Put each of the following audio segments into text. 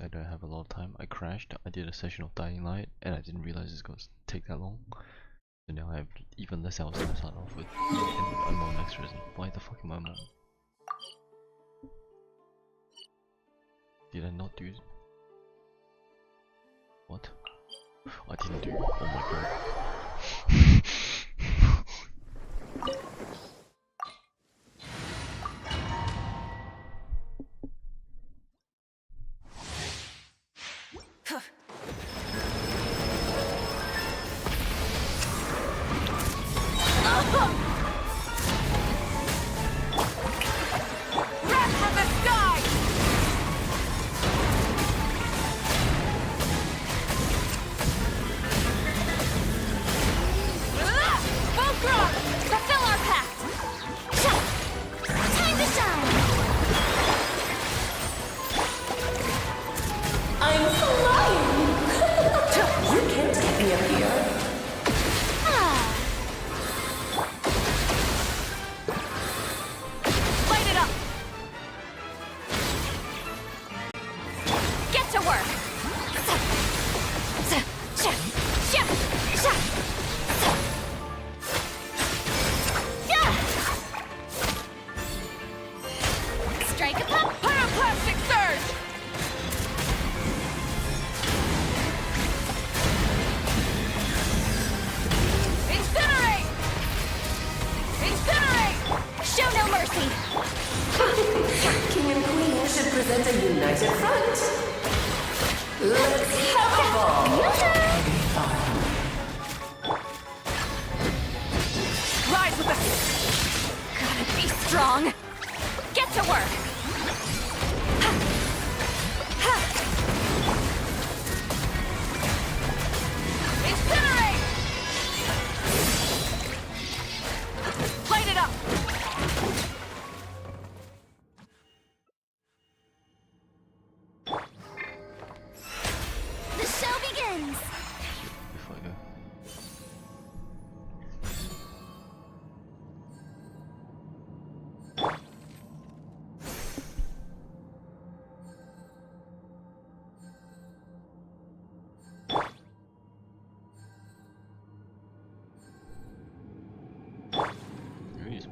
I don't have a lot of time. I crashed. I did a session of Dying Light, and I didn't realize it's going to take that long. So now I have even less hours to start off with. And I'm on next resin. Why the fuck am I on? Did I not do it? What? I didn't do it. Oh my god.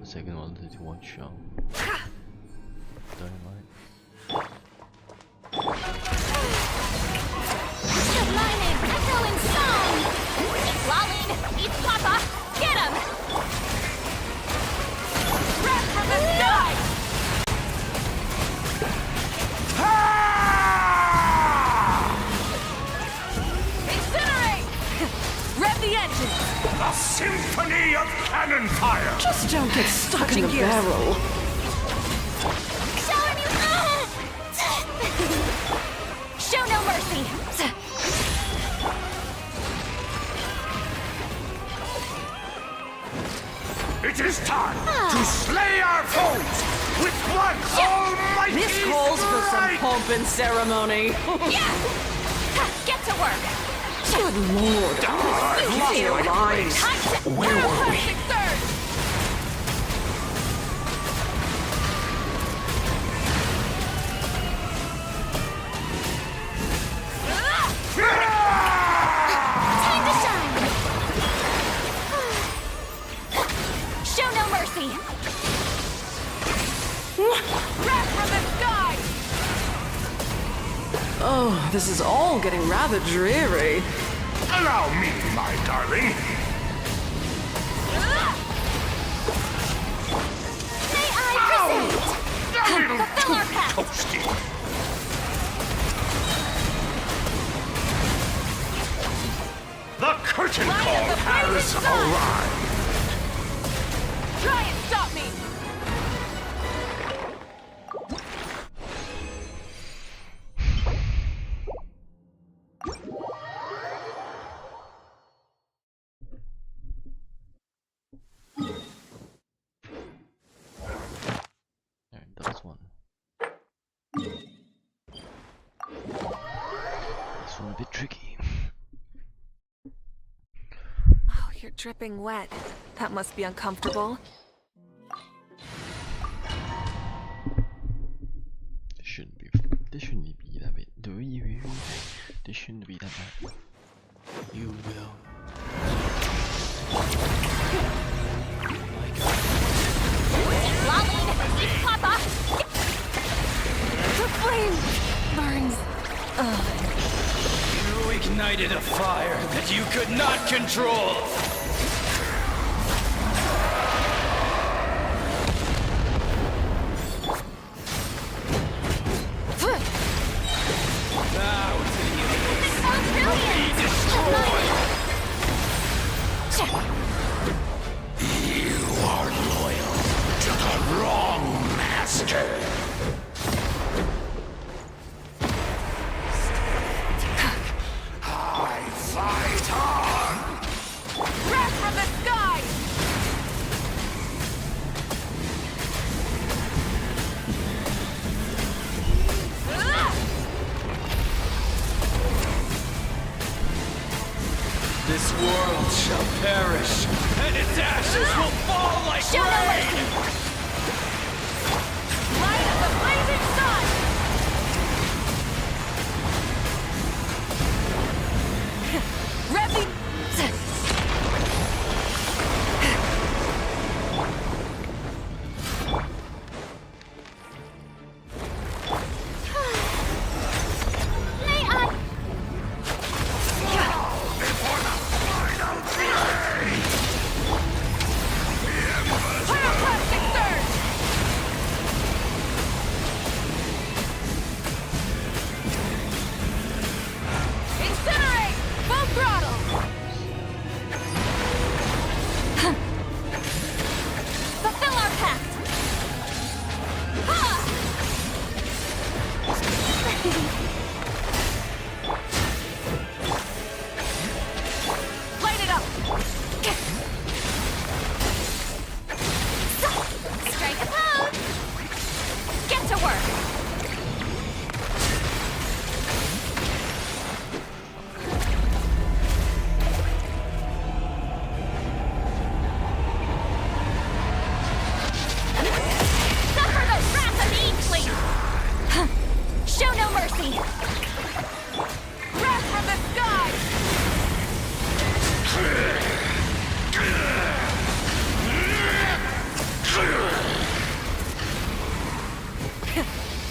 Second one to one shot. Dynamite. Lightning, echoing song! Eat Lolling, eat Papa, get him! Breath from the sky! Incinerate! Rev the engine! A symphony of cannon fire! Just don't get stuck in the barrel. Show him Show no mercy! It is time to slay our foes with one almighty This calls for some strike! pomp and ceremony. Yeah! Get to work! Good lord. Lost Your my lives. place. Where were we? Time to shine! Show no mercy! Breath from the sky! Oh, this is all getting rather dreary. Allow me, my darling. May I present? A little Fulfill our too pact. toasty. The curtain Light call of the has blazing sun. arrived. Try and stop me! Alright, that was one. This one a bit tricky. Oh, you're dripping wet. That must be uncomfortable. This shouldn't be that bit. Do we that. You will. Lolling! Eat Papa! The flame burns. You ignited a fire that you could not control! Now to the It's so brilliant! You are loyal to the wrong master! I fight on! Wrath from the sky! This world shall perish, and its ashes will fall like Show no rain! mercy! Light of the blazing sun! Revi... May I... Pyroclastic surge! Incinerate! Full throttle! Fulfill our pact! Ha! Light it up! Strike a pose! Get to work! Suffer the wrath of Eagly! Show no mercy! Wrath from the sky!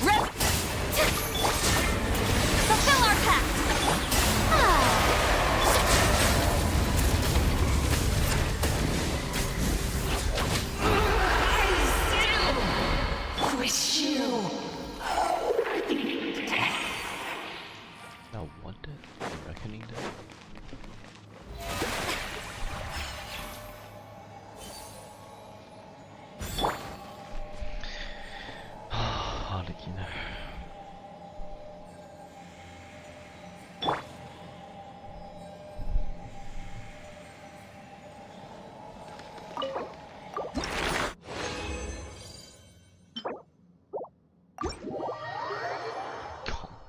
Rev... Fulfill our pact! Now what did? Reckoning day? Harlequin.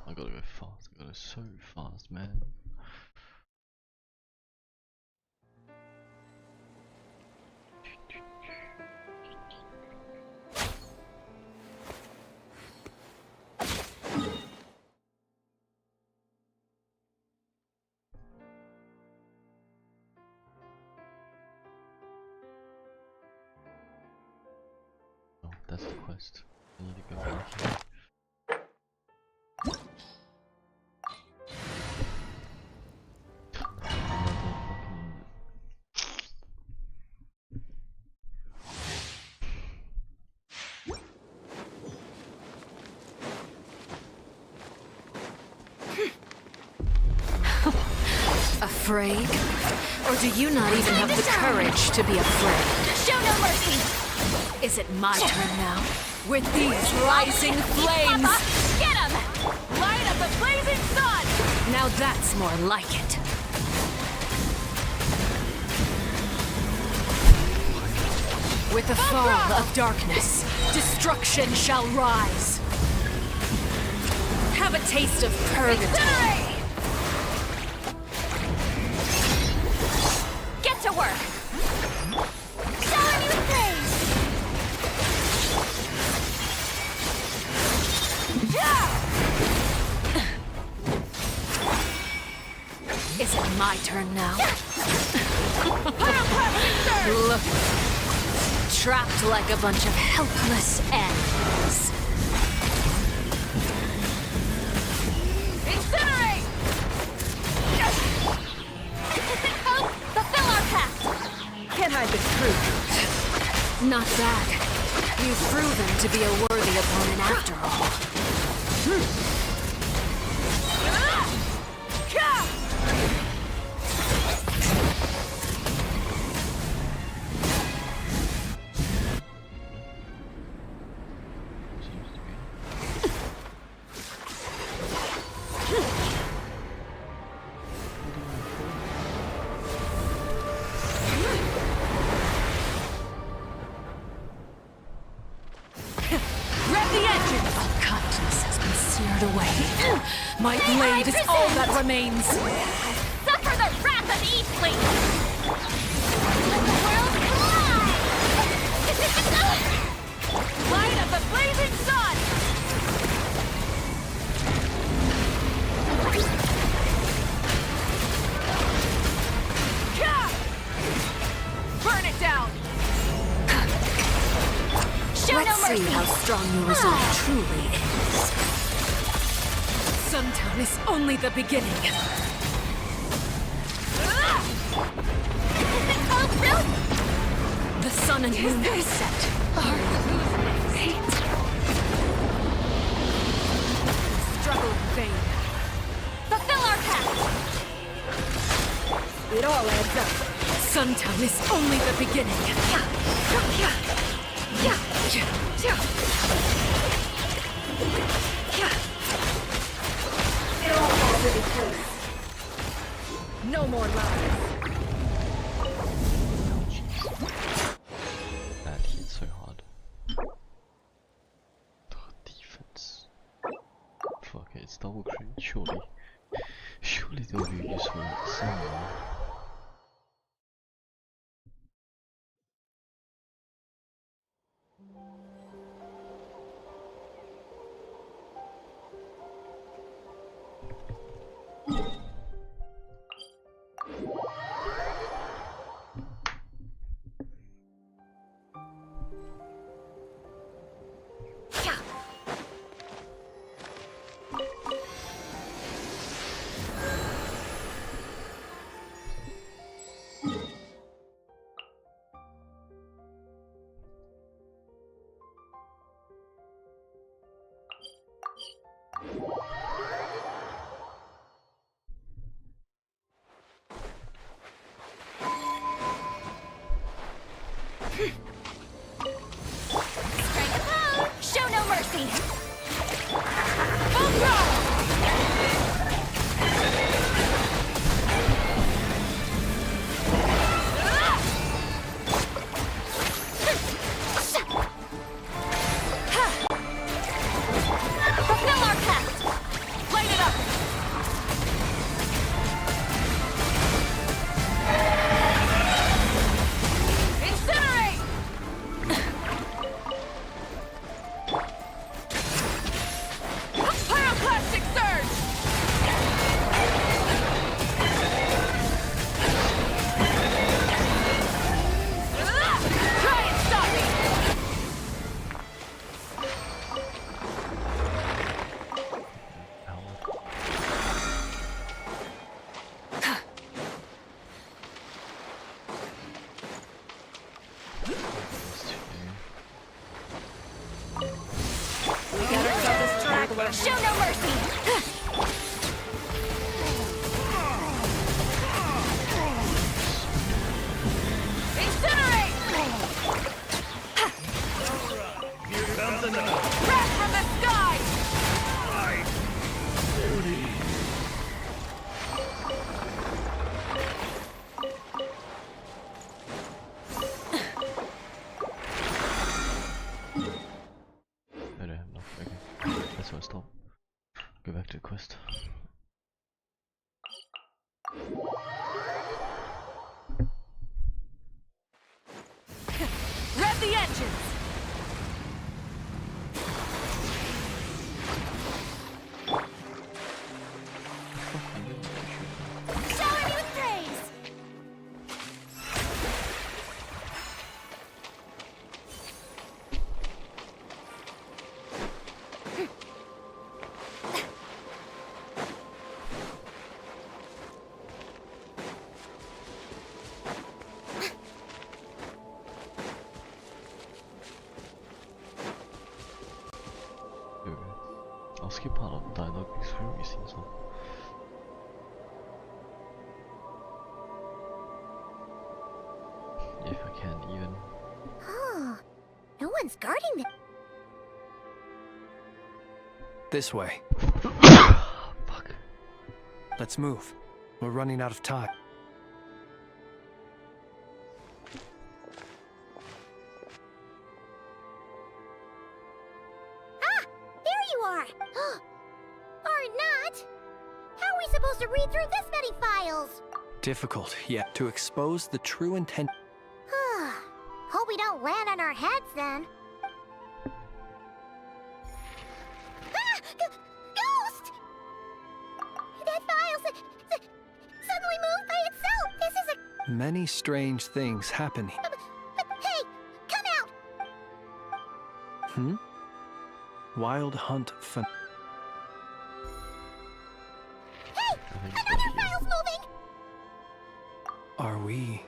I gotta go fast. I gotta go so fast, man. Oh, that's the quest. I need to go back here. Afraid? Or do you not even have the courage to be afraid? Show no mercy! Is it my turn now? With these rising flames! Papa! Get him! Light of the blazing sun! Now that's more like it. With the fall of darkness, destruction shall rise. Have a taste of purgatory. Incinerate! Get to work! Shower me with praise! turn now. Look. Trapped like a bunch of helpless animals. Incinerate! Fulfill our pact! Can't hide the truth. Not bad. You've proven to be a worthy opponent after all. Seems to be. Rev the engine! All kindness has been seared away. My blade is all that remains. Suffer the wrath of Eastling! Let the world collide! Light of the blazing sun! Burn it down! Show Let's no mercy! see how strong your resolve truly is. Suntown is only the beginning. Oh, really? The sun and moon have set. Our fate. Struggle in vain. Fulfill our pact! It all adds up. Suntown is only the beginning. No more lies. That hit so hard. Defense. Fuck it, it's double crit, surely. Surely they'll be useful somewhere. Strike a pose! Show no mercy! Full throttle! Fulfill our pact! Light it up! Incinerate! Pyroclastic surge! Try and stop me! Show no mercy! Incinerate! Wrath from the sky! I don't have enough. Okay. That's why I stop. Go back to the quest. Rev the engines! Show a new trade! If I can even. Oh, no one's guarding the. This way. Fuck. Let's move. We're running out of time. Ah! There you are! Or not! How are we supposed to read through this many files? Difficult, yet to expose the true intent. Hope we don't land on our heads then. Ah! Ghost! That file suddenly moved by itself! This is a... Many strange things happening. Hey! Come out! Wild Hunt Hey! Another file's moving! Are we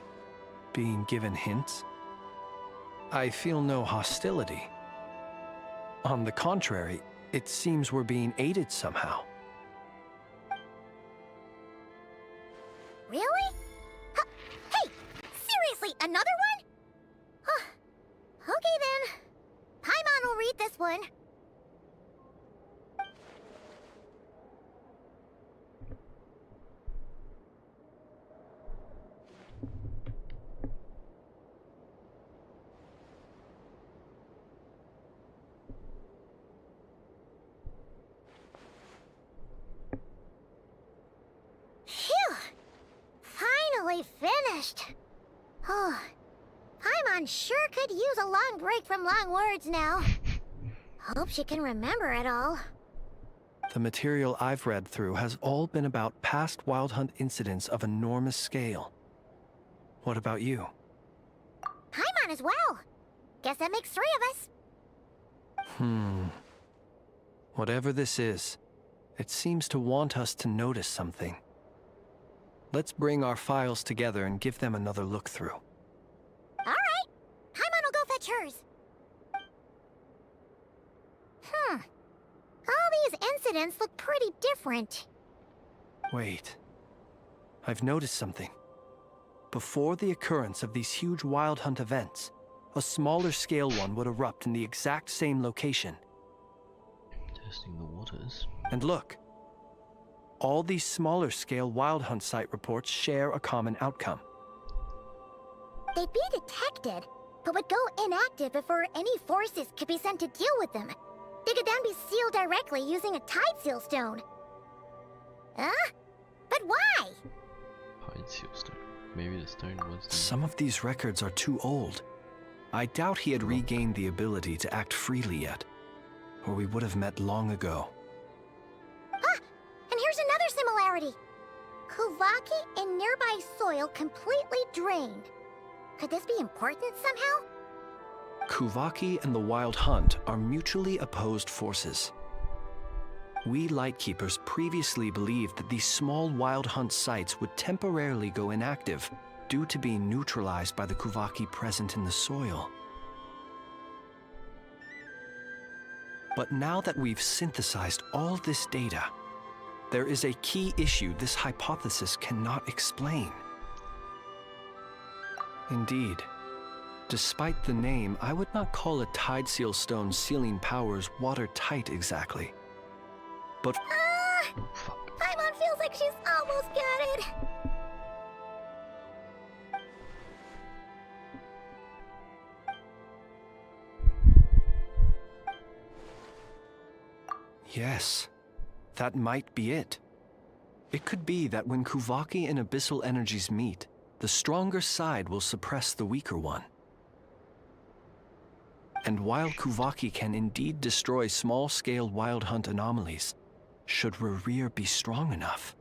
being given hints? I feel no hostility. On the contrary, it seems we're being aided somehow. Really? Hey! Seriously, another one? Okay then. Paimon will read this one. Phew! Finally finished. Oh, Paimon sure could use a long break from long words now. Hope she can remember it all. The material I've read through has all been about past Wild Hunt incidents of enormous scale. What about you? Paimon as well. Guess that makes 3 of us. Whatever this is, it seems to want us to notice something. Let's bring our files together and give them another look through. Alright. Paimon will go fetch hers. All these incidents look pretty different. Wait. I've noticed something. Before the occurrence of these huge Wild Hunt events, a smaller scale one would erupt in the exact same location. Testing the waters. And look. All these smaller scale Wild Hunt site reports share a common outcome. They'd be detected, but would go inactive before any forces could be sent to deal with them. They could then be sealed directly using a tide seal stone. Huh? But why? Hide seal stone. Maybe the stone was the... Some of these records are too old. I doubt he had regained the ability to act freely yet, or we would have met long ago. Ah! And here's another similarity. Kuvaki and nearby soil completely drained. Could this be important somehow? Kuvaki and the Wild Hunt are mutually opposed forces. We Lightkeepers previously believed that these small Wild Hunt sites would temporarily go inactive due to being neutralized by the Kuvaki present in the soil. But now that we've synthesized all this data, there is a key issue this hypothesis cannot explain. Indeed, despite the name, I would not call a tide seal stone's sealing powers watertight exactly. But Fuck. Paimon feels like she's almost got it. yes, that might be it. It could be that when Kuvaki and abyssal energies meet, the stronger side will suppress the weaker one. And while Kuvaki can indeed destroy small-scale Wild Hunt anomalies, should Rerir be strong enough,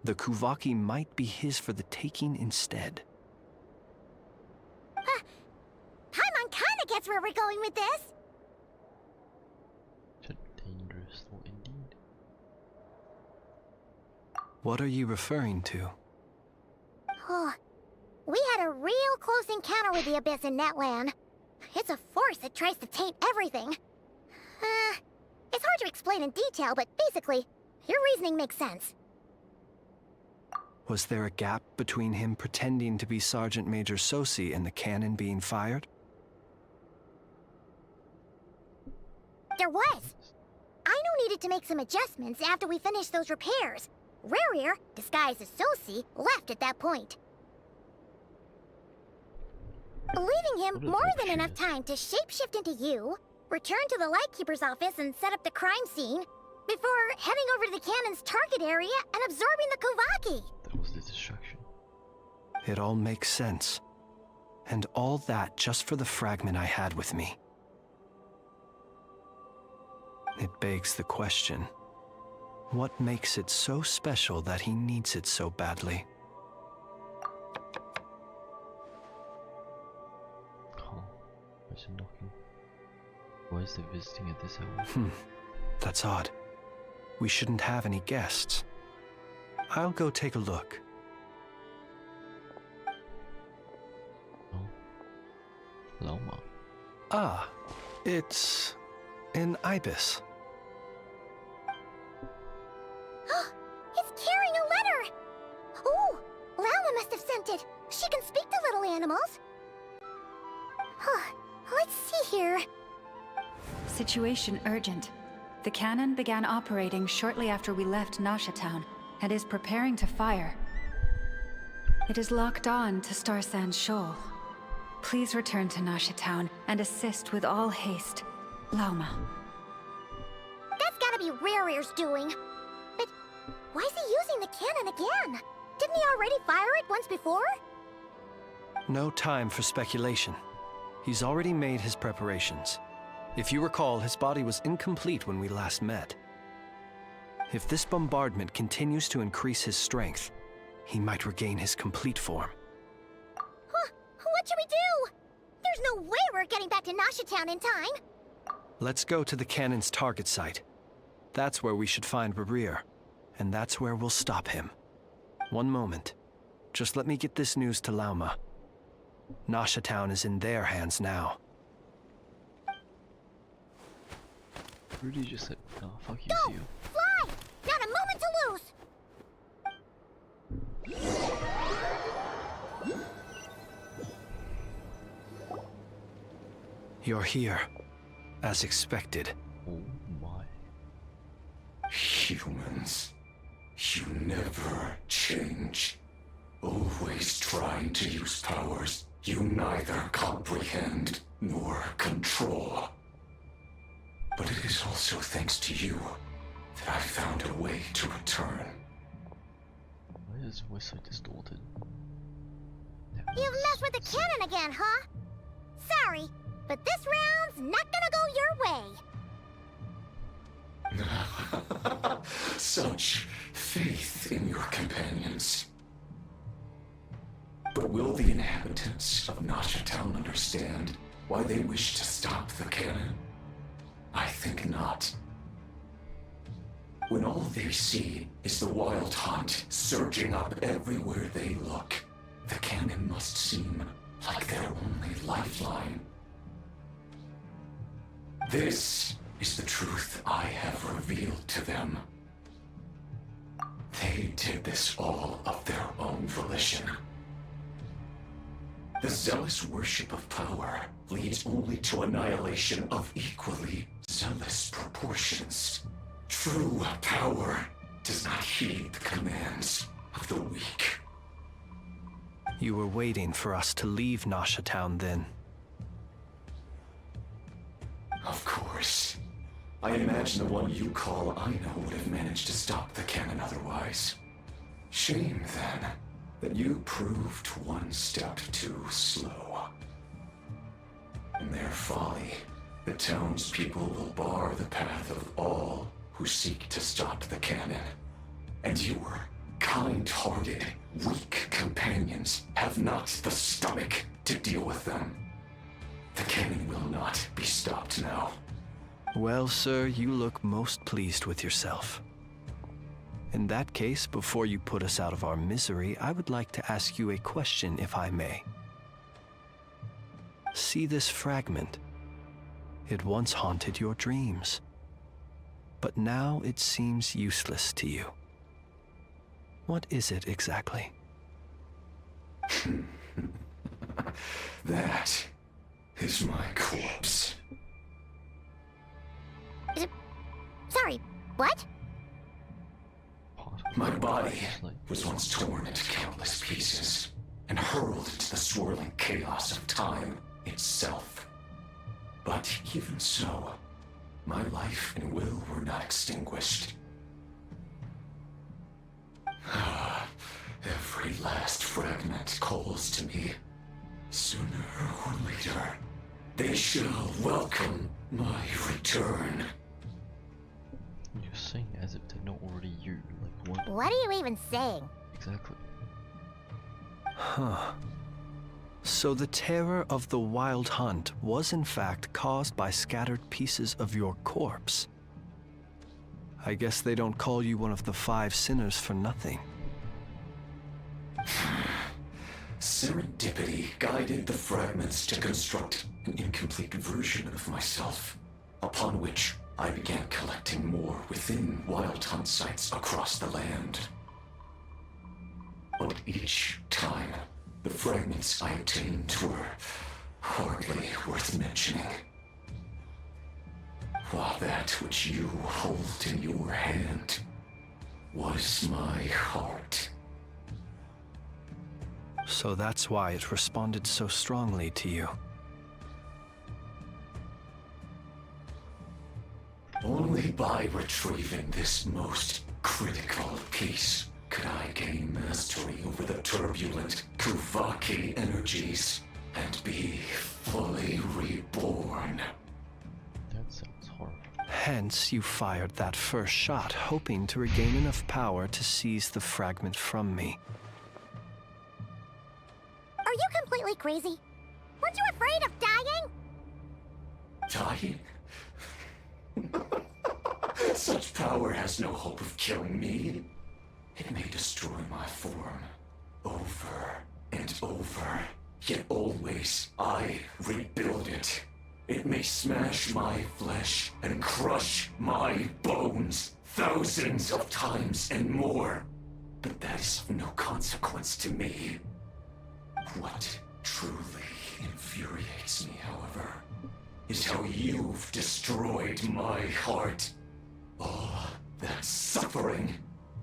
the Kuvaki might be his for the taking instead. Paimon kinda gets where we're going with this. It's a dangerous thought indeed. What are you referring to? Oh, we had a real close encounter with the Abyss in Netland. It's a force that tries to taint everything. It's hard to explain in detail, but basically, your reasoning makes sense. Was there a gap between him pretending to be Sergeant Major Sosi and the cannon being fired? There was. Aino needed to make some adjustments after we finished those repairs. Rerir, disguised as Sosi, left at that point, leaving him more than enough time to shapeshift into you, return to the Lightkeeper's office and set up the crime scene, before heading over to the cannon's target area and absorbing the Kovaki. That was the distraction. It all makes sense. And all that just for the fragment I had with me. It begs the question, what makes it so special that he needs it so badly? Oh, there's a knocking. Why is they visiting at this hour? That's odd. We shouldn't have any guests. I'll go take a look. Oh. Loma. Ah, it's an ibis. It's carrying a letter! Ooh, Lala must have sent it. She can speak to little animals. Huh, let's see here. Situation urgent. The cannon began operating shortly after we left Nasha Town and is preparing to fire. It is locked on to Star Sand Shoal. Please return to Nasha Town and assist with all haste. Lauma. That's gotta be Rerir's doing. But why is he using the cannon again? Didn't he already fire it once before? No time for speculation. He's already made his preparations. If you recall, his body was incomplete when we last met. If this bombardment continues to increase his strength, he might regain his complete form. Huh, what should we do? There's no way we're getting back to Nasha Town in time. Let's go to the cannon's target site. That's where we should find Rerir, and that's where we'll stop him. One moment. Just let me get this news to Lauma. Nasha Town is in their hands now. Rudy just said, oh, fuck you, Go! see you. Fly! Not a moment to lose! You're here, as expected. Oh my. Humans, you never change. Always trying to use powers you neither comprehend nor control. But it is also thanks to you that I found a way to return. Why is his voice so distorted? You've messed with the cannon again, huh? Sorry, but this round's not gonna go your way. Such faith in your companions. But will the inhabitants of Nasha Town understand why they wish to stop the cannon? I think not. When all they see is the wild hunt surging up everywhere they look, the cannon must seem like their only lifeline. This is the truth I have revealed to them. They did this all of their own volition. The zealous worship of power leads only to annihilation of equally zealous proportions. True power does not heed the commands of the weak. You were waiting for us to leave Nasha Town then. Of course. I imagine the one you call Aino would have managed to stop the cannon otherwise. Shame, then, that you proved one step too slow. In their folly, the townspeople will bar the path of all who seek to stop the cannon. And your kind-hearted, weak companions have not the stomach to deal with them. The cannon will not be stopped now. Well, sir, you look most pleased with yourself. In that case, before you put us out of our misery, I would like to ask you a question, if I may. See this fragment? It once haunted your dreams, but now it seems useless to you. What is it exactly? That is my corpse. Sorry, what? My body was once torn into countless pieces and hurled into the swirling chaos of time itself. But even so, my life and will were not extinguished. Every last fragment calls to me. Sooner or later, they shall welcome my return. You're saying as if they're not already you. Like what? What are you even saying? Exactly. Huh. So the terror of the Wild Hunt was in fact caused by scattered pieces of your corpse. I guess they don't call you one of the 5 sinners for nothing. Serendipity guided the fragments to construct an incomplete version of myself, upon which I began collecting more within Wild Hunt sites across the land. But each time, the fragments I obtained were hardly worth mentioning. While that which you hold in your hand was my heart. So that's why it responded so strongly to you. Only by retrieving this most critical piece could I gain mastery over the turbulent Kuvaki energies and be fully reborn. That sounds horrible. Hence, you fired that first shot, hoping to regain enough power to seize the fragment from me. Are you completely crazy? Weren't you afraid of dying? Dying? Such power has no hope of killing me. It may destroy my form over and over, yet always I rebuild it. It may smash my flesh and crush my bones thousands of times and more, but that is of no consequence to me. What truly infuriates me, however, is how you've destroyed my heart. All that suffering,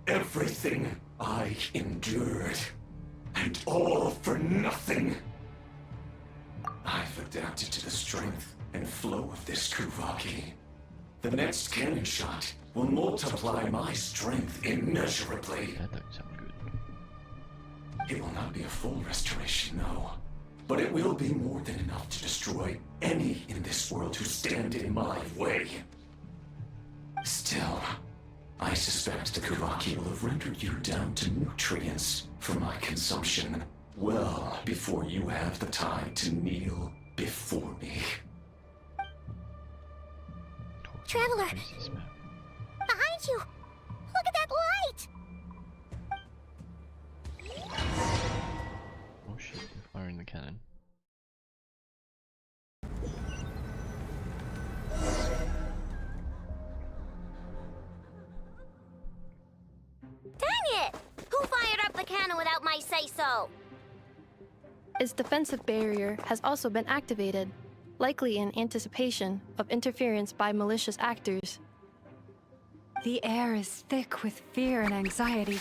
everything I endured, and all for nothing. I've adapted to the strength and flow of this Kuvaki. The next cannon shot will multiply my strength immeasurably. That don't sound good. It will not be a full restoration, no. But it will be more than enough to destroy any in this world who stand in my way. Still, I suspect the Kuvaki will have rendered you down to nutrients for my consumption well before you have the time to kneel before me. Traveler! Jesus, man. Behind you! Look at that light! Oh shit, they're firing the cannon. Dang it! Who fired up the cannon without my say-so? Its defensive barrier has also been activated, likely in anticipation of interference by malicious actors. The air is thick with fear and anxiety.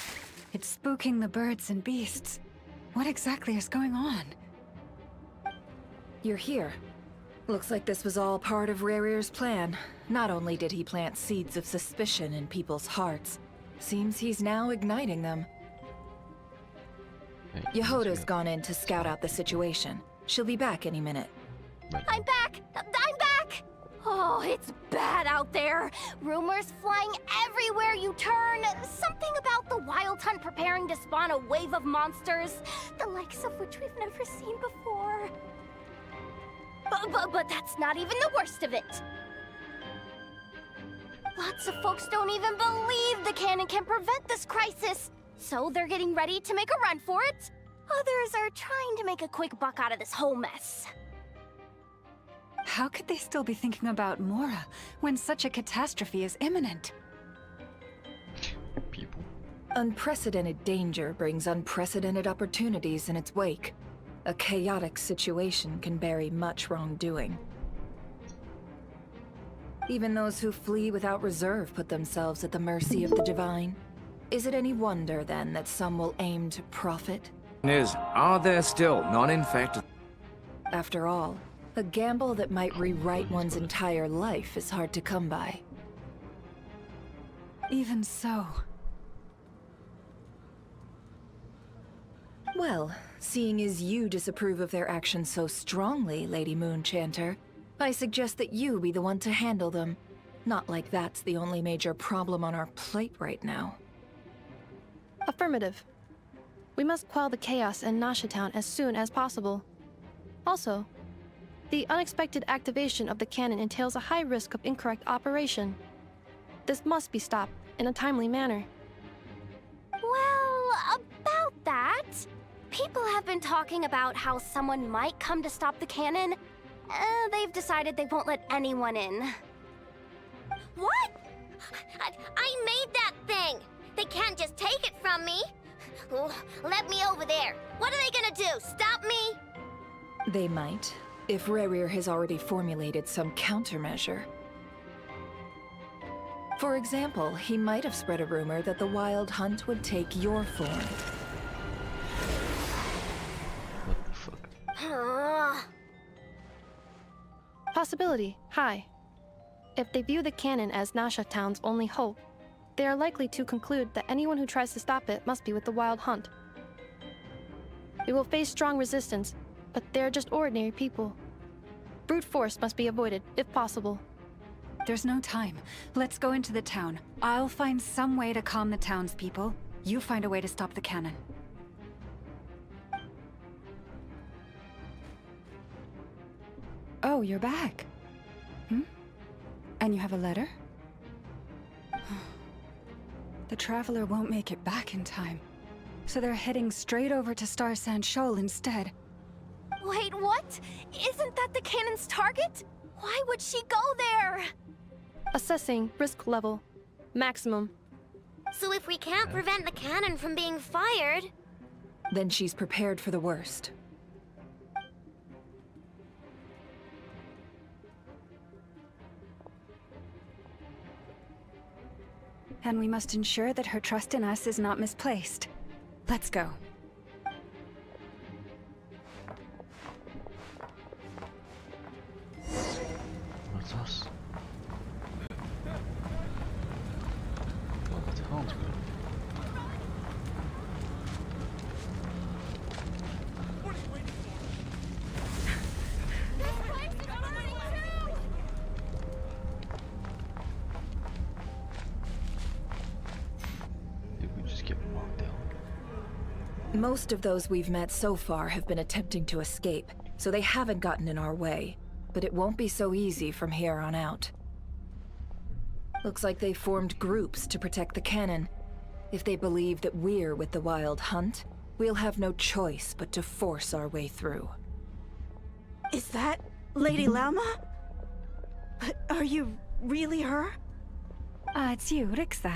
It's spooking the birds and beasts. What exactly is going on? You're here. Looks like this was all part of Rarir's plan. Not only did he plant seeds of suspicion in people's hearts, seems he's now igniting them. Hey, Yehoda's gone in to scout out the situation. She'll be back any minute. Right. I'm back! I'm back! Oh, it's bad out there. Rumors flying everywhere you turn. Something about the Wild Hunt preparing to spawn a wave of monsters, the likes of which we've never seen before. But that's not even the worst of it. Lots of folks don't even believe the cannon can prevent this crisis, so they're getting ready to make a run for it. Others are trying to make a quick buck out of this whole mess. How could they still be thinking about Mora when such a catastrophe is imminent? People. Unprecedented danger brings unprecedented opportunities in its wake. A chaotic situation can bury much wrongdoing. Even those who flee without reserve put themselves at the mercy of the divine. Is it any wonder, then, that some will aim to profit? Are there still non-infected? After all, a gamble that might rewrite one's entire life is hard to come by. Even so. Well, seeing as you disapprove of their actions so strongly, Lady Moonchanter, I suggest that you be the one to handle them. Not like that's the only major problem on our plate right now. Affirmative. We must quell the chaos in Nasha Town as soon as possible. Also, the unexpected activation of the cannon entails a high risk of incorrect operation. This must be stopped in a timely manner. Well, about that, people have been talking about how someone might come to stop the cannon. They've decided they won't let anyone in. What? I made that thing! They can't just take it from me! Let me over there! What are they gonna do, stop me? They might, if Rerir has already formulated some countermeasure. For example, he might have spread a rumor that the Wild Hunt would take your form. What the fuck? Possibility high. If they view the cannon as Nasha Town's only hope, they are likely to conclude that anyone who tries to stop it must be with the Wild Hunt. We will face strong resistance, but they're just ordinary people. Brute force must be avoided, if possible. There's no time. Let's go into the town. I'll find some way to calm the townspeople. You find a way to stop the cannon. Oh, you're back. And you have a letter? The Traveler won't make it back in time. So they're heading straight over to Star Sand Shoal instead. Wait, what? Isn't that the cannon's target? Why would she go there? Assessing risk level. Maximum. So if we can't prevent the cannon from being fired... Then she's prepared for the worst. And we must ensure that her trust in us is not misplaced. Let's go. What's us? Well, the town's good. Did we just get locked out? Most of those we've met so far have been attempting to escape, so they haven't gotten in our way. But it won't be so easy from here on out. Looks like they formed groups to protect the cannon. If they believe that we're with the Wild Hunt, we'll have no choice but to force our way through. Is that Lady Lauma? But are you really her? It's you, Rixa.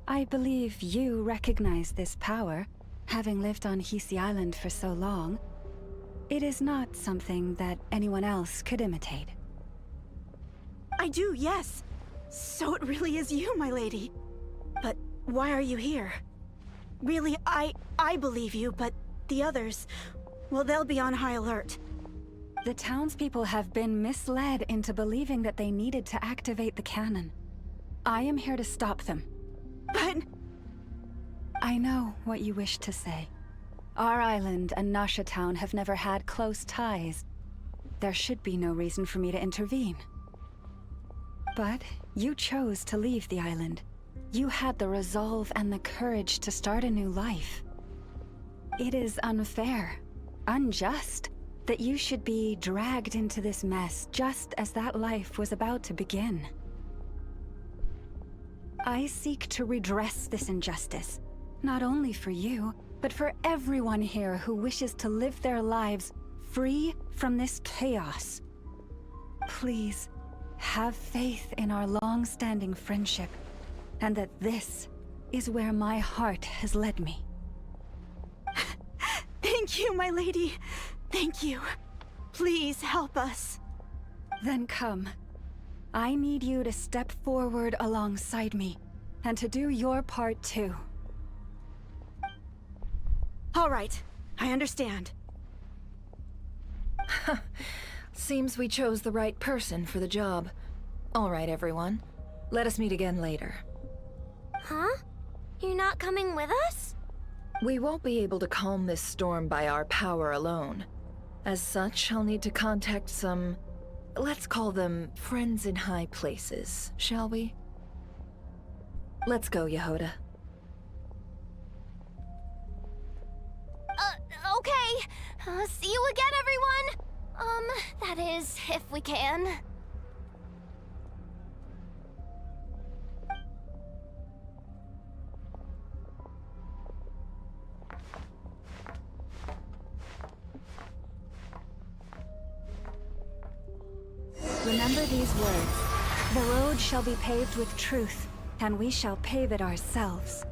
I believe you recognize this power, having lived on Hisi Island for so long. It is not something that anyone else could imitate. I do, yes. So it really is you, my lady. But why are you here? Really, I believe you, but the others, well, they'll be on high alert. The townspeople have been misled into believing that they needed to activate the cannon. I am here to stop them. But... I know what you wish to say. Our island and Nasha Town have never had close ties. There should be no reason for me to intervene. But you chose to leave the island. You had the resolve and the courage to start a new life. It is unfair, unjust, that you should be dragged into this mess just as that life was about to begin. I seek to redress this injustice, not only for you, but for everyone here who wishes to live their lives free from this chaos. Please, have faith in our long-standing friendship, and that this is where my heart has led me. Thank you, my lady. Thank you. Please help us. Then come. I need you to step forward alongside me, and to do your part too. All right, I understand. Seems we chose the right person for the job. All right, everyone. Let us meet again later. Huh? You're not coming with us? We won't be able to calm this storm by our power alone. As such, I'll need to contact some... let's call them friends in high places, shall we? Let's go, Yehoda. Okay. See you again, everyone! That is, if we can. Remember these words. The road shall be paved with truth, and we shall pave it ourselves.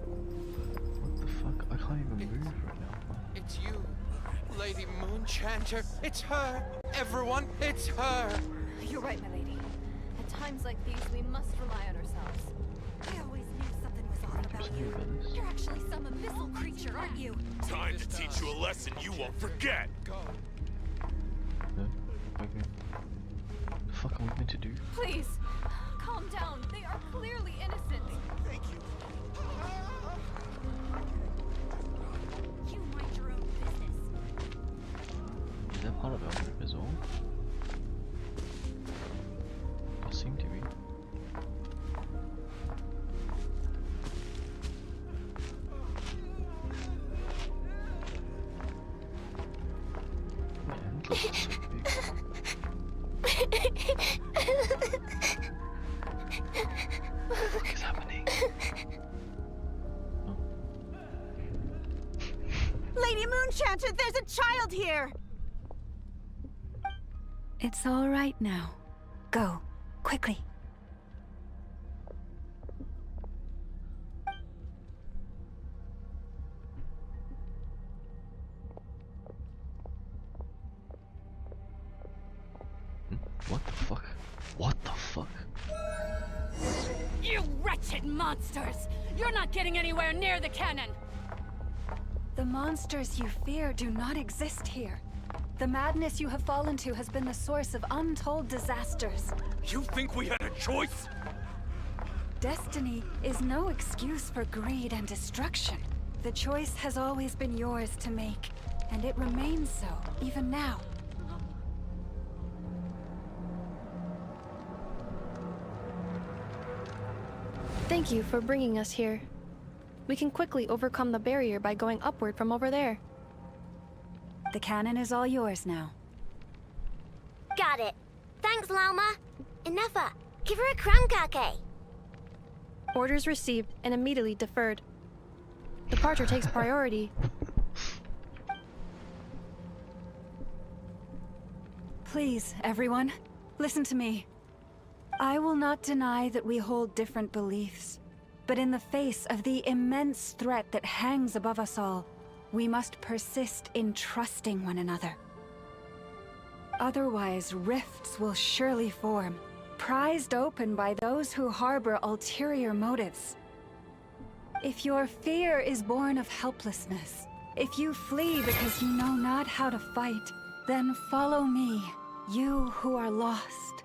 What the fuck? I can't even move right now. It's you, Lady Moonchanter. It's her. Everyone, it's her. You're right, my lady. At times like these, we must rely on ourselves. I always knew something was off about you. You're actually some abyssal creature, aren't you? Time to teach you a lesson you won't forget. Go. No? Okay. The fuck are we meant to do? Please, calm down. They are clearly innocent. Thank you. You mind your own business. Is that part of our group as well? It seemed to be. Man, this is so big. What is happening? Oh. Lady Moonchanter, there's a child here! It's all right now. Go, quickly. What the fuck? What the fuck? You wretched monsters! You're not getting anywhere near the cannon! The monsters you fear do not exist here. The madness you have fallen to has been the source of untold disasters. You think we had a choice? Destiny is no excuse for greed and destruction. The choice has always been yours to make, and it remains so, even now. Thank you for bringing us here. We can quickly overcome the barrier by going upward from over there. The cannon is all yours now. Got it. Thanks, Lauma. Enougha, give her a crunkake. Orders received and immediately deferred. Departure takes priority. Please, everyone, listen to me. I will not deny that we hold different beliefs, but in the face of the immense threat that hangs above us all, we must persist in trusting one another. Otherwise, rifts will surely form, prized open by those who harbor ulterior motives. If your fear is born of helplessness, if you flee because you know not how to fight, then follow me, you who are lost.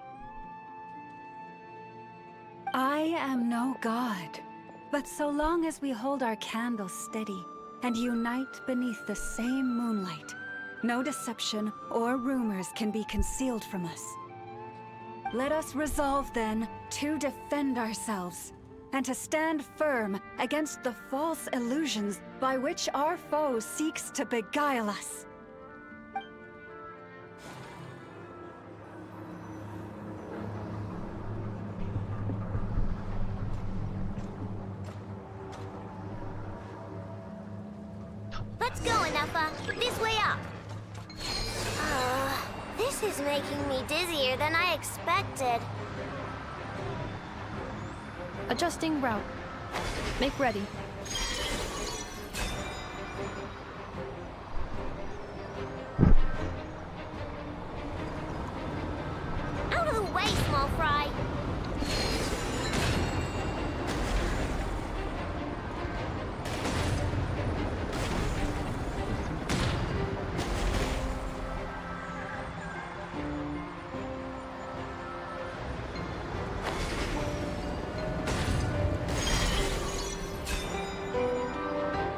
I am no god, but so long as we hold our candles steady and unite beneath the same moonlight, no deception or rumors can be concealed from us. Let us resolve then to defend ourselves and to stand firm against the false illusions by which our foe seeks to beguile us. Let's go, Enougha. This way up. This is making me dizzier than I expected. Adjusting route. Make ready. Out of the way, small fry!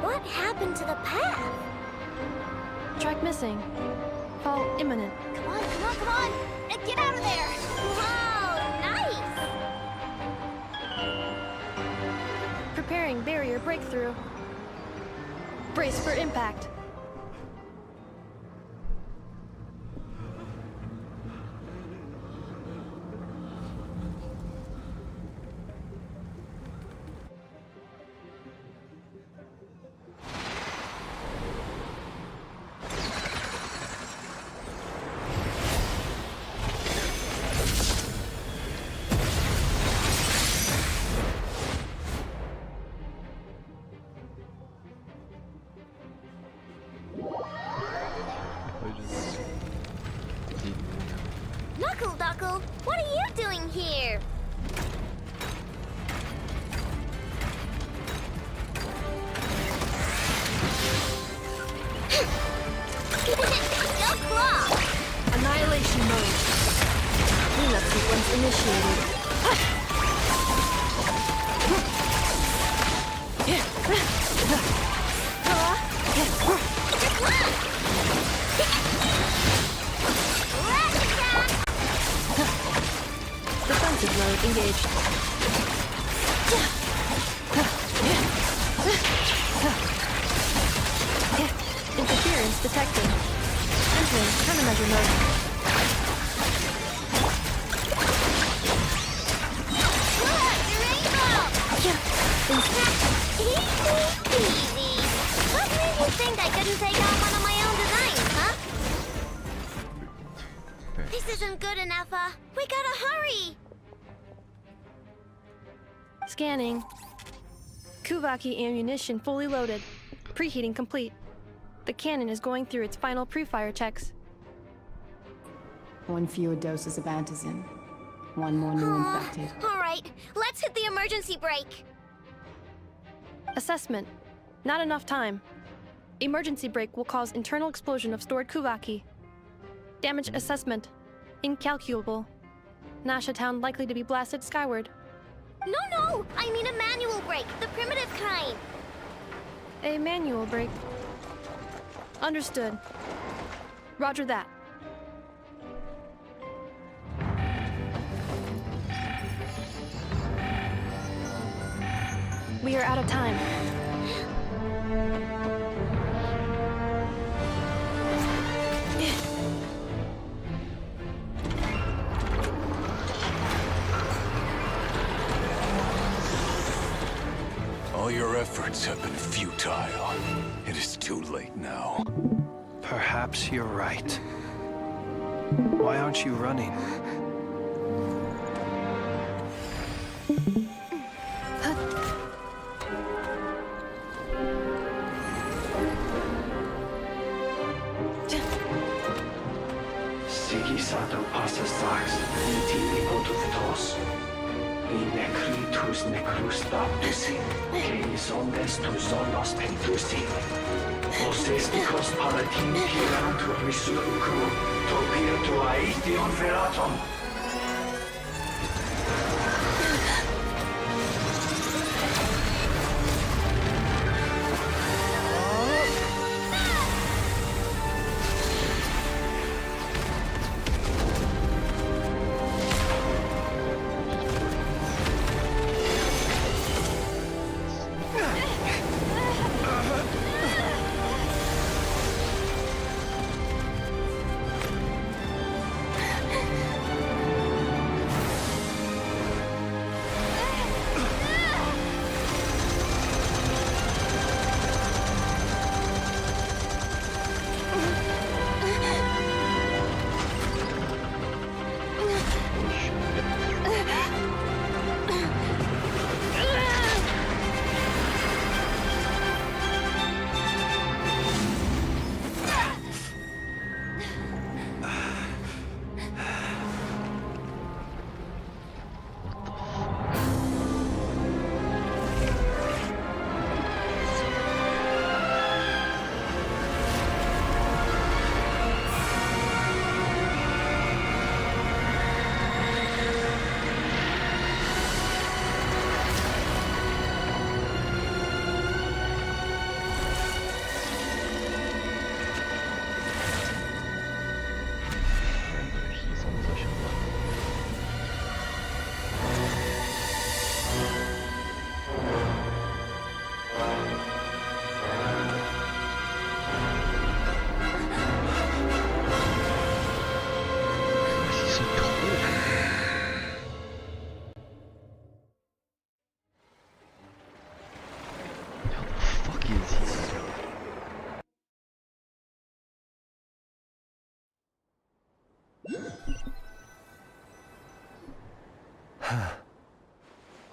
What happened to the path? Track missing. Fall imminent. Come on, come on, come on! Get out of there! Whoa, nice! Preparing barrier breakthrough. Brace for impact. Knuckle, what are you doing here? Go claw! Annihilation mode. Cleanup sequence initiated. Defensive mode engaged. Interference detected. Entering countermeasure mode. Easy. What made you think I couldn't take on one of my own designs, huh? This isn't good enough, we gotta hurry! Scanning. Kuvaki ammunition fully loaded. Preheating complete. The cannon is going through its final pre-fire checks. One fewer doses of antizin. One more new infected. Alright, let's hit the emergency brake. Assessment. Not enough time. Emergency brake will cause internal explosion of stored Kuvaki. Damage assessment. Incalculable. Nasha Town likely to be blasted skyward. No! I mean a manual brake, the primitive kind. A manual brake. Understood. Roger that. We are out of time. All your efforts have been futile. It is too late now. Perhaps you're right. Why aren't you running? Sigisato passa sax, intimi potutos. Inekritus necrus baptisi, canis omnes tu sonos pentusi. Osesticos palatin pirantur resurrecru, topia tua aetion feratum.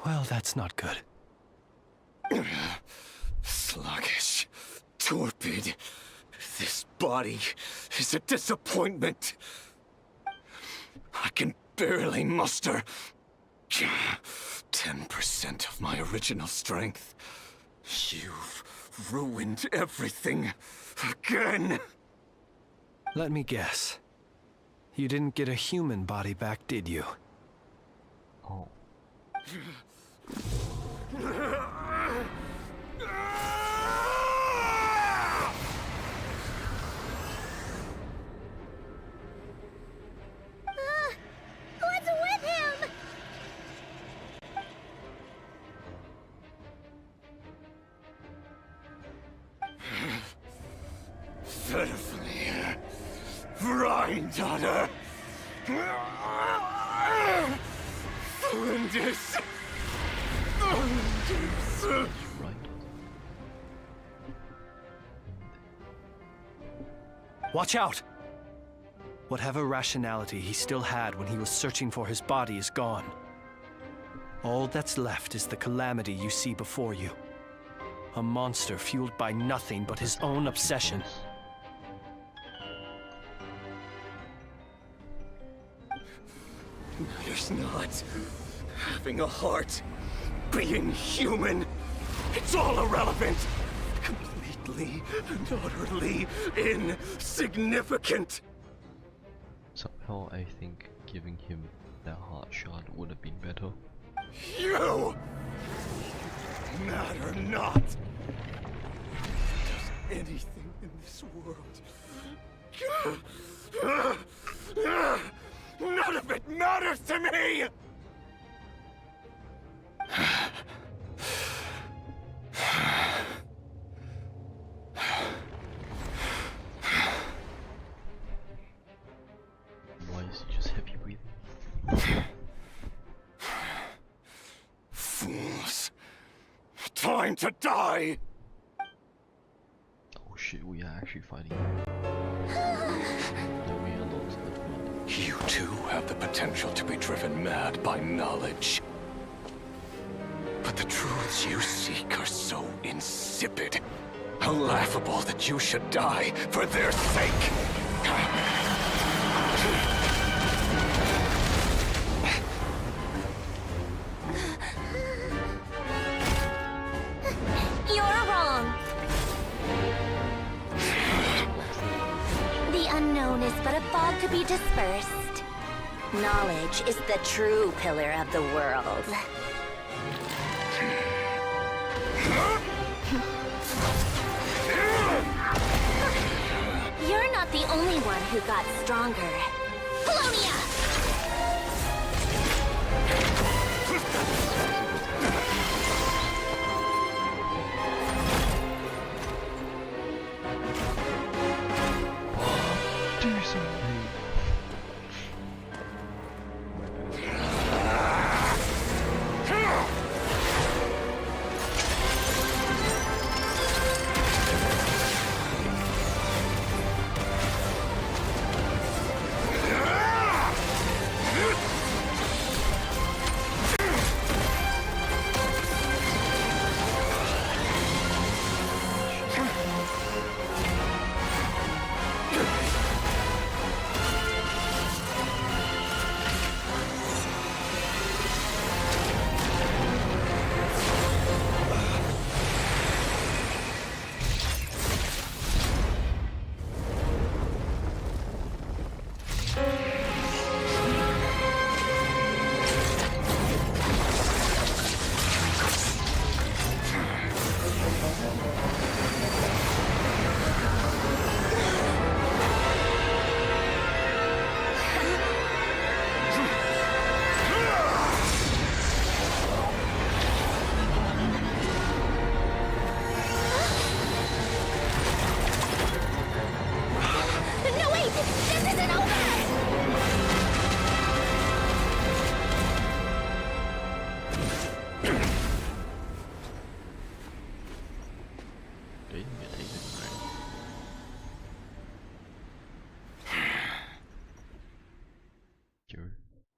Well, that's not good. Sluggish. Torpid. This body is a disappointment. I can barely muster 10% of my original strength. You've ruined everything again. Let me guess. You didn't get a human body back, did you? Oh. What's with him? Pitifully, Granddaughter. Flinders. Watch out! Whatever rationality he still had when he was searching for his body is gone. All that's left is the calamity you see before you. A monster fueled by nothing but his own obsession. There's not having a heart, being human. It's all irrelevant. Completely and utterly insignificant. Somehow I think giving him that heart shot would have been better. You matter not. Does anything in this world? None of it matters to me! Why is he just heavy breathing? Fools. Time to die! Oh shit, we are actually fighting. No, we are not. You too have the potential to be driven mad by knowledge. But the truths you seek are so insipid, laughable that you should die for their sake. You're wrong. The unknown is but a fog to be dispersed. Knowledge is the true pillar of the world. You're not the only one who got stronger. Polonia! Do something.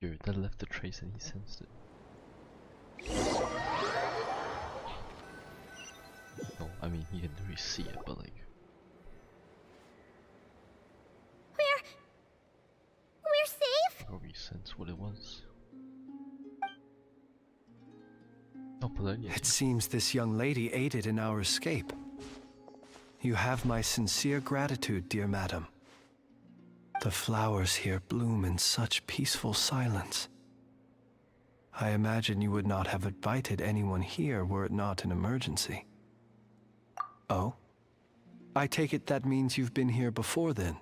Dude, that left a trace and he sensed it. No, I mean he can really see it, but like. We're safe? Or we sense what it was. Oh, Polonius. It seems this young lady aided in our escape. You have my sincere gratitude, dear madam. The flowers here bloom in such peaceful silence. I imagine you would not have invited anyone here were it not an emergency. Oh? I take it that means you've been here before then.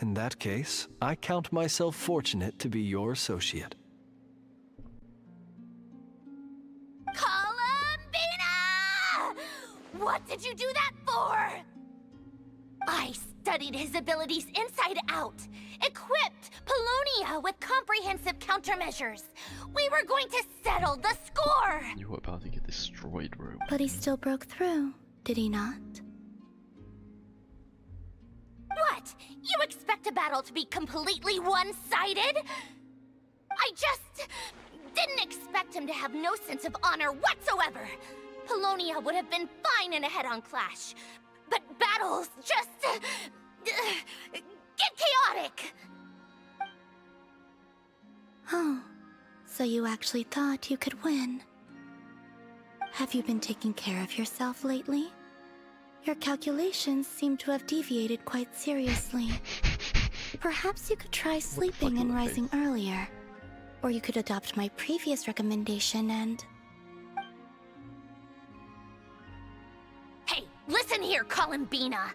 In that case, I count myself fortunate to be your associate. Columbina! What did you do that for? I studied his abilities inside out, equipped Polonia with comprehensive countermeasures. We were going to settle the score! You were about to get destroyed, bro. But he still broke through, did he not? What? You expect a battle to be completely one-sided? I just didn't expect him to have no sense of honor whatsoever. Polonia would have been fine in a head-on clash, but battles just get chaotic. Oh, so you actually thought you could win. Have you been taking care of yourself lately? Your calculations seem to have deviated quite seriously. Perhaps you could try sleeping and rising earlier. Or you could adopt my previous recommendation and... Hey, listen here, Columbina!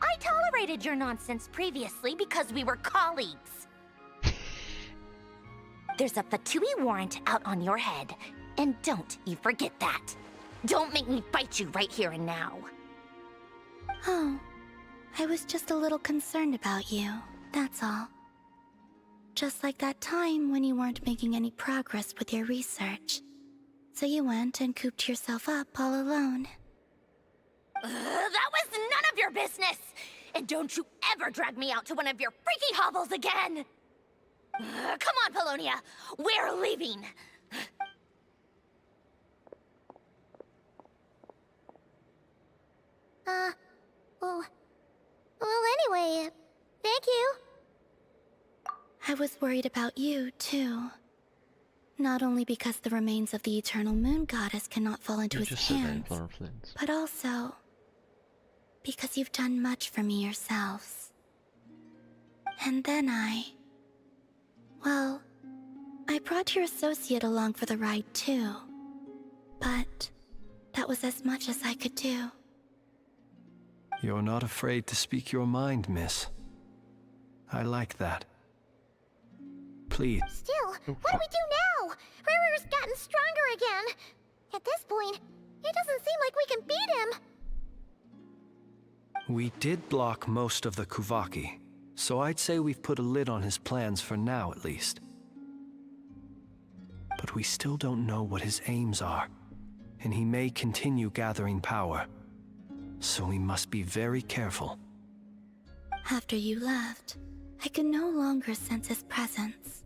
I tolerated your nonsense previously because we were colleagues. There's a Fatui warrant out on your head, and don't you forget that. Don't make me fight you right here and now. Oh, I was just a little concerned about you, that's all. Just like that time when you weren't making any progress with your research. So you went and cooped yourself up all alone. That was none of your business! And don't you ever drag me out to one of your freaky hovels again! Come on, Polonia! We're leaving! Well, anyway, thank you. I was worried about you, too. Not only because the remains of the Eternal Moon Goddess cannot fall into his hands, but also because you've done much for me yourselves. And then well, I brought your associate along for the ride, too. But that was as much as I could do. You're not afraid to speak your mind, miss. I like that. Please. Still, what do we do now? Riri's gotten stronger again. At this point, it doesn't seem like we can beat him. We did block most of the Kuvaki, so I'd say we've put a lid on his plans for now, at least. But we still don't know what his aims are, and he may continue gathering power. So we must be very careful. After you left, I could no longer sense his presence.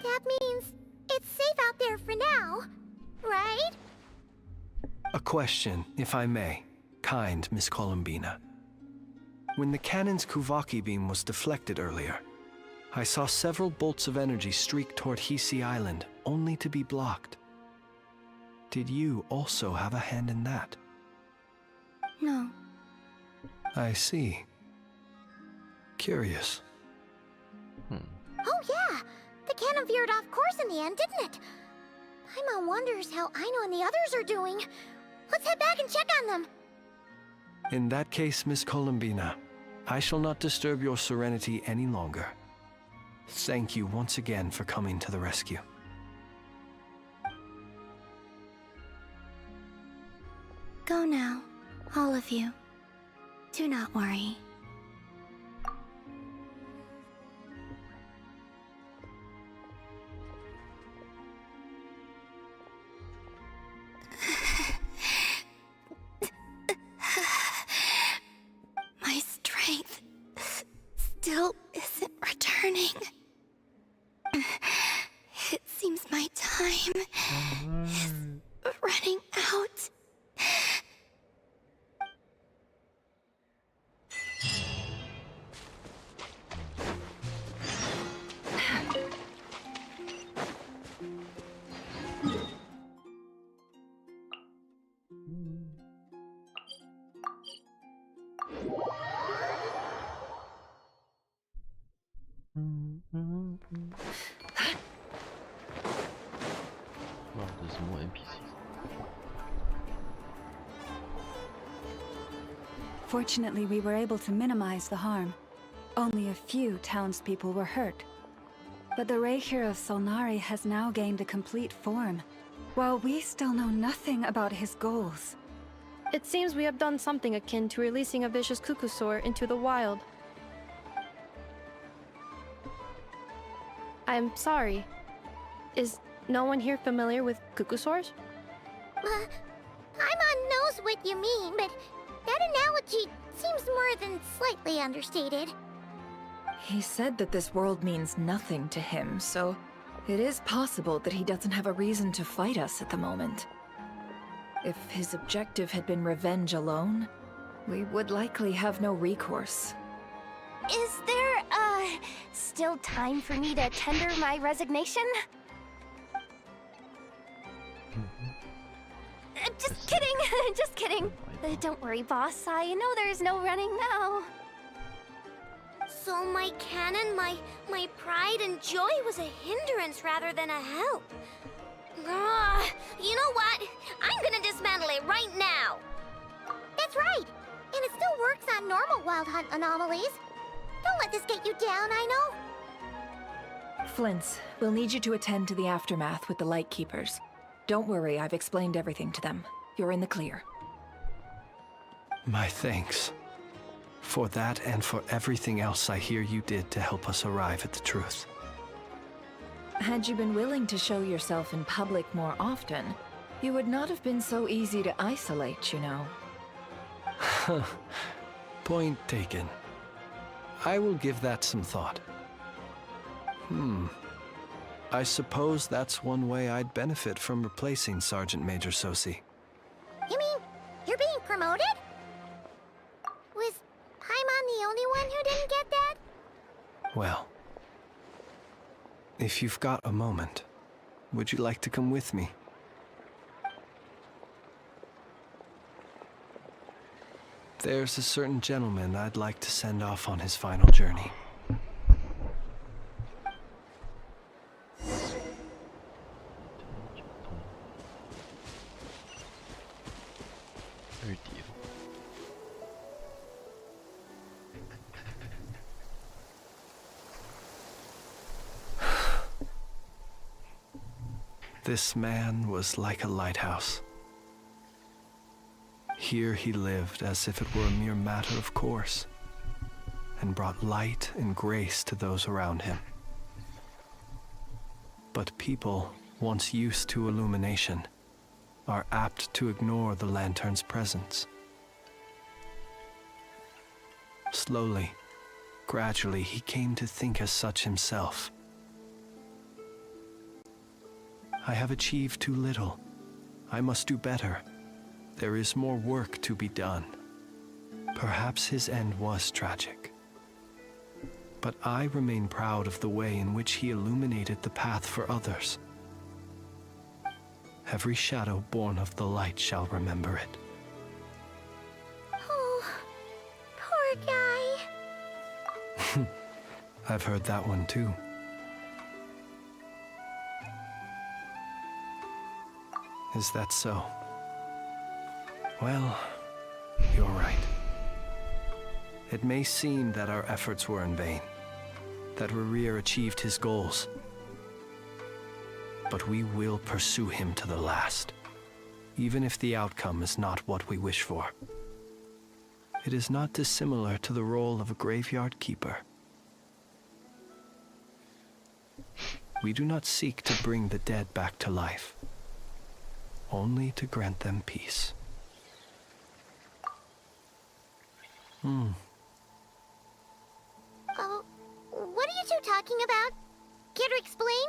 That means it's safe out there for now, right? A question, if I may, kind Miss Columbina. When the cannon's Kuvaki beam was deflected earlier, I saw several bolts of energy streak toward Hisi Island, only to be blocked. Did you also have a hand in that? No. I see. Curious. Oh yeah! The cannon veered off course in the end, didn't it? Paimon wonders how Aino and the others are doing. Let's head back and check on them. In that case, Miss Columbina, I shall not disturb your serenity any longer. Thank you once again for coming to the rescue. Go now, all of you. Do not worry. My strength still isn't returning. burning. It seems my time is running out. Wow, there's more NPCs. Fortunately, we were able to minimize the harm. Only a few townspeople were hurt. But the Reikir of Solnari has now gained a complete form, while we still know nothing about his goals. It seems we have done something akin to releasing a vicious Kukusaur into the wild. I'm sorry. Is no one here familiar with Kukusaurs? Paimon knows what you mean, but that analogy seems more than slightly understated. He said that this world means nothing to him, so it is possible that he doesn't have a reason to fight us at the moment. If his objective had been revenge alone, we would likely have no recourse. Is there, still time for me to tender my resignation? Just kidding, just kidding. Don't worry, boss. I know there's no running now. So my cannon, my pride and joy was a hindrance rather than a help. You know what? I'm gonna dismantle it right now. That's right. And it still works on normal Wild Hunt anomalies. Don't let this get you down, I know. Flint's, we'll need you to attend to the aftermath with the Lightkeepers. Don't worry, I've explained everything to them. You're in the clear. My thanks. For that and for everything else I hear you did to help us arrive at the truth. Had you been willing to show yourself in public more often, you would not have been so easy to isolate, you know. Point taken. I will give that some thought. I suppose that's one way I'd benefit from replacing Sergeant Major Sosi. You mean you're being promoted? Was Paimon the only one who didn't get that? Well, if you've got a moment, would you like to come with me? There's a certain gentleman I'd like to send off on his final journey. This man was like a lighthouse. Here he lived as if it were a mere matter of course, and brought light and grace to those around him. But people, once used to illumination, are apt to ignore the lantern's presence. Slowly, gradually, he came to think as such himself. I have achieved too little. I must do better. There is more work to be done. Perhaps his end was tragic. But I remain proud of the way in which he illuminated the path for others. Every shadow born of the light shall remember it. Oh, poor guy. I've heard that one too. Is that so? Well, you're right. It may seem that our efforts were in vain, that Rerir achieved his goals. But we will pursue him to the last, even if the outcome is not what we wish for. It is not dissimilar to the role of a graveyard keeper. We do not seek to bring the dead back to life, only to grant them peace. What are you two talking about? Care to explain?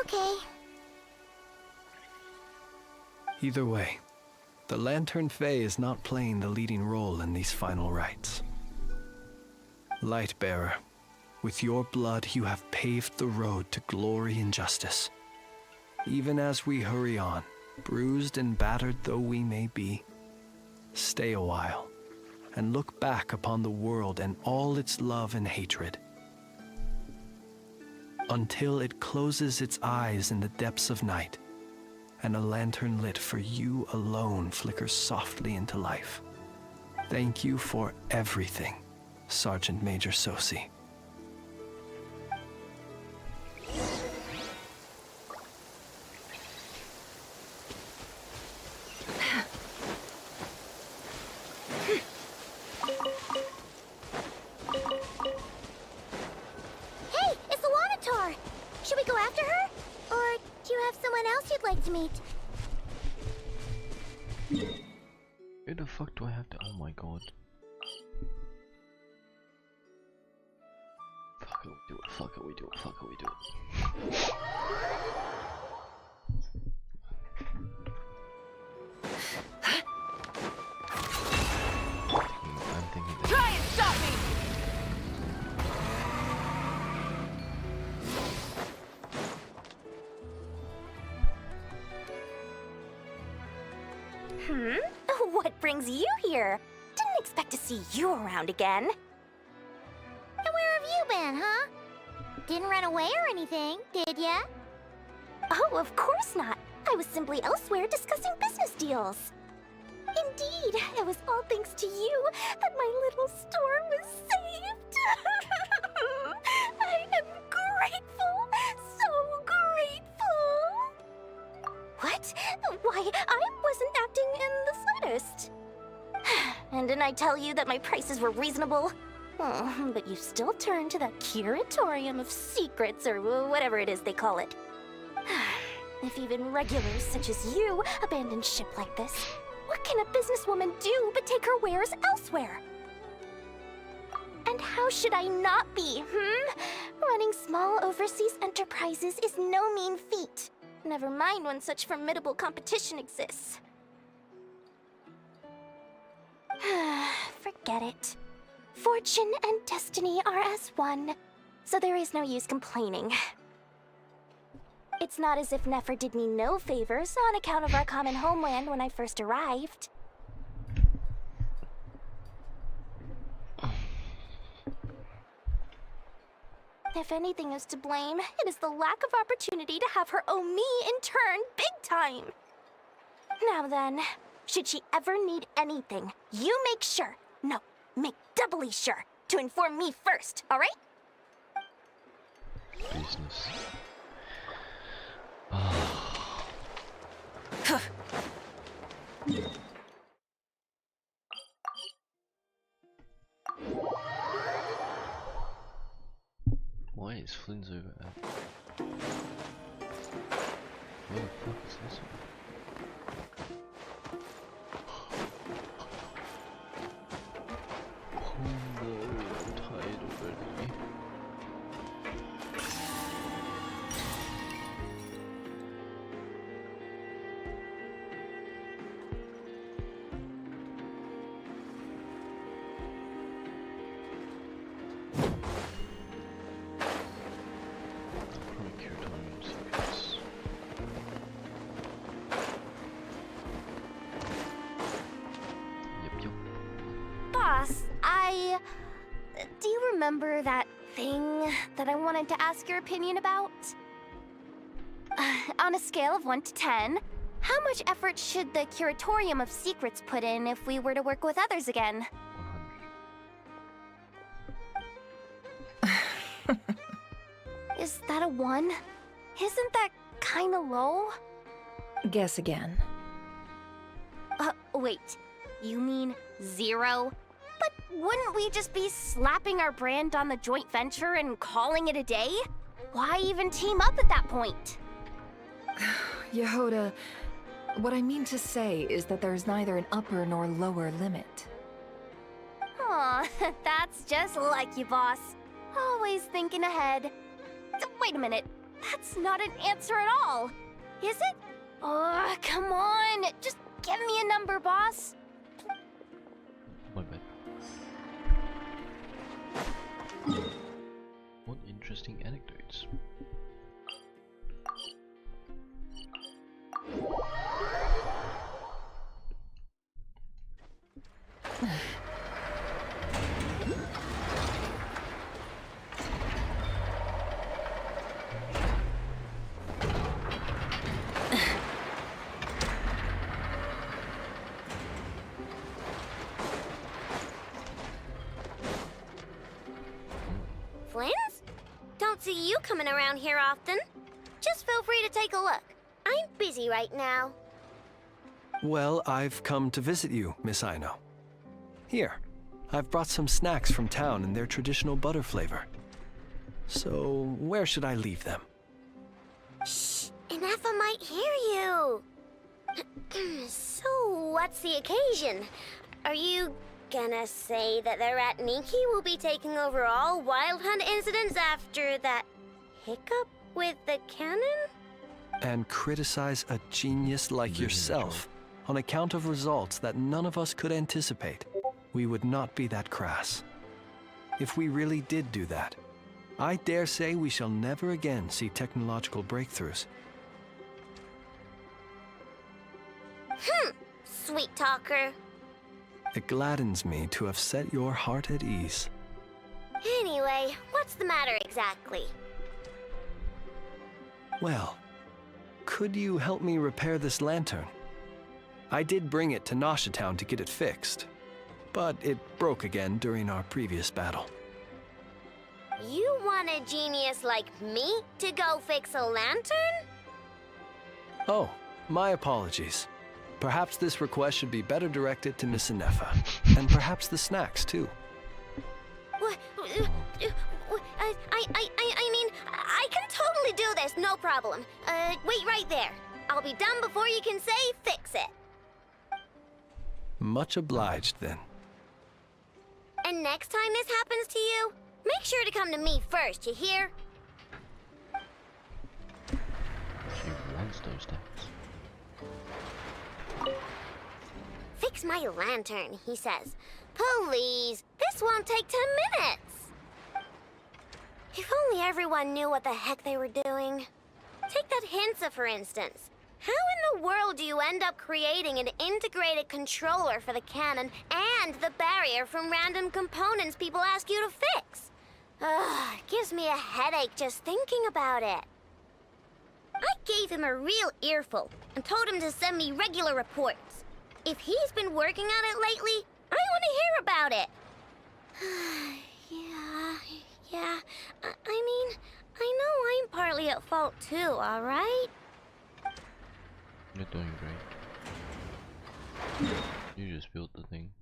Okay. Either way, the Lantern Fae is not playing the leading role in these final rites. Lightbearer, with your blood you have paved the road to glory and justice. Even as we hurry on, bruised and battered though we may be, stay a while and look back upon the world and all its love and hatred, until it closes its eyes in the depths of night and a lantern lit for you alone flickers softly into life. Thank you for everything, Sergeant Major Sosi. Where the fuck do I have to? Oh my god. Fuck it, we do it, fuck it, we do it, fuck it, we do it. I'm thinking that. Try and stop me! What brings you here? Didn't expect to see you around again. And where have you been, huh? Didn't run away or anything, did ya? Oh, of course not. I was simply elsewhere discussing business deals. Indeed, it was all thanks to you that my little store was saved. I am grateful, so grateful. What? Why, I wasn't acting in the slightest. And didn't I tell you that my prices were reasonable? Oh, but you still turn to that curatorium of secrets, or whatever it is they call it. If even regulars such as you abandon ship like this, what can a businesswoman do but take her wares elsewhere? And how should I not be, Running small overseas enterprises is no mean feat. Never mind when such formidable competition exists. Forget it. Fortune and destiny are as one, so there is no use complaining. It's not as if Nefer did me no favors on account of our common homeland when I first arrived. If anything is to blame, it is the lack of opportunity to have her owe me in turn big time. Now then, should she ever need anything, you make sure, no, make doubly sure, to inform me first, alright? Business. Why is Flynn's over at? Where the fuck is this one? Oh no, I'm tired already. Do you remember that thing that I wanted to ask your opinion about? On a scale of 1 to 10, how much effort should the Curatorium of Secrets put in if we were to work with others again? Is that a 1? Isn't that kinda low? Guess again. Wait. You mean 0? But wouldn't we just be slapping our brand on the joint venture and calling it a day? Why even team up at that point? Yehoda, what I mean to say is that there's neither an upper nor lower limit. Aw, that's just like you, boss. Always thinking ahead. Wait a minute. That's not an answer at all. Is it? Oh, come on. Just give me a number, boss. My bad. What interesting anecdotes. Flins? Don't see you coming around here often. Just feel free to take a look. I'm busy right now. Well, I've come to visit you, Miss Aino. Here, I've brought some snacks from town in their traditional butter flavor. So, where should I leave them? Shh! Ineffa might hear you. So, what's the occasion? Are you gonna say that the Rat Ninki will be taking over all Wild Hunt incidents after that hiccup with the cannon? And criticize a genius like yourself on account of results that none of us could anticipate. We would not be that crass. If we really did do that, I dare say we shall never again see technological breakthroughs. Sweet talker. It gladdens me to have set your heart at ease. Anyway, what's the matter exactly? Well, could you help me repair this lantern? I did bring it to Nasha Town to get it fixed, but it broke again during our previous battle. You want a genius like me to go fix a lantern? Oh, my apologies. Perhaps this request should be better directed to Miss Ineffa, and perhaps the snacks too. What? I mean, I can totally do this, no problem. Wait right there. I'll be done before you can say fix it. Much obliged, then. And next time this happens to you, make sure to come to me first, you hear? She wants those things. Fix my lantern, he says. Please, this won't take 10 minutes. If only everyone knew what the heck they were doing. Take that Hinsa, for instance. How in the world do you end up creating an integrated controller for the cannon and the barrier from random components people ask you to fix? Ugh, it gives me a headache just thinking about it. I gave him a real earful and told him to send me regular reports. If he's been working on it lately, I want to hear about it. Yeah. I mean, I know I'm partly at fault too, all right? You're doing great. You just built the thing.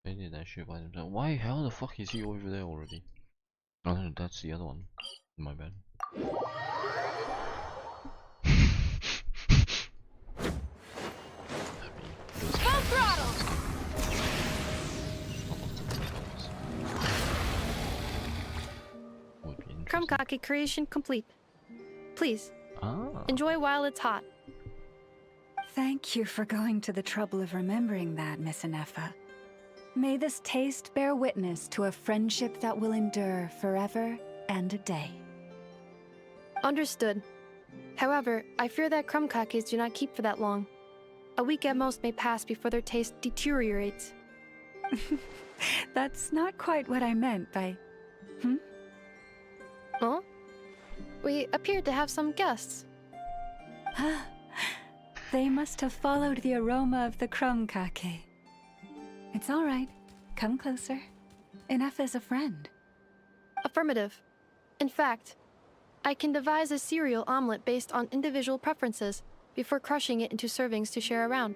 They did that shit by themselves. Why? How the fuck is he over there already? Oh no, that's the other one. My bad. Full throttle! Krumkake creation complete. Please, enjoy while it's hot. Thank you for going to the trouble of remembering that, Miss Ineffa. May this taste bear witness to a friendship that will endure forever and a day. Understood. However, I fear that krumkakes do not keep for that long. A week at most may pass before their taste deteriorates. That's not quite what I meant by... Huh? We appeared to have some guests. They must have followed the aroma of the krumkake. It's all right. Come closer. Ineffa's a friend. Affirmative. In fact, I can devise a cereal omelet based on individual preferences before crushing it into servings to share around.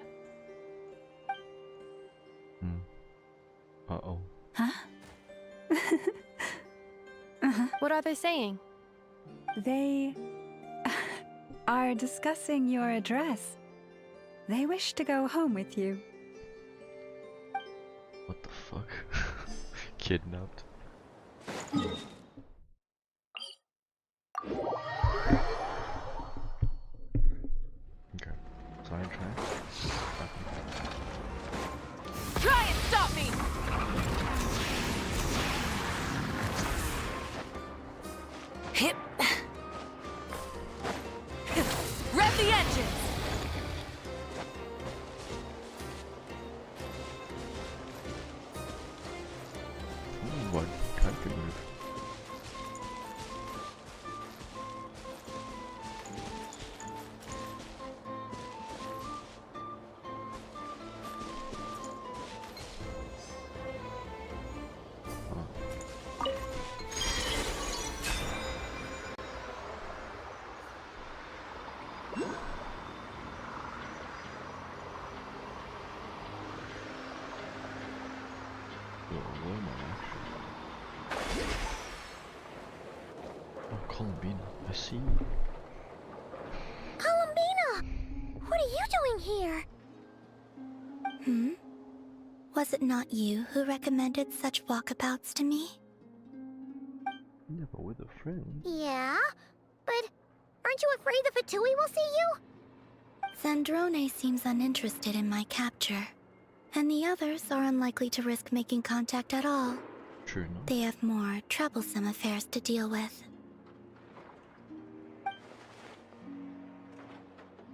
Uh-oh. Huh? What are they saying? They are discussing your address. They wish to go home with you. What the fuck? Kidnapped? Okay. Sorry, try. Try and stop me! Hip. Rev the engines! What type of move? Oh, Columbina, I see you. Columbina! What are you doing here? Was it not you who recommended such walkabouts to me? Yeah, but with a friend. Yeah? But aren't you afraid the Fatui will see you? Zandrone seems uninterested in my capture, and the others are unlikely to risk making contact at all. True enough. They have more troublesome affairs to deal with.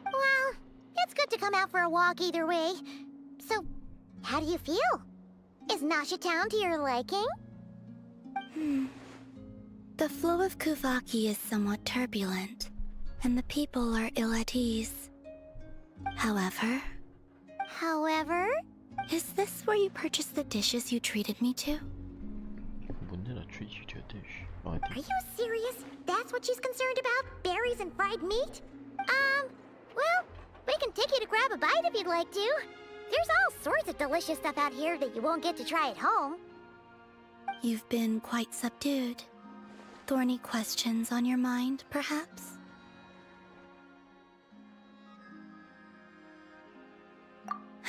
Well, it's good to come out for a walk either way. So, how do you feel? Is Nasha Town to your liking? The flow of Kuvaki is somewhat turbulent, and the people are ill at ease. However? Is this where you purchased the dishes you treated me to? When did I treat you to a dish? Oh, I Are did. you serious? That's what she's concerned about? Berries and fried meat? Well, we can take you to grab a bite if you'd like to. There's all sorts of delicious stuff out here that you won't get to try at home. You've been quite subdued. Thorny questions on your mind, perhaps?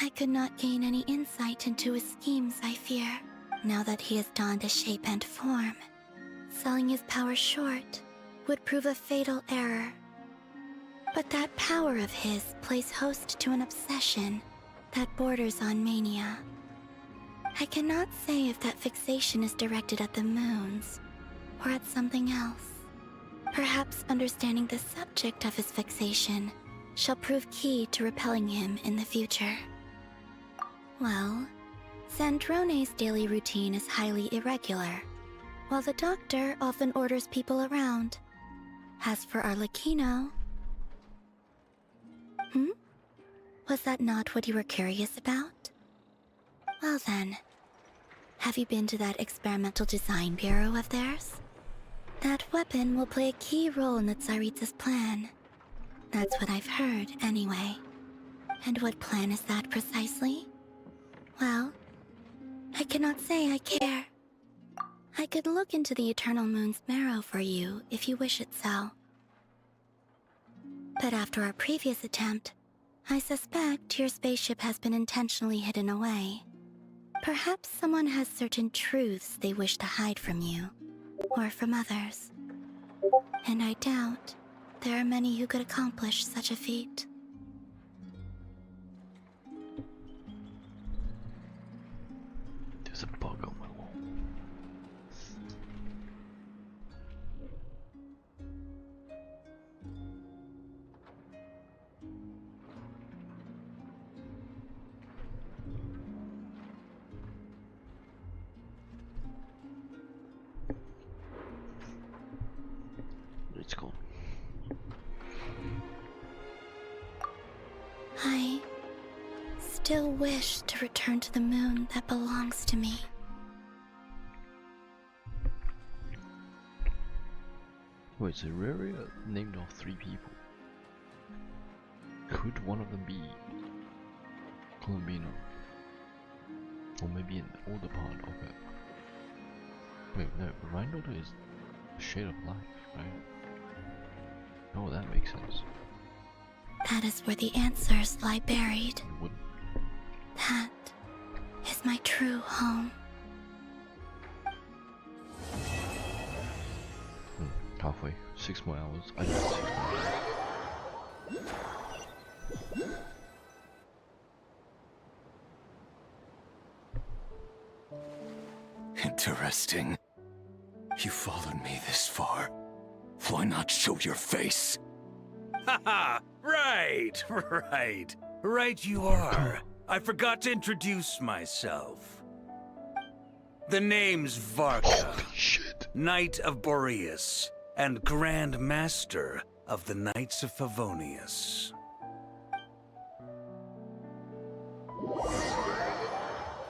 I could not gain any insight into his schemes, I fear, now that he has donned a shape and form. Selling his power short would prove a fatal error. But that power of his plays host to an obsession that borders on mania. I cannot say if that fixation is directed at the moons or at something else. Perhaps understanding the subject of his fixation shall prove key to repelling him in the future. Well, Zandrone's daily routine is highly irregular, while the doctor often orders people around. As for Arlecchino... Was that not what you were curious about? Well then, have you been to that experimental design bureau of theirs? That weapon will play a key role in the Tsaritsa's plan. That's what I've heard, anyway. And what plan is that precisely? Well, I cannot say I care. I could look into the Eternal Moon's marrow for you if you wish it so. But after our previous attempt, I suspect your spaceship has been intentionally hidden away. Perhaps someone has certain truths they wish to hide from you, or from others. And I doubt there are many who could accomplish such a feat. There's a bug on my wall. It's gone. I still wish to return to the moon that belongs to me. Wait, so Reria named off 3 people. Could one of them be Columbino? Or maybe an older part of it? Wait, no, Reinhold is a shade of life, right? Oh, that makes sense. That is where the answers lie buried. What? That is my true home. halfway. 6 more hours. I need 6 more hours. Interesting. You followed me this far. Why not show your face? Haha! Right, right. Right you are. I forgot to introduce myself. The name's Varka, Knight of Boreas, and Grand Master of the Knights of Favonius.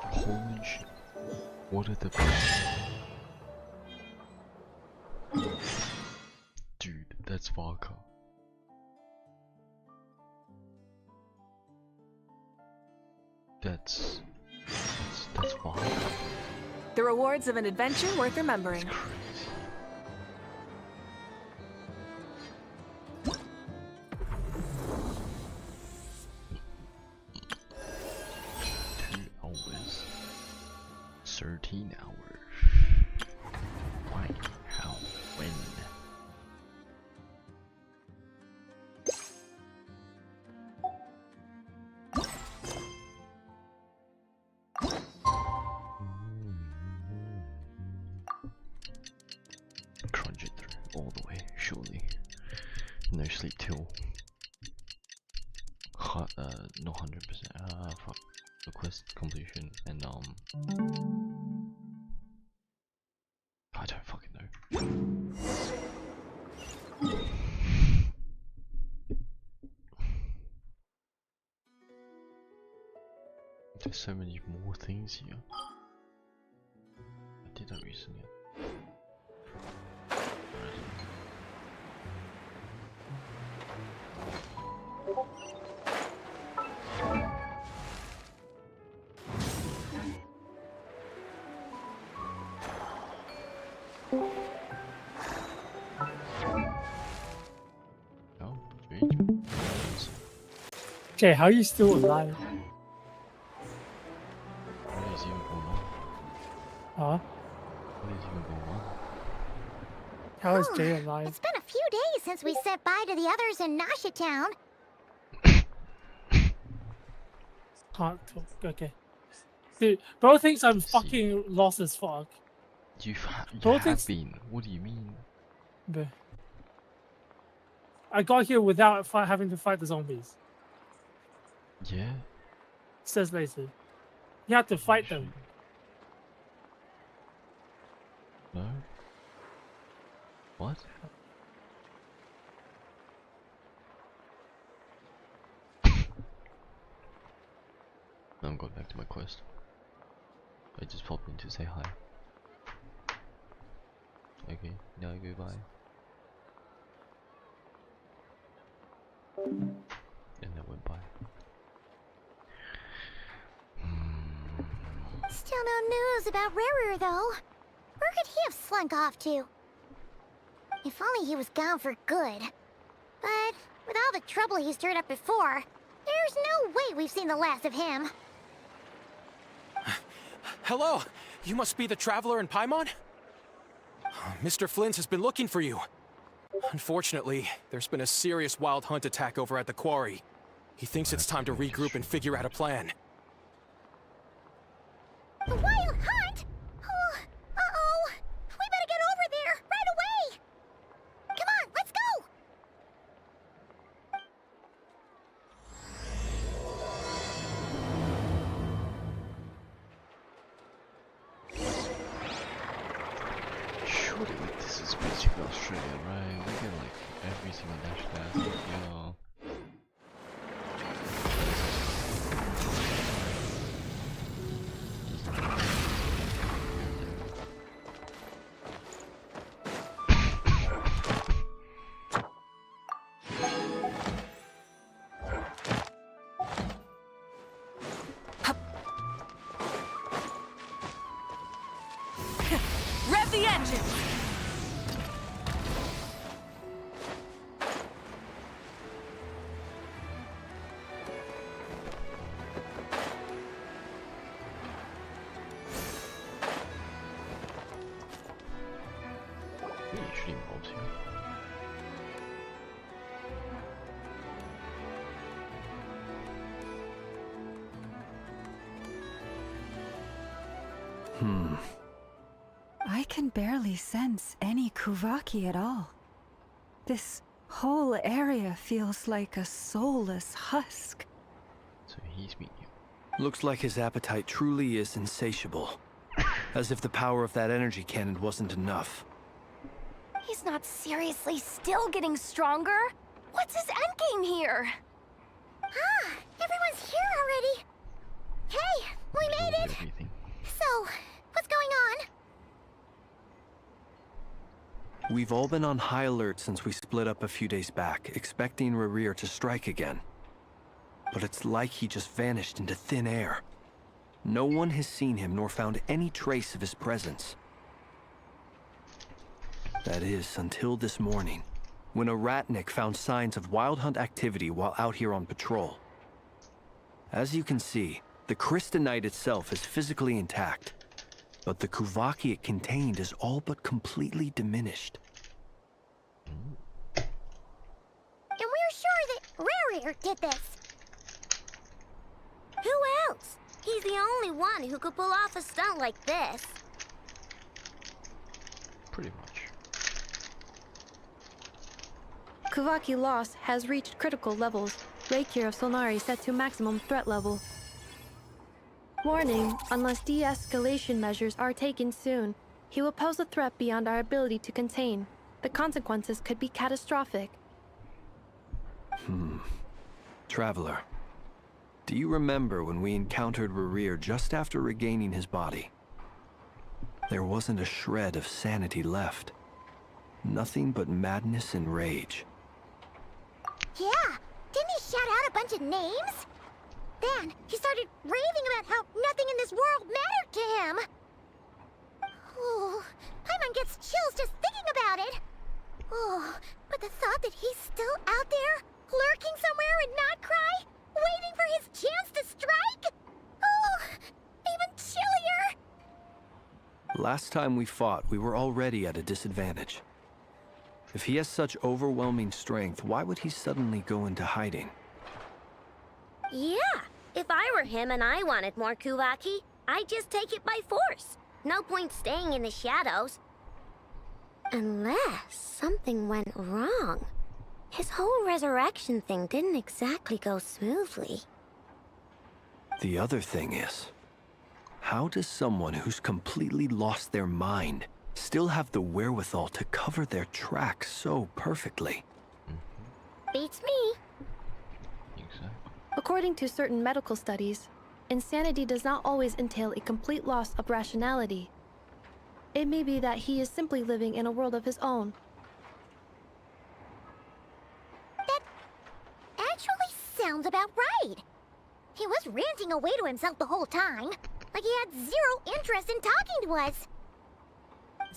Holy shit. What are the... Dude, that's Varka. That's Varka. The rewards of an adventure worth remembering. That's crazy. 13 hours. Why? How? When? Crunch it through all the way, surely. No sleep till no 100%. Fuck. The quest completion and I don't fucking know. There's so many more things here. I did that recently. Okay, how are you still alive? What is even going on? Huh? What is even going on? How is Jay alive? It's been a few days since we said bye to the others in Nasha Town. Can't talk. Okay. Dude, bro thinks I'm fucking lost as fuck. You Bro have thinks... been. What do you mean? But I got here without having to fight the zombies. Yeah. Says later. You had to fight them. No. What? I'm going back to my quest. I just popped in to say hi. Okay, now goodbye. And that went by. Still no news about Rarer, though. Where could he have slunk off to? If only he was gone for good. But with all the trouble he stirred up before, there's no way we've seen the last of him. Hello! You must be the traveler in Paimon? Mr. Flint has been looking for you. Unfortunately, there's been a serious wild hunt attack over at the quarry. He thinks it's time to regroup and figure out a plan. The wild hunt? Oh, uh-oh! We better get over there, right away! Come on, let's go! Surely like this is basically Australia, right? We get like every single nationality, you know. Rev the engine! It usually involves you. I can barely sense any Kuvaki at all. This whole area feels like a soulless husk. So he's meeting you. Looks like his appetite truly is insatiable. As if the power of that energy cannon wasn't enough. He's not seriously still getting stronger? What's his endgame here? Ah, everyone's here already. Hey, we made it! Everything. So, what's going on? We've all been on high alert since we split up a few days back, expecting Rerir to strike again. But it's like he just vanished into thin air. No one has seen him nor found any trace of his presence. That is, until this morning, when a ratnik found signs of wild hunt activity while out here on patrol. As you can see, the crystalite itself is physically intact, but the Kuvaki it contained is all but completely diminished. And we're sure that Rerir did this. Who else? He's the only one who could pull off a stunt like this. Pretty much. Kuvaki loss has reached critical levels. Reikir of Solnari set to maximum threat level. Warning, unless de-escalation measures are taken soon, he will pose a threat beyond our ability to contain. The consequences could be catastrophic. Traveler, do you remember when we encountered Rerir just after regaining his body? There wasn't a shred of sanity left. Nothing but madness and rage. Yeah, didn't he shout out a bunch of names? Then, he started raving about how nothing in this world mattered to him. Oh, Paimon gets chills just thinking about it. Oh, but the thought that he's still out there, lurking somewhere in Notcry, waiting for his chance to strike? Oh, even chillier. Last time we fought, we were already at a disadvantage. If he has such overwhelming strength, why would he suddenly go into hiding? Yeah, if I were him and I wanted more Kuvaki, I'd just take it by force. No point staying in the shadows. Unless something went wrong. His whole resurrection thing didn't exactly go smoothly. The other thing is, how does someone who's completely lost their mind still have the wherewithal to cover their tracks so perfectly? Beats me. Exactly. According to certain medical studies, insanity does not always entail a complete loss of rationality. It may be that he is simply living in a world of his own. That actually sounds about right. He was ranting away to himself the whole time, like he had zero interest in talking to us.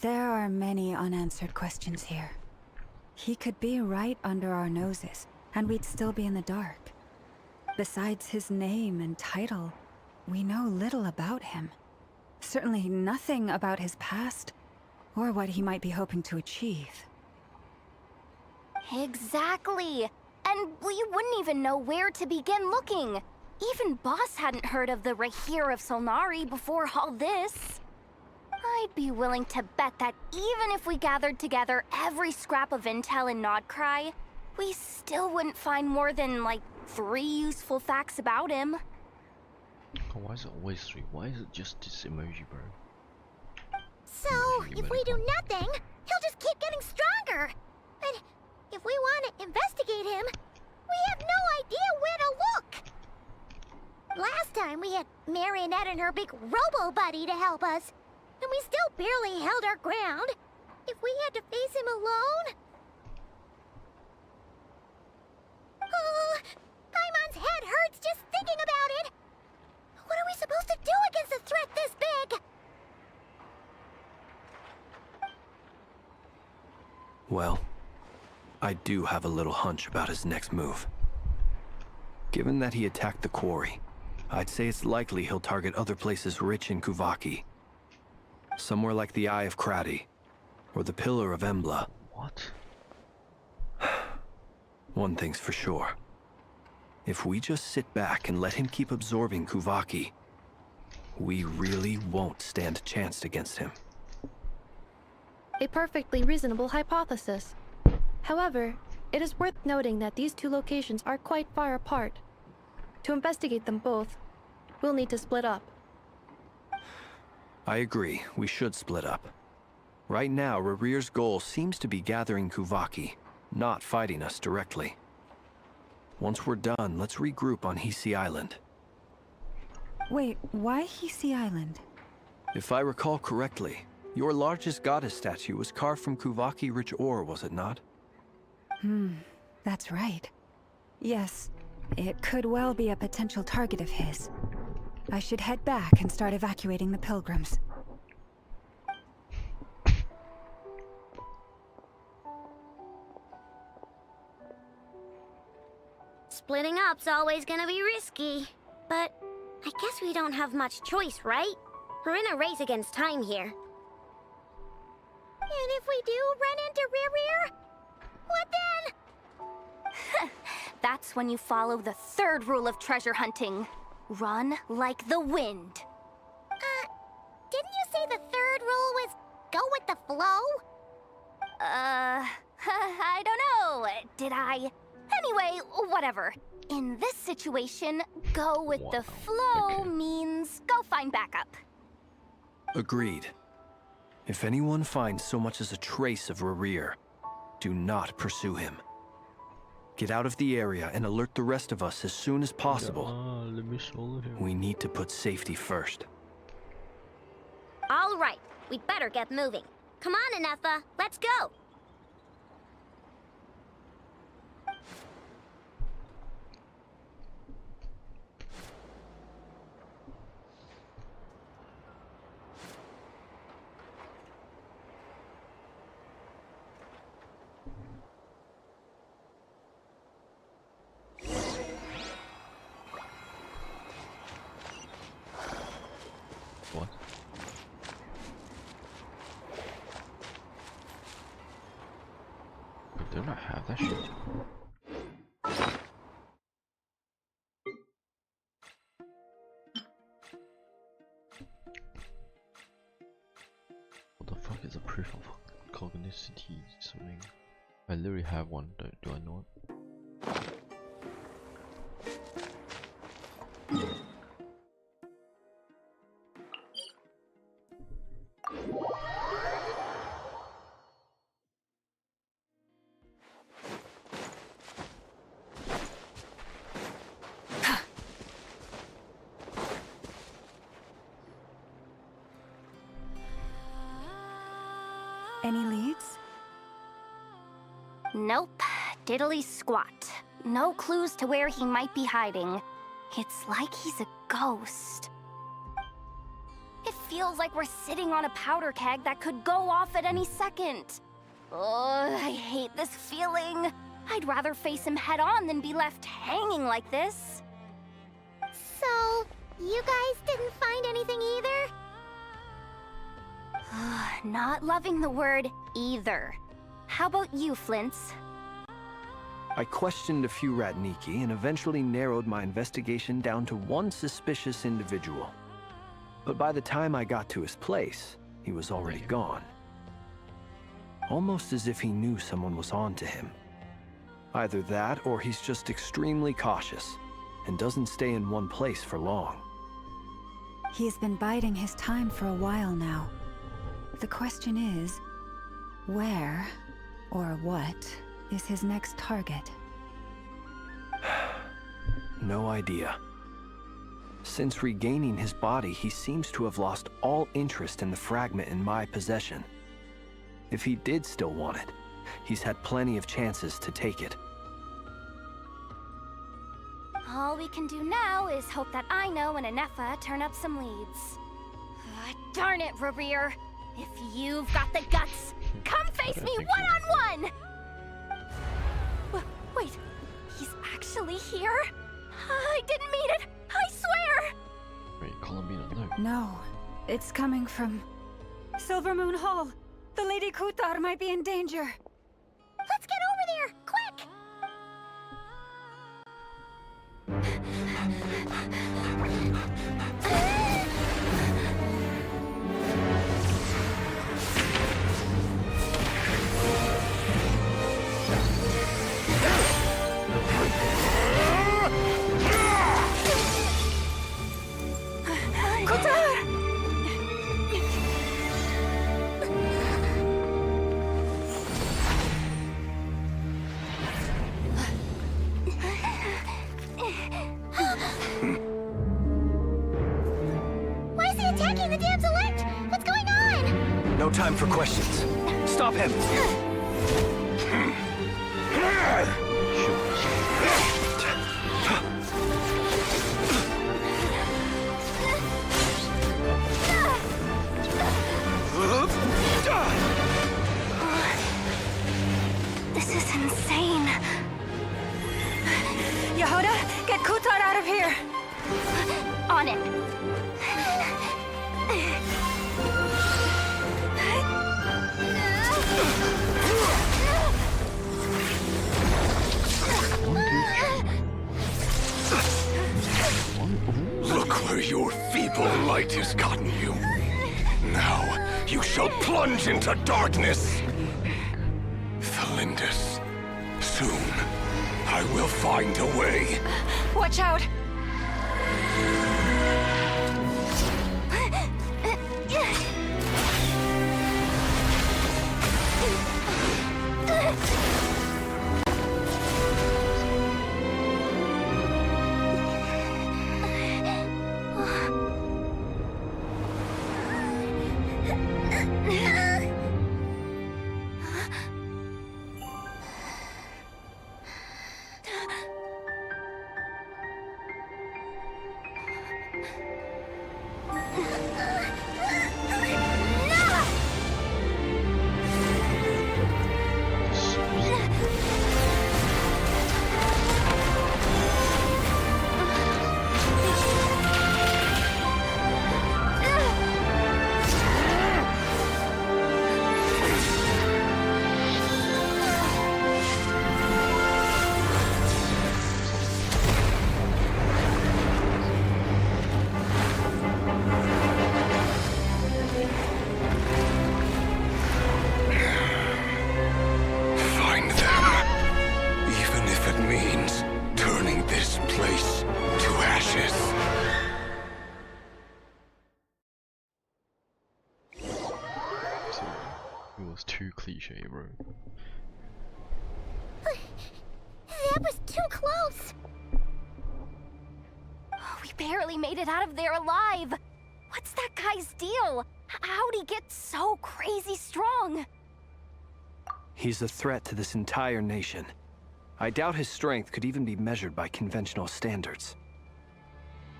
There are many unanswered questions here. He could be right under our noses, and we'd still be in the dark. Besides his name and title, we know little about him. Certainly nothing about his past, or what he might be hoping to achieve. Exactly. And we wouldn't even know where to begin looking. Even Boss hadn't heard of the Reikir of Solnari before all this. I'd be willing to bet that even if we gathered together every scrap of intel in Nodcry, we still wouldn't find more than, like, 3 useful facts about him. Oh, why is it always 3? Why is it just this emoji, bro? So, if we do nothing, he'll just keep getting stronger. And if we want to investigate him, we have no idea where to look. Last time we had Marionette and her big robo-buddy to help us, and we still barely held our ground. If we had to face him alone... Oh, Paimon's head hurts just thinking about it. What are we supposed to do against a threat this big? Well, I do have a little hunch about his next move. Given that he attacked the quarry, I'd say it's likely he'll target other places rich in Kuvaki. Somewhere like the Eye of Krati, or the Pillar of Embla. What? One thing's for sure. If we just sit back and let him keep absorbing Kuvaki, we really won't stand a chance against him. A perfectly reasonable hypothesis. However, it is worth noting that these two locations are quite far apart. To investigate them both, we'll need to split up. I agree, we should split up. Right now, Rarir's goal seems to be gathering Kuvaki, not fighting us directly. Once we're done, let's regroup on Hisi Island. Wait, why Hisi Island? If I recall correctly, your largest goddess statue was carved from Kuvaki-rich ore, was it not? That's right. Yes, it could well be a potential target of his. I should head back and start evacuating the pilgrims. Splitting up's always gonna be risky. But I guess we don't have much choice, right? We're in a race against time here. And if we do run into Rarir, what then? That's when you follow the third rule of treasure hunting. Run like the wind. Didn't you say the third rule was go with the flow? I don't know. Did I? Anyway, whatever. In this situation, go with the flow means go find backup. Agreed. If anyone finds so much as a trace of Rarir, do not pursue him. Get out of the area and alert the rest of us as soon as possible. We need to put safety first. All right, we'd better get moving. Come on, Anefa, let's go. What? But do not have that shit. What the fuck is a proof of cognicity something? I literally have one, do I know it? Any leads? Nope. Diddly squat. No clues to where he might be hiding. It's like he's a ghost. It feels like we're sitting on a powder keg that could go off at any second. Oh, I hate this feeling. I'd rather face him head on than be left hanging like this. So, you guys didn't find anything either? Not loving the word either. How about you, Flints? I questioned a few Ratniki and eventually narrowed my investigation down to one suspicious individual. But by the time I got to his place, he was already gone. Almost as if he knew someone was on to him. Either that or he's just extremely cautious and doesn't stay in one place for long. He's been biding his time for a while now. The question is, where or what is his next target? No idea. Since regaining his body, he seems to have lost all interest in the fragment in my possession. If he did still want it, he's had plenty of chances to take it. All we can do now is hope that Aino and Anefa turn up some leads. Darn it, Rarir! If you've got the guts, come face me one-on-one! Wait, he's actually here? I didn't mean it! I swear! Wait, Columbina, no. No, it's coming from Silver Moon Hall. The Lady Kutar might be in danger. Let's get over there, quick! Why is he attacking the damsel-elect? What's going on? No time for questions. Stop him! This is insane. Yehuda, get Kutar out of here! On it. Look where your feeble light has gotten you. Now, you shall plunge into darkness. Thalindus, soon, I will find a way. Watch out! Find them. Even if it means turning this place to ashes. It was too cliche, bro. That was too close! We barely made it out of there alive. What's that guy's deal? How'd he get so crazy strong? He's a threat to this entire nation. I doubt his strength could even be measured by conventional standards.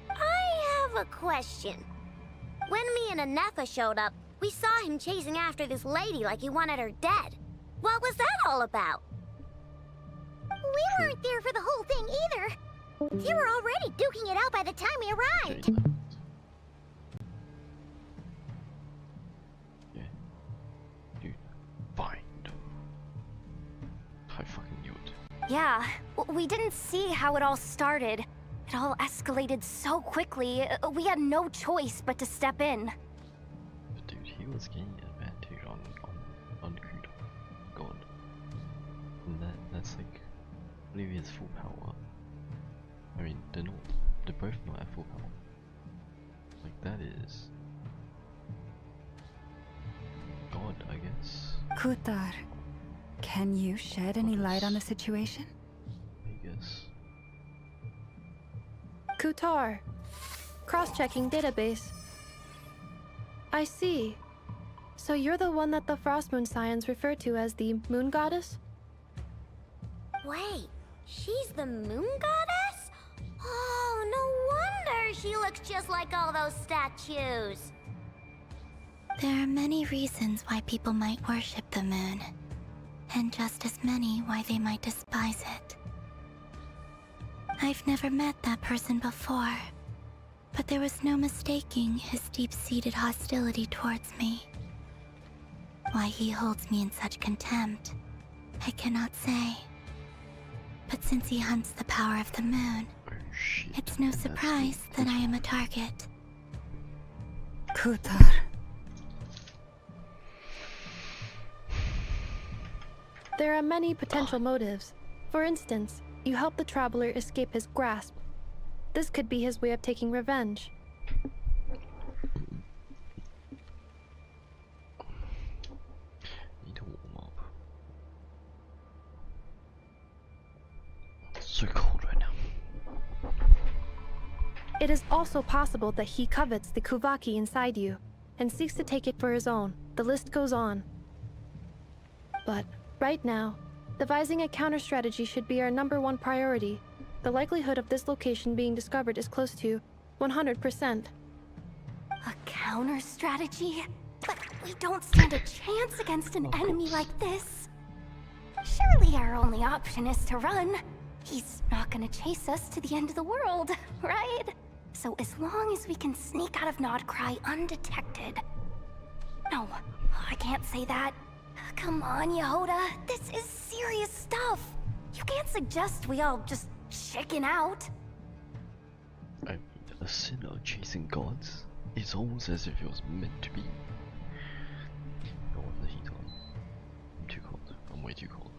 I have a question. When me and Anefa showed up, we saw him chasing after this lady like he wanted her dead. What was that all about? We weren't there for the whole thing either. They were already duking it out by the time we arrived. Yeah. Dude, fine. I fucking knew it. Yeah, we didn't see how it all started. It all escalated so quickly, we had no choice but to step in. But dude, he was gaining advantage on Kudo. God. And that's like, maybe his full power. I mean, they're both not at full power. Like, that is God, I guess. Kutar, can you shed any light on the situation? I guess. Kutar. Cross-checking database. I see. So you're the one that the Frost Moon Scions refer to as the Moon Goddess? Wait, she's the moon goddess? Oh, no wonder she looks just like all those statues. There are many reasons why people might worship the moon, and just as many why they might despise it. I've never met that person before, but there was no mistaking his deep-seated hostility towards me. Why he holds me in such contempt, I cannot say. But since he hunts the power of the moon, it's no surprise that I am a target. Kutar. There are many potential motives. For instance, you help the traveler escape his grasp. This could be his way of taking revenge. Need to warm up. It's so cold right now. It is also possible that he covets the Kuvaki inside you and seeks to take it for his own. The list goes on. But right now, devising a counter strategy should be our #1 priority. The likelihood of this location being discovered is close to 100%. A counter strategy? But we don't stand a chance against an enemy like this. Surely our only option is to run. He's not gonna chase us to the end of the world, right? So as long as we can sneak out of Nodcry undetected. No, I can't say that. Come on, Yehoda. This is serious stuff. You can't suggest we all just chicken out. I mean, a sinner chasing gods? It's almost as if it was meant to be. Don't want the heat on. I'm too cold. I'm way too cold.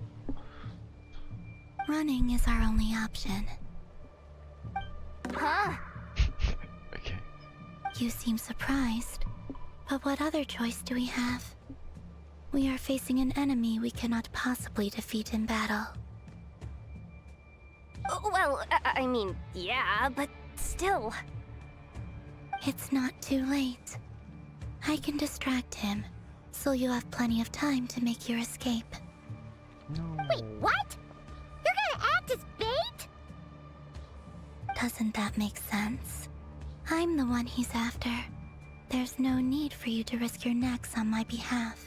Running is our only option. Huh? Okay. You seem surprised. But what other choice do we have? We are facing an enemy we cannot possibly defeat in battle. Well, I mean, yeah, but still. It's not too late. I can distract him, so you have plenty of time to make your escape. Wait, what? You're gonna act as bait? Doesn't that make sense? I'm the one he's after. There's no need for you to risk your necks on my behalf.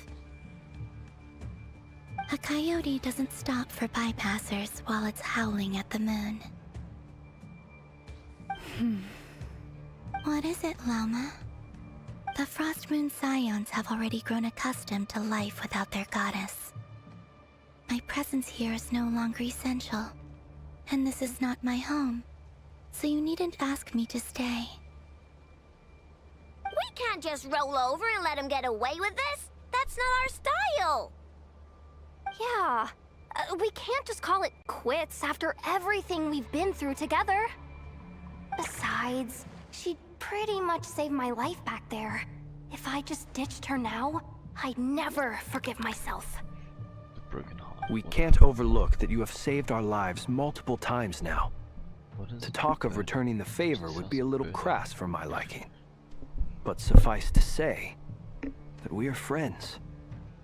A coyote doesn't stop for bypassers while it's howling at the moon. What is it, Loma? The Frost Moon Scions have already grown accustomed to life without their goddess. My presence here is no longer essential, and this is not my home, so you needn't ask me to stay. We can't just roll over and let him get away with this. That's not our style. Yeah, we can't just call it quits after everything we've been through together. Besides, she'd pretty much saved my life back there. If I just ditched her now, I'd never forgive myself. The broken heart. We can't overlook that you have saved our lives multiple times now. To talk of returning the favor would be a little crass for my liking. But suffice to say that we are friends,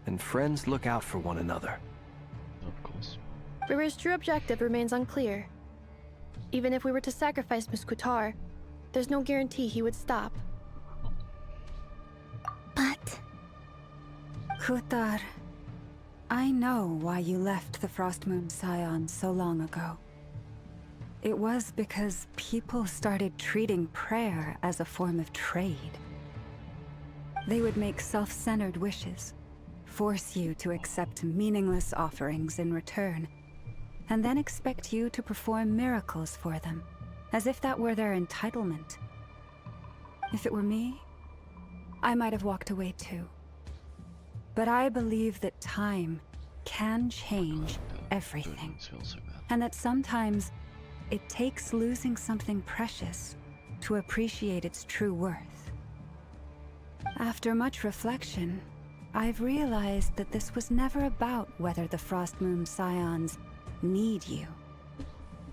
and friends look out for one another. Of course. River's true objective remains unclear. Even if we were to sacrifice Miss Kutar, there's no guarantee he would stop. But... Kutar, I know why you left the Frost Moon Scions so long ago. It was because people started treating prayer as a form of trade. They would make self-centered wishes, force you to accept meaningless offerings in return, and then expect you to perform miracles for them, as if that were their entitlement. If it were me, I might have walked away too. But I believe that time can change everything, and that sometimes it takes losing something precious to appreciate its true worth. After much reflection, I've realized that this was never about whether the Frost Moon Scions need you.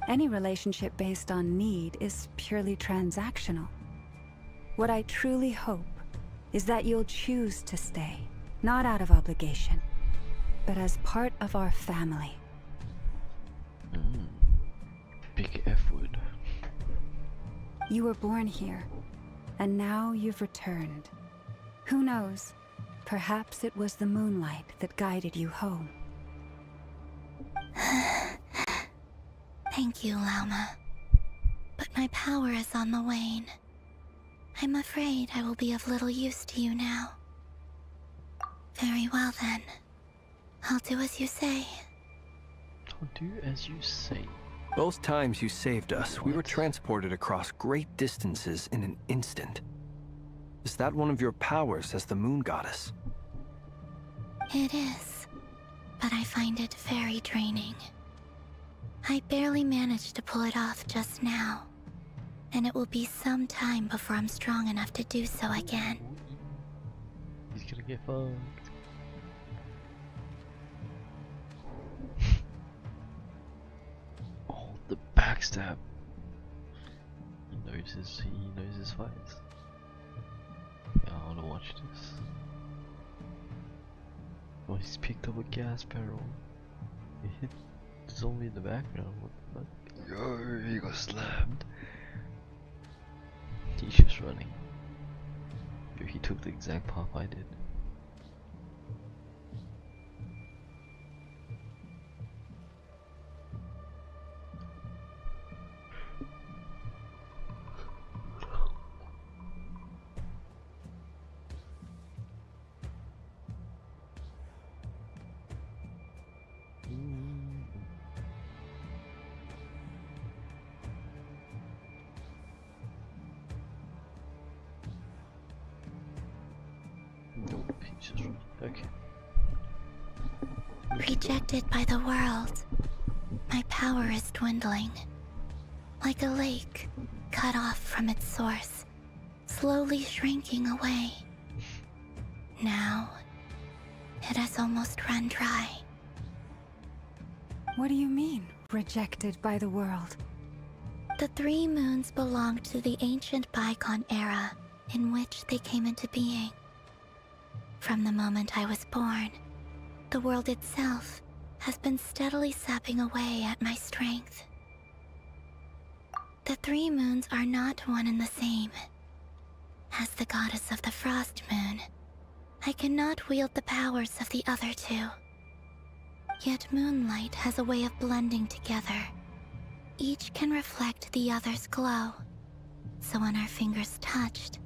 Any relationship based on need is purely transactional. What I truly hope is that you'll choose to stay, not out of obligation, but as part of our family. Big F word. You were born here, and now you've returned. Who knows? Perhaps it was the moonlight that guided you home. Thank you, Lauma. But my power is on the wane. I'm afraid I will be of little use to you now. Very well then. I'll do as you say. I'll do as you say. Both times you saved us, we were transported across great distances in an instant. Is that one of your powers as the moon goddess? It is, but I find it very draining. I barely managed to pull it off just now, and it will be some time before I'm strong enough to do so again. He's gonna get fucked. Oh, the backstab. He knows his fights. Yeah, I wanna watch this. Oh, he's picked up a gas barrel. He hit the zombie in the background. What the fuck? Yo, he got slammed. He's just running. Yo, he took the exact path I did. Nope, he's just running. Okay. Rejected by the world, my power is dwindling. Like a lake, cut off from its source, slowly shrinking away. Now, it has almost run dry. What do you mean, rejected by the world? The 3 moons belonged to the ancient bygone era in which they came into being. From the moment I was born, the world itself has been steadily sapping away at my strength. The 3 moons are not one and the same. As the goddess of the Frost Moon, I cannot wield the powers of the other 2. Yet moonlight has a way of blending together. Each can reflect the other's glow. So when our fingers touched,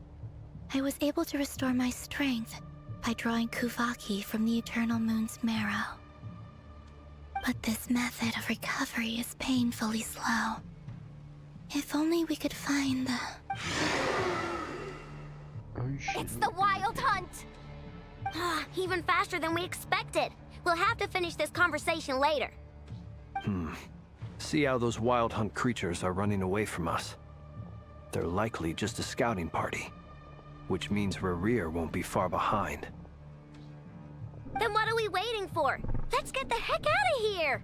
I was able to restore my strength by drawing Kuvaki from the eternal moon's marrow. But this method of recovery is painfully slow. If only we could find the... It's the Wild Hunt! Even faster than we expected. We'll have to finish this conversation later. See how those Wild Hunt creatures are running away from us. They're likely just a scouting party, which means Rerir won't be far behind. Then what are we waiting for? Let's get the heck out of here!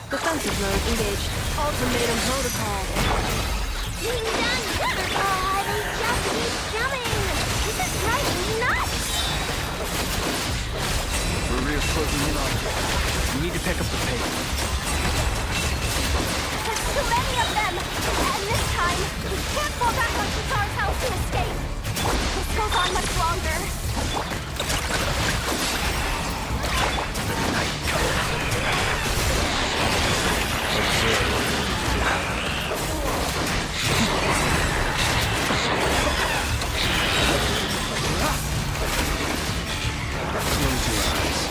Defensive mode engaged. Ultimatum protocol. Ding dong! They just keep coming! This is driving me nuts! Rerir's closing in on us. We need to pick up the pace. There's too many of them! And this time, we can't fall back on Katar's house to escape! This goes on much longer. Close your eyes.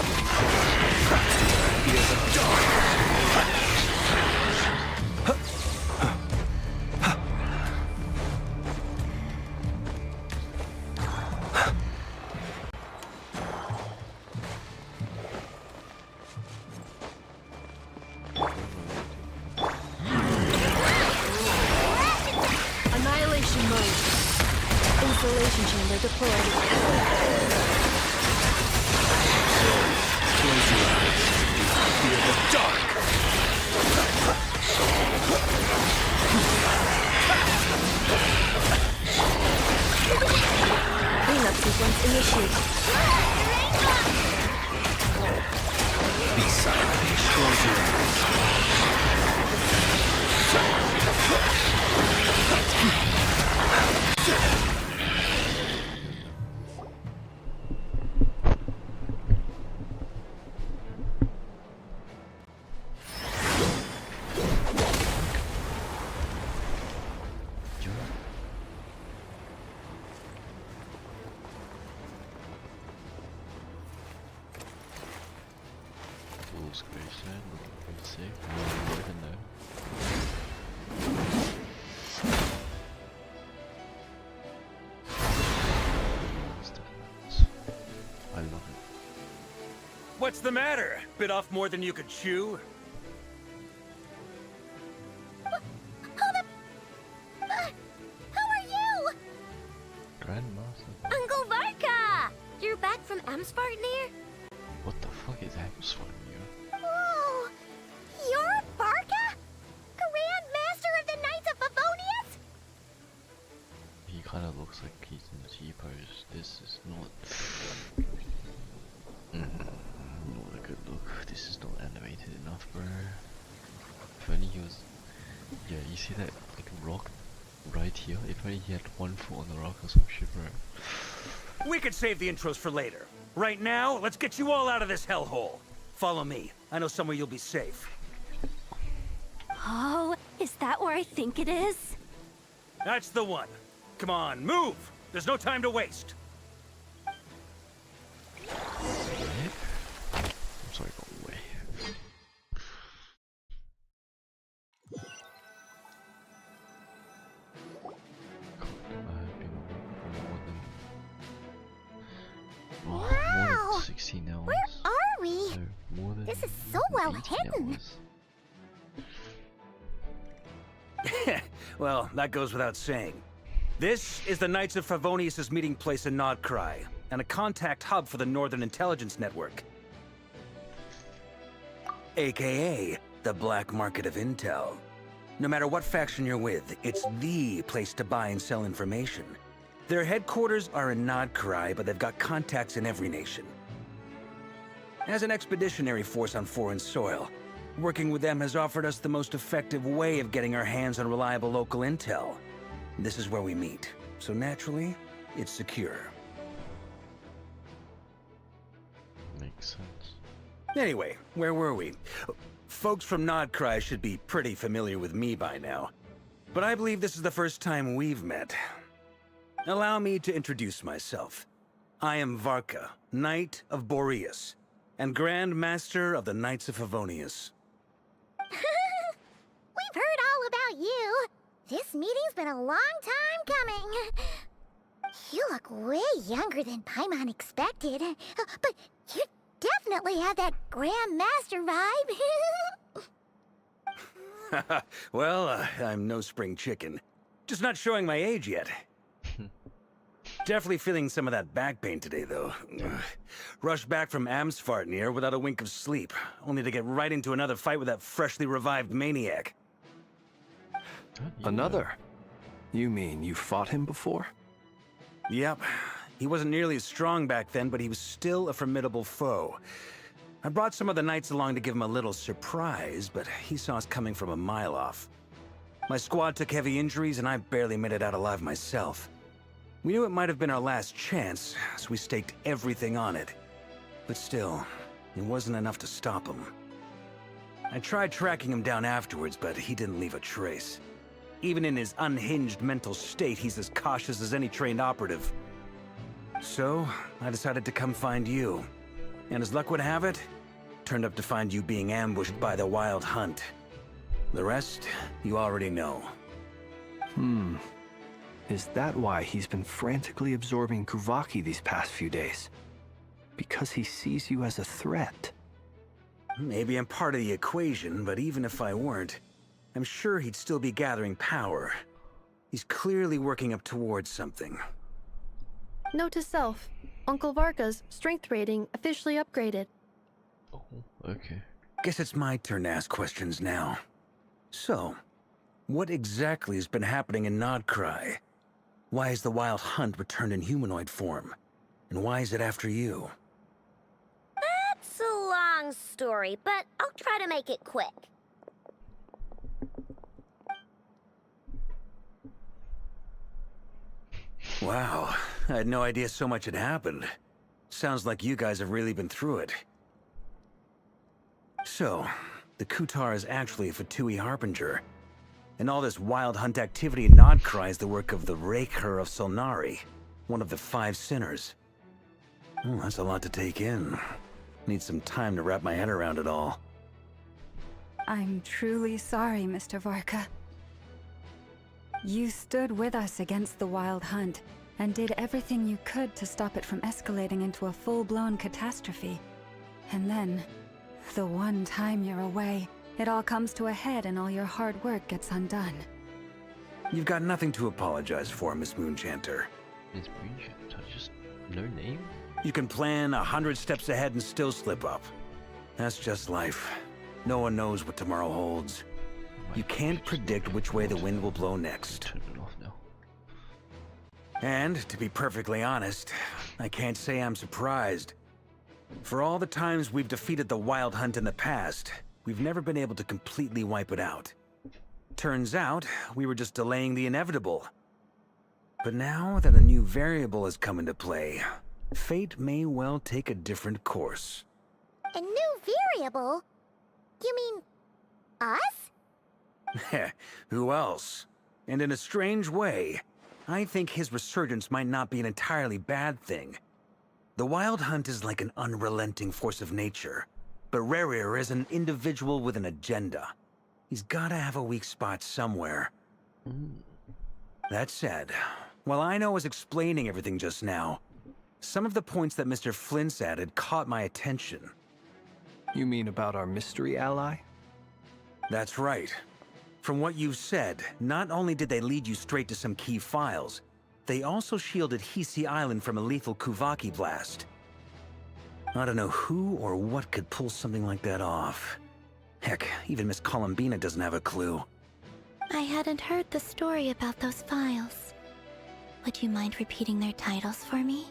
Fear the dark. Annihilation mode. Installation chamber deployed. Close your eyes. Fear the dark. Cleanup sequence initiated. Be silent. Close your eyes. excavation, looking pretty sick. I don't even know. I love it. What's the matter? Bit off more than you could chew? Who are you? Grandmaster. Uncle Varka! You're back from Amsvartnir? What the fuck is Amsvartnir? Whoa! You're Varka? Grand Master of the Knights of Favonius? He kind of looks like he's in the T-pose. This is not... not a good look. This is not animated enough, bro. If only he was... Yeah, you see that like rock right here? If only he had one foot on the rock or some shit, bro. We could save the intros for later. Right now, let's get you all out of this hellhole. Follow me. I know somewhere you'll be safe. Oh, is that where I think it is? That's the one. Come on, move! There's no time to waste. I'm sorry, go away. More than 16 hours. Where are we? No, more than This is so well 18 hidden. hours. Well, that goes without saying. This is the Knights of Favonius' meeting place in Nodcry, and a contact hub for the Northern Intelligence Network. AKA, the black market of intel. No matter what faction you're with, it's the place to buy and sell information. Their headquarters are in Nodcry, but they've got contacts in every nation. As an expeditionary force on foreign soil, working with them has offered us the most effective way of getting our hands on reliable local intel. This is where we meet, so naturally, it's secure. Makes sense. Anyway, where were we? Folks from Nodcry should be pretty familiar with me by now, but I believe this is the first time we've met. Allow me to introduce myself. I am Varka, Knight of Boreas, and Grand Master of the Knights of Favonius. We've heard all about you. This meeting's been a long time coming. You look way younger than Paimon expected, but you definitely have that Grand Master vibe. Well, I'm no spring chicken. Just not showing my age yet. Definitely feeling some of that back pain today, though. Rushed back from Amsvartnir without a wink of sleep, only to get right into another fight with that freshly revived maniac. Another? You mean you fought him before? Yep. He wasn't nearly as strong back then, but he was still a formidable foe. I brought some of the knights along to give him a little surprise, but he saw us coming from a mile off. My squad took heavy injuries, and I barely made it out alive myself. We knew it might have been our last chance, so we staked everything on it. But still, it wasn't enough to stop him. I tried tracking him down afterwards, but he didn't leave a trace. Even in his unhinged mental state, he's as cautious as any trained operative. So, I decided to come find you. And as luck would have it, turned up to find you being ambushed by the Wild Hunt. The rest, you already know. Is that why he's been frantically absorbing Kuvaki these past few days? Because he sees you as a threat? Maybe I'm part of the equation, but even if I weren't, I'm sure he'd still be gathering power. He's clearly working up towards something. Note to self, Uncle Varka's strength rating officially upgraded. Oh, okay. Guess it's my turn to ask questions now. So, what exactly has been happening in Nodcry? Why has the Wild Hunt returned in humanoid form? And why is it after you? That's a long story, but I'll try to make it quick. Wow, I had no idea so much had happened. Sounds like you guys have really been through it. So, the Kutar is actually a Fatui Harbinger. And all this Wild Hunt activity in Nodcry is the work of the Raker of Solnari, one of the 5 sinners. That's a lot to take in. Need some time to wrap my head around it all. I'm truly sorry, Mr. Varka. You stood with us against the Wild Hunt, and did everything you could to stop it from escalating into a full-blown catastrophe. And then, the one time you're away, it all comes to a head and all your hard work gets undone. You've got nothing to apologize for, Miss Moonchanter. Miss Moonchanter, just no name? You can plan 100 steps ahead and still slip up. That's just life. No one knows what tomorrow holds. You can't predict which way the wind will blow next. Turn it off now. And, to be perfectly honest, I can't say I'm surprised. For all the times we've defeated the Wild Hunt in the past, we've never been able to completely wipe it out. Turns out, we were just delaying the inevitable. But now that a new variable has come into play, fate may well take a different course. A new variable? You mean... us? Who else? And in a strange way, I think his resurgence might not be an entirely bad thing. The Wild Hunt is like an unrelenting force of nature, but Rerir is an individual with an agenda. He's gotta have a weak spot somewhere. That said, while I was explaining everything just now, some of the points that Mr. Flint's added caught my attention. You mean about our mystery ally? That's right. From what you've said, not only did they lead you straight to some key files, they also shielded Hisi Island from a lethal Kuvaki blast. I don't know who or what could pull something like that off. Heck, even Miss Columbina doesn't have a clue. I hadn't heard the story about those files. Would you mind repeating their titles for me?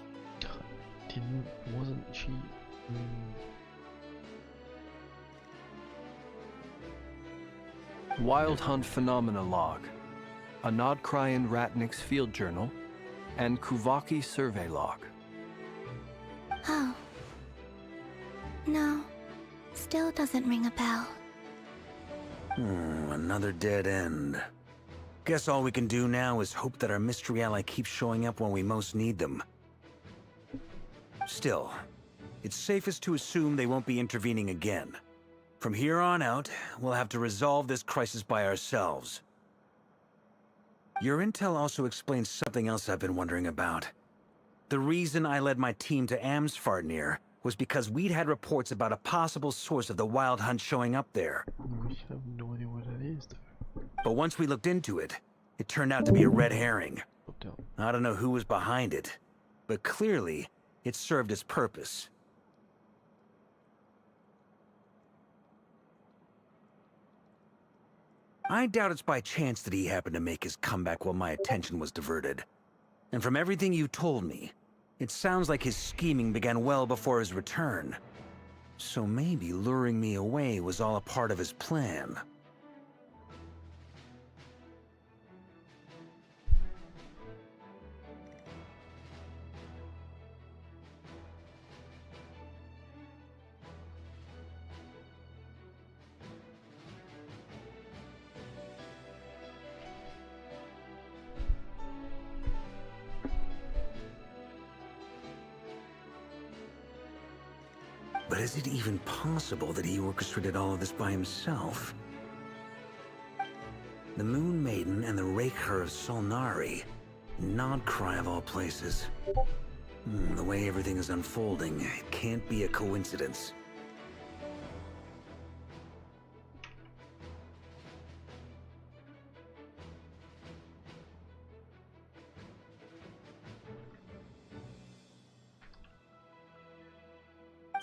Wasn't she... Wild Hunt Phenomena Log, a Nodkryan Ratnik's Field Journal, and Kuvaki Survey Log. Oh. No. Still doesn't ring a bell. Another dead end. Guess all we can do now is hope that our mystery ally keeps showing up when we most need them. Still, it's safest to assume they won't be intervening again. From here on out, we'll have to resolve this crisis by ourselves. Your intel also explains something else I've been wondering about. The reason I led my team to Amsfarnir was because we'd had reports about a possible source of the Wild Hunt showing up there. We have no idea what it is, though. But once we looked into it, it turned out to be a red herring. I don't know who was behind it, but clearly, it served its purpose. I doubt it's by chance that he happened to make his comeback while my attention was diverted. And from everything you told me, it sounds like his scheming began well before his return. So maybe luring me away was all a part of his plan. But is it even possible that he orchestrated all of this by himself? The Moon Maiden and the Raker of Solnari. Nodcry of all places. The way everything is unfolding, it can't be a coincidence.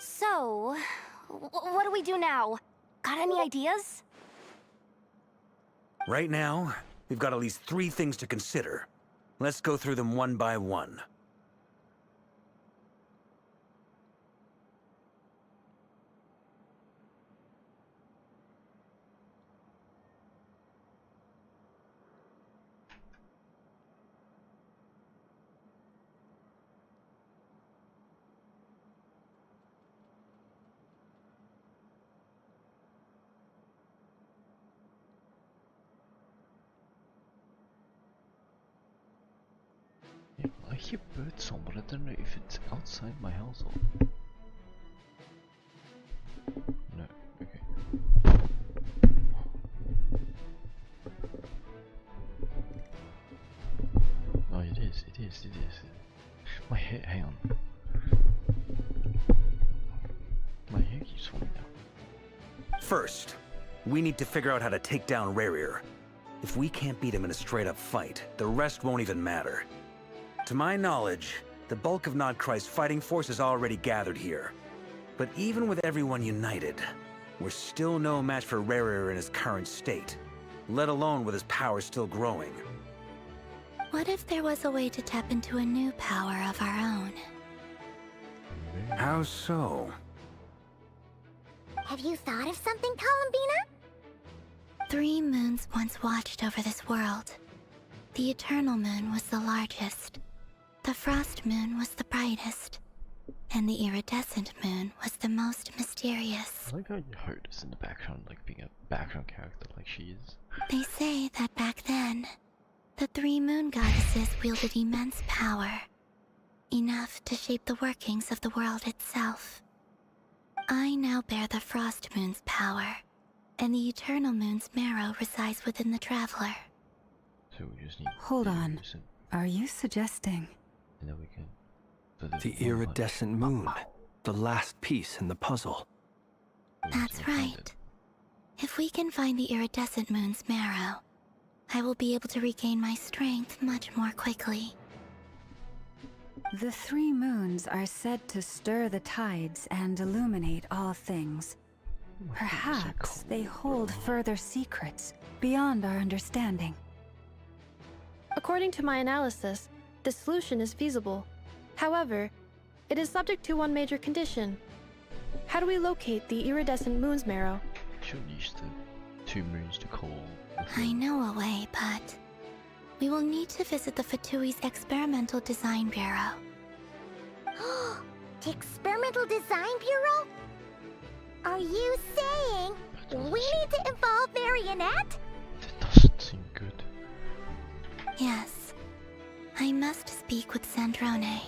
So, what do we do now? Got any ideas? Right now, we've got at least 3 things to consider. Let's go through them one by one. I hear birdsong, but I don't know if it's outside my house or... No, okay. First, we need to figure out how to take down Rarier. If we can't beat him in a straight-up fight, the rest won't even matter. To my knowledge, the bulk of Notcry's fighting force is already gathered here. But even with everyone united, we're still no match for Rarier in his current state, let alone with his power still growing. What if there was a way to tap into a new power of our own? How so? Have you thought of something, Columbina? 3 moons once watched over this world. The Eternal Moon was the largest. The Frost Moon was the brightest. And the Iridescent Moon was the most mysterious. I like how you heard us in the background, like being a background character like she is. They say that back then, the 3 moon goddesses wielded immense power. Enough to shape the workings of the world itself. I now bear the Frost Moon's power, and the Eternal Moon's marrow resides within the Traveler. So we just need... Hold on. Are you suggesting... And then we can... The iridescent moon. The last piece in the puzzle. That's right. If we can find the iridescent moon's marrow, I will be able to regain my strength much more quickly. The 3 moons are said to stir the tides and illuminate all things. Perhaps they hold further secrets beyond our understanding. According to my analysis, this solution is feasible. However, it is subject to one major condition. How do we locate the iridescent moon's marrow? Should use the 2 moons to call. I know a way, but we will need to visit the Fatui's Experimental Design Bureau. The Experimental Design Bureau? Are you saying we need to involve Marionette? That doesn't seem good. Yes. I must speak with Sandrone.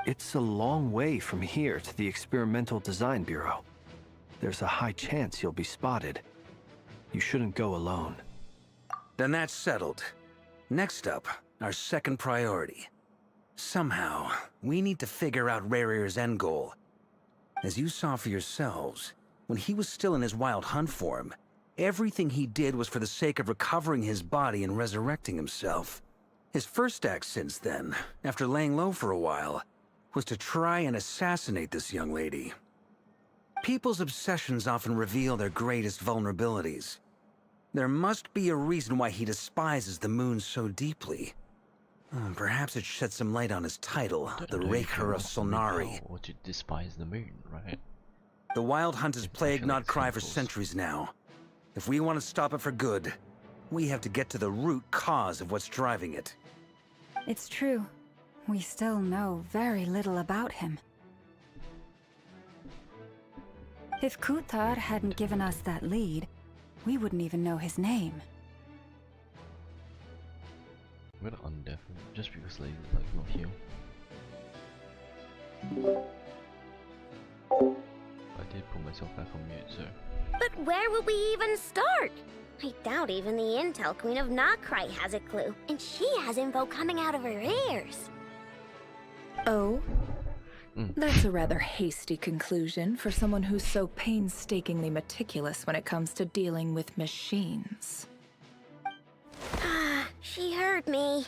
It's a long way from here to the Experimental Design Bureau. There's a high chance you'll be spotted. You shouldn't go alone. Then that's settled. Next up, our second priority. Somehow, we need to figure out Rarier's end goal. As you saw for yourselves, when he was still in his wild hunt form, everything he did was for the sake of recovering his body and resurrecting himself. His first act since then, after laying low for a while, was to try and assassinate this young lady. People's obsessions often reveal their greatest vulnerabilities. There must be a reason why he despises the moon so deeply. Perhaps it sheds some light on his title, the Raker of Solnari. Or to despise the moon, right? The Wild Hunt has plagued Notcry for centuries now. If we want to stop it for good, we have to get to the root cause of what's driving it. It's true. We still know very little about him. If Kuthar hadn't given us that lead, we wouldn't even know his name. I'm gonna undeafen just because Lady's like not here. I did put myself back on mute, so. But where would we even start? I doubt even the Intel Queen of Notcry has a clue, and she has info coming out of her ears. Oh? That's a rather hasty conclusion for someone who's so painstakingly meticulous when it comes to dealing with machines. She heard me.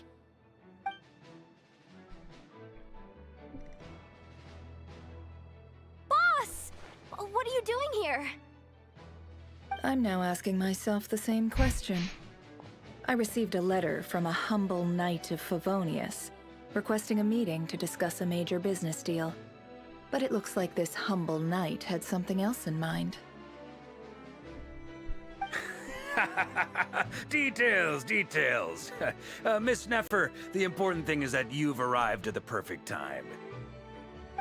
Boss! What are you doing here? I'm now asking myself the same question. I received a letter from a humble knight of Favonius, requesting a meeting to discuss a major business deal. But it looks like this humble knight had something else in mind. Details, details. Miss Neffer, the important thing is that you've arrived at the perfect time.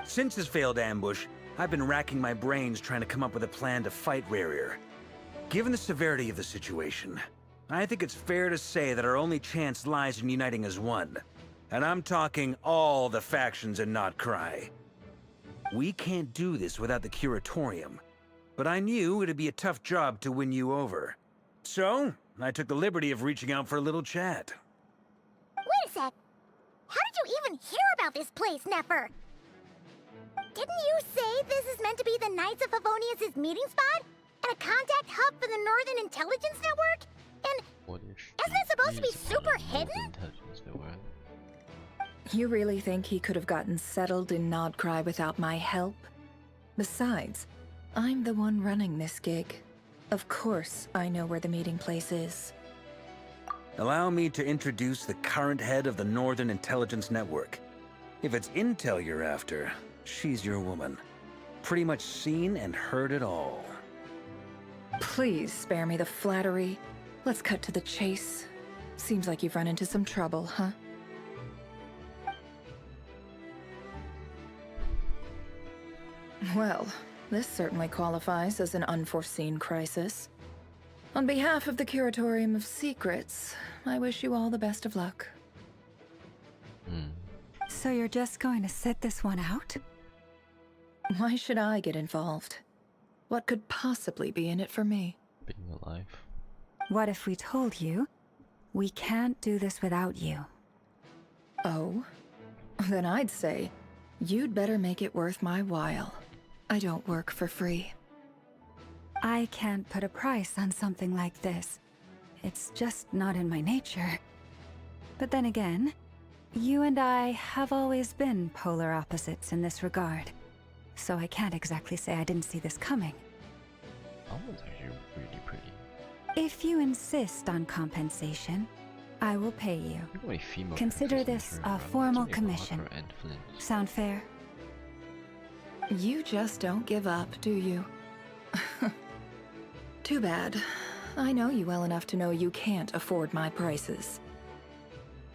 Since his failed ambush, I've been racking my brains trying to come up with a plan to fight Rarier. Given the severity of the situation, I think it's fair to say that our only chance lies in uniting as one. And I'm talking all the factions in Notcry. We can't do this without the Curatorium, but I knew it'd be a tough job to win you over. So, I took the liberty of reaching out for a little chat. Wait a sec. How did you even hear about this place, Neffer? Didn't you say this is meant to be the Knights of Favonius' meeting spot? And a contact hub for the Northern Intelligence Network? And What if isn't it supposed to be super hidden? Intelligence network? You really think he could have gotten settled in Nodcry without my help? Besides, I'm the one running this gig. Of course I know where the meeting place is. Allow me to introduce the current head of the Northern Intelligence Network. If it's intel you're after, she's your woman. Pretty much seen and heard it all. Please spare me the flattery. Let's cut to the chase. Seems like you've run into some trouble, huh? Well, this certainly qualifies as an unforeseen crisis. On behalf of the Curatorium of Secrets, I wish you all the best of luck. So you're just going to sit this one out? Why should I get involved? What could possibly be in it for me? Being alive. What if we told you we can't do this without you? Oh? Then I'd say you'd better make it worth my while. I don't work for free. I can't put a price on something like this. It's just not in my nature. But then again, you and I have always been polar opposites in this regard. So I can't exactly say I didn't see this coming. Almost actually really pretty. If you insist on compensation, I will pay you. Consider this a formal commission. Sound fair? You just don't give up, do you? Too bad. I know you well enough to know you can't afford my prices.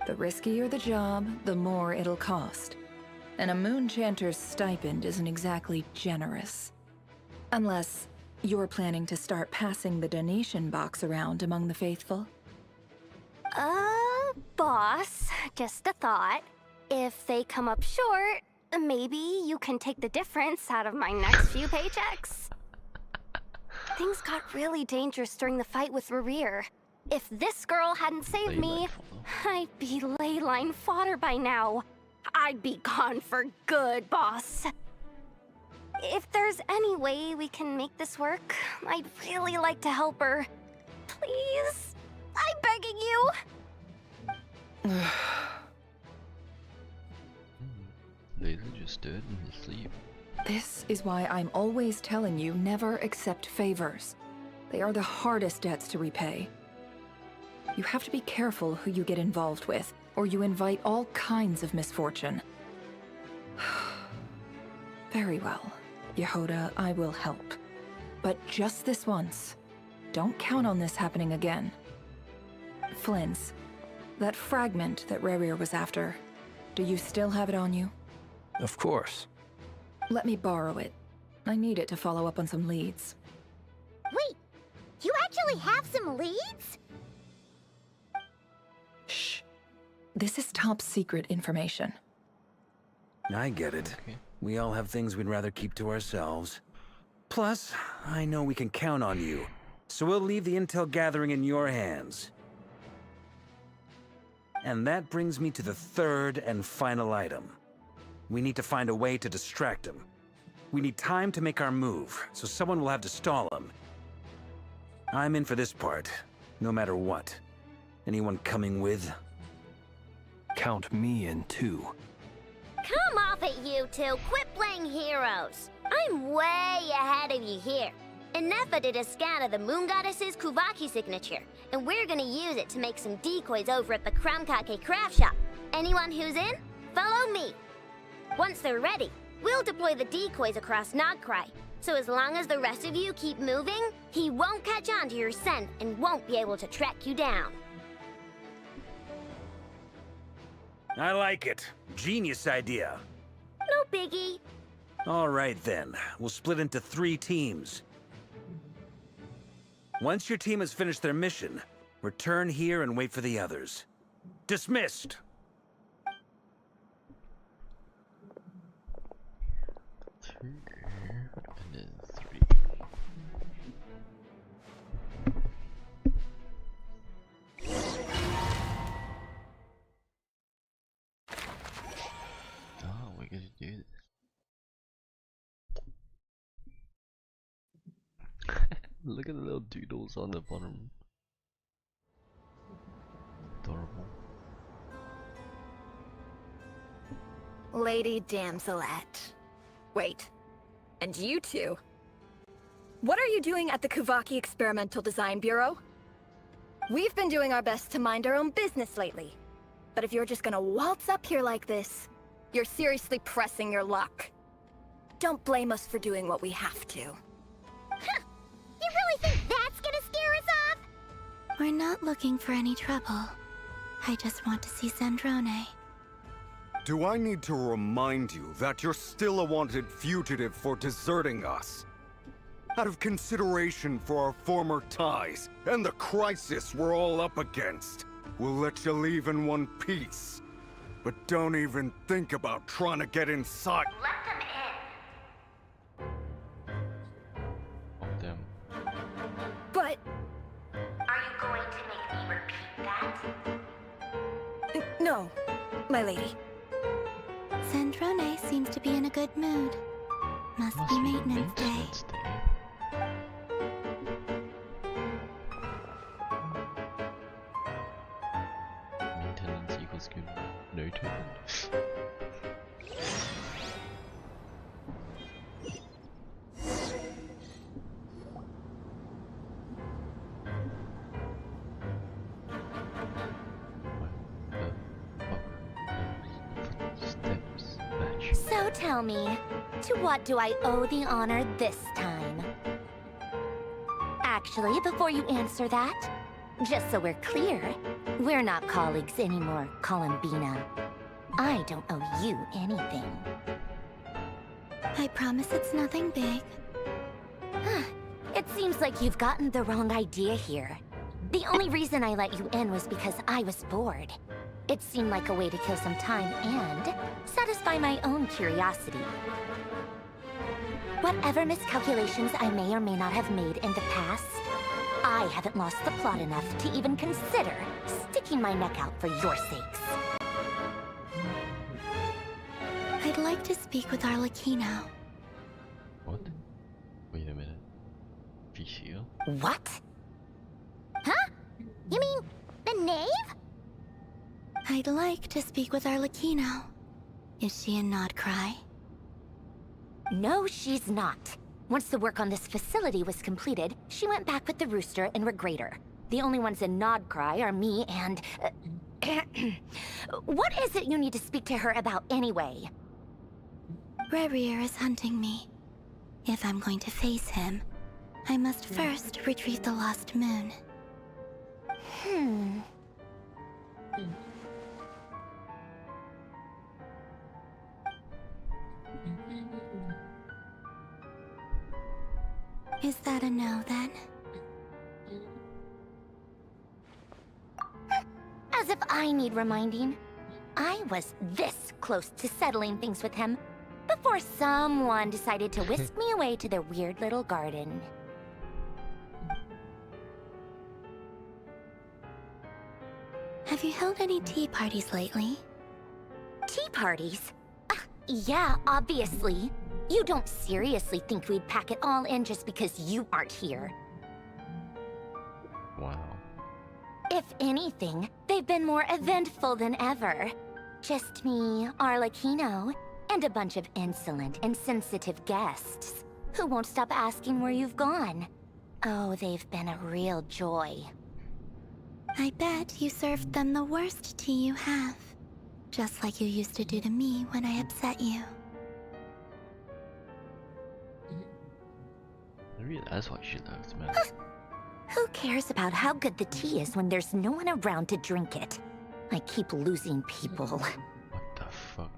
The riskier the job, the more it'll cost. And a Moonchanter's stipend isn't exactly generous. Unless you're planning to start passing the donation box around among the faithful. Boss, just a thought. If they come up short, maybe you can take the difference out of my next few paychecks. Things got really dangerous during the fight with Rerir. If this girl hadn't saved me, I'd be leyline fodder by now. I'd be gone for good, boss. If there's any way we can make this work, I'd really like to help her. Please? I'm begging you. Laser just stood in his sleep. This is why I'm always telling you never accept favors. They are the hardest debts to repay. You have to be careful who you get involved with, or you invite all kinds of misfortune. Very well, Yehoda, I will help. But just this once. Don't count on this happening again. Flynn's, that fragment that Rerir was after, do you still have it on you? Of course. Let me borrow it. I need it to follow up on some leads. Wait, you actually have some leads? Shh. This is top secret information. I get it. We all have things we'd rather keep to ourselves. Plus, I know we can count on you, so we'll leave the intel gathering in your hands. And that brings me to the third and final item. We need to find a way to distract him. We need time to make our move, so someone will have to stall him. I'm in for this part, no matter what. Anyone coming with? Count me in too. Come off it, you two. Quit playing heroes. I'm way ahead of you here. Nefa did a scan of the Moon Goddess's Kuvaki signature, and we're gonna use it to make some decoys over at the Krumkake craft shop. Anyone who's in, follow me. Once they're ready, we'll deploy the decoys across Nogcry. So as long as the rest of you keep moving, he won't catch on to your scent and won't be able to track you down. I like it. Genius idea. No biggie. All right then, we'll split into 3 teams. Once your team has finished their mission, return here and wait for the others. Dismissed! Oh, we're gonna do this. Look at the little doodles on the bottom. Adorable. Lady Damselette. Wait, and you two? What are you doing at the Kuvaki Experimental Design Bureau? We've been doing our best to mind our own business lately. But if you're just gonna waltz up here like this, you're seriously pressing your luck. Don't blame us for doing what we have to. Huh. You really think that's gonna scare us off? We're not looking for any trouble. I just want to see Zandrone. Do I need to remind you that you're still a wanted fugitive for deserting us? Out of consideration for our former ties and the crisis we're all up against, we'll let you leave in one piece. But don't even think about trying to get inside. Let them in. Oh, damn. But... Are you going to make me repeat that? No, my lady. Zandrone seems to be in a good mood. Must be maintenance day. Maintenance equals good. No turn. So tell me, to what do I owe the honor this time? Actually, before you answer that, just so we're clear, we're not colleagues anymore, Columbina. I don't owe you anything. I promise it's nothing big. It seems like you've gotten the wrong idea here. The only reason I let you in was because I was bored. It seemed like a way to kill some time and satisfy my own curiosity. Whatever miscalculations I may or may not have made in the past, I haven't lost the plot enough to even consider sticking my neck out for your sakes. I'd like to speak with Arlecchino. What? Wait a minute. Fischio? What? Huh? You mean the knave? I'd like to speak with Arlecchino. Is she in Nodcry? No, she's not. Once the work on this facility was completed, she went back with the Rooster and Regrator. The only ones in Nodcry are me and... What is it you need to speak to her about anyway? Rebrier is hunting me. If I'm going to face him, I must first retrieve the lost moon. Is that a no, then? As if I need reminding. I was this close to settling things with him before someone decided to whisk me away to their weird little garden. Have you held any tea parties lately? Tea parties? Yeah, obviously. You don't seriously think we'd pack it all in just because you aren't here. Wow. If anything, they've been more eventful than ever. Just me, Arlecchino, and a bunch of insolent and sensitive guests who won't stop asking where you've gone. Oh, they've been a real joy. I bet you served them the worst tea you have. Just like you used to do to me when I upset you. Maybe that's why she loves man. Who cares about how good the tea is when there's no one around to drink it? I keep losing people. What the fuck?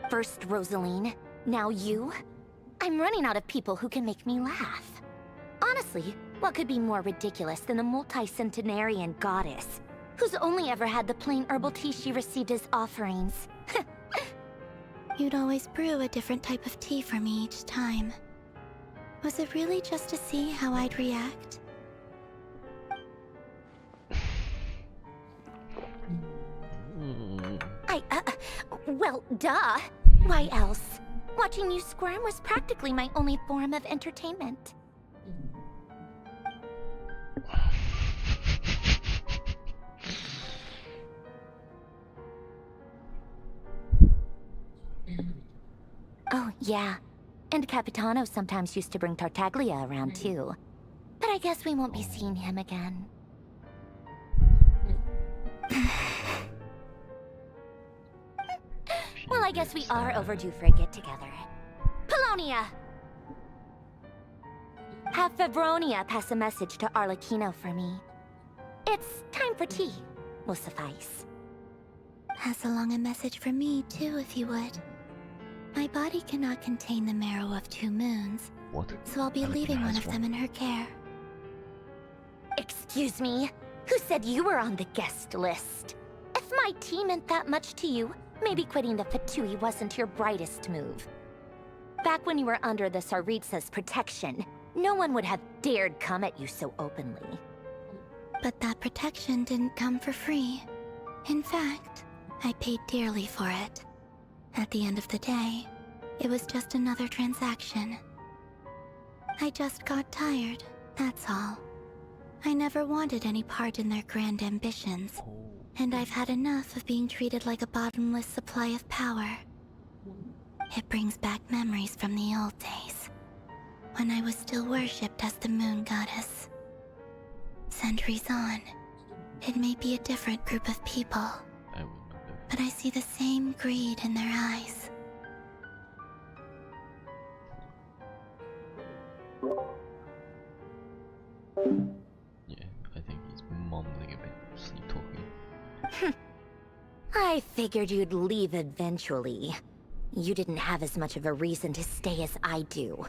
First Rosaline, now you? I'm running out of people who can make me laugh. Honestly, what could be more ridiculous than the multi-centenarian goddess, who's only ever had the plain herbal tea she received as offerings? You'd always brew a different type of tea for me each time. Was it really just to see how I'd react? Well, duh. Why else? Watching you squirm was practically my only form of entertainment. Yeah, and Capitano sometimes used to bring Tartaglia around too. But I guess we won't be seeing him again. Well, I guess we are overdue for a get-together. Polonia! Have Febronia pass a message to Arlecchino for me. It's time for tea. Will suffice. Pass along a message from me, too, if you would. My body cannot contain the marrow of 2 moons. What? So I'll be leaving one of them in her care. Excuse me? Who said you were on the guest list? If my tea meant that much to you, maybe quitting the Fatui wasn't your brightest move. Back when you were under the Tsaritsa's protection, no one would have dared come at you so openly. But that protection didn't come for free. In fact, I paid dearly for it. At the end of the day, it was just another transaction. I just got tired, that's all. I never wanted any part in their grand ambitions, and I've had enough of being treated like a bottomless supply of power. It brings back memories from the old days, when I was still worshipped as the moon goddess. Centuries on, it may be a different group of people, but I see the same greed in their eyes. Yeah, I think he's mumbling a bit, sleep talking. I figured you'd leave eventually. You didn't have as much of a reason to stay as I do.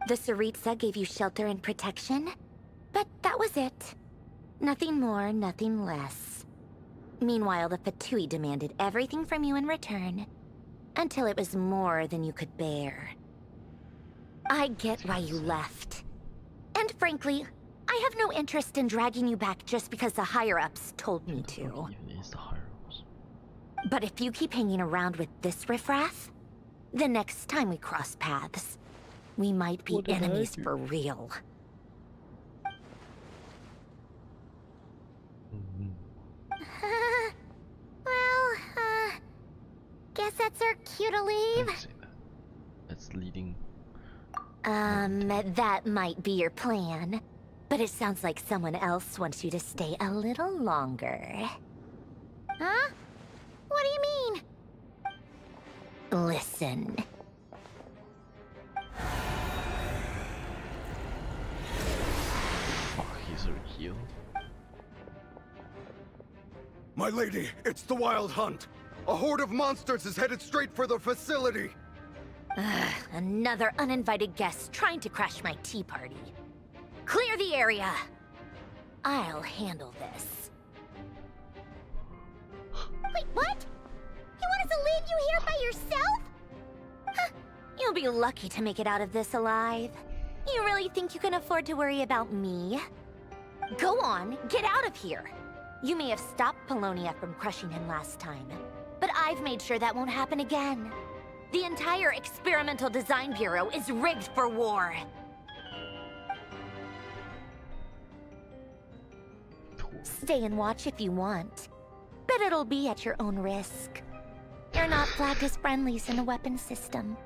The Tsaritsa gave you shelter and protection, but that was it. Nothing more, nothing less. Meanwhile, the Fatui demanded everything from you in return, until it was more than you could bear. I get why you left. And frankly, I have no interest in dragging you back just because the higher-ups told me to. But if you keep hanging around with this riffraff, the next time we cross paths, we might be enemies for real. Guess that's our cue to leave. That's leading. That might be your plan. But it sounds like someone else wants you to stay a little longer. Huh? What do you mean? Listen. Fuck, he's a heel. My lady, it's the Wild Hunt. A horde of monsters is headed straight for the facility. Another uninvited guest trying to crash my tea party. Clear the area. I'll handle this. Wait, what? You want us to leave you here by yourself? Huh. You'll be lucky to make it out of this alive. You really think you can afford to worry about me? Go on, get out of here. You may have stopped Polonia from crushing him last time, but I've made sure that won't happen again. The entire Experimental Design Bureau is rigged for war. Stay and watch if you want, but it'll be at your own risk. You're not flagged as friendlies in the weapons system.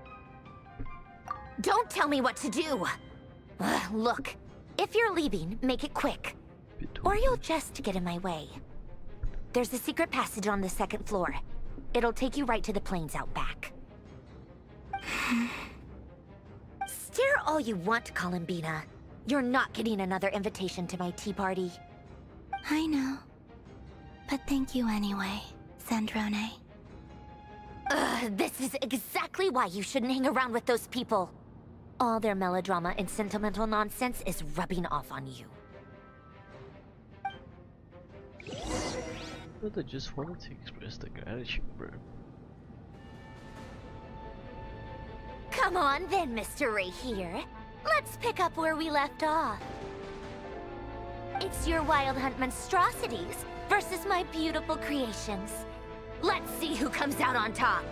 Don't tell me what to do! Look, if you're leaving, make it quick. Or you'll just get in my way. There's a secret passage on the 2nd floor. It'll take you right to the plains out back. Stare all you want, Columbina. You're not getting another invitation to my tea party. I know. But thank you anyway, Sandrone. This is exactly why you shouldn't hang around with those people. All their melodrama and sentimental nonsense is rubbing off on you. But I just wanted to express the gratitude, bro. Come on then, Mr. Ray here. Let's pick up where we left off. It's your Wild Hunt monstrosities versus my beautiful creations. Let's see who comes out on top.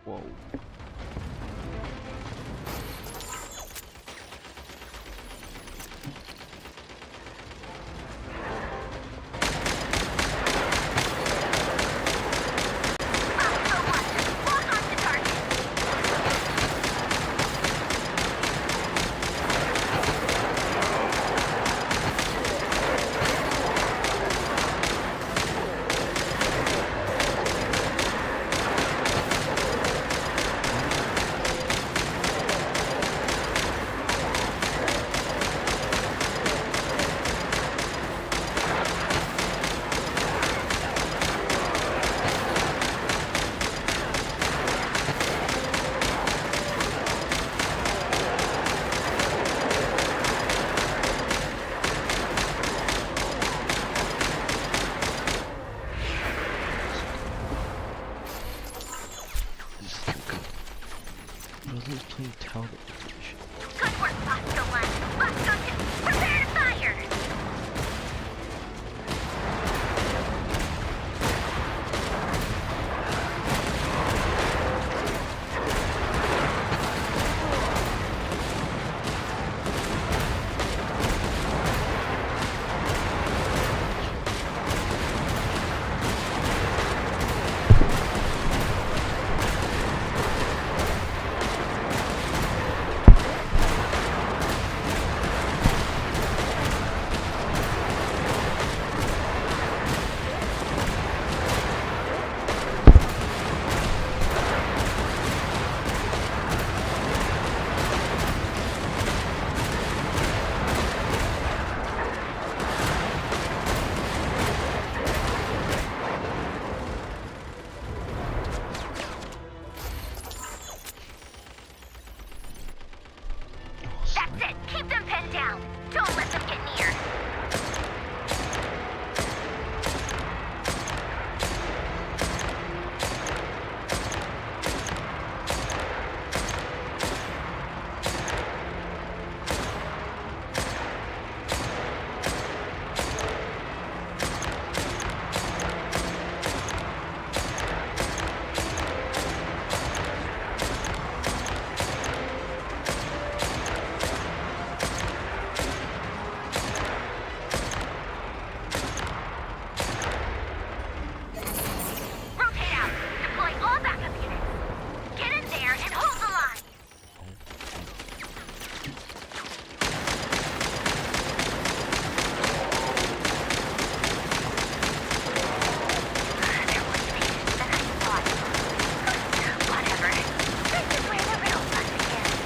Whoa. was playing Tower Edition. Good work, Bosco 1. Bosco 2, prepare to fire! That's it! Keep them pinned down! Don't let them get near! Rotate out! Deploy all backup units! Get in there and hold the line! There was patience than I thought. Whatever. This is where the real fun begins.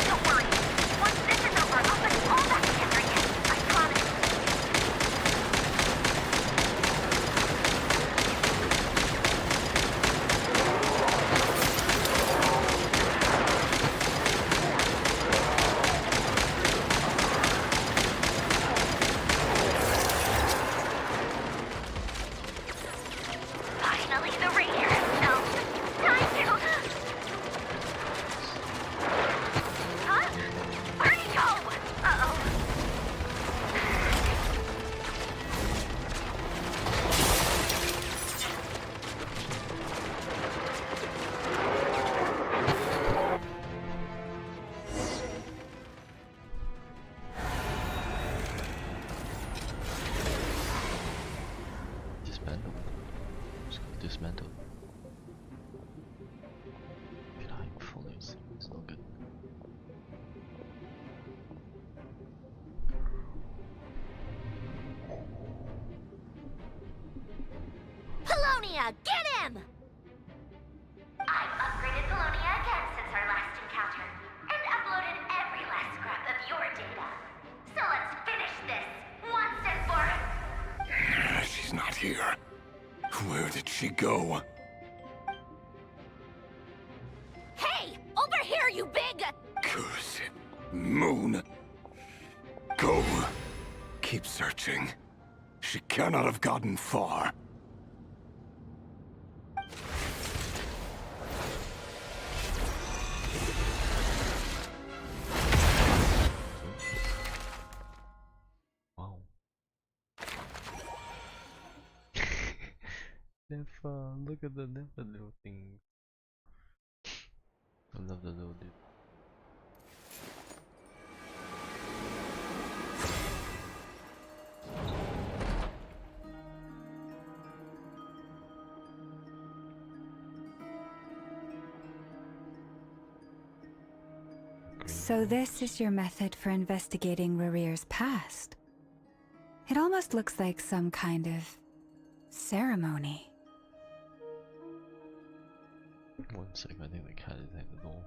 Don't worry. Once this is over, I'll put it all back together again. I promise. Finally, the reindeer. No. Time to... Huh? Where'd he go? Uh-oh. Dismantle. Just go dismantle. Flying follows. It's not good. Polonia, get him! I've upgraded Polonia again since our last encounter, and uploaded every last scrap of your data. So let's finish this, once and for... She's not here. Where did she go? Hey! Over here, you big... Curse it. Moon. Go. Keep searching. She cannot have gotten far. Wow. Look at the little thing. I love the little dude. So this is your method for investigating Rarir's past. It almost looks like some kind of ceremony. One sec, I think the cat is at the door.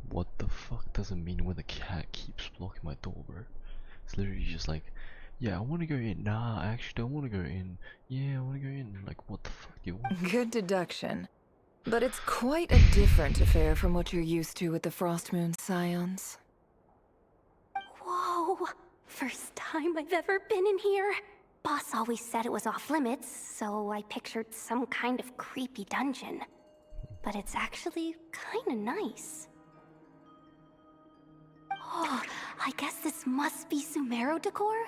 What the fuck does it mean when the cat keeps blocking my door, bro? It's literally just like, yeah, I want to go in. Nah, I actually don't want to go in. Yeah, I want to go in. Like, what the fuck do you want? Good deduction. But it's quite a different affair from what you're used to with the Frostmoon Scions. Whoa! First time I've ever been in here. Boss always said it was off limits, so I pictured some kind of creepy dungeon. But it's actually kinda nice. Oh, I guess this must be Sumero decor?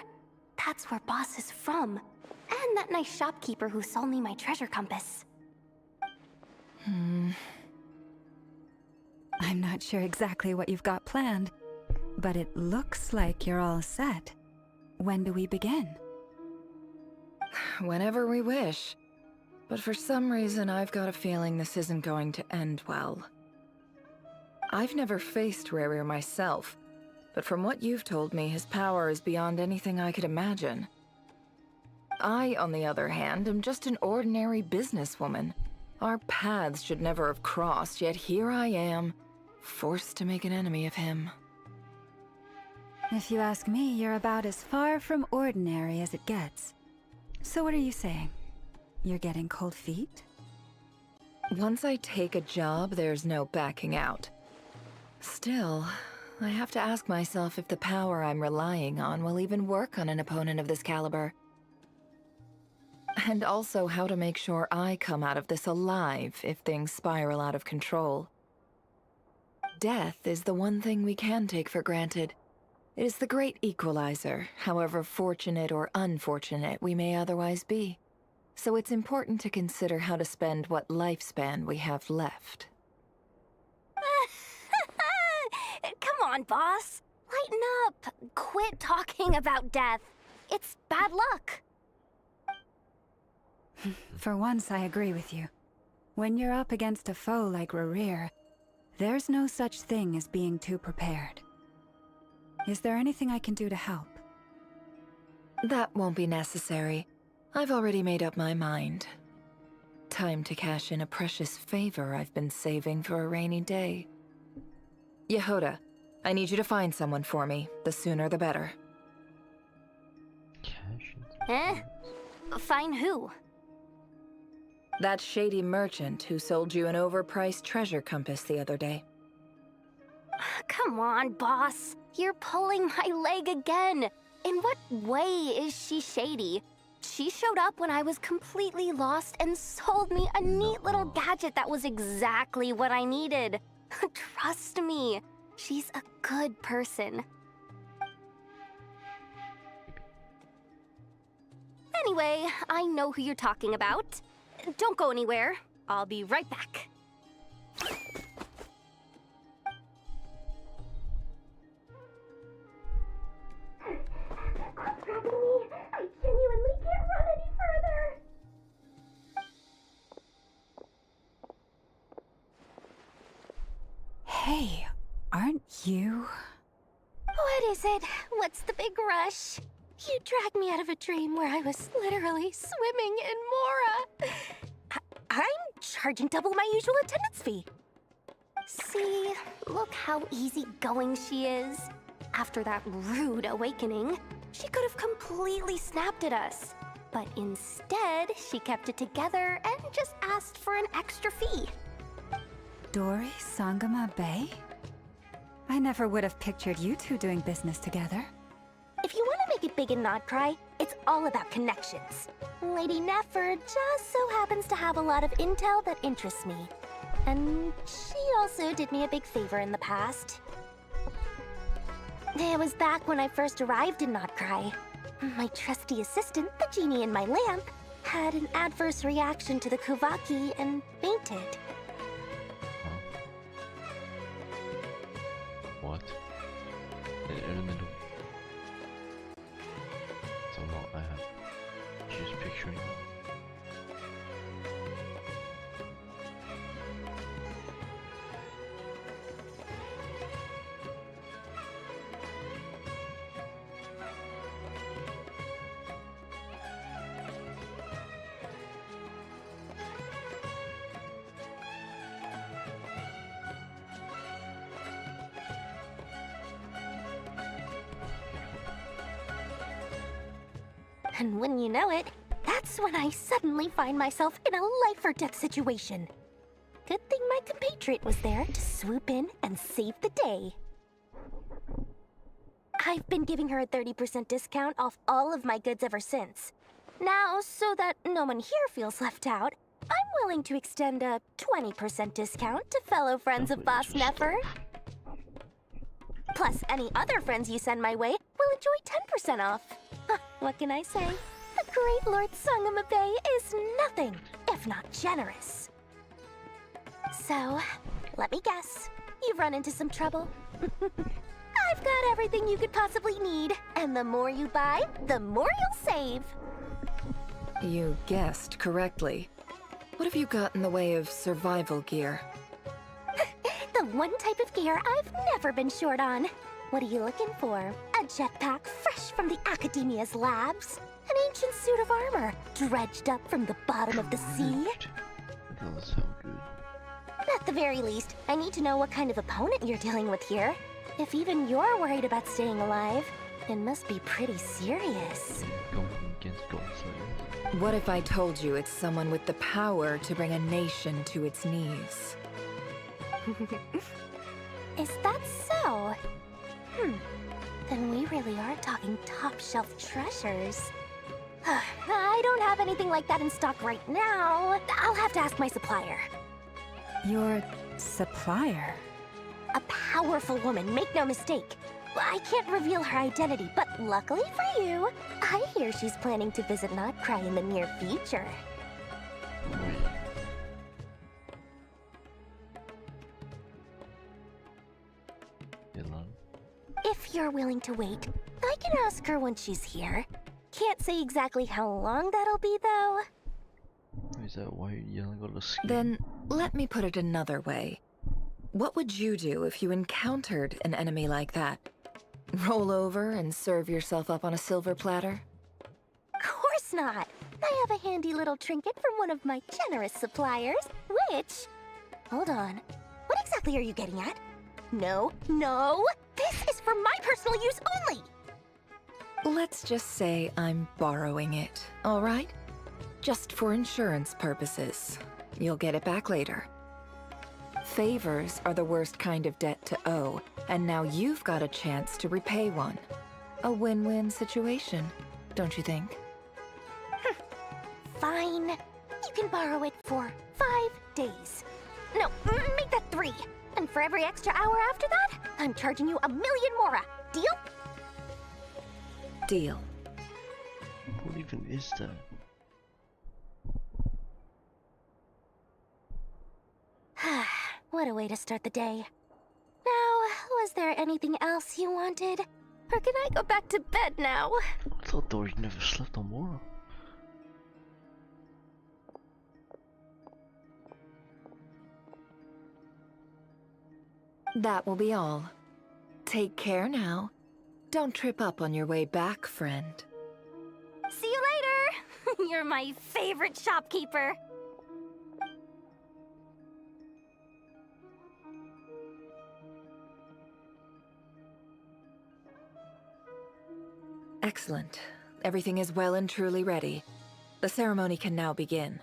That's where Boss is from. And that nice shopkeeper who sold me my treasure compass. I'm not sure exactly what you've got planned, but it looks like you're all set. When do we begin? Whenever we wish. But for some reason, I've got a feeling this isn't going to end well. I've never faced Rerir myself, but from what you've told me, his power is beyond anything I could imagine. I, on the other hand, am just an ordinary businesswoman. Our paths should never have crossed, yet here I am, forced to make an enemy of him. If you ask me, you're about as far from ordinary as it gets. So what are you saying? You're getting cold feet? Once I take a job, there's no backing out. Still, I have to ask myself if the power I'm relying on will even work on an opponent of this caliber. And also how to make sure I come out of this alive if things spiral out of control. Death is the one thing we can take for granted. It is the great equalizer, however fortunate or unfortunate we may otherwise be. So it's important to consider how to spend what lifespan we have left. Come on, boss. Lighten up. Quit talking about death. It's bad luck. For once, I agree with you. When you're up against a foe like Rerir, there's no such thing as being too prepared. Is there anything I can do to help? That won't be necessary. I've already made up my mind. Time to cash in a precious favor I've been saving for a rainy day. Yehoda, I need you to find someone for me. The sooner the better. Find who? That shady merchant who sold you an overpriced treasure compass the other day. Come on, boss. You're pulling my leg again. In what way is she shady? She showed up when I was completely lost and sold me a neat little gadget that was exactly what I needed. Trust me, she's a good person. Anyway, I know who you're talking about. Don't go anywhere. I'll be right back. What's happening to me? I genuinely can't run any further. Hey, aren't you? What is it? What's the big rush? You dragged me out of a dream where I was literally swimming in Mora. I'm charging double my usual attendance fee. See, look how easygoing she is. After that rude awakening, she could have completely snapped at us. But instead, she kept it together and just asked for an extra fee. Dori Sangama Bay? I never would have pictured you two doing business together. If you want to make it big in Nodcry, it's all about connections. Lady Nefer just so happens to have a lot of intel that interests me. And she also did me a big favor in the past. It was back when I first arrived in Nodcry. My trusty assistant, the genie in my lamp, had an adverse reaction to the Kuvaki and fainted. What? In the middle. So what I have. She's picturing her. And when you know it, that's when I suddenly find myself in a life-or-death situation. Good thing my compatriot was there to swoop in and save the day. I've been giving her a 30% discount off all of my goods ever since. Now, so that no one here feels left out, I'm willing to extend a 20% discount to fellow friends of Boss Nefer. Plus, any other friends you send my way will enjoy 10% off. What can I say? The great Lord Sangamabe is nothing if not generous. So, let me guess. You've run into some trouble? I've got everything you could possibly need, and the more you buy, the more you'll save. You guessed correctly. What have you got in the way of survival gear? The one type of gear I've never been short on. What are you looking for? A jetpack fresh from the Academia's labs? An ancient suit of armor dredged up from the bottom of the sea? That doesn't sound good. At the very least, I need to know what kind of opponent you're dealing with here. If even you're worried about staying alive, it must be pretty serious. Going against God Slayer. What if I told you it's someone with the power to bring a nation to its knees? Is that so? Then we really are talking top-shelf treasures. I don't have anything like that in stock right now. I'll have to ask my supplier. Your supplier? A powerful woman, make no mistake. I can't reveal her identity, but luckily for you, I hear she's planning to visit Notcry in the near future. If you're willing to wait, I can ask her when she's here. Can't say exactly how long that'll be, though. Is that why you're yelling on the skin? Then, let me put it another way. What would you do if you encountered an enemy like that? Roll over and serve yourself up on a silver platter? Course not! I have a handy little trinket from one of my generous suppliers, which... Hold on. What exactly are you getting at? No, no! This is for my personal use only! Let's just say I'm borrowing it, all right? Just for insurance purposes. You'll get it back later. Favors are the worst kind of debt to owe, and now you've got a chance to repay one. A win-win situation, don't you think? Fine. You can borrow it for 5 days. No, make that 3. And for every extra hour after that, I'm charging you 1,000,000 mora. Deal? Deal. What even is that? What a way to start the day. Now, was there anything else you wanted? Or can I go back to bed now? I thought Dory never slept on Mora. That will be all. Take care now. Don't trip up on your way back, friend. See you later! You're my favorite shopkeeper. Excellent. Everything is well and truly ready. The ceremony can now begin.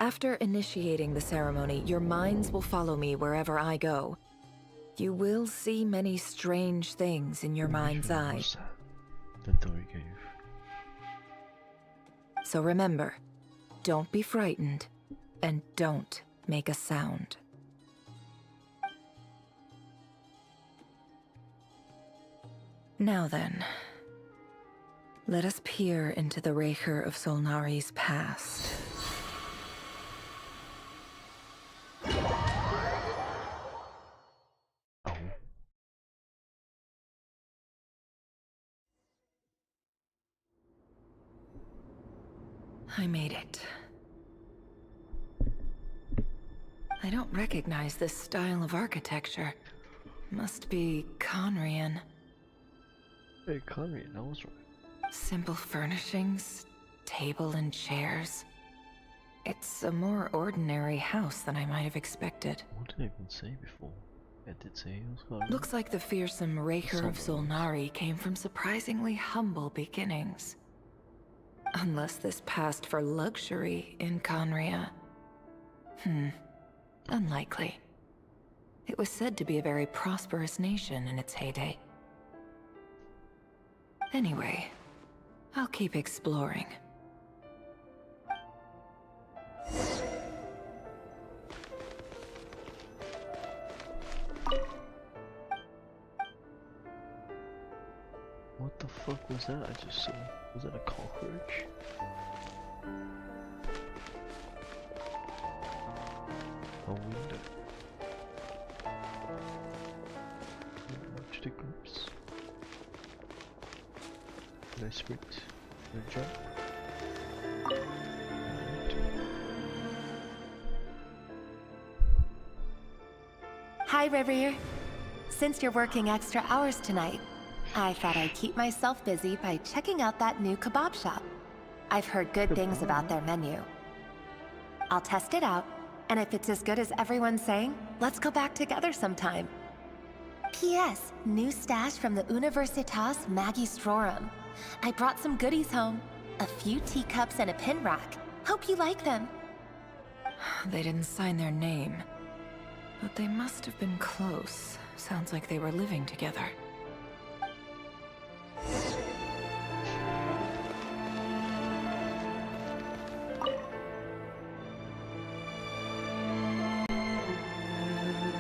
After initiating the ceremony, your minds will follow me wherever I go. You will see many strange things in your mind's eye. That Dory gave. So remember, don't be frightened, and don't make a sound. Now then, let us peer into the Raker of Solnari's past. I made it. I don't recognize this style of architecture. Must be Conrian. Hey, Conrian, I was right. Simple furnishings, table and chairs. It's a more ordinary house than I might have expected. What did I even say before? I did say he was hard. Looks like the fearsome Raker of Solnari came from surprisingly humble beginnings. Unless this passed for luxury in Conria. Unlikely. It was said to be a very prosperous nation in its heyday. Anyway, I'll keep exploring. What the fuck was that I just saw? Was that a cockroach? A window. Watch the groups. Did I sprint? Did I jump? Hi, Rivier. Since you're working extra hours tonight, I thought I'd keep myself busy by checking out that new kebab shop. I've heard good things about their menu. I'll test it out, and if it's as good as everyone's saying, let's go back together sometime. P.S. New stash from the Universitas Magistrorum. I brought some goodies home. A few teacups and a pin rack. Hope you like them. They didn't sign their name. But they must have been close. Sounds like they were living together.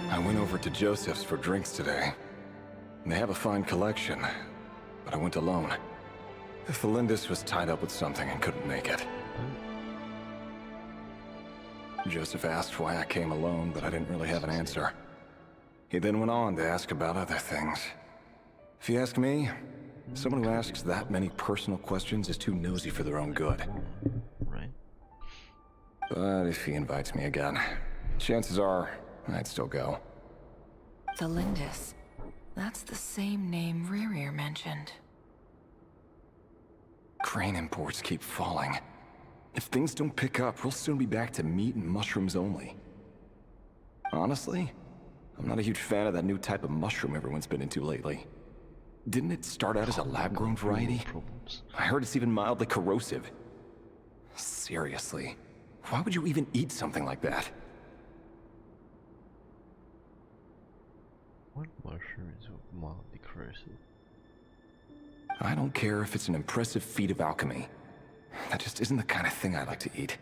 I went over to Joseph's for drinks today. They have a fine collection, but I went alone. Felindis was tied up with something and couldn't make it. Joseph asked why I came alone, but I didn't really have an answer. He then went on to ask about other things. If you ask me, someone who asks that many personal questions is too nosy for their own good. Right. But if he invites me again, chances are I'd still go. Felindis. That's the same name Ririr mentioned. Crane imports keep falling. If things don't pick up, we'll soon be back to meat and mushrooms only. Honestly, I'm not a huge fan of that new type of mushroom everyone's been into lately. Didn't it start out as a lab-grown variety? I heard it's even mildly corrosive. Seriously, why would you even eat something like that? What mushroom is mildly corrosive? I don't care if it's an impressive feat of alchemy. That just isn't the kind of thing I like to eat.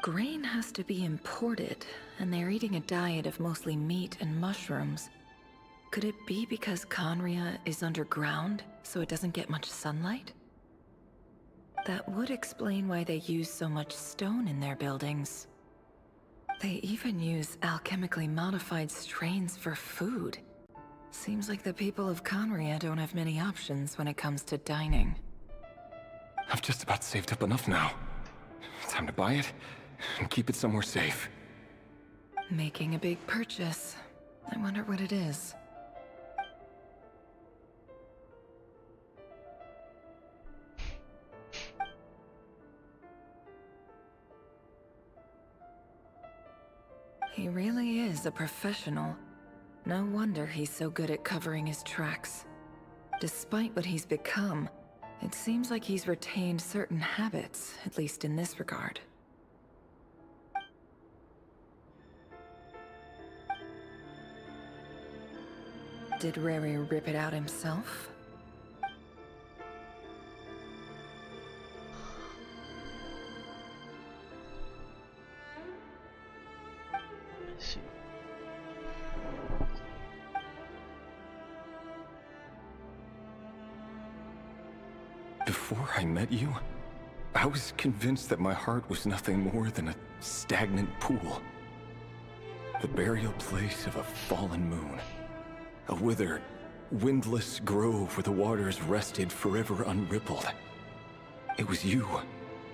Grain has to be imported, and they're eating a diet of mostly meat and mushrooms. Could it be because Conria is underground, so it doesn't get much sunlight? That would explain why they use so much stone in their buildings. They even use alchemically modified strains for food. Seems like the people of Conria don't have many options when it comes to dining. I've just about saved up enough now. Time to buy it and keep it somewhere safe. Making a big purchase. I wonder what it is. He really is a professional. No wonder he's so good at covering his tracks. Despite what he's become, it seems like he's retained certain habits, at least in this regard. Did Rary rip it out himself? I see. Before I met you, I was convinced that my heart was nothing more than a stagnant pool. The burial place of a fallen moon. A withered, windless grove where the waters rested forever unrippled. It was you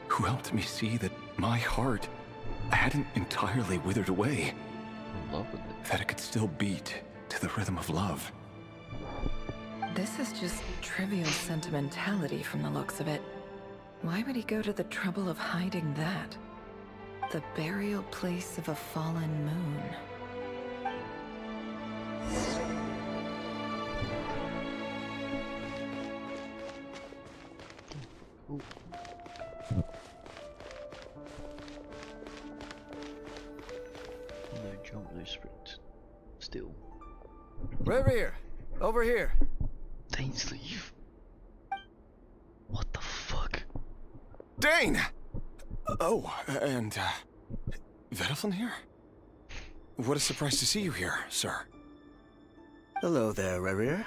who helped me see that my heart hadn't entirely withered away. In love with it. That it could still beat to the rhythm of love. This is just trivial sentimentality from the looks of it. Why would he go to the trouble of hiding that? The burial place of a fallen moon. still. Reverie, over here. Dainsleif. What the fuck? Dane! Oh, and, Vediflin here? What a surprise to see you here, sir. Hello there, Reverie.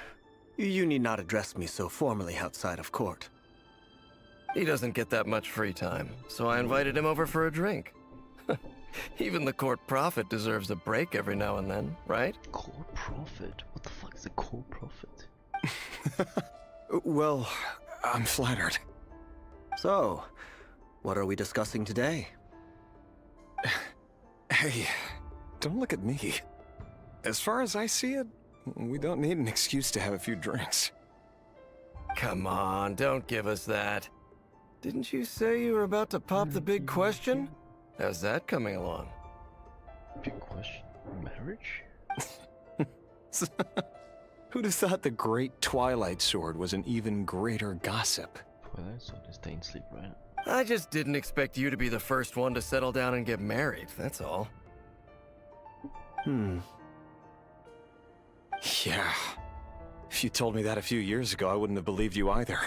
You need not address me so formally outside of court. He doesn't get that much free time, so I invited him over for a drink. Even the court prophet deserves a break every now and then, right? Court prophet? What the fuck is a court prophet? Well, I'm flattered. So, what are we discussing today? Hey, don't look at me. As far as I see it, we don't need an excuse to have a few drinks. Come on, don't give us that. Didn't you say you were about to pop the big question? How's that coming along? Big question? Marriage? Who'd have thought the great Twilight Sword was an even greater gossip? Twilight Sword is Dainsleif, right? I just didn't expect you to be the first one to settle down and get married, that's all. Yeah. If you told me that a few years ago, I wouldn't have believed you either.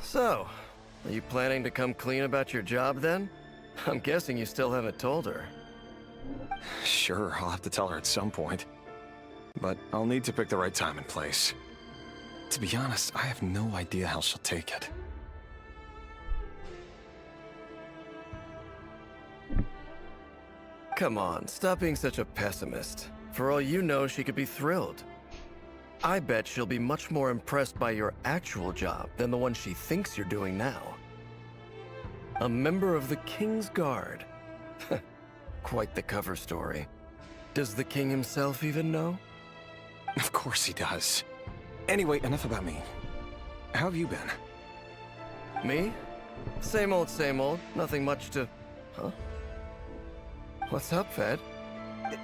So, are you planning to come clean about your job then? I'm guessing you still haven't told her. Sure, I'll have to tell her at some point. But I'll need to pick the right time and place. To be honest, I have no idea how she'll take it. Come on, stop being such a pessimist. For all you know, she could be thrilled. I bet she'll be much more impressed by your actual job than the one she thinks you're doing now. A member of the King's Guard. Quite the cover story. Does the king himself even know? Of course he does. Anyway, enough about me. How have you been? Me? Same old, same old. Nothing much to... Huh? What's up, Ved?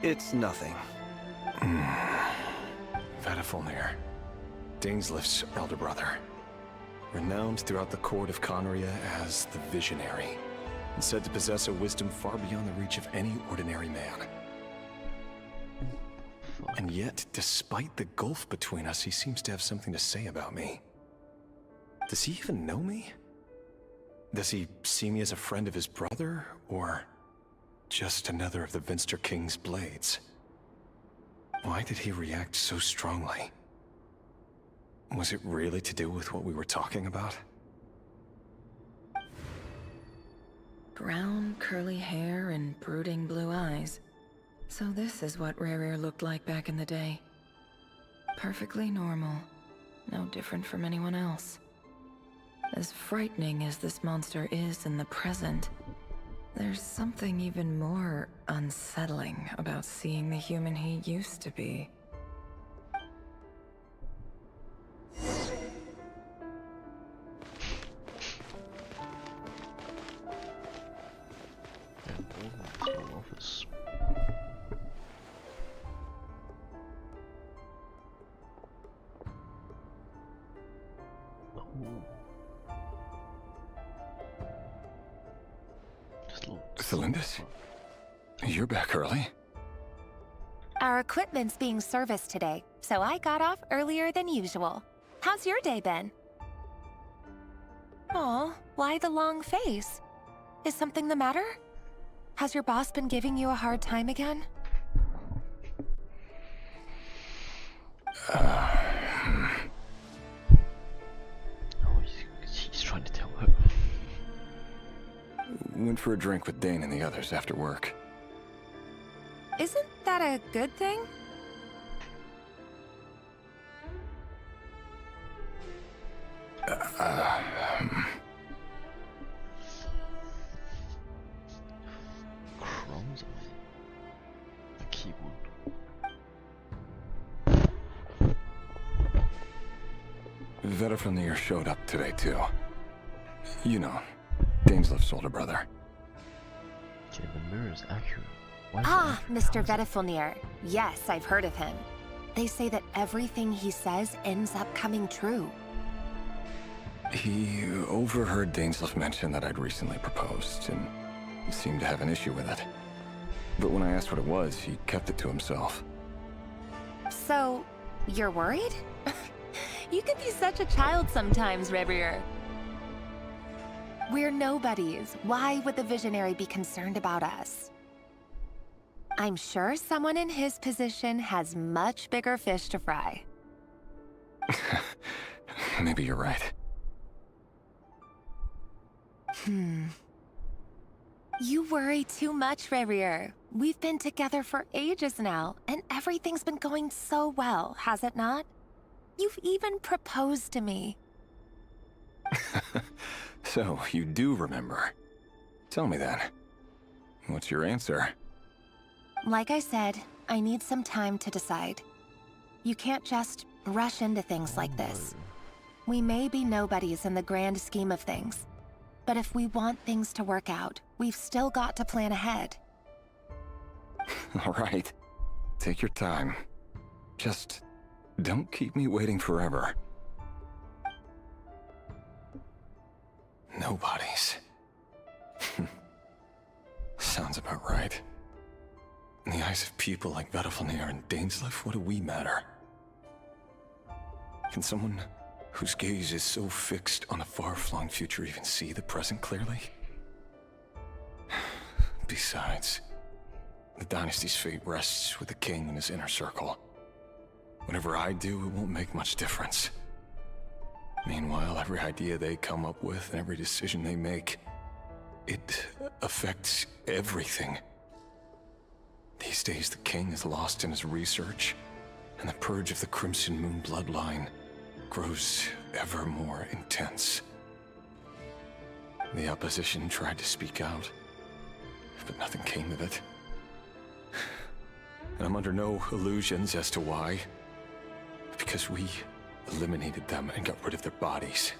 It's nothing. Vediflin, Dainsleif's elder brother. Renowned throughout the court of Conria as the Visionary, and said to possess a wisdom far beyond the reach of any ordinary man. And yet, despite the gulf between us, he seems to have something to say about me. Does he even know me? Does he see me as a friend of his brother, or just another of the Vinster King's blades? Why did he react so strongly? Was it really to do with what we were talking about? Brown, curly hair and brooding blue eyes. So this is what Rerir looked like back in the day. Perfectly normal. No different from anyone else. As frightening as this monster is in the present, there's something even more unsettling about seeing the human he used to be. Office. Celindus? You're back early? Our equipment's being serviced today, so I got off earlier than usual. How's your day been? Aw, why the long face? Is something the matter? Has your boss been giving you a hard time again? He's trying to tell her. Went for a drink with Dane and the others after work. Isn't that a good thing? Crumbs of a keyboard. Vediflin showed up today too. You know, Dainsleif's older brother. Okay, the mirror is accurate. Ah, Mr. Vediflin. Yes, I've heard of him. They say that everything he says ends up coming true. He overheard Dainsleif mention that I'd recently proposed, and seemed to have an issue with it. But when I asked what it was, he kept it to himself. So, you're worried? You can be such a child sometimes, Revier. We're nobodies. Why would the Visionary be concerned about us? I'm sure someone in his position has much bigger fish to fry. Maybe you're right. You worry too much, Revier. We've been together for ages now, and everything's been going so well, has it not? You've even proposed to me. So, you do remember. Tell me then. What's your answer? Like I said, I need some time to decide. You can't just rush into things like this. We may be nobodies in the grand scheme of things, but if we want things to work out, we've still got to plan ahead. All right. Take your time. Just don't keep me waiting forever. Nobodies. Sounds about right. In the eyes of people like Vedalfnir and Dainsleif, what do we matter? Can someone whose gaze is so fixed on a far-flung future even see the present clearly? Besides, the dynasty's fate rests with the king and his inner circle. Whatever I do, it won't make much difference. Meanwhile, every idea they come up with and every decision they make, it affects everything. These days, the king is lost in his research, and the purge of the Crimson Moon bloodline grows ever more intense. The opposition tried to speak out, but nothing came of it. And I'm under no illusions as to why. Because we eliminated them and got rid of their bodies.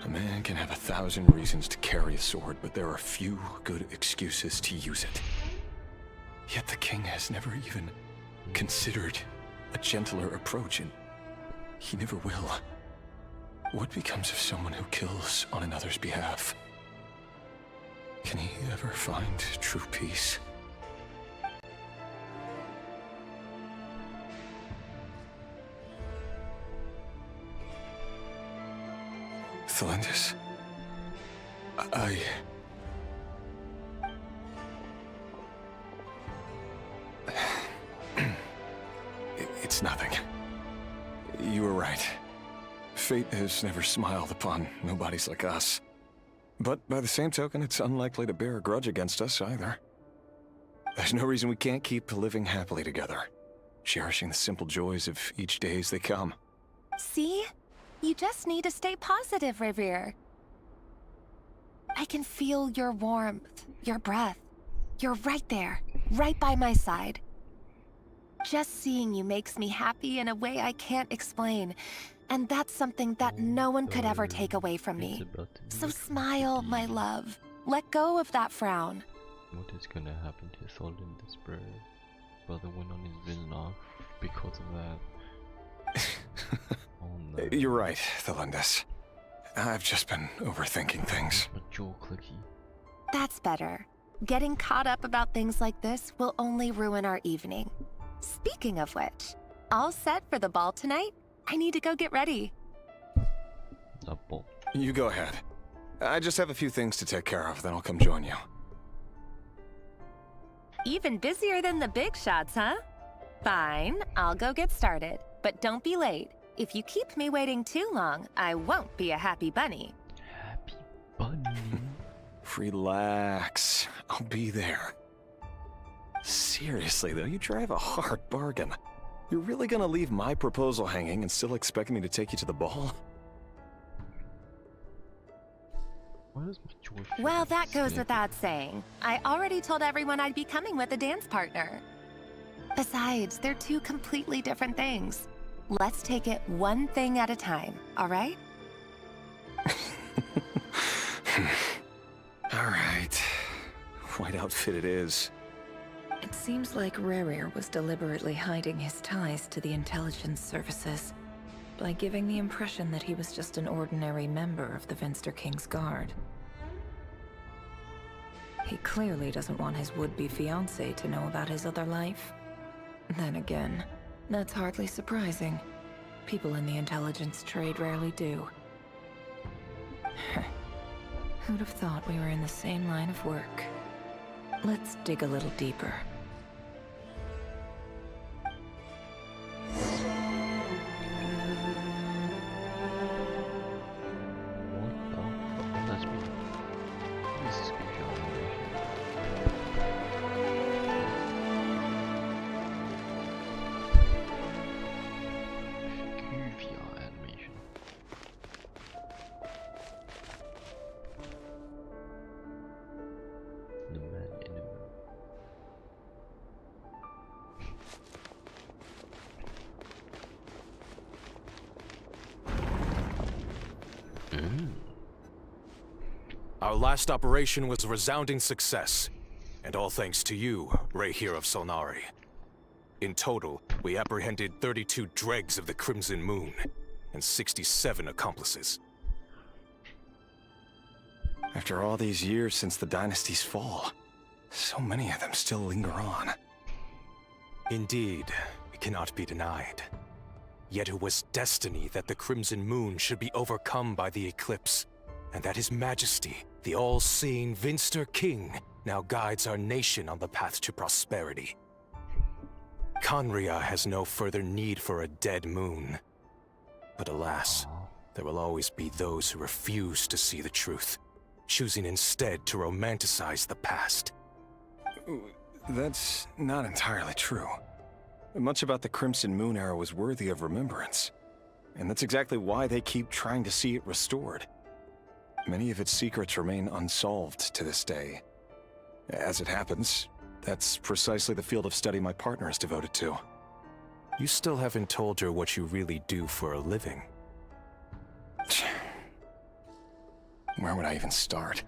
A man can have 1,000 reasons to carry a sword, but there are few good excuses to use it. Yet the king has never even considered a gentler approach, and he never will. What becomes of someone who kills on another's behalf? Can he ever find true peace? Thelindis, It's nothing. You were right. Fate has never smiled upon nobodies like us. But by the same token, it's unlikely to bear a grudge against us either. There's no reason we can't keep living happily together, cherishing the simple joys of each day as they come. See? You just need to stay positive, Revier. I can feel your warmth, your breath. You're right there, right by my side. Just seeing you makes me happy in a way I can't explain. And that's something that no one could ever take away from me. So smile, my love. Let go of that frown. What is gonna happen to Thelindis, bro? Brother went on his vision arc because of that. Oh no. You're right, Thelindis. I've just been overthinking things. My jaw clicky. That's better. Getting caught up about things like this will only ruin our evening. Speaking of which, all set for the ball tonight? I need to go get ready. You go ahead. I just have a few things to take care of, then I'll come join you. Even busier than the big shots, huh? Fine, I'll go get started. But don't be late. If you keep me waiting too long, I won't be a happy bunny. Happy bunny? Relax. I'll be there. Seriously though, you drive a hard bargain. You're really gonna leave my proposal hanging and still expect me to take you to the ball? Well, that goes without saying. I already told everyone I'd be coming with a dance partner. Besides, they're two completely different things. Let's take it one thing at a time, all right? All right. White outfit it is. It seems like Rerir was deliberately hiding his ties to the intelligence services by giving the impression that he was just an ordinary member of the Venster King's Guard. He clearly doesn't want his would-be fiancée to know about his other life. Then again, that's hardly surprising. People in the intelligence trade rarely do. Who'd have thought we were in the same line of work? Let's dig a little deeper. Our last operation was a resounding success, and all thanks to you, Rayhir of Solnari. In total, we apprehended 32 dregs of the Crimson Moon, and 67 accomplices. After all these years since the dynasty's fall, so many of them still linger on. Indeed, it cannot be denied. Yet it was destiny that the Crimson Moon should be overcome by the eclipse, and that His Majesty, the all-seeing Vinster King, now guides our nation on the path to prosperity. Conria has no further need for a dead moon. But alas, there will always be those who refuse to see the truth, choosing instead to romanticize the past. That's not entirely true. Much about the Crimson Moon era was worthy of remembrance, and that's exactly why they keep trying to see it restored. Many of its secrets remain unsolved to this day. As it happens, that's precisely the field of study my partner is devoted to. You still haven't told her what you really do for a living. Where would I even start?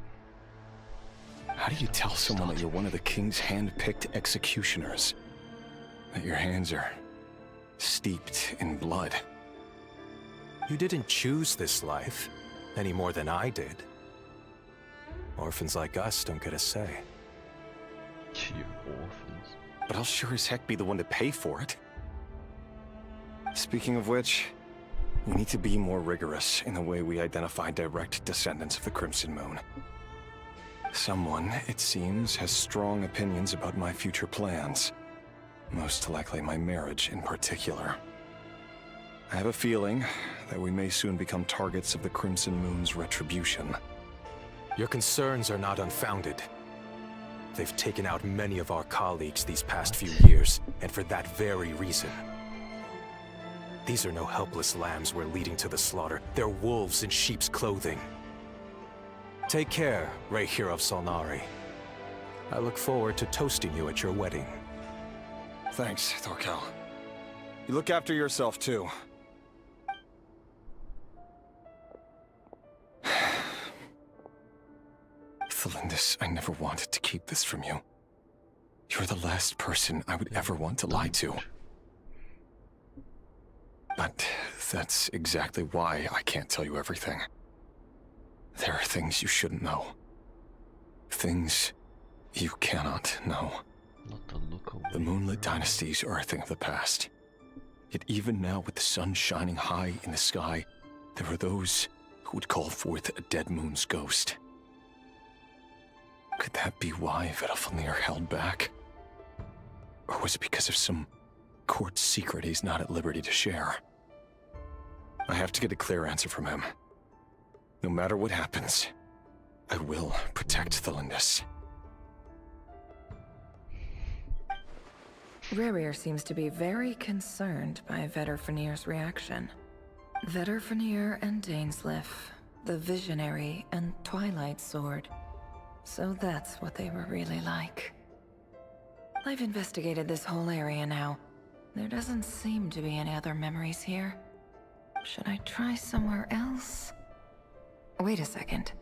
How do you tell someone that you're one of the king's hand-picked executioners? That your hands are steeped in blood? You didn't choose this life, any more than I did. Orphans like us don't get a say. You orphans. But I'll sure as heck be the one to pay for it. Speaking of which, we need to be more rigorous in the way we identify direct descendants of the Crimson Moon. Someone, it seems, has strong opinions about my future plans. Most likely my marriage in particular. I have a feeling that we may soon become targets of the Crimson Moon's retribution. Your concerns are not unfounded. They've taken out many of our colleagues these past few years, and for that very reason. These are no helpless lambs we're leading to the slaughter. They're wolves in sheep's clothing. Take care, Rayhir of Solnari. I look forward to toasting you at your wedding. Thanks, Thorkel. You look after yourself, too. Thelindis, I never wanted to keep this from you. You're the last person I would ever want to lie to. But that's exactly why I can't tell you everything. There are things you shouldn't know. Things you cannot know. The Moonlit Dynasties are a thing of the past. Yet even now, with the sun shining high in the sky, there are those who would call forth a dead moon's ghost. Could that be why Vedalfnir held back? Or was it because of some court secret he's not at liberty to share? I have to get a clear answer from him. No matter what happens, I will protect Thelindis. Rayhir seems to be very concerned by Vedalfnir's reaction. Vedalfnir and Dainsleif, the Visionary and Twilight Sword. So that's what they were really like. I've investigated this whole area now. There doesn't seem to be any other memories here. Should I try somewhere else? Wait a second.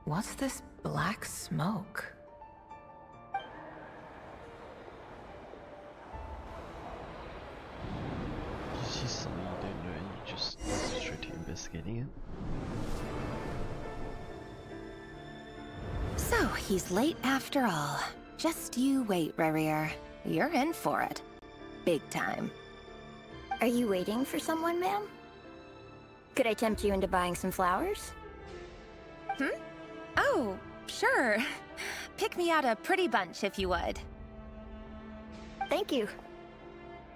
What's this black smoke? You see something you don't know and you just go straight to investigating it. So, he's late after all. Just you wait, Rarier. You're in for it. Big time. Are you waiting for someone, ma'am? Could I tempt you into buying some flowers? Oh, sure. Pick me out a pretty bunch if you would. Thank you.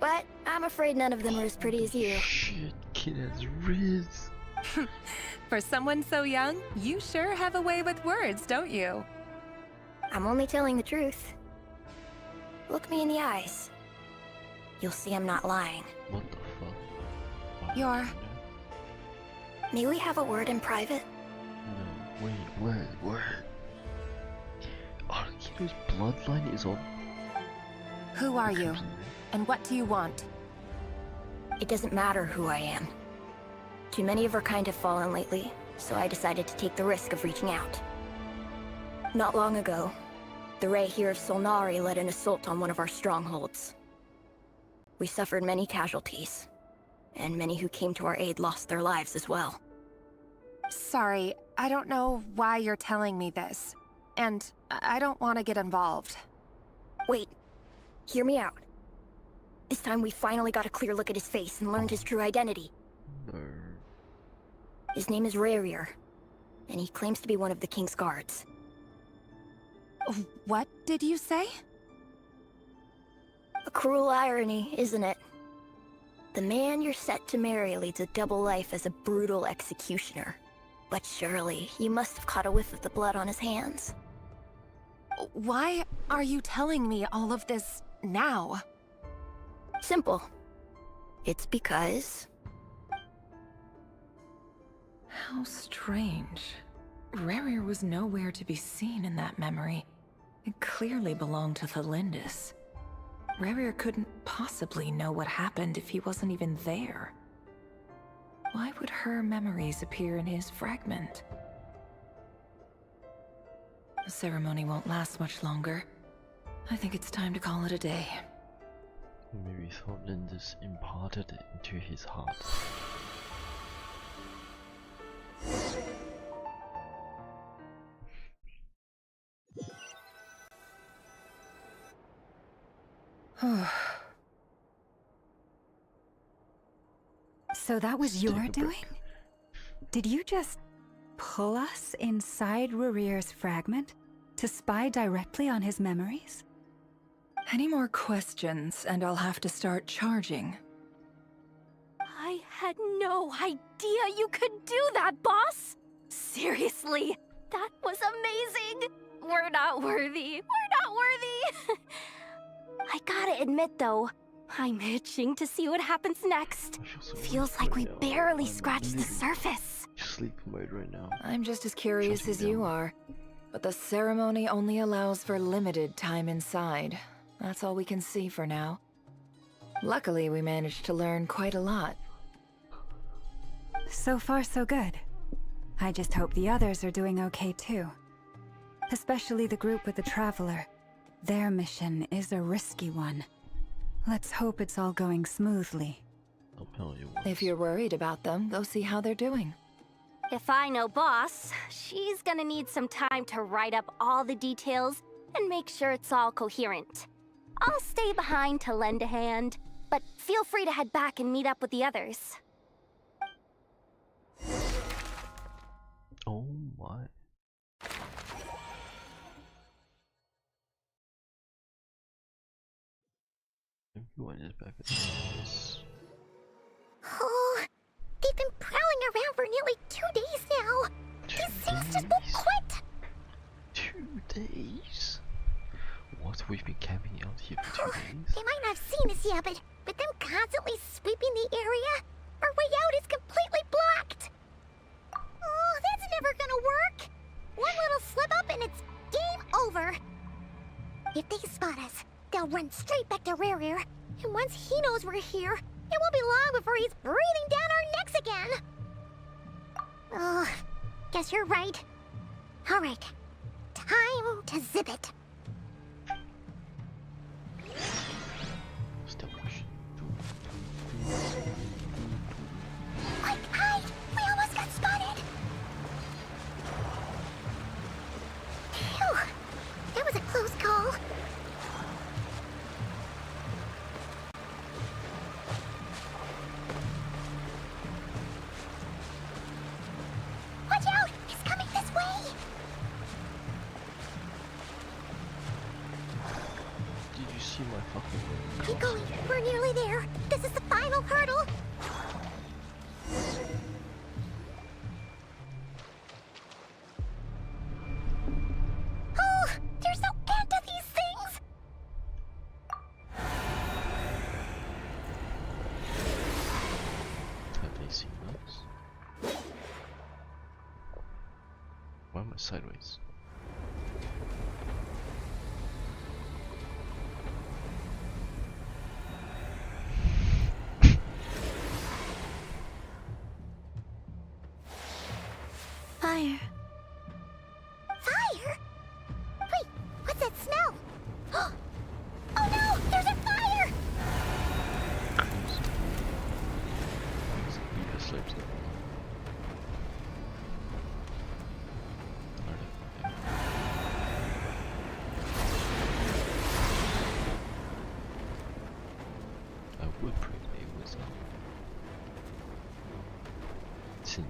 But I'm afraid none of them are as pretty as you. Shit, kid has riz. For someone so young, you sure have a way with words, don't you? I'm only telling the truth. Look me in the eyes. You'll see I'm not lying. What the fuck? You're... May we have a word in private? No, wait, word. Arkido's bloodline is on. Who are you? And what do you want? It doesn't matter who I am. Too many of our kind have fallen lately, so I decided to take the risk of reaching out. Not long ago, the Ray here of Solnari led an assault on one of our strongholds. We suffered many casualties, and many who came to our aid lost their lives as well. Sorry, I don't know why you're telling me this. And I don't want to get involved. Wait, hear me out. This time we finally got a clear look at his face and learned his true identity. His name is Rarier, and he claims to be one of the King's guards. What did you say? A cruel irony, isn't it? The man you're set to marry leads a double life as a brutal executioner. But surely, you must have caught a whiff of the blood on his hands. Why are you telling me all of this now? Simple. It's because... How strange. Rarier was nowhere to be seen in that memory. It clearly belonged to the Lindis. Rarier couldn't possibly know what happened if he wasn't even there. Why would her memories appear in his fragment? The ceremony won't last much longer. I think it's time to call it a day. Maybe thought Lindis imparted it into his heart. So that was your doing? Did you just pull us inside Rarier's fragment to spy directly on his memories? Any more questions, and I'll have to start charging. I had no idea you could do that, boss! Seriously, that was amazing! We're not worthy. We're not worthy! I gotta admit, though, I'm itching to see what happens next. Feels like we barely scratched the surface. Sleep mode right now. I'm just as curious as you are, but the ceremony only allows for limited time inside. That's all we can see for now. Luckily, we managed to learn quite a lot. So far, so good. I just hope the others are doing okay too. Especially the group with the Traveler. Their mission is a risky one. Let's hope it's all going smoothly. If you're worried about them, go see how they're doing. If I know boss, she's gonna need some time to write up all the details and make sure it's all coherent. I'll stay behind to lend a hand, but feel free to head back and meet up with the others. Oh my. Everyone is back at the office. Oh, they've been prowling around for nearly 2 days now. These things just won't quit. 2 days? What? We've been camping out here for 2 days? They might not have seen us yet, but them constantly sweeping the area, our way out is completely blocked. Oh, that's never gonna work. One little slip up and it's game over. If they spot us, they'll run straight back to Rarier, and once he knows we're here, it won't be long before he's breathing down our necks again. Oh, guess you're right. All right, time to zip it. Quick, hide! We almost got spotted! see my fucking... Keep going. We're nearly there. This is the final hurdle. Oh, there's no end to these things. Have they seen us? Why am I sideways? Fire. Fire? Wait, what's that smell? Oh no, there's a fire! I would pray it was Senor.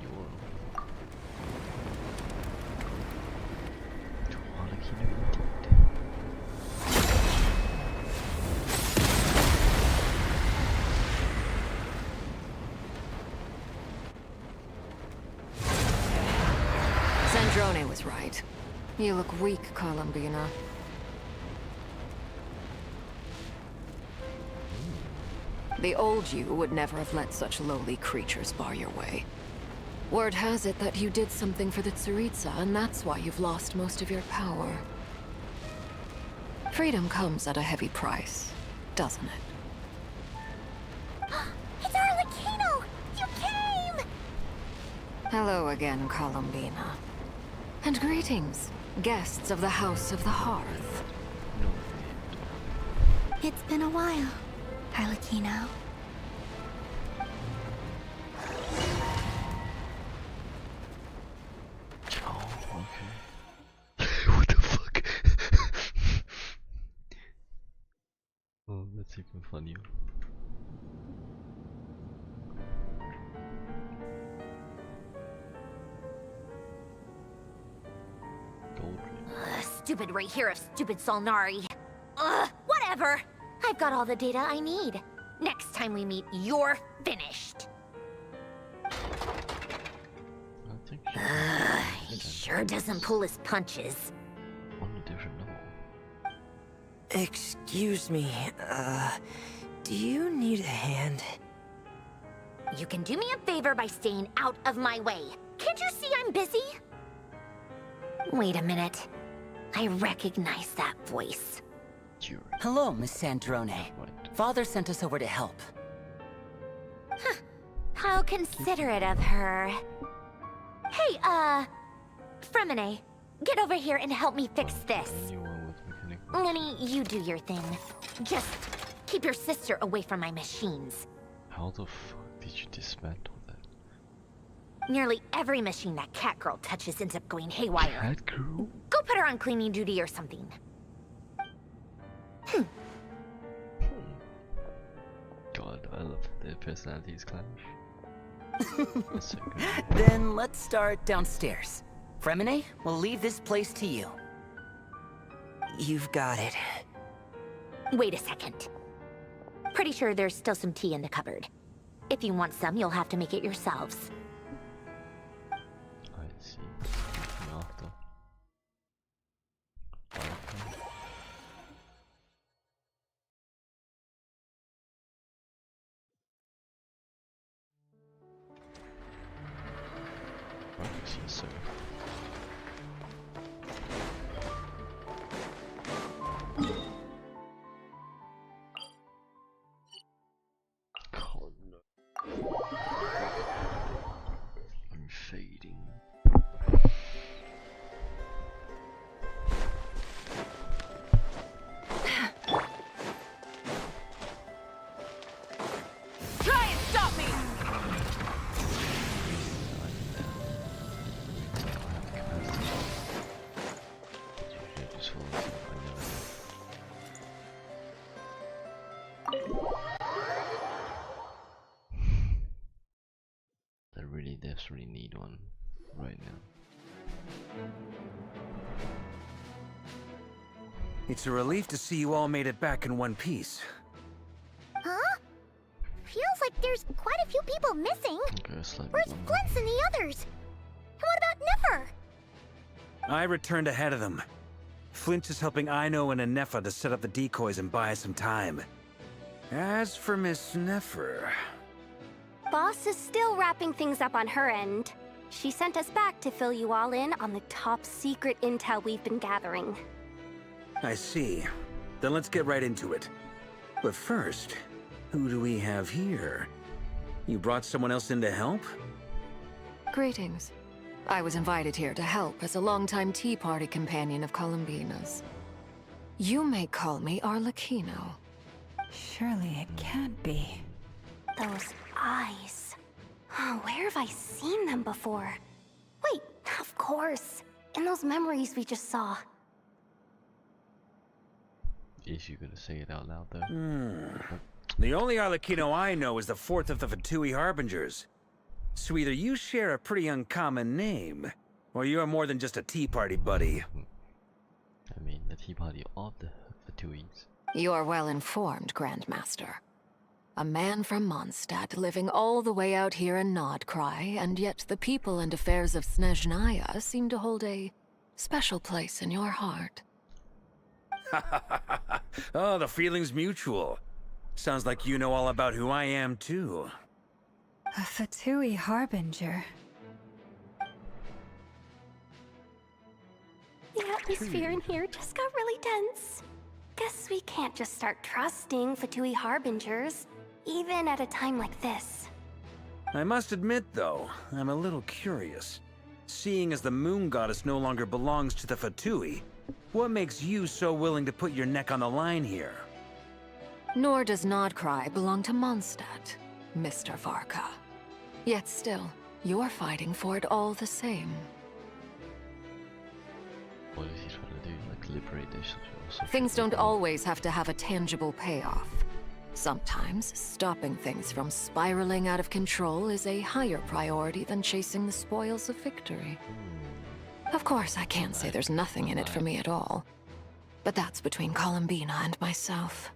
Sandrone was right. You look weak, Columbina. The old you would never have let such lowly creatures bar your way. Word has it that you did something for the Tsaritsa, and that's why you've lost most of your power. Freedom comes at a heavy price, doesn't it? It's Arlecchino! You came! Hello again, Columbina. And greetings, guests of the House of the Hearth. It's been a while, Arlecchino. Oh, okay. What the fuck? Oh, that's even funnier. Gold. Stupid right here of stupid Solnari. Ugh, whatever. I've got all the data I need. Next time we meet, you're finished. He sure doesn't pull his punches. On a different level. Excuse me, do you need a hand? You can do me a favor by staying out of my way. Can't you see I'm busy? Wait a minute. I recognize that voice. Hello, Miss Sandrone. Father sent us over to help. Huh. How considerate of her. Hey, Fremine, get over here and help me fix this. Lenny, you do your thing. Just keep your sister away from my machines. How the fuck did you dismantle that? Nearly every machine that cat girl touches ends up going haywire. Cat girl? Go put her on cleaning duty or something. God, I love their personalities clash. That's so good. Then let's start downstairs. Fremine, we'll leave this place to you. You've got it. Wait a second. Pretty sure there's still some tea in the cupboard. If you want some, you'll have to make it yourselves. I see. After. So. God, no. I'm fading. Try and stop me! I really desperately need one right now. It's a relief to see you all made it back in one piece. Huh? Feels like there's quite a few people missing. Where's Flint's and the others? And what about Nefer? I returned ahead of them. Flint is helping Aino and Anefa to set up the decoys and buy us some time. As for Miss Nefer... Boss is still wrapping things up on her end. She sent us back to fill you all in on the top secret intel we've been gathering. I see. Then let's get right into it. But first, who do we have here? You brought someone else in to help? Greetings. I was invited here to help as a longtime Tea Party companion of Columbina's. You may call me Arlecchino. Surely it can't be. Those eyes. Oh, where have I seen them before? Wait, of course. In those memories we just saw. Is you gonna say it out loud though? The only Arlecchino I know is the fourth of the Fatui Harbingers. So either you share a pretty uncommon name, or you're more than just a Tea Party buddy. I mean, the Tea Party of the Fatuis. You're well informed, Grandmaster. A man from Mondstadt living all the way out here in Nodcry, and yet the people and affairs of Snezhnaya seem to hold a special place in your heart. Oh, the feeling's mutual. Sounds like you know all about who I am, too. A Fatui Harbinger. The atmosphere in here just got really tense. Guess we can't just start trusting Fatui Harbingers, even at a time like this. I must admit, though, I'm a little curious. Seeing as the Moon Goddess no longer belongs to the Fatui, what makes you so willing to put your neck on the line here? Nor does Nodcry belong to Mondstadt, Mr. Varka. Yet still, you're fighting for it all the same. What is he trying to do? Like liberate this? Things don't always have to have a tangible payoff. Sometimes, stopping things from spiraling out of control is a higher priority than chasing the spoils of victory. Of course, I can't say there's nothing in it for me at all. But that's between Columbina and myself.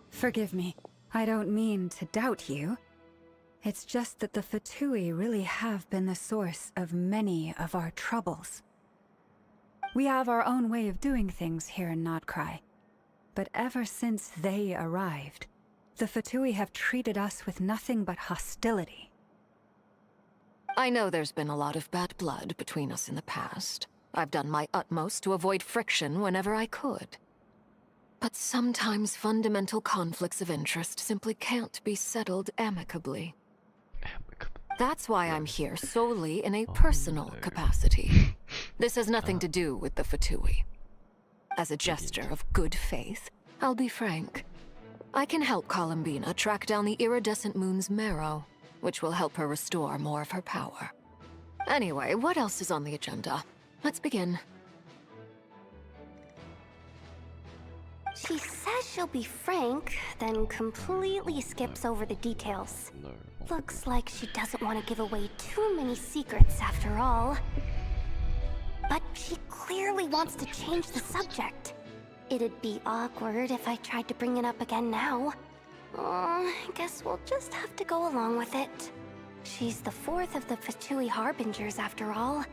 Forgive me. I don't mean to doubt you. It's just that the Fatui really have been the source of many of our troubles. We have our own way of doing things here in Nodcry. But ever since they arrived, the Fatui have treated us with nothing but hostility. I know there's been a lot of bad blood between us in the past. I've done my utmost to avoid friction whenever I could. But sometimes fundamental conflicts of interest simply can't be settled amicably. That's why I'm here solely in a personal capacity. This has nothing to do with the Fatui. As a gesture of good faith, I'll be frank. I can help Columbina track down the iridescent moon's marrow, which will help her restore more of her power. Anyway, what else is on the agenda? Let's begin. She says she'll be frank, then completely skips over the details. Looks like she doesn't want to give away too many secrets after all. But she clearly wants to change the subject. It'd be awkward if I tried to bring it up again now. I guess we'll just have to go along with it. She's the fourth of the Fatui Harbingers after all.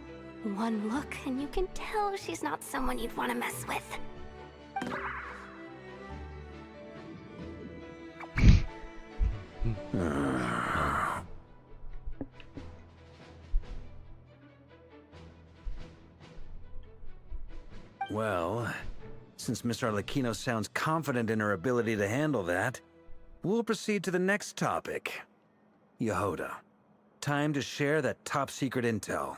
One look and you can tell she's not someone you'd want to mess with. Well, since Miss Arlecchino sounds confident in her ability to handle that, we'll proceed to the next topic. Yehoda, time to share that top-secret intel.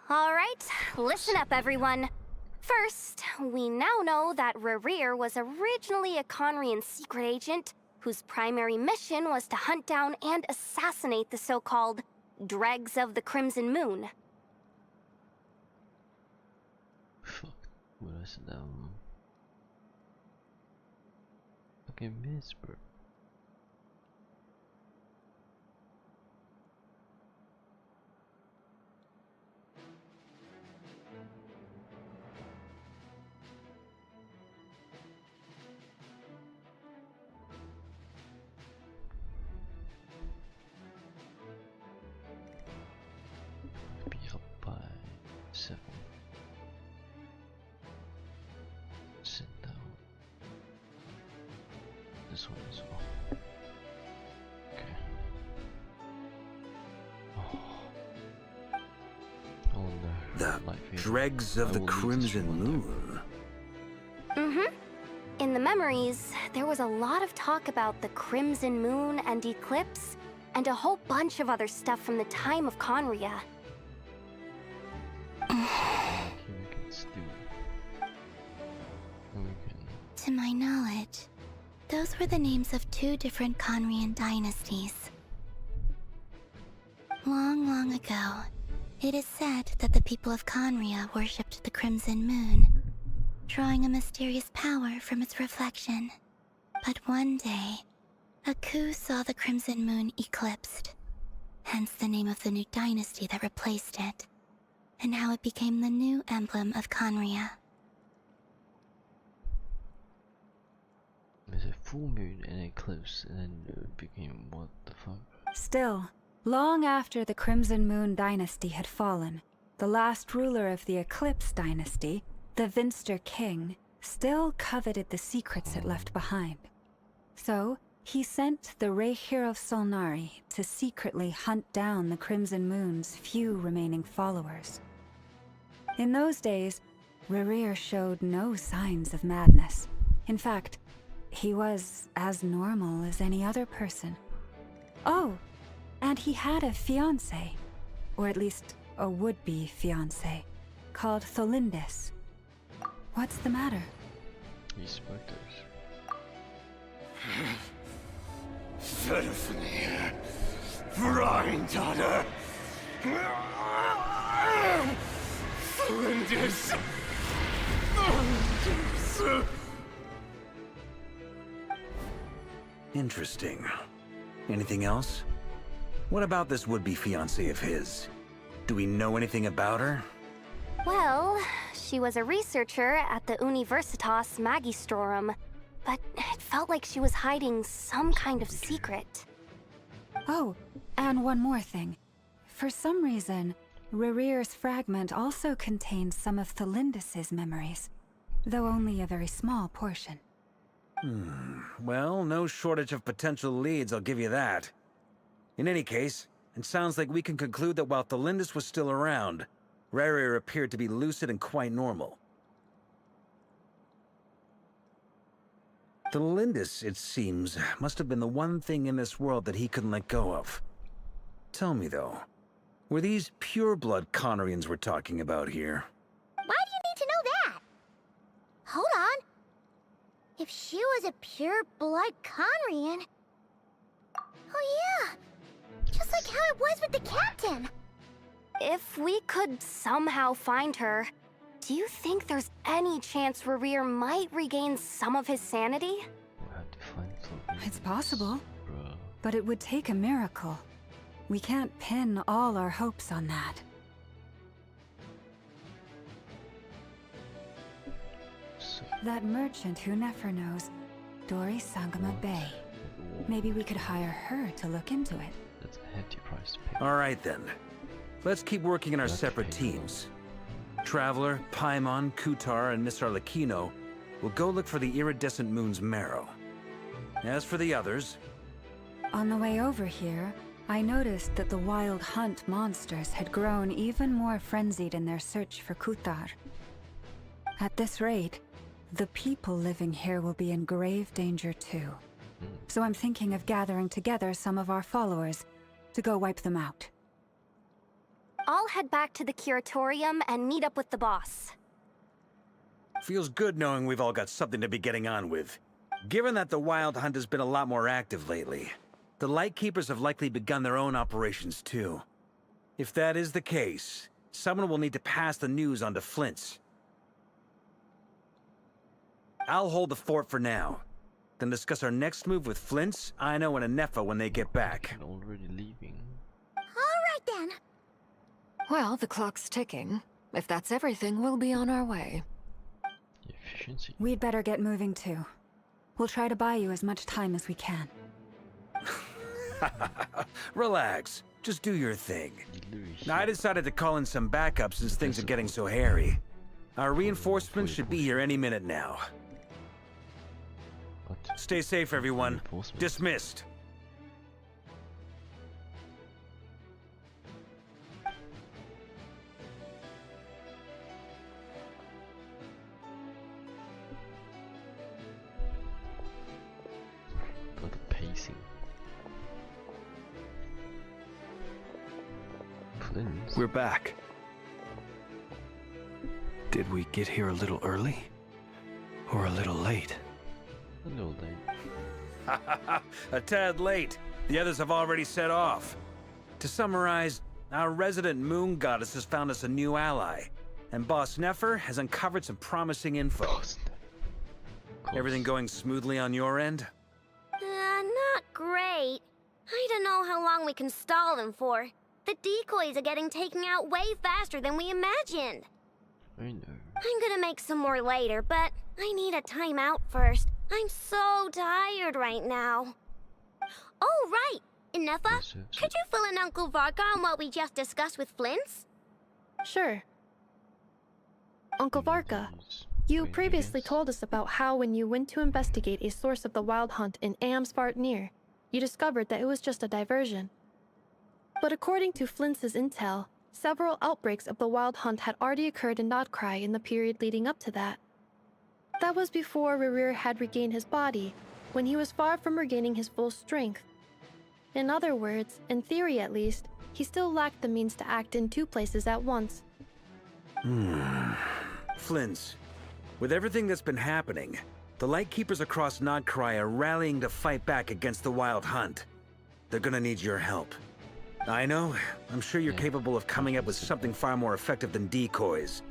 Alright, listen up everyone. First, we now know that Rerir was originally a Conrian secret agent whose primary mission was to hunt down and assassinate the so-called Dregs of the Crimson Moon. What is them? Fucking miss, bro. this one as well. Okay. Oh no. The dregs of the Crimson Moon. Mm-hmm. In the memories, there was a lot of talk about the Crimson Moon and Eclipse, and a whole bunch of other stuff from the time of Conria. To my knowledge, those were the names of 2 different Conrian dynasties. Long, long ago, it is said that the people of Conria worshipped the Crimson Moon, drawing a mysterious power from its reflection. But one day, a coup saw the Crimson Moon eclipsed, hence the name of the new dynasty that replaced it, and how it became the new emblem of Conria. There's a full moon and eclipse, and then it became what the fuck? Still, long after the Crimson Moon dynasty had fallen, the last ruler of the Eclipse dynasty, the Vinster King, still coveted the secrets it left behind. So, he sent the Rehir of Solnari to secretly hunt down the Crimson Moon's few remaining followers. In those days, Rehir showed no signs of madness. In fact, he was as normal as any other person. Oh, and he had a fiancé, or at least a would-be fiancé, called Tholindis. What's the matter? These specters. Seraphine, Brine-daughter, Flinders. Interesting. Anything else? What about this would-be fiancé of his? Do we know anything about her? Well, she was a researcher at the Universitas Magistrorum, but it felt like she was hiding some kind of secret. Oh, and one more thing. For some reason, Rehir's fragment also contains some of Tholindis' memories, though only a very small portion. Well, no shortage of potential leads, I'll give you that. In any case, it sounds like we can conclude that while Tholindis was still around, Rehir appeared to be lucid and quite normal. Tholindis, it seems, must have been the one thing in this world that he couldn't let go of. Tell me, though, were these pure-blood Conrians we're talking about here? Why do you need to know that? Hold on. If she was a pure-blood Conrian... Oh yeah! Just like how it was with the captain! If we could somehow find her, do you think there's any chance Rehir might regain some of his sanity? We'll have to find something. It's possible, but it would take a miracle. We can't pin all our hopes on that. That merchant who Nefer knows, Dori Sangama Bay. Maybe we could hire her to look into it. That's a hefty price to pay. Alright then. Let's keep working in our separate teams. Traveler, Paimon, Kutar, and Miss Arlecchino will go look for the iridescent moon's marrow. As for the others... On the way over here, I noticed that the Wild Hunt monsters had grown even more frenzied in their search for Kutar. At this rate, the people living here will be in grave danger too. So I'm thinking of gathering together some of our followers to go wipe them out. I'll head back to the curatorium and meet up with the boss. Feels good knowing we've all got something to be getting on with. Given that the Wild Hunt has been a lot more active lately, the Lightkeepers have likely begun their own operations too. If that is the case, someone will need to pass the news on to Flint's. I'll hold the fort for now, then discuss our next move with Flint's, Aino, and Anefa when they get back. Already leaving. Alright then. Well, the clock's ticking. If that's everything, we'll be on our way. Efficiency. We'd better get moving too. We'll try to buy you as much time as we can. Relax. Just do your thing. I decided to call in some backup since things are getting so hairy. Our reinforcements should be here any minute now. What? Stay safe, everyone. Reinforcements. Dismissed. But the pacing. Flins. We're back. Did we get here a little early? Or a little late? A little late. A tad late. The others have already set off. To summarize, our resident moon goddess has found us a new ally, and Boss Nefer has uncovered some promising info. Everything going smoothly on your end? Not great. I don't know how long we can stall them for. The decoys are getting taken out way faster than we imagined. I know. I'm gonna make some more later, but I need a timeout first. I'm so tired right now. Oh, right! Inefa, could you fill in Uncle Varka on what we just discussed with Flint's? Sure. Uncle Varka, you previously told us about how when you went to investigate a source of the Wild Hunt in Amsvartnir, you discovered that it was just a diversion. But according to Flint's intel, several outbreaks of the Wild Hunt had already occurred in Notcry in the period leading up to that. That was before Rerir had regained his body, when he was far from regaining his full strength. In other words, in theory at least, he still lacked the means to act in two places at once. Flint's, with everything that's been happening, the Lightkeepers across Notcry are rallying to fight back against the Wild Hunt. They're gonna need your help. I know, I'm sure you're capable of coming up with something far more effective than decoys.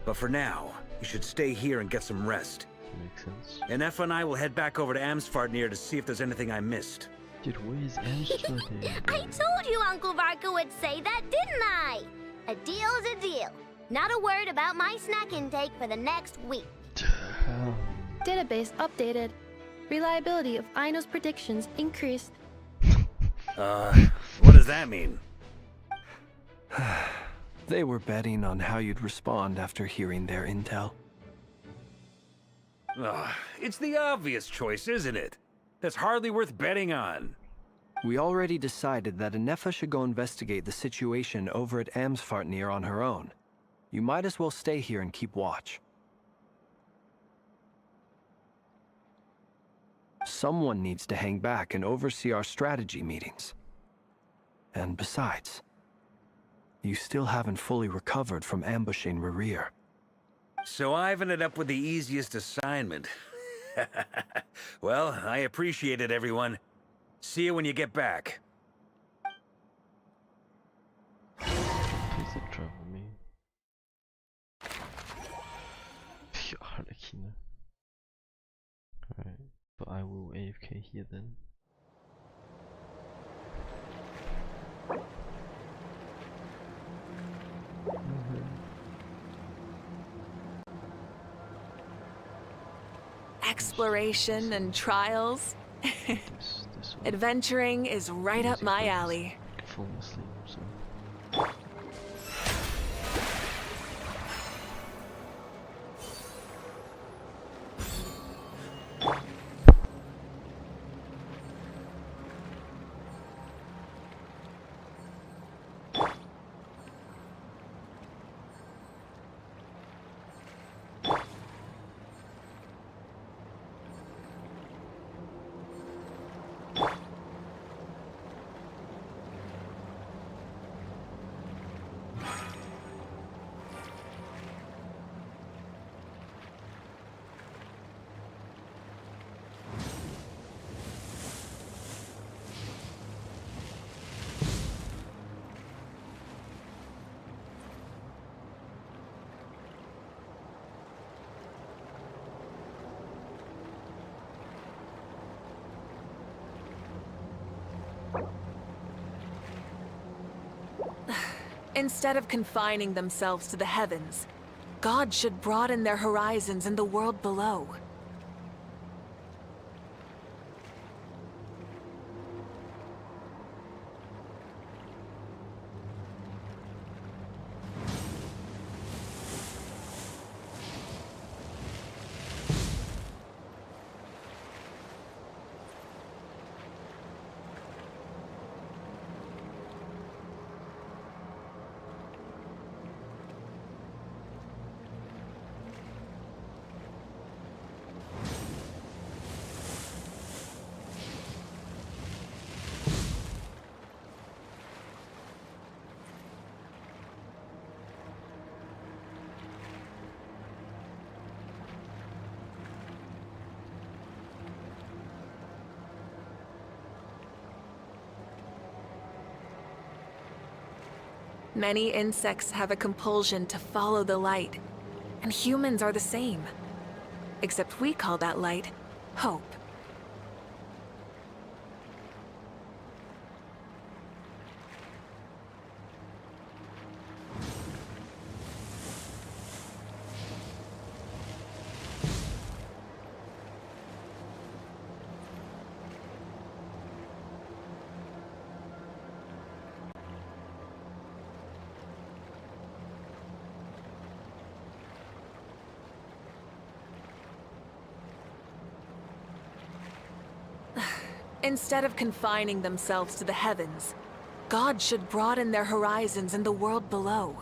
But for now, you should stay here and get some rest. Makes sense. Inefa and I will head back over to Amsvartnir to see if there's anything I missed. Dude, where's Amsvartnir? I told you Uncle Varka would say that, didn't I? A deal is a deal. Not a word about my snack intake for the next week. Database updated. Reliability of Aino's predictions increased. What does that mean? They were betting on how you'd respond after hearing their intel. It's the obvious choice, isn't it? That's hardly worth betting on. We already decided that Inefa should go investigate the situation over at Amsvartnir on her own. You might as well stay here and keep watch. Someone needs to hang back and oversee our strategy meetings. And besides, you still haven't fully recovered from ambushing Rerir. So I've ended up with the easiest assignment. Well, I appreciate it, everyone. See you when you get back. Please don't trouble me. Alright, but I will AFK here then. Exploration and trials. Adventuring is right up my alley. Falling asleep, so. Instead of confining themselves to the heavens, God should broaden their horizons in the world below. Many insects have a compulsion to follow the light, and humans are the same. Except we call that light hope. Instead of confining themselves to the heavens, God should broaden their horizons in the world below.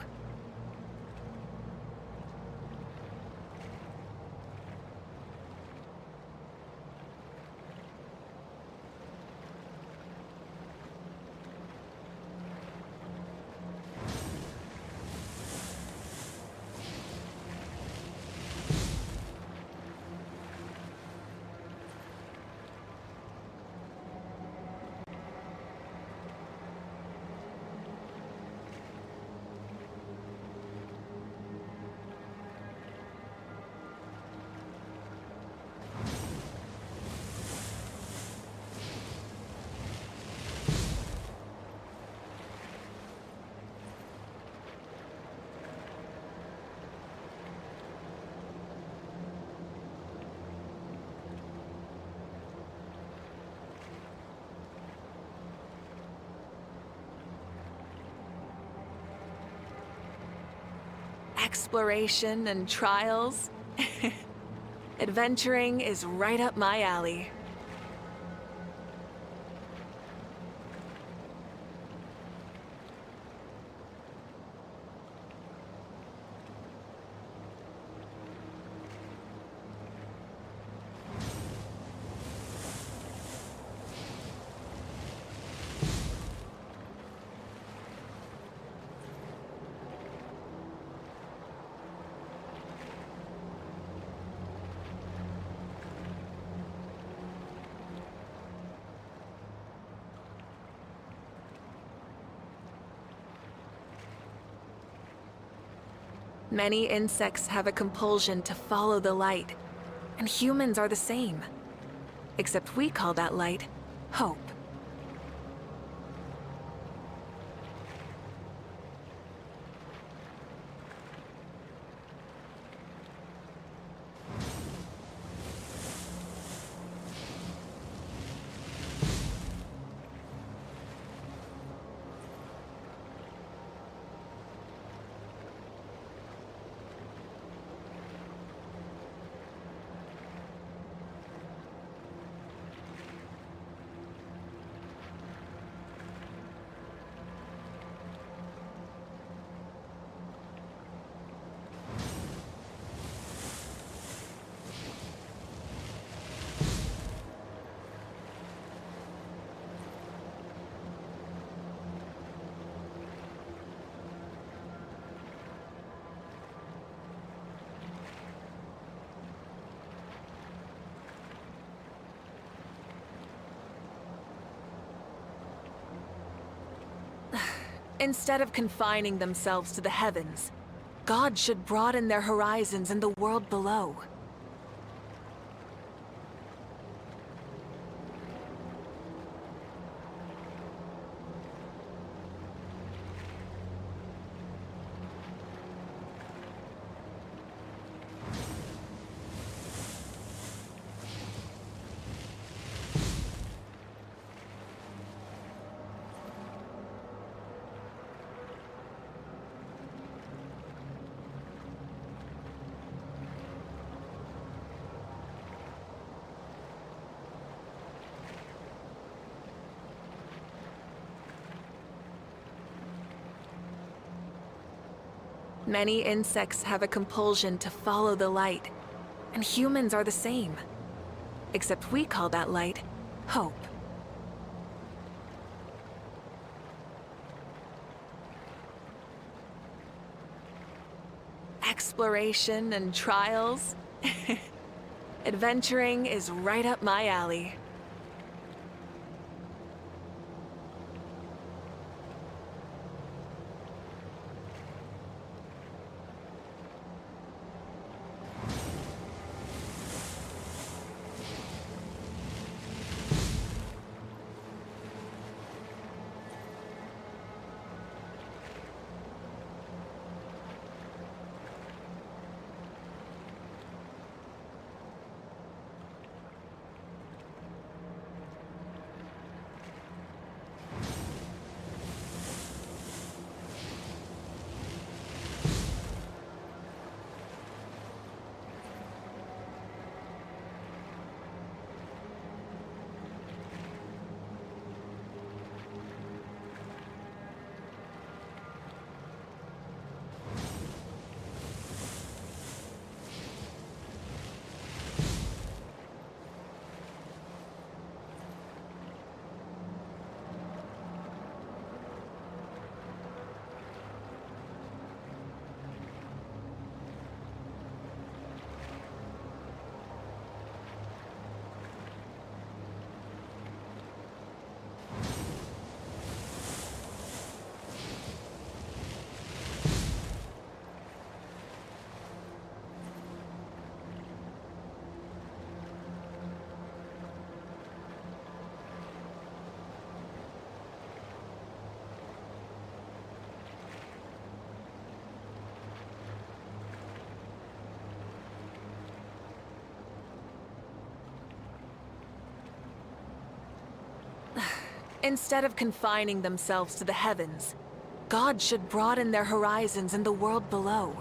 Exploration and trials. Adventuring is right up my alley. Many insects have a compulsion to follow the light, and humans are the same. Except we call that light hope. Instead of confining themselves to the heavens, God should broaden their horizons in the world below. Many insects have a compulsion to follow the light, and humans are the same. Except we call that light hope. Exploration and trials. Adventuring is right up my alley. Instead of confining themselves to the heavens, God should broaden their horizons in the world below.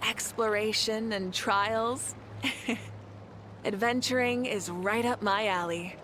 Exploration and trials. Adventuring is right up my alley.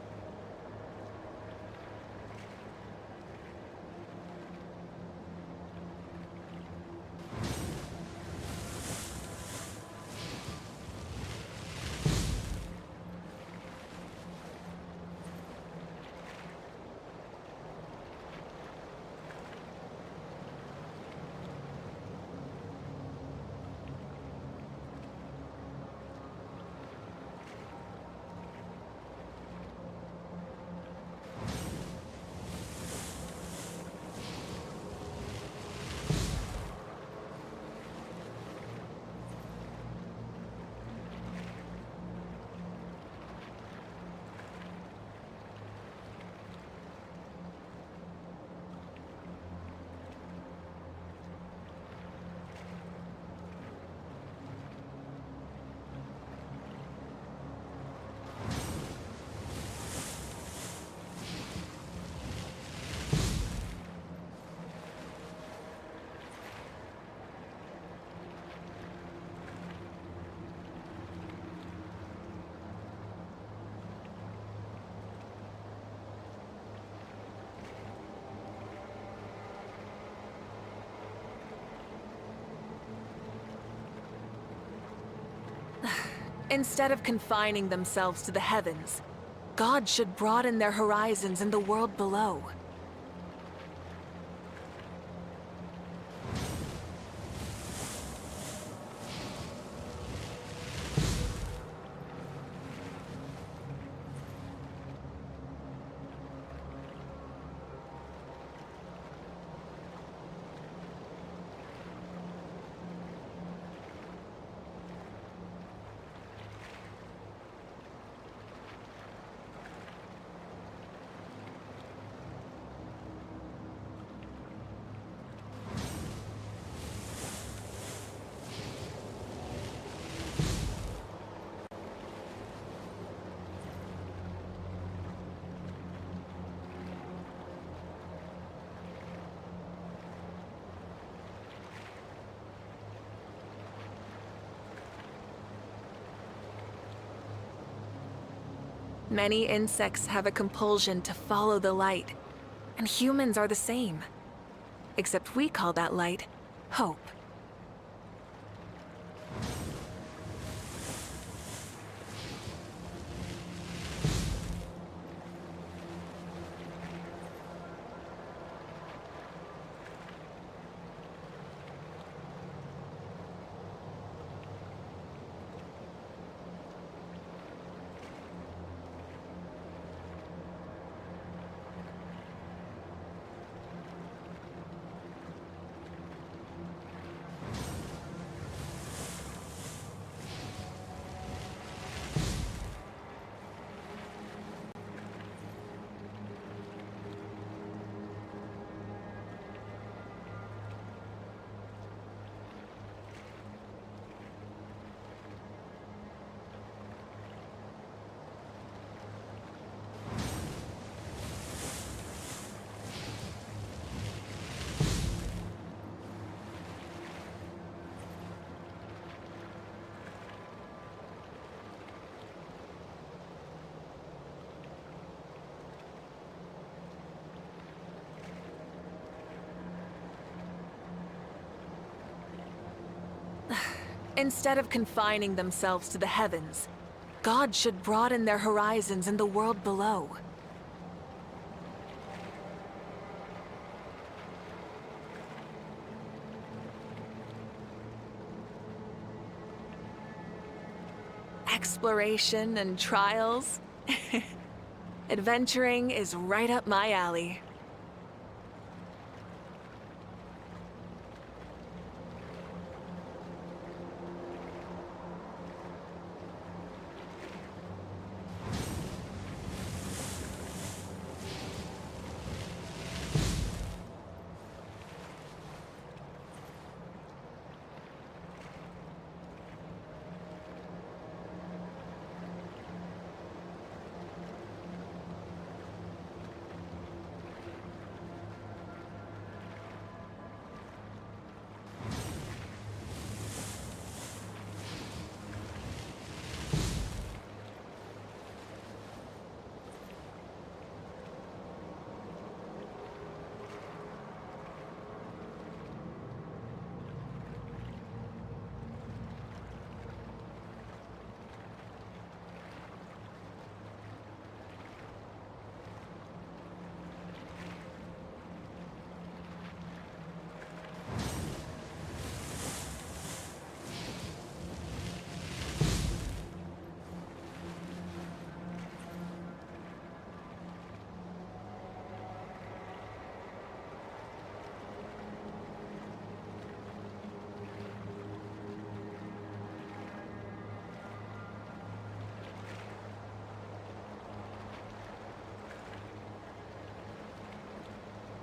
Instead of confining themselves to the heavens, God should broaden their horizons in the world below. Many insects have a compulsion to follow the light, and humans are the same. Except we call that light hope. Instead of confining themselves to the heavens, God should broaden their horizons in the world below. Exploration and trials. Adventuring is right up my alley.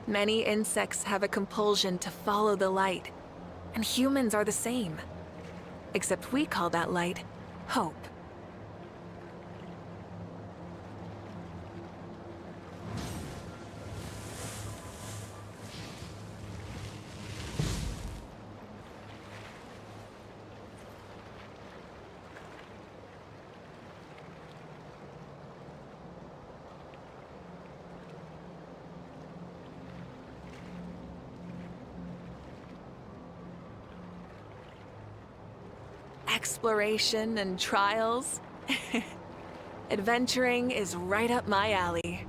Many insects have a compulsion to follow the light, and humans are the same. Except we call that light hope. Exploration and trials. Adventuring is right up my alley.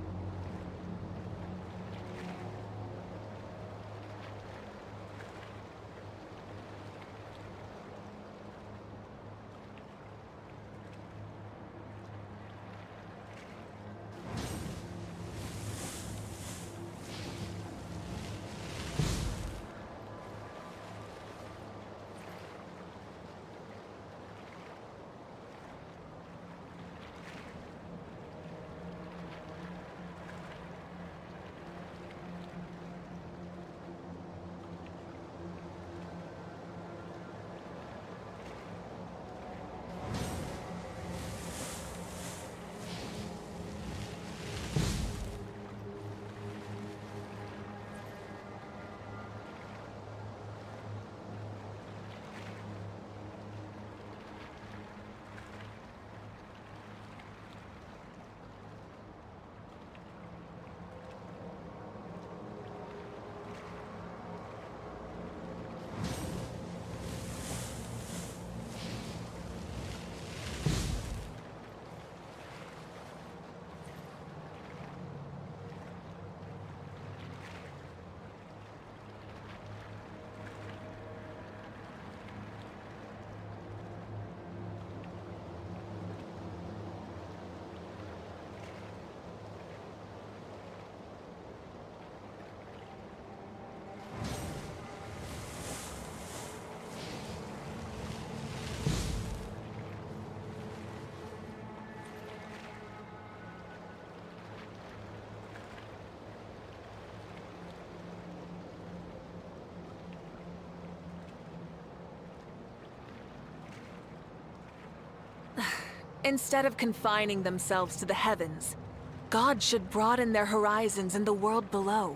Instead of confining themselves to the heavens, God should broaden their horizons in the world below.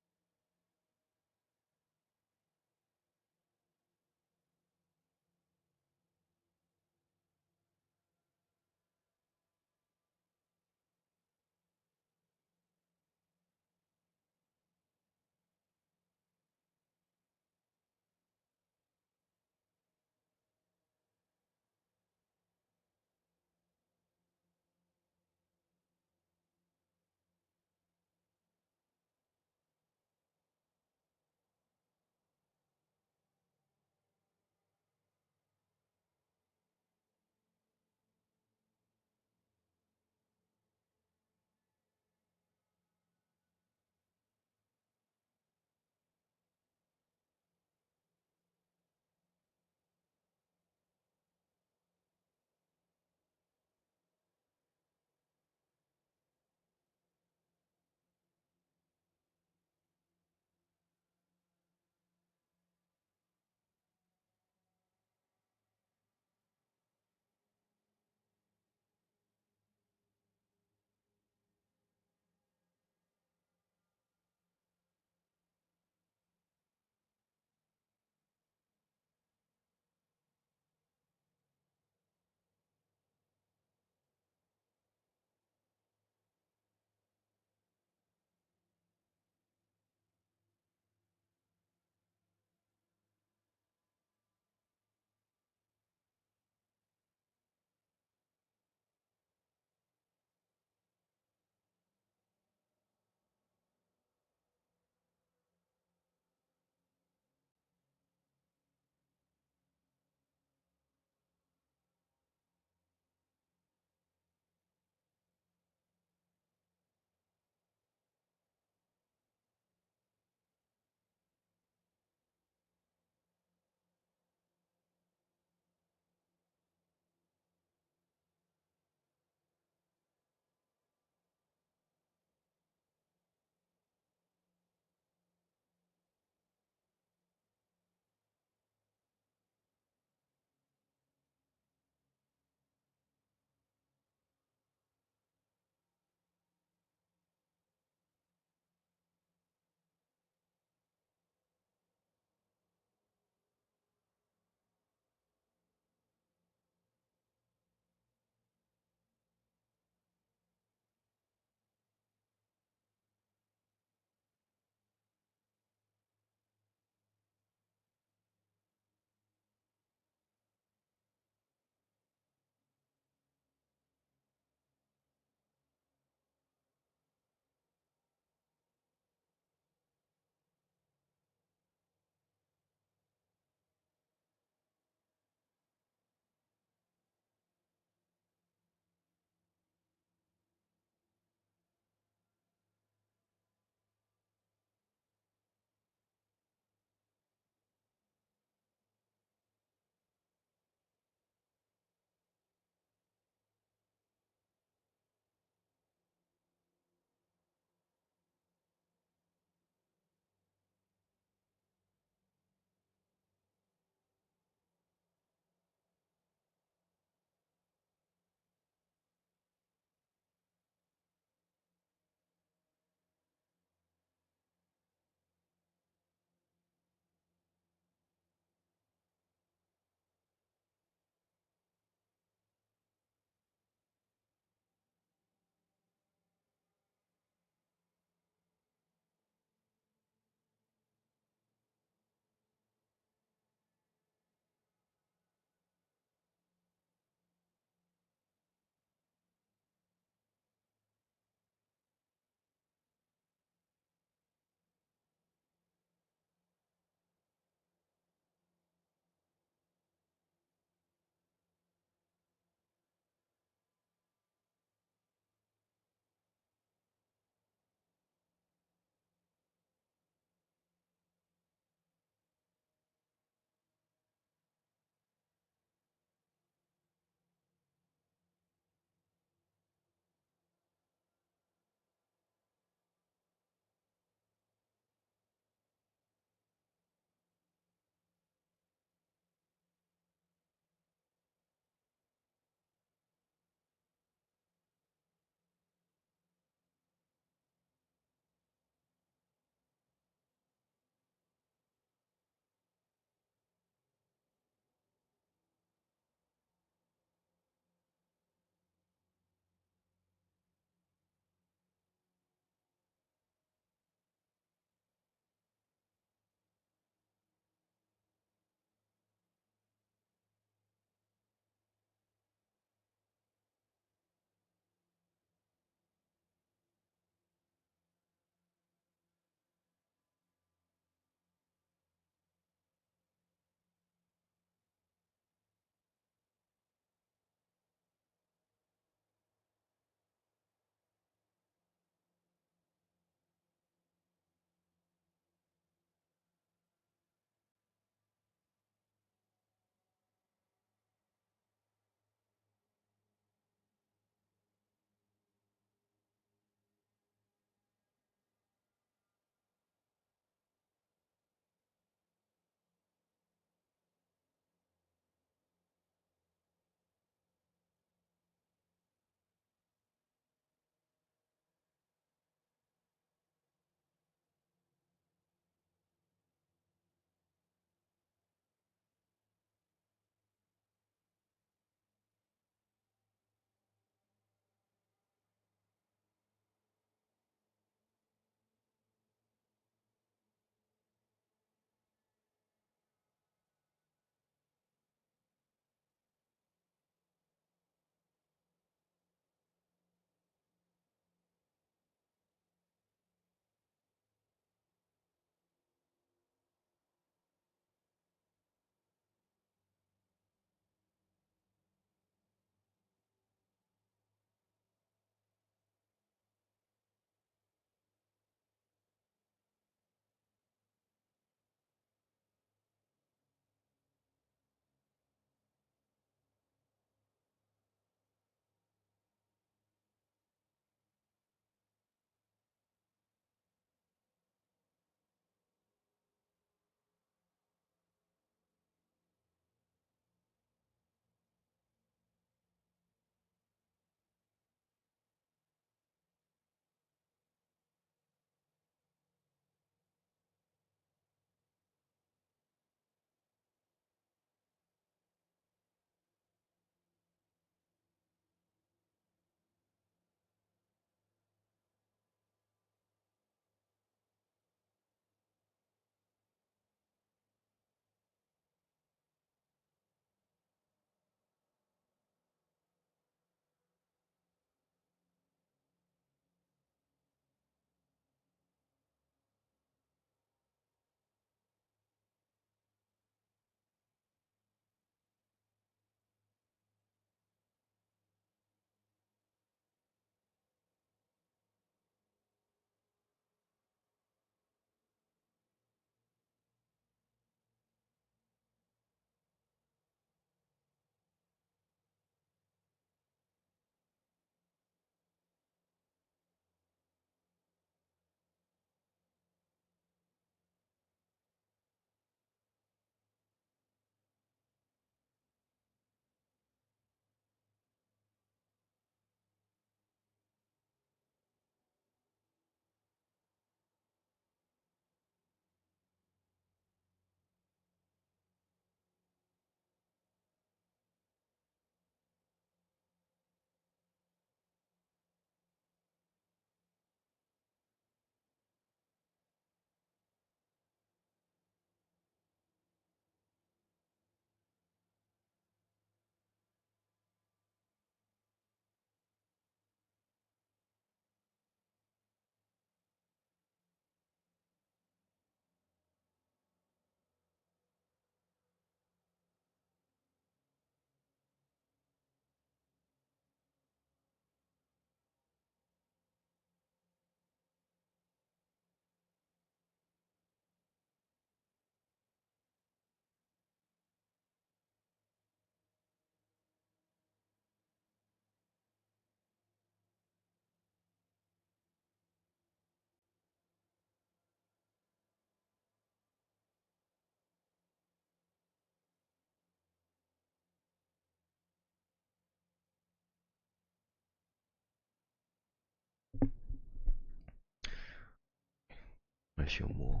I feel more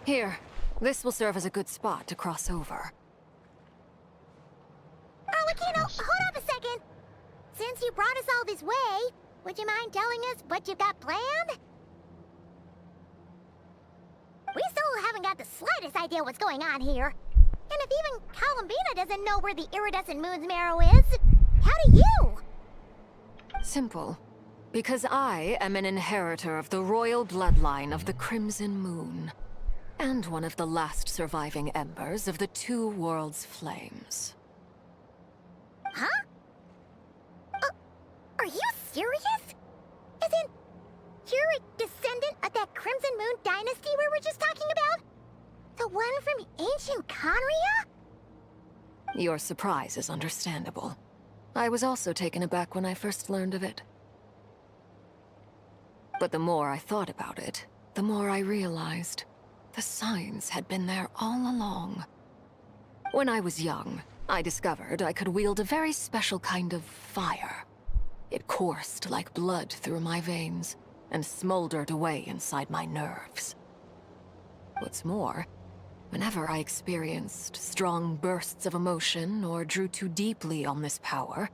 Here, this will serve as a good spot to cross over. Arlecchino, hold up a second! Since you brought us all this way, would you mind telling us what you've got planned? We still haven't got the slightest idea what's going on here. And if even Columbina doesn't know where the iridescent moon's marrow is, how do you? Simple. Because I am an inheritor of the royal bloodline of the Crimson Moon. And one of the last surviving embers of the Two Worlds' flames. Huh? Are you serious? Isn't you're a descendant of that Crimson Moon dynasty we were just talking about? The one from ancient Conria? Your surprise is understandable. I was also taken aback when I first learned of it. But the more I thought about it, the more I realized the signs had been there all along. When I was young, I discovered I could wield a very special kind of fire. It coursed like blood through my veins and smoldered away inside my nerves. What's more, whenever I experienced strong bursts of emotion or drew too deeply on this power,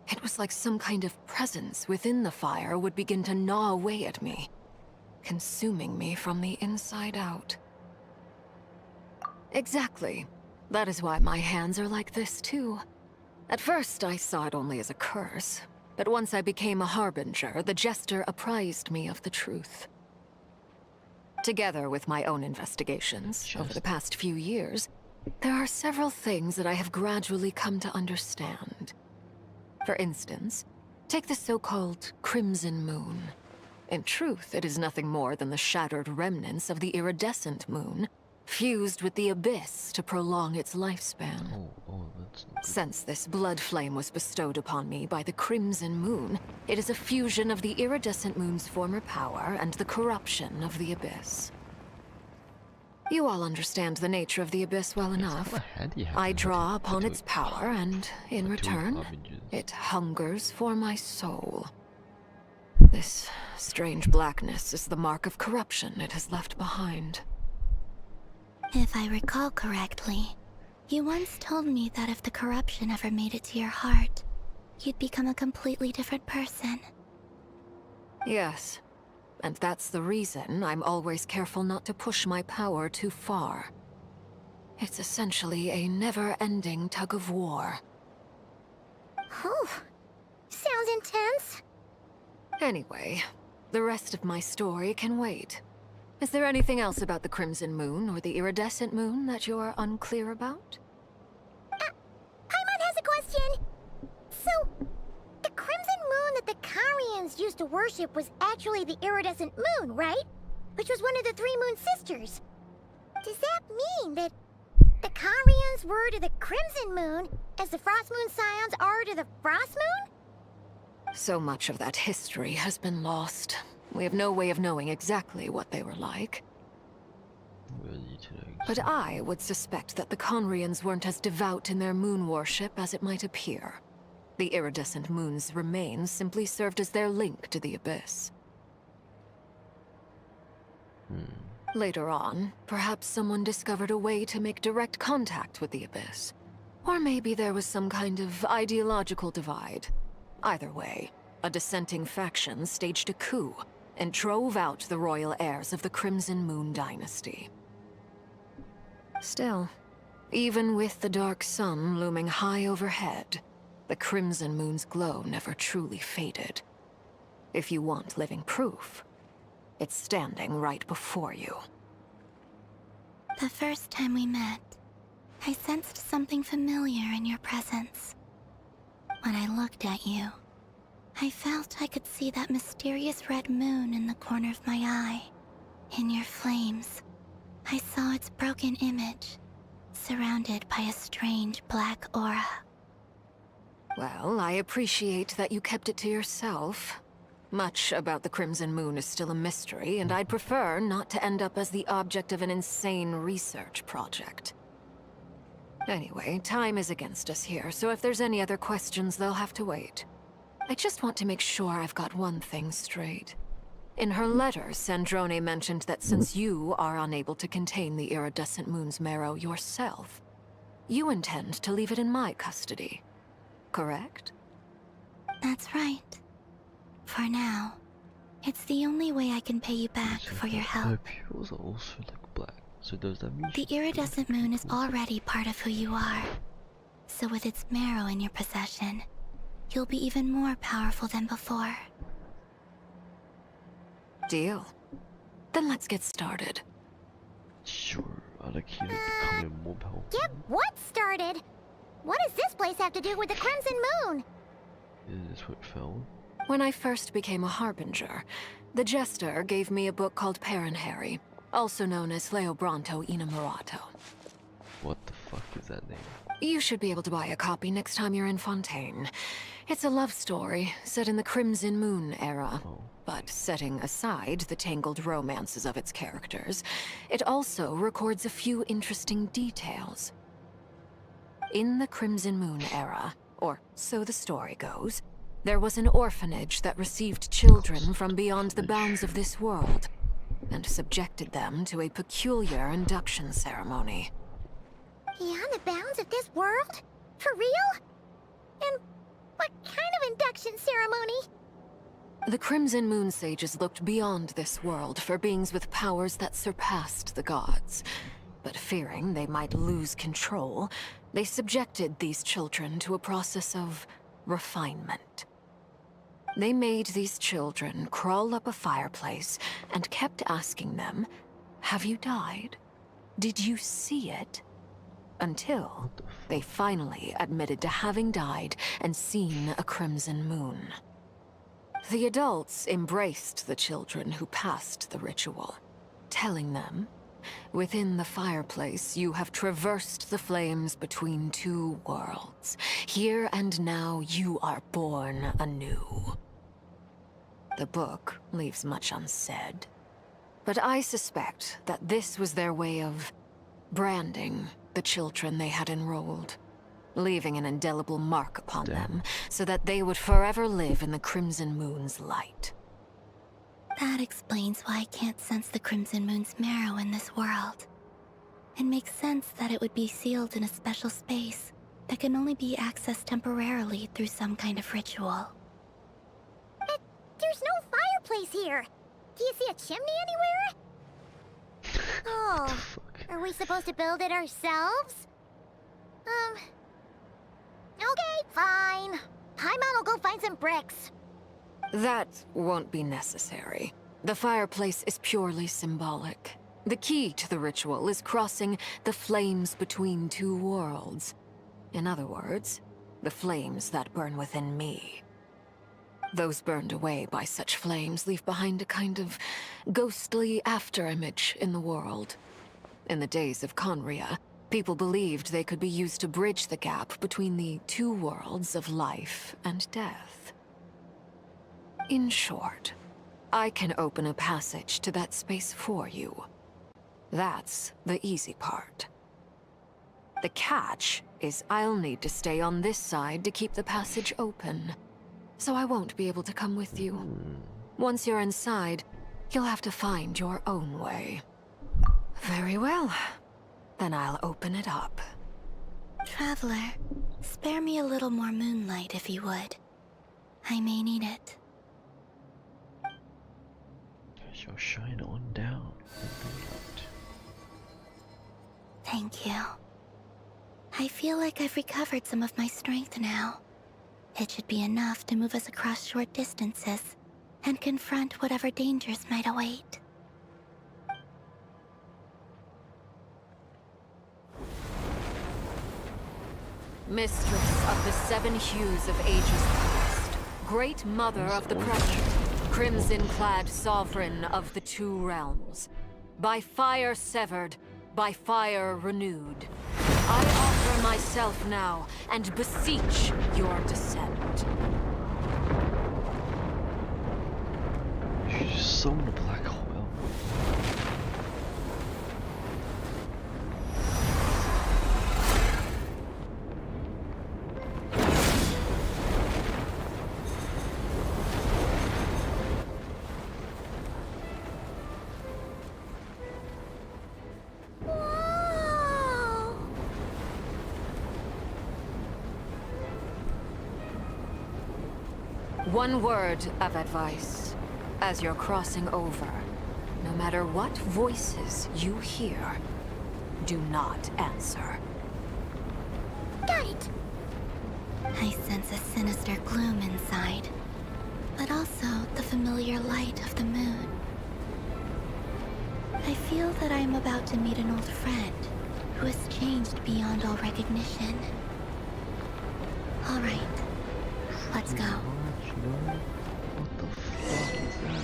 it was like some kind of presence within the fire would begin to gnaw away at me, consuming me from the inside out. Exactly. That is why my hands are like this too. At first, I saw it only as a curse, but once I became a harbinger, the jester apprised me of the truth. Together with my own investigations, over the past few years, there are several things that I have gradually come to understand. For instance, take the so-called Crimson Moon. In truth, it is nothing more than the shattered remnants of the iridescent moon, fused with the abyss to prolong its lifespan. Since this blood flame was bestowed upon me by the Crimson Moon, it is a fusion of the iridescent moon's former power and the corruption of the abyss. You all understand the nature of the abyss well enough. I draw upon its power, and in return, it hungers for my soul. This strange blackness is the mark of corruption it has left behind. If I recall correctly, you once told me that if the corruption ever made it to your heart, you'd become a completely different person. Yes, and that's the reason I'm always careful not to push my power too far. It's essentially a never-ending tug of war. Oh, sounds intense. Anyway, the rest of my story can wait. Is there anything else about the Crimson Moon or the Iridescent Moon that you're unclear about? Paimon has a question. So, the Crimson Moon that the Carians used to worship was actually the Iridescent Moon, right? Which was one of the three Moon Sisters. Does that mean that the Carians were to the Crimson Moon as the Frost Moon Scions are to the Frost Moon? So much of that history has been lost. We have no way of knowing exactly what they were like. But I would suspect that the Conrians weren't as devout in their moon worship as it might appear. The iridescent moon's remains simply served as their link to the abyss. Later on, perhaps someone discovered a way to make direct contact with the abyss. Or maybe there was some kind of ideological divide. Either way, a dissenting faction staged a coup and drove out the royal heirs of the Crimson Moon dynasty. Still, even with the dark sun looming high overhead, the Crimson Moon's glow never truly faded. If you want living proof, it's standing right before you. The first time we met, I sensed something familiar in your presence. When I looked at you, I felt I could see that mysterious red moon in the corner of my eye. In your flames, I saw its broken image, surrounded by a strange black aura. Well, I appreciate that you kept it to yourself. Much about the Crimson Moon is still a mystery, and I'd prefer not to end up as the object of an insane research project. Anyway, time is against us here, so if there's any other questions, they'll have to wait. I just want to make sure I've got one thing straight. In her letter, Sandrone mentioned that since you are unable to contain the iridescent moon's marrow yourself, you intend to leave it in my custody. Correct? That's right. For now. It's the only way I can pay you back for your help. Her pupils are also like black, so does that mean The iridescent moon is already part of who you are. So with its marrow in your possession, you'll be even more powerful than before. Deal. Then let's get started. Sure, I like healing becoming more powerful. Get what started? What does this place have to do with the Crimson Moon? Is this what fell? When I first became a Harbinger, the Jester gave me a book called Harry, also known as Leobranto Innamorato. What the fuck is that name? You should be able to buy a copy next time you're in Fontaine. It's a love story set in the Crimson Moon era. But setting aside the tangled romances of its characters, it also records a few interesting details. In the Crimson Moon era, or so the story goes, there was an orphanage that received children from beyond the bounds of this world, and subjected them to a peculiar induction ceremony. Beyond the bounds of this world? For real? And what kind of induction ceremony? The Crimson Moon Sages looked beyond this world for beings with powers that surpassed the gods. But fearing they might lose control, they subjected these children to a process of refinement. They made these children crawl up a fireplace and kept asking them, "Have you died? Did you see it?" Until they finally admitted to having died and seen a crimson moon. The adults embraced the children who passed the ritual, telling them, "Within the fireplace, you have traversed the flames between two worlds. Here and now, you are born anew." The book leaves much unsaid, but I suspect that this was their way of branding the children they had enrolled, leaving an indelible mark upon them so that they would forever live in the Crimson Moon's light. That explains why I can't sense the Crimson Moon's marrow in this world. It makes sense that it would be sealed in a special space that can only be accessed temporarily through some kind of ritual. But there's no fireplace here. Do you see a chimney anywhere? Oh, are we supposed to build it ourselves? Okay, fine. Paimon will go find some bricks. That won't be necessary. The fireplace is purely symbolic. The key to the ritual is crossing the flames between two worlds. In other words, the flames that burn within me. Those burned away by such flames leave behind a kind of ghostly afterimage in the world. In the days of Conria, people believed they could be used to bridge the gap between the two worlds of life and death. In short, I can open a passage to that space for you. That's the easy part. The catch is I'll need to stay on this side to keep the passage open, so I won't be able to come with you. Once you're inside, you'll have to find your own way. Very well. Then I'll open it up. Traveler, spare me a little more moonlight if you would. I may need it. I shall shine on down with the light. Thank you. I feel like I've recovered some of my strength now. It should be enough to move us across short distances and confront whatever dangers might await. Mistress of the seven hues of ages past, great mother of the present, crimson-clad sovereign of the two realms, by fire severed, by fire renewed, I offer myself now and beseech your descent. summon a black hole. One word of advice. As you're crossing over, no matter what voices you hear, do not answer. Got it. I sense a sinister gloom inside, but also the familiar light of the moon. I feel that I am about to meet an old friend who has changed beyond all recognition. All right, let's go. What the fuck is that?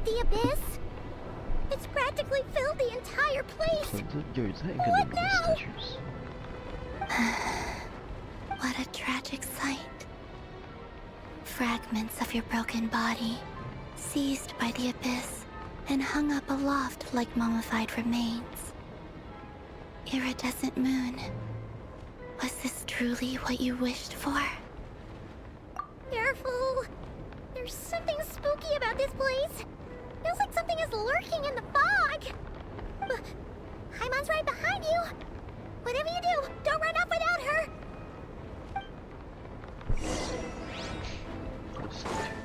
The abyss? It's practically filled the entire place. What now? What a tragic sight. Fragments of your broken body, seized by the abyss, and hung up aloft like mummified remains. Iridescent moon. Was this truly what you wished for? Careful. There's something spooky about this place. Feels like something is lurking in the fog. Paimon's right behind you. Whatever you do, don't run off without her.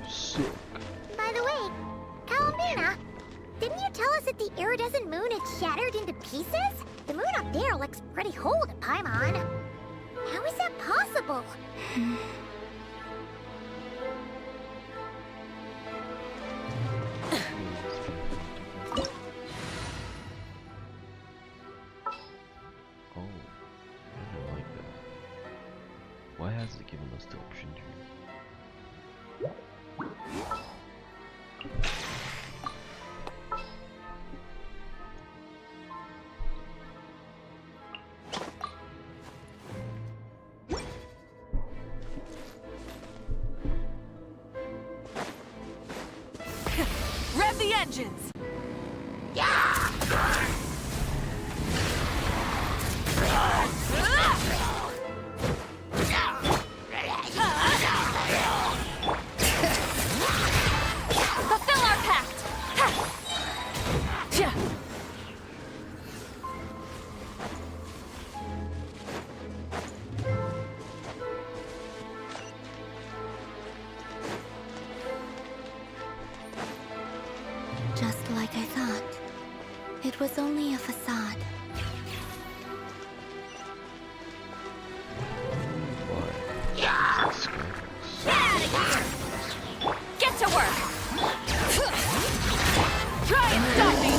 Sick. By the way, Kalamina, didn't you tell us that the iridescent moon had shattered into pieces? The moon up there looks pretty whole to Paimon. How is that possible? Why has it given us the option to? Rev the engines! Fulfill our pact! Just like I thought. It was only a facade. Get to work! Try and stop me!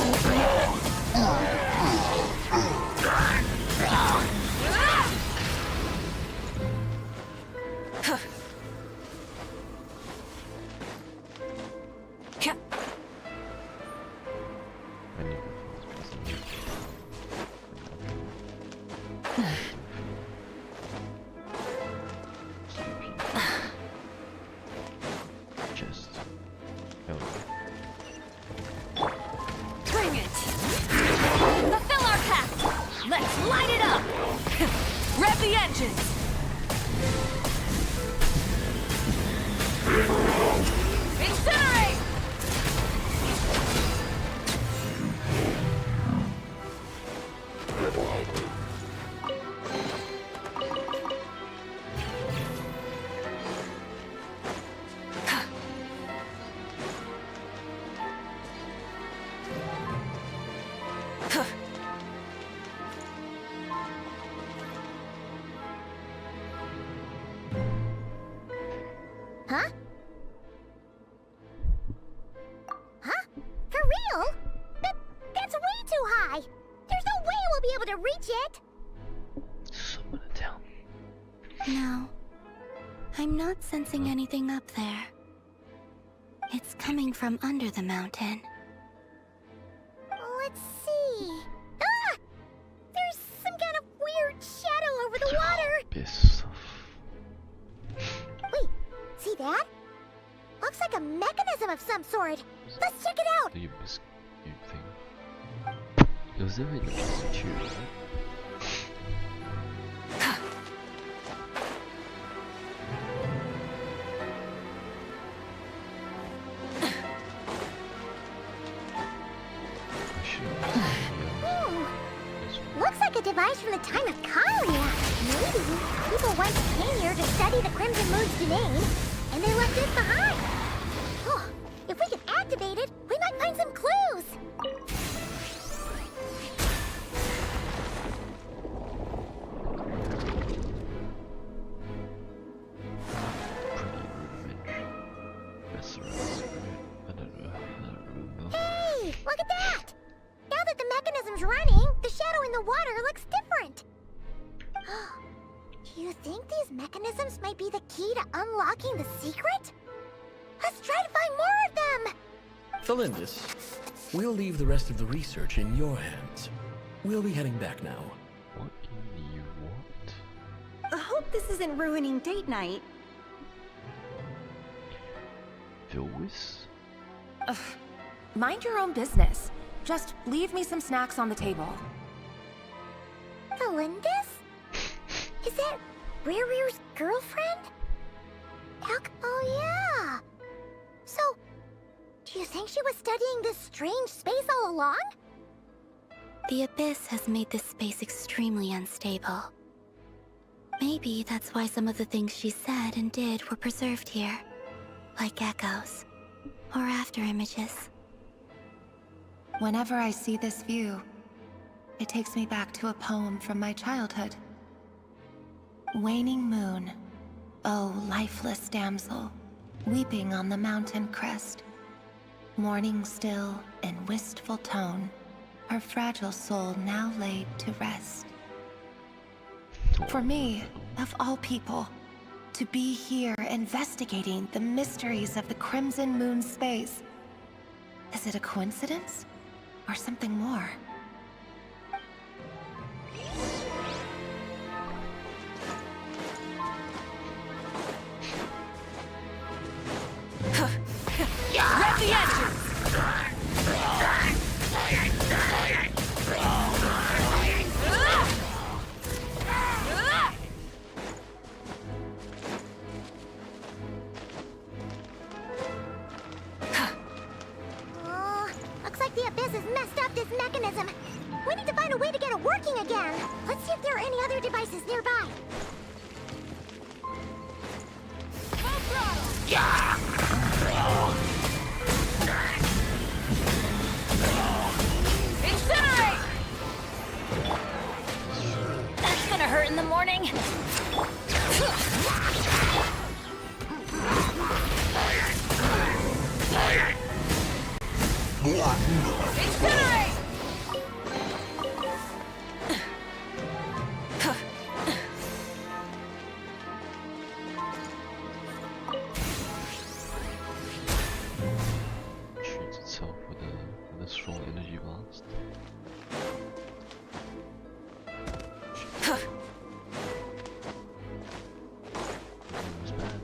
Just Huh? Huh? For real? That's way too high! There's no way we'll be able to reach it! Summon it down. No. I'm not sensing anything up there. It's coming from under the mountain. Let's see... Ah! There's some kind of weird shadow over the water! Abyss. Wait, see that? Looks like a mechanism of some sort. Let's check it out! The abyss cube thing. It was there in the pt2, right? Looks like a device from the time of Kalia. Maybe people once came here to study the Crimson Moon's domain, and they left this behind. Oh, if we can activate it, we might find some clues. Hey, look at that! Now that the mechanism's running, the shadow in the water looks different. Do you think these mechanisms might be the key to unlocking the secret? Let's try to find more of them! Felindis, we'll leave the rest of the research in your hands. We'll be heading back now. What in the what? I hope this isn't ruining date night. Phyllis? Ugh. Mind your own business. Just leave me some snacks on the table. Felindis? Is that Rear's girlfriend? Oh yeah! So, do you think she was studying this strange space all along? The Abyss has made this space extremely unstable. Maybe that's why some of the things she said and did were preserved here. Like echoes. Or after images. Whenever I see this view, it takes me back to a poem from my childhood. Waning moon, oh lifeless damsel, weeping on the mountain crest. Mourning still in wistful tone, her fragile soul now laid to rest. For me, of all people, to be here investigating the mysteries of the Crimson Moon space. Is it a coincidence? Or something more? Grab the edges! Looks like the Abyss has messed up this mechanism. We need to find a way to get it working again. Let's see if there are any other devices nearby. Incinerate! That's gonna hurt in the morning. Incinerate! Treats itself with a strong energy blast. That was bad.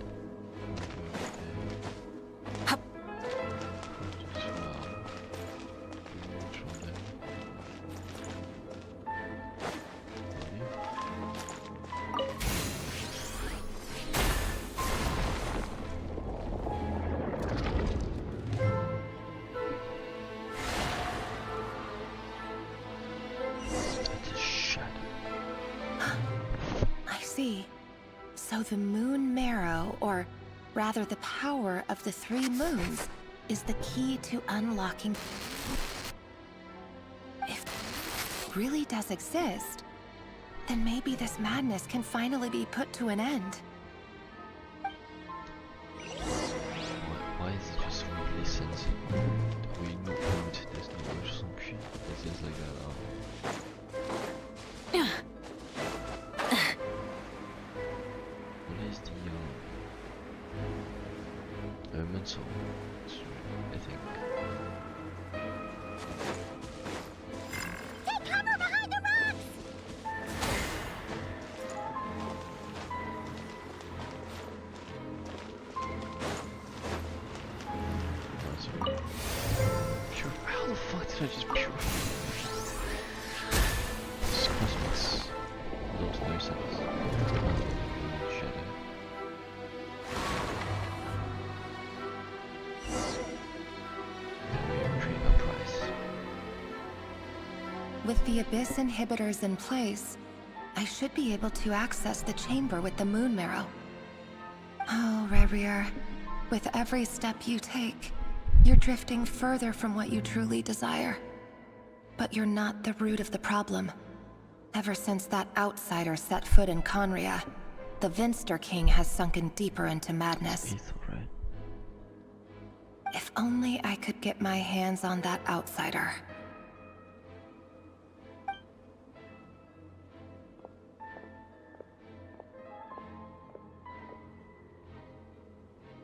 I see. So the moon marrow, or rather the power of the 3 moons, is the key to unlocking... If it really does exist, then maybe this madness can finally be put to an end. sense. Are we not going to Disney World or some shit? It says like that. What is the mental? I think. Take cover behind the rocks! Pure. How the fuck did I just pure? This is Christmas. Makes no sense. Shadow. And we retrieve our price. With the Abyss inhibitors in place, I should be able to access the chamber with the moon marrow. Oh, Revier, with every step you take, you're drifting further from what you truly desire. But you're not the root of the problem. Ever since that outsider set foot in Conria, the Vinster King has sunken deeper into madness. Right? If only I could get my hands on that outsider.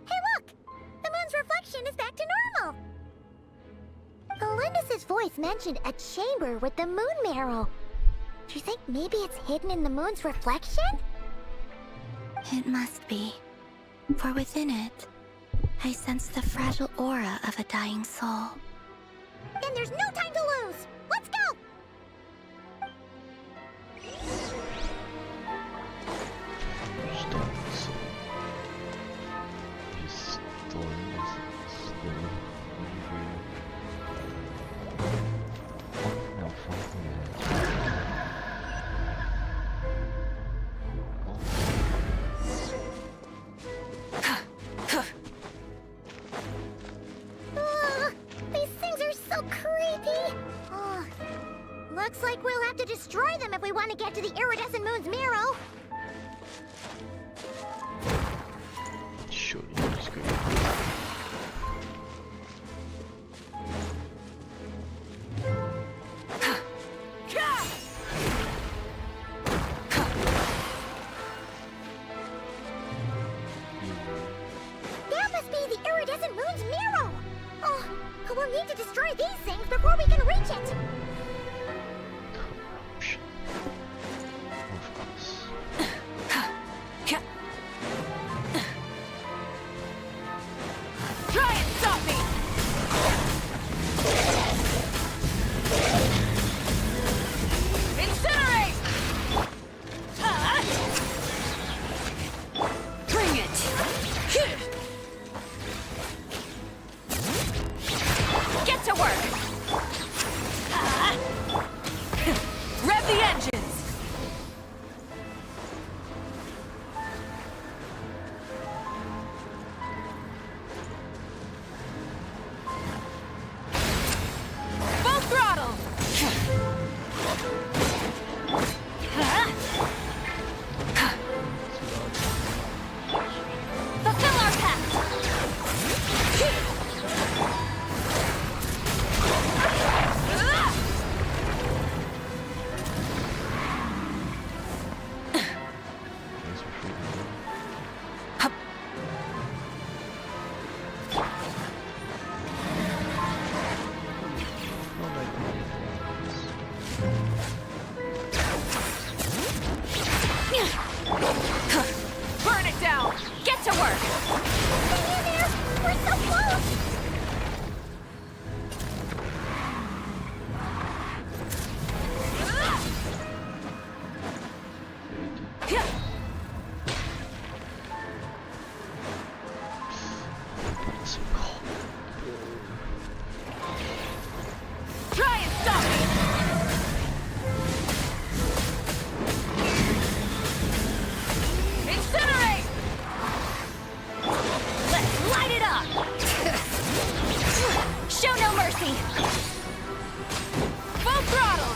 Hey look! The moon's reflection is back to normal! Elendis' voice mentioned a chamber with the moon marrow. Do you think maybe it's hidden in the moon's reflection? It must be. For within it, I sense the fragile aura of a dying soul. Then there's no time to lose! Let's go! These things are so creepy! Oh, looks like we'll have to destroy them if we want to get to the iridescent moon's marrow. Surely it's good. That must be the iridescent moon's marrow! Oh, we'll need to destroy these things before we can reach it! Corruption. Of course. Try and stop me! Incinerate! Bring it! Get to work! Rev the engines! Full throttle! Fulfill our Burn it down! Get to work! Hang in there! We're so close! Try and stop me! Incinerate! Let's light it up! Show no mercy! Full throttle!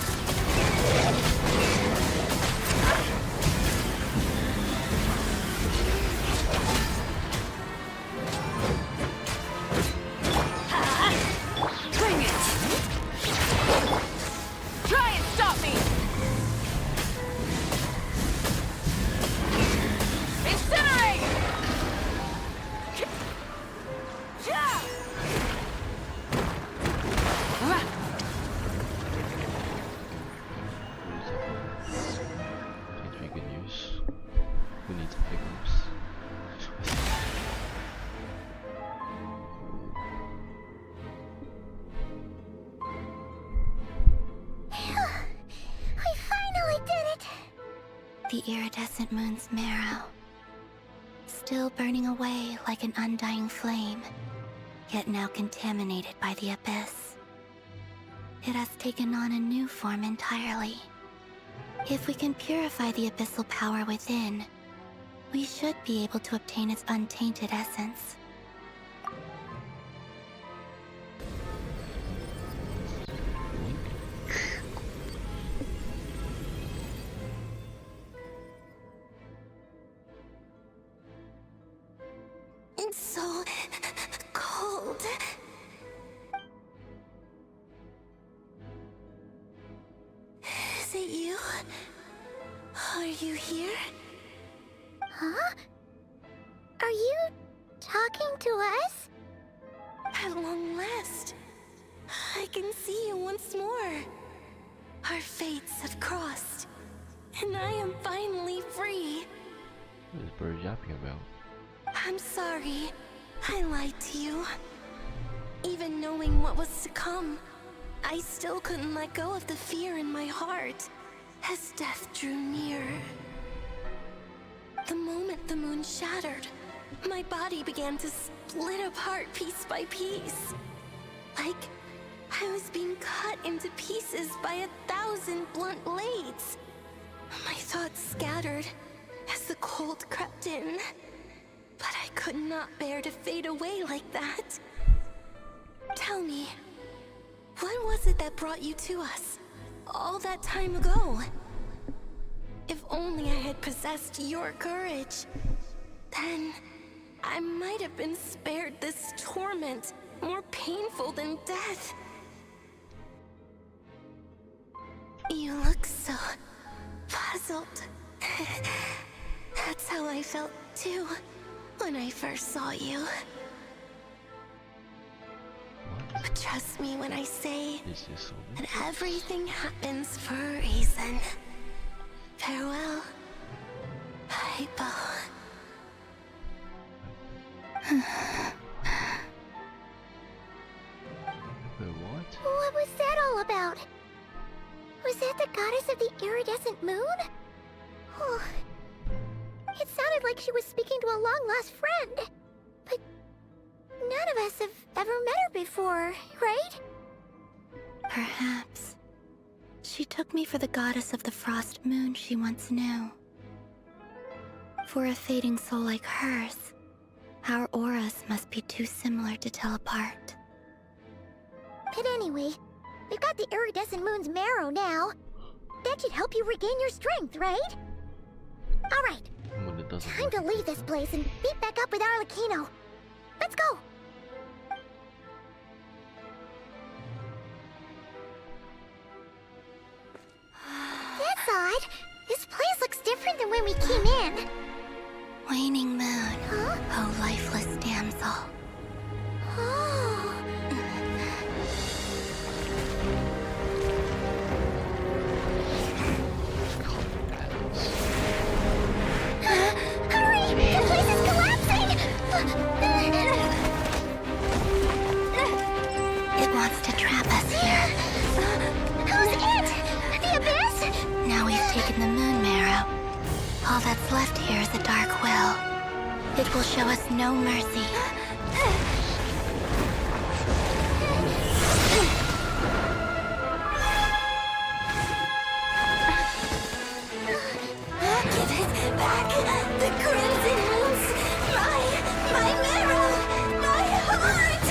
The iridescent moon's marrow, still burning away like an undying flame, yet now contaminated by the abyss. It has taken on a new form entirely. If we can purify the abyssal power within, we should be able to obtain its untainted essence. It's so cold. Is it you? Are you here? Huh? Are you talking to us? At long last, I can see you once more. Our fates have crossed, and I am finally free. What is Bird yapping about? I'm sorry. I lied to you. Even knowing what was to come, I still couldn't let go of the fear in my heart as death drew near. The moment the moon shattered, my body began to split apart piece by piece. Like I was being cut into pieces by 1,000 blunt blades. My thoughts scattered as the cold crept in. But I could not bear to fade away like that. Tell me, what was it that brought you to us all that time ago? If only I had possessed your courage, then I might have been spared this torment more painful than death. You look so puzzled. That's how I felt too. When I first saw you. But trust me when I say that everything happens for a reason. Farewell, Hypo. What was that all about? Was that the goddess of the iridescent moon? Oh. It sounded like she was speaking to a long-lost friend. But none of us have ever met her before, right? Perhaps. She took me for the goddess of the frost moon she once knew. For a fading soul like hers, our auras must be too similar to tell apart. But anyway, we've got the iridescent moon's marrow now. That should help you regain your strength, right? Alright. Time to leave this place and meet back up with Arlecchino. Let's go! That's odd. This place looks different than when we came in. Waning moon, oh lifeless damsel. Oh. Hurry! The place is collapsing! It wants to trap us here. Who's it? The abyss? Now we've taken the moon marrow. All that's left here is a dark will. It will show us no mercy. Give it back! The crimson moons! My marrow! My heart!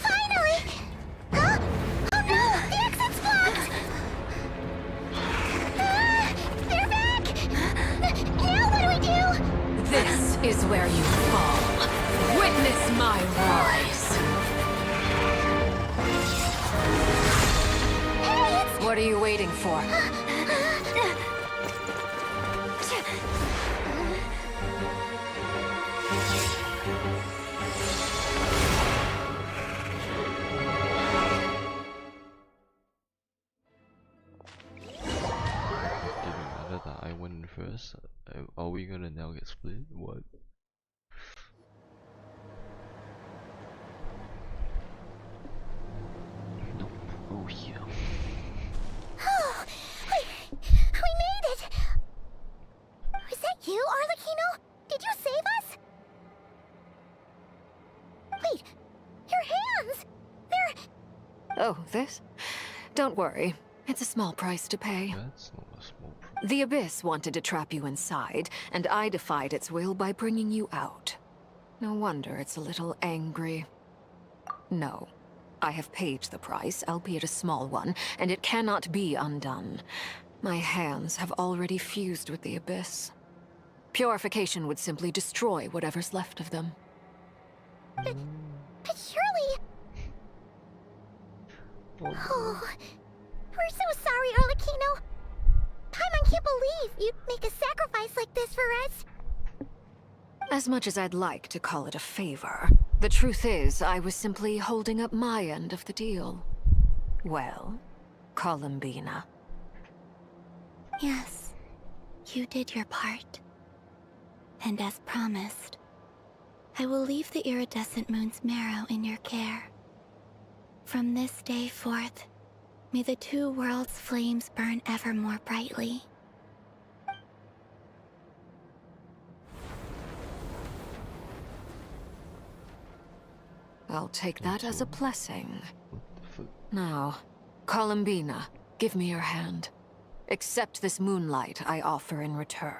Finally! Huh? Oh no! The exit's blocked! They're back! Now what do we do? This is where you fall. Witness my rise. What are you waiting for? That I went in first. Are we gonna now get split? What? Oh, this? Don't worry. It's a small price to pay. That's not a small price. The Abyss wanted to trap you inside, and I defied its will by bringing you out. No wonder it's a little angry. No. I have paid the price, albeit a small one, and it cannot be undone. My hands have already fused with the Abyss. Purification would simply destroy whatever's left of them. But surely... Oh, we're so sorry, Arlecchino. Paimon can't believe you'd make a sacrifice like this for us. As much as I'd like to call it a favor, the truth is I was simply holding up my end of the deal. Well, Columbina. Yes, you did your part. And as promised, I will leave the iridescent moon's marrow in your care. From this day forth, may the two worlds' flames burn ever more brightly. I'll take that as a blessing. Now, Columbina, give me your hand. Accept this moonlight I offer in return.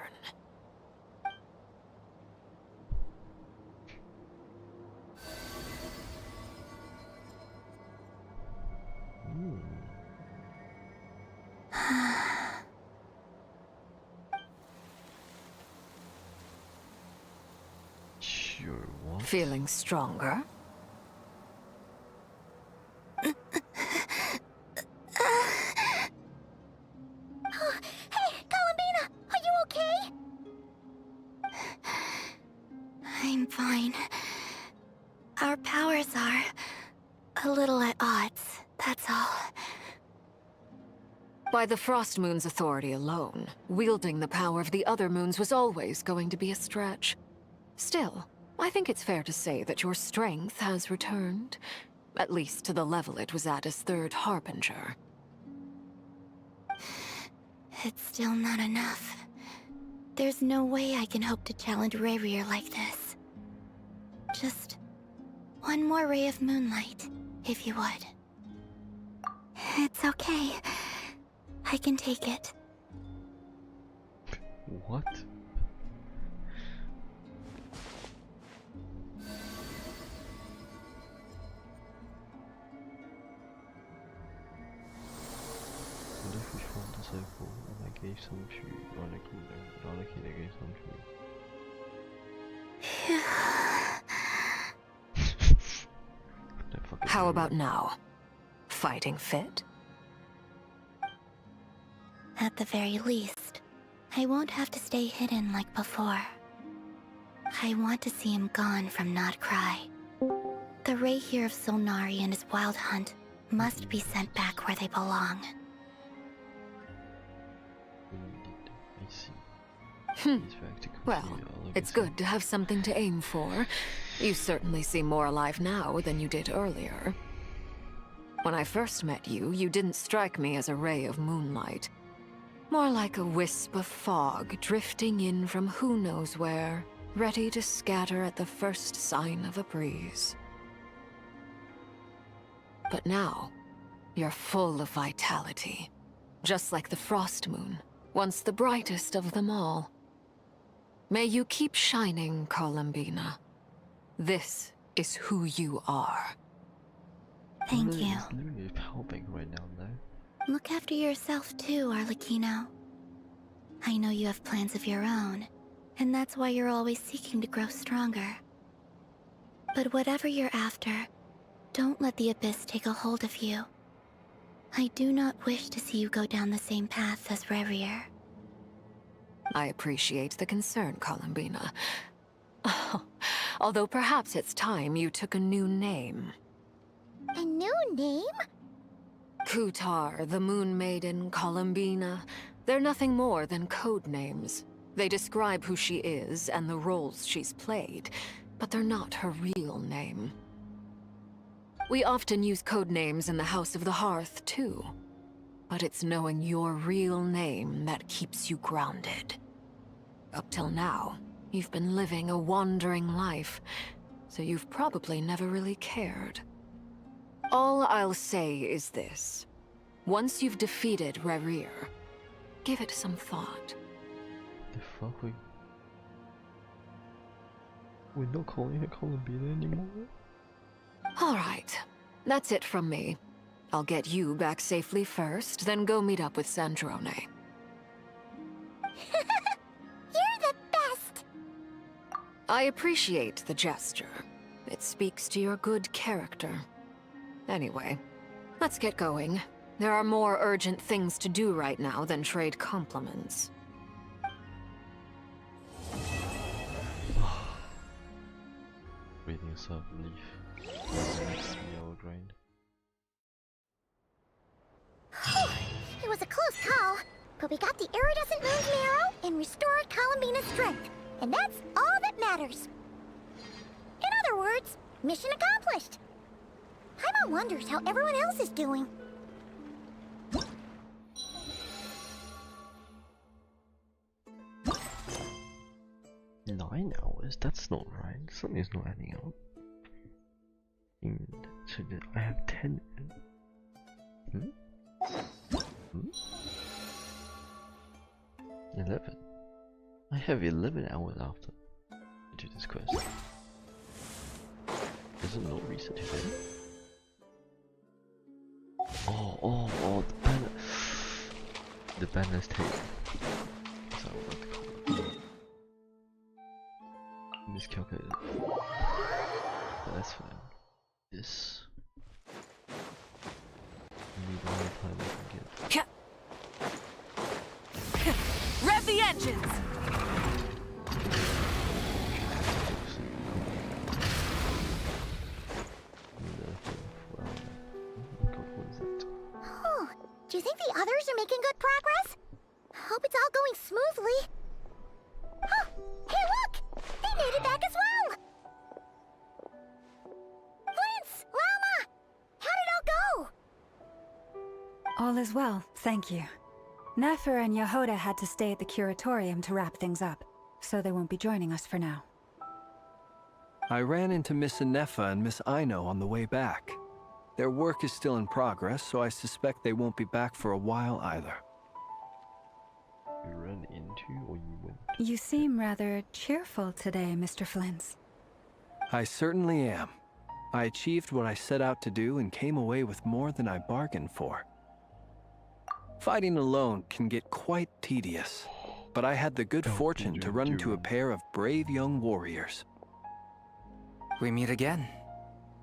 Sure, what? Feeling stronger? Hey, Columbina, are you okay? I'm fine. Our powers are a little at odds, that's all. By the Frost Moon's authority alone, wielding the power of the other moons was always going to be a stretch. Still, I think it's fair to say that your strength has returned, at least to the level it was at as Third Harbinger. It's still not enough. There's no way I can hope to challenge Rayrier like this. Just one more ray of moonlight, if you would. It's okay. I can take it. What? What if we formed a circle and I gave some to Arlecchino gave some to me? How about now? Fighting fit? At the very least, I won't have to stay hidden like before. I want to see him gone from Not Cry. The Ray here of Solnari and his wild hunt must be sent back where they belong. Well, it's good to have something to aim for. You certainly seem more alive now than you did earlier. When I first met you, you didn't strike me as a ray of moonlight. More like a wisp of fog drifting in from who knows where, ready to scatter at the first sign of a breeze. But now, you're full of vitality. Just like the Frost Moon, once the brightest of them all. May you keep shining, Columbina. This is who you are. Thank you. It's literally helping right now, though. Look after yourself too, Arlecchino. I know you have plans of your own, and that's why you're always seeking to grow stronger. But whatever you're after, don't let the Abyss take a hold of you. I do not wish to see you go down the same path as Rayrier. I appreciate the concern, Columbina. Although perhaps it's time you took a new name. A new name? Kutar, the Moon Maiden, Columbina. They're nothing more than code names. They describe who she is and the roles she's played, but they're not her real name. We often use code names in the House of the Hearth, too. But it's knowing your real name that keeps you grounded. Up till now, you've been living a wandering life, so you've probably never really cared. All I'll say is this. Once you've defeated Rerir, give it some thought. The fuck? We're not calling her Columbina anymore? Alright, that's it from me. I'll get you back safely first, then go meet up with Sandrone. You're the best! I appreciate the gesture. It speaks to your good character. Anyway, let's get going. There are more urgent things to do right now than trade compliments. Breathing a sigh of relief. Next 3-hour grind. It was a close call, but we got the iridescent moon's arrow and restored Columbina's strength, and that's all that matters. In other words, mission accomplished. Paimon wonders how everyone else is doing. Nine hours? That's not right. Something's not adding up. So I have 10. Hmm? 11. I have 11 hours after I do this quest. Does it not reset today? Oh, the banner. The banner's tape. That's how I like to call it. Miscalculated. But that's fine. This. I need all the time I can get. Rev the engines! Oh, do you think the others are making good progress? Hope it's all going smoothly. Oh, hey look! They made it back as well! Flint's! Lama! How did it all go? All is well, thank you. Nefer and Yehoda had to stay at the curatorium to wrap things up, so they won't be joining us for now. I ran into Miss Anefa and Miss Aino on the way back. Their work is still in progress, so I suspect they won't be back for a while either. You ran into or you went? You seem rather cheerful today, Mr. Flint's. I certainly am. I achieved what I set out to do and came away with more than I bargained for. Fighting alone can get quite tedious, but I had the good fortune to run into a pair of brave young warriors. We meet again.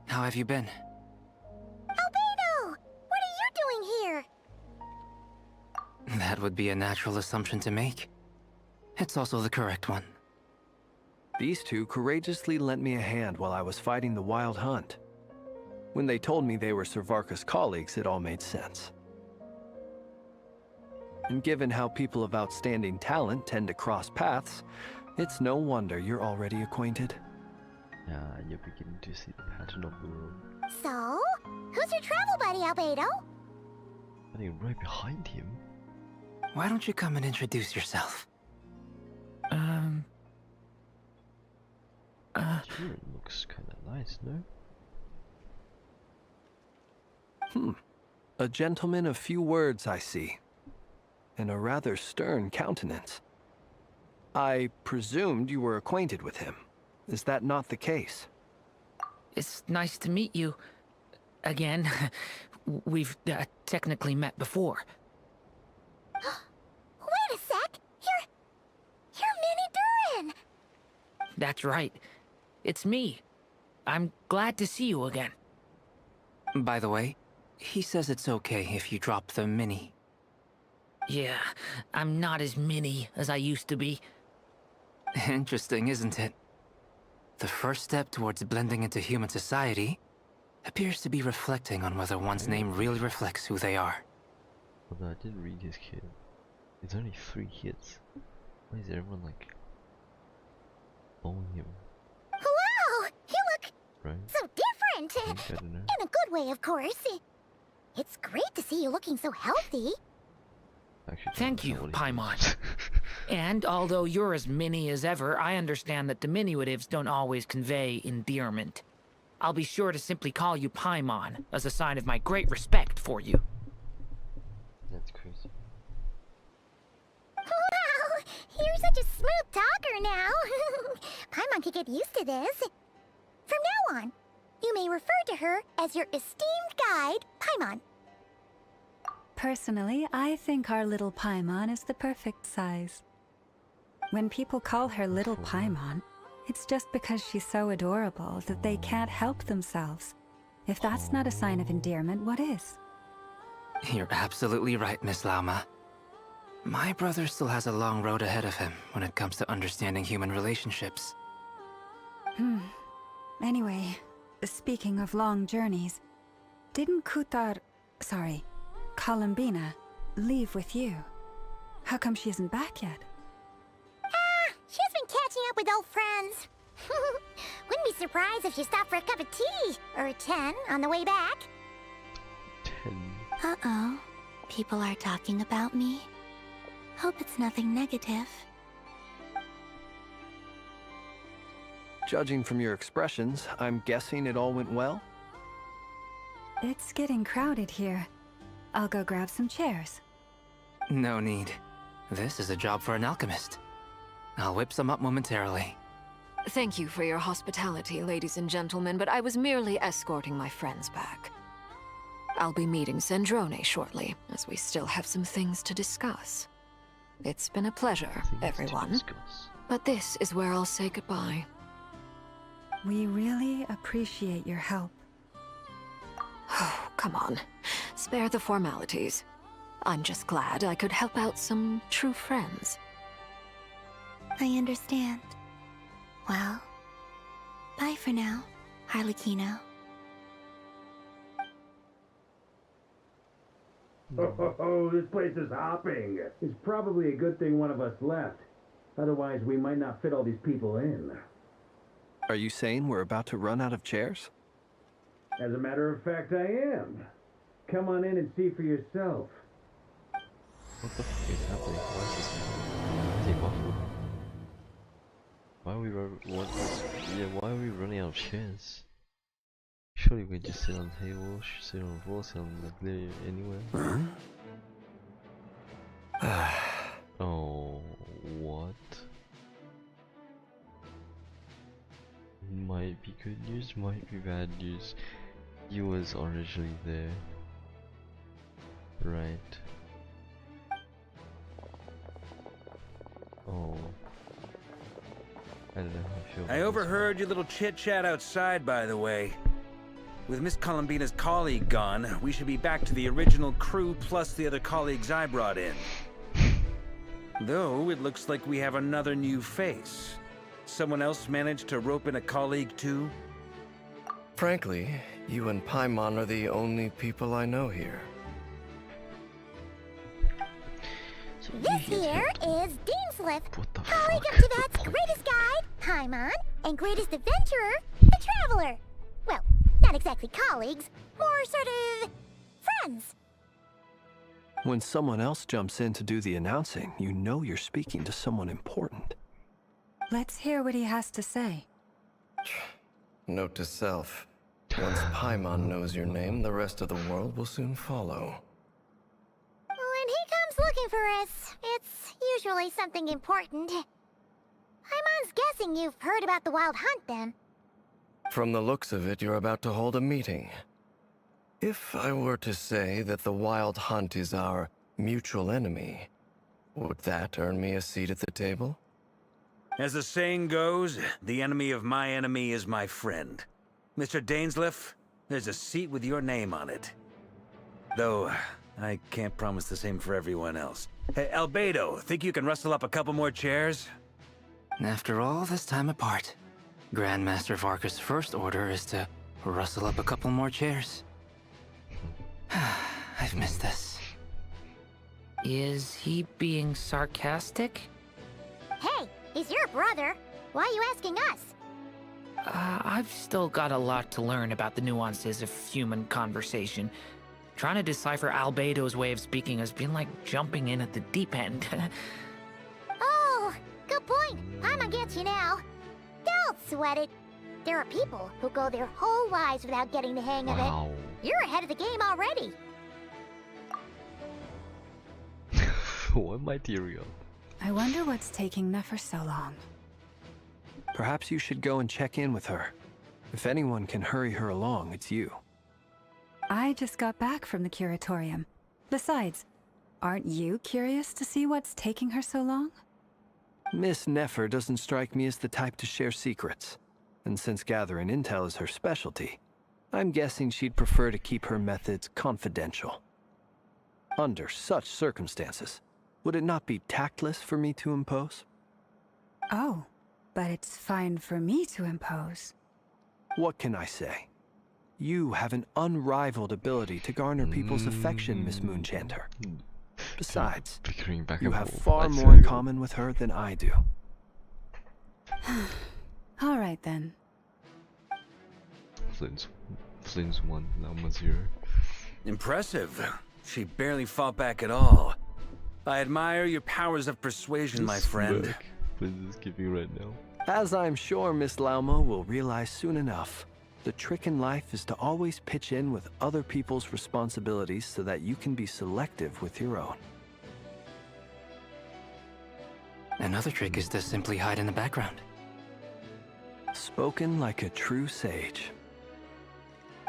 How have you been? Albedo! What are you doing here? That would be a natural assumption to make. It's also the correct one. These two courageously lent me a hand while I was fighting the Wild Hunt. When they told me they were Servarka's colleagues, it all made sense. And given how people of outstanding talent tend to cross paths, it's no wonder you're already acquainted. Yeah, you're beginning to see the pattern of the world. So, who's your travel buddy, Albedo? Running right behind him. Why don't you come and introduce yourself? Kieran looks kinda nice, no? A gentleman of few words, I see. And a rather stern countenance. I presumed you were acquainted with him. Is that not the case? It's nice to meet you. Again. We've technically met before. Wait a sec! You're Minnie Durin! That's right. It's me. I'm glad to see you again. By the way, he says it's okay if you drop the mini. Yeah, I'm not as mini as I used to be. Interesting, isn't it? The first step towards blending into human society appears to be reflecting on whether one's name really reflects who they are. Although I did read his kid. It's only 3 hits. Why is everyone like following him? Wow! You look Right? so different! I don't know. In a good way, of course. It's great to see you looking so healthy. Actually, Thank you, Paimon. And although you're as mini as ever, I understand that diminutives don't always convey endearment. I'll be sure to simply call you Paimon, as a sign of my great respect for you. That's crazy. Wow! You're such a smooth talker now. Paimon could get used to this. From now on, you may refer to her as your esteemed guide, Paimon. Personally, I think our little Paimon is the perfect size. When people call her Little Paimon, it's just because she's so adorable that they can't help themselves. If that's not a sign of endearment, what is? You're absolutely right, Miss Lauma. My brother still has a long road ahead of him when it comes to understanding human relationships. Anyway, speaking of long journeys, didn't Columbina, leave with you? How come she isn't back yet? She's been catching up with old friends. Wouldn't be surprised if she stopped for a cup of tea or 10 on the way back. 10. Uh-oh. People are talking about me. Hope it's nothing negative. Judging from your expressions, I'm guessing it all went well? It's getting crowded here. I'll go grab some chairs. No need. This is a job for an alchemist. I'll whip some up momentarily. Thank you for your hospitality, ladies and gentlemen, but I was merely escorting my friends back. I'll be meeting Sandrone shortly, as we still have some things to discuss. It's been a pleasure, everyone. But this is where I'll say goodbye. We really appreciate your help. Oh, come on. Spare the formalities. I'm just glad I could help out some true friends. I understand. Well, bye for now, Harlequino. Oh, this place is hopping. It's probably a good thing one of us left. Otherwise, we might not fit all these people in. Are you saying we're about to run out of chairs? As a matter of fact, I am. Come on in and see for yourself. What the fuck is happening? Why is this happening? Take off. Why are we running out of chairs? Surely we just sit on the table, sit on the floor, sit on the anywhere. Oh, what? Might be good news, might be bad news. You was originally there, right? Oh, I don't know how I feel. I overheard your little chit-chat outside, by the way. With Miss Columbina's colleague gone, we should be back to the original crew plus the other colleagues I brought in. Though, it looks like we have another new face. Someone else managed to rope in a colleague too? Frankly, you and Paimon are the only people I know here. This here is Deansliff, colleague of Tibet's greatest guide, Paimon, and greatest adventurer, the Traveler. Well, not exactly colleagues, more sort of friends. When someone else jumps in to do the announcing, you know you're speaking to someone important. Let's hear what he has to say. Note to self. Once Paimon knows your name, the rest of the world will soon follow. When he comes looking for us, it's usually something important. Paimon's guessing you've heard about the Wild Hunt, then. From the looks of it, you're about to hold a meeting. If I were to say that the Wild Hunt is our mutual enemy, would that earn me a seat at the table? As the saying goes, the enemy of my enemy is my friend. Mr. Dainsliff, there's a seat with your name on it. Though, I can't promise the same for everyone else. Hey, Albedo, think you can rustle up a couple more chairs? After all this time apart, Grandmaster Varka's first order is to rustle up a couple more chairs. I've missed this. Is he being sarcastic? Hey, he's your brother. Why are you asking us? I've still got a lot to learn about the nuances of human conversation. Trying to decipher Albedo's way of speaking has been like jumping in at the deep end. Oh, good point. Paimon gets you now. Don't sweat it. There are people who go their whole lives without getting the hang of it. You're ahead of the game already. What material? I wonder what's taking Nefer so long. Perhaps you should go and check in with her. If anyone can hurry her along, it's you. I just got back from the curatorium. Besides, aren't you curious to see what's taking her so long? Miss Nefer doesn't strike me as the type to share secrets. And since gathering intel is her specialty, I'm guessing she'd prefer to keep her methods confidential. Under such circumstances, would it not be tactless for me to impose? Oh, but it's fine for me to impose. What can I say? You have an unrivaled ability to garner people's affection, Miss Moonchanter. Besides, you have far more in common with her than I do. All right then. Flynn's 1, Lauma 0. Impressive. She barely fought back at all. I admire your powers of persuasion, my friend. Flynn is giving right now. As I'm sure Miss Lauma will realize soon enough, the trick in life is to always pitch in with other people's responsibilities so that you can be selective with your own. Another trick is to simply hide in the background. Spoken like a true sage.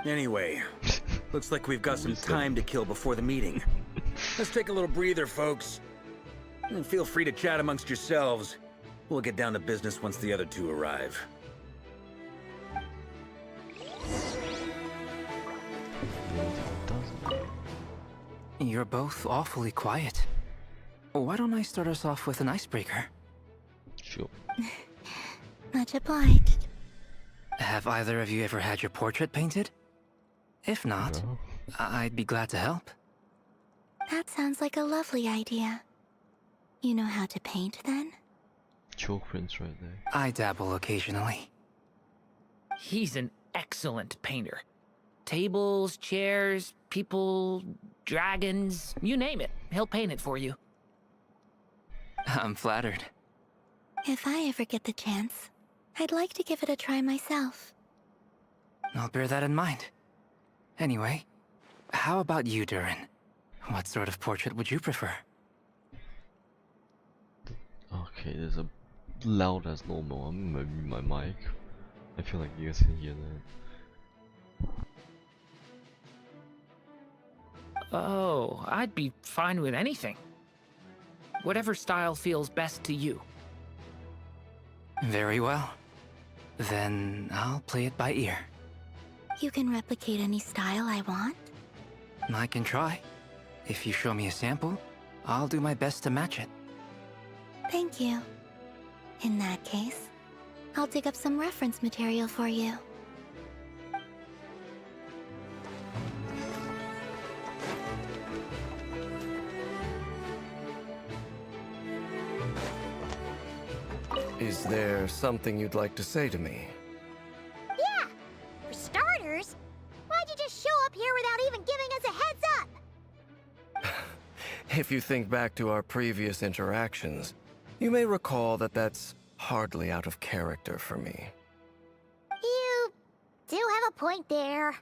Anyway, looks like we've got some time to kill before the meeting. Let's take a little breather, folks. And feel free to chat amongst yourselves. We'll get down to business once the other two arrive. You're both awfully quiet. Why don't I start us off with an icebreaker? Sure. Much obliged. Have either of you ever had your portrait painted? If not, No. I'd be glad to help. That sounds like a lovely idea. You know how to paint, then? Chalk prints right there. I dabble occasionally. He's an excellent painter. Tables, chairs, people, dragons, you name it. He'll paint it for you. I'm flattered. If I ever get the chance, I'd like to give it a try myself. I'll bear that in mind. Anyway, how about you, Durin? What sort of portrait would you prefer? Okay, there's a loud as normal. I'm gonna mute my mic. I feel like you guys can hear that. Oh, I'd be fine with anything. Whatever style feels best to you. Very well. Then I'll play it by ear. You can replicate any style I want? I can try. If you show me a sample, I'll do my best to match it. Thank you. In that case, I'll dig up some reference material for you. Is there something you'd like to say to me? Yeah! For starters, why'd you just show up here without even giving us a heads up? If you think back to our previous interactions, you may recall that that's hardly out of character for me. You do have a point there.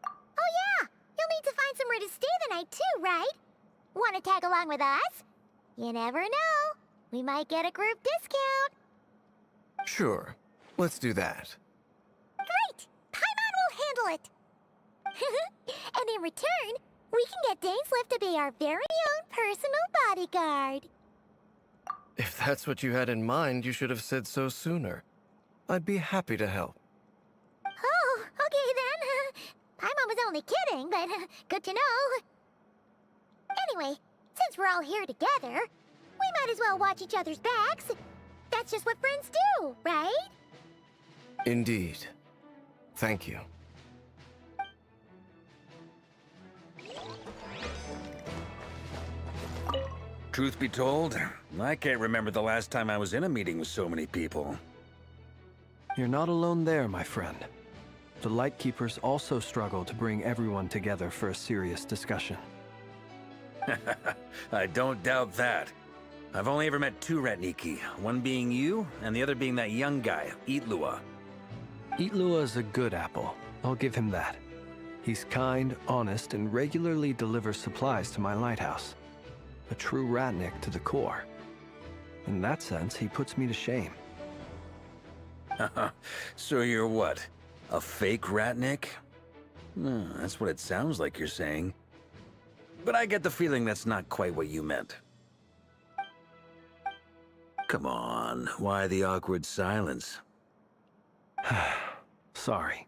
Oh yeah! You'll need to find somewhere to stay the night too, right? Want to tag along with us? You never know. We might get a group discount. Sure, let's do that. Great! Paimon will handle it. And in return, we can get Dainslift to be our very own personal bodyguard. If that's what you had in mind, you should have said so sooner. I'd be happy to help. Oh, okay then. Paimon was only kidding, but good to know. Anyway, since we're all here together, we might as well watch each other's backs. That's just what friends do, right? Indeed. Thank you. Truth be told, I can't remember the last time I was in a meeting with so many people. You're not alone there, my friend. The Lightkeepers also struggle to bring everyone together for a serious discussion. I don't doubt that. I've only ever met two Ratniki, one being you, and the other being that young guy, Itlua. Itlua is a good apple. I'll give him that. He's kind, honest, and regularly delivers supplies to my lighthouse. A true Ratnik to the core. In that sense, he puts me to shame. So you're what? A fake Ratnik? That's what it sounds like you're saying. But I get the feeling that's not quite what you meant. Come on, why the awkward silence? Sorry.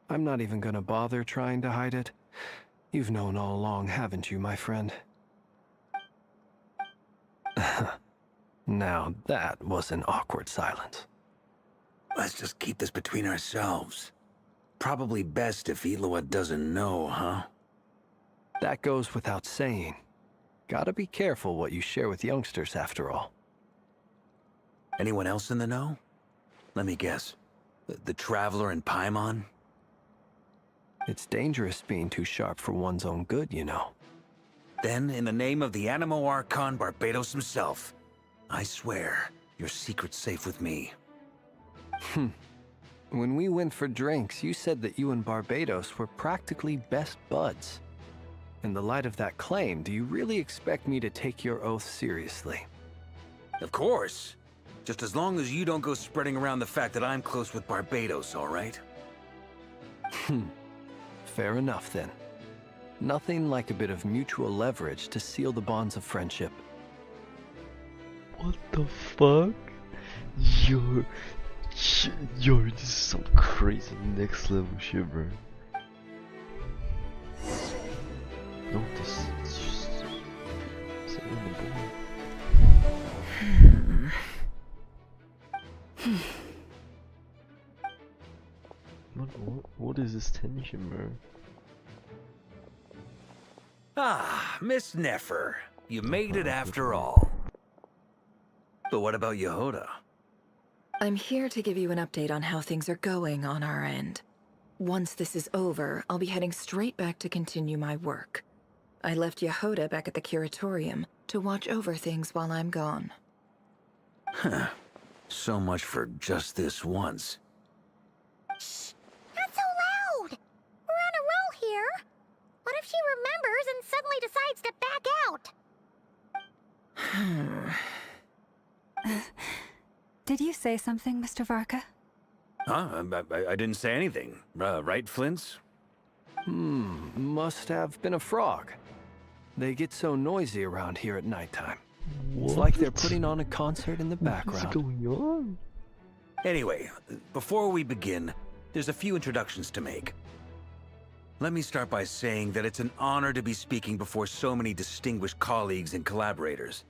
I'm not even gonna bother trying to hide it. You've known all along, haven't you, my friend? Now that was an awkward silence. Let's just keep this between ourselves. Probably best if Itlua doesn't know, huh? That goes without saying. Gotta be careful what you share with youngsters, after all. Anyone else in the know? Let me guess. The Traveler and Paimon? It's dangerous being too sharp for one's own good, you know. Then, in the name of the Animo Archon Barbados himself, I swear, your secret's safe with me. When we went for drinks, you said that you and Barbados were practically best buds. In the light of that claim, do you really expect me to take your oath seriously? Of course. Just as long as you don't go spreading around the fact that I'm close with Barbados, all right? Fair enough, then. Nothing like a bit of mutual leverage to seal the bonds of friendship. What the fuck? Yo, this is some crazy next level shit, bro. No, this is just what is this tension, bro? Ah, Miss Nefer. You made it after all. But what about Yehoda? I'm here to give you an update on how things are going on our end. Once this is over, I'll be heading straight back to continue my work. I left Yehoda back at the curatorium to watch over things while I'm gone. Huh. So much for just this once. Shh! Not so loud! We're on a roll here. What if she remembers and suddenly decides to back out? Did you say something, Mr. Varka? Huh? I didn't say anything. Right, Flints? Must have been a frog. They get so noisy around here at nighttime. It's like they're putting on a concert in the background. What's going on? Anyway, before we begin, there's a few introductions to make. Let me start by saying that it's an honor to be speaking before so many distinguished colleagues and collaborators.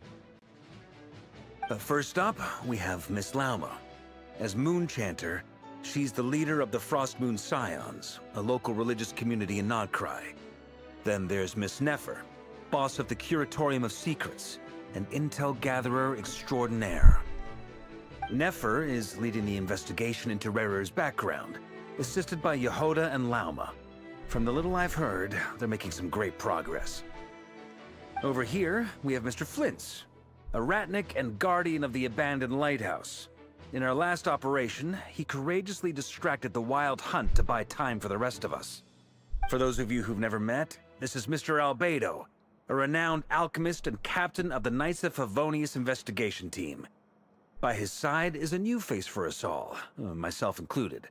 First up, we have Miss Lauma. As Moon Chanter, she's the leader of the Frost Moon Scions, a local religious community in Nodcry. Then there's Miss Nefer, boss of the Curatorium of Secrets, an intel gatherer extraordinaire. Nefer is leading the investigation into Rerer's background, assisted by Yehoda and Lauma. From the little I've heard, they're making some great progress. Over here, we have Mr. Flints, a Ratnik and guardian of the abandoned lighthouse. In our last operation, he courageously distracted the Wild Hunt to buy time for the rest of us. For those of you who've never met, this is Mr. Albedo, a renowned alchemist and captain of the Knights of Favonius investigation team. By his side is a new face for us all, myself included,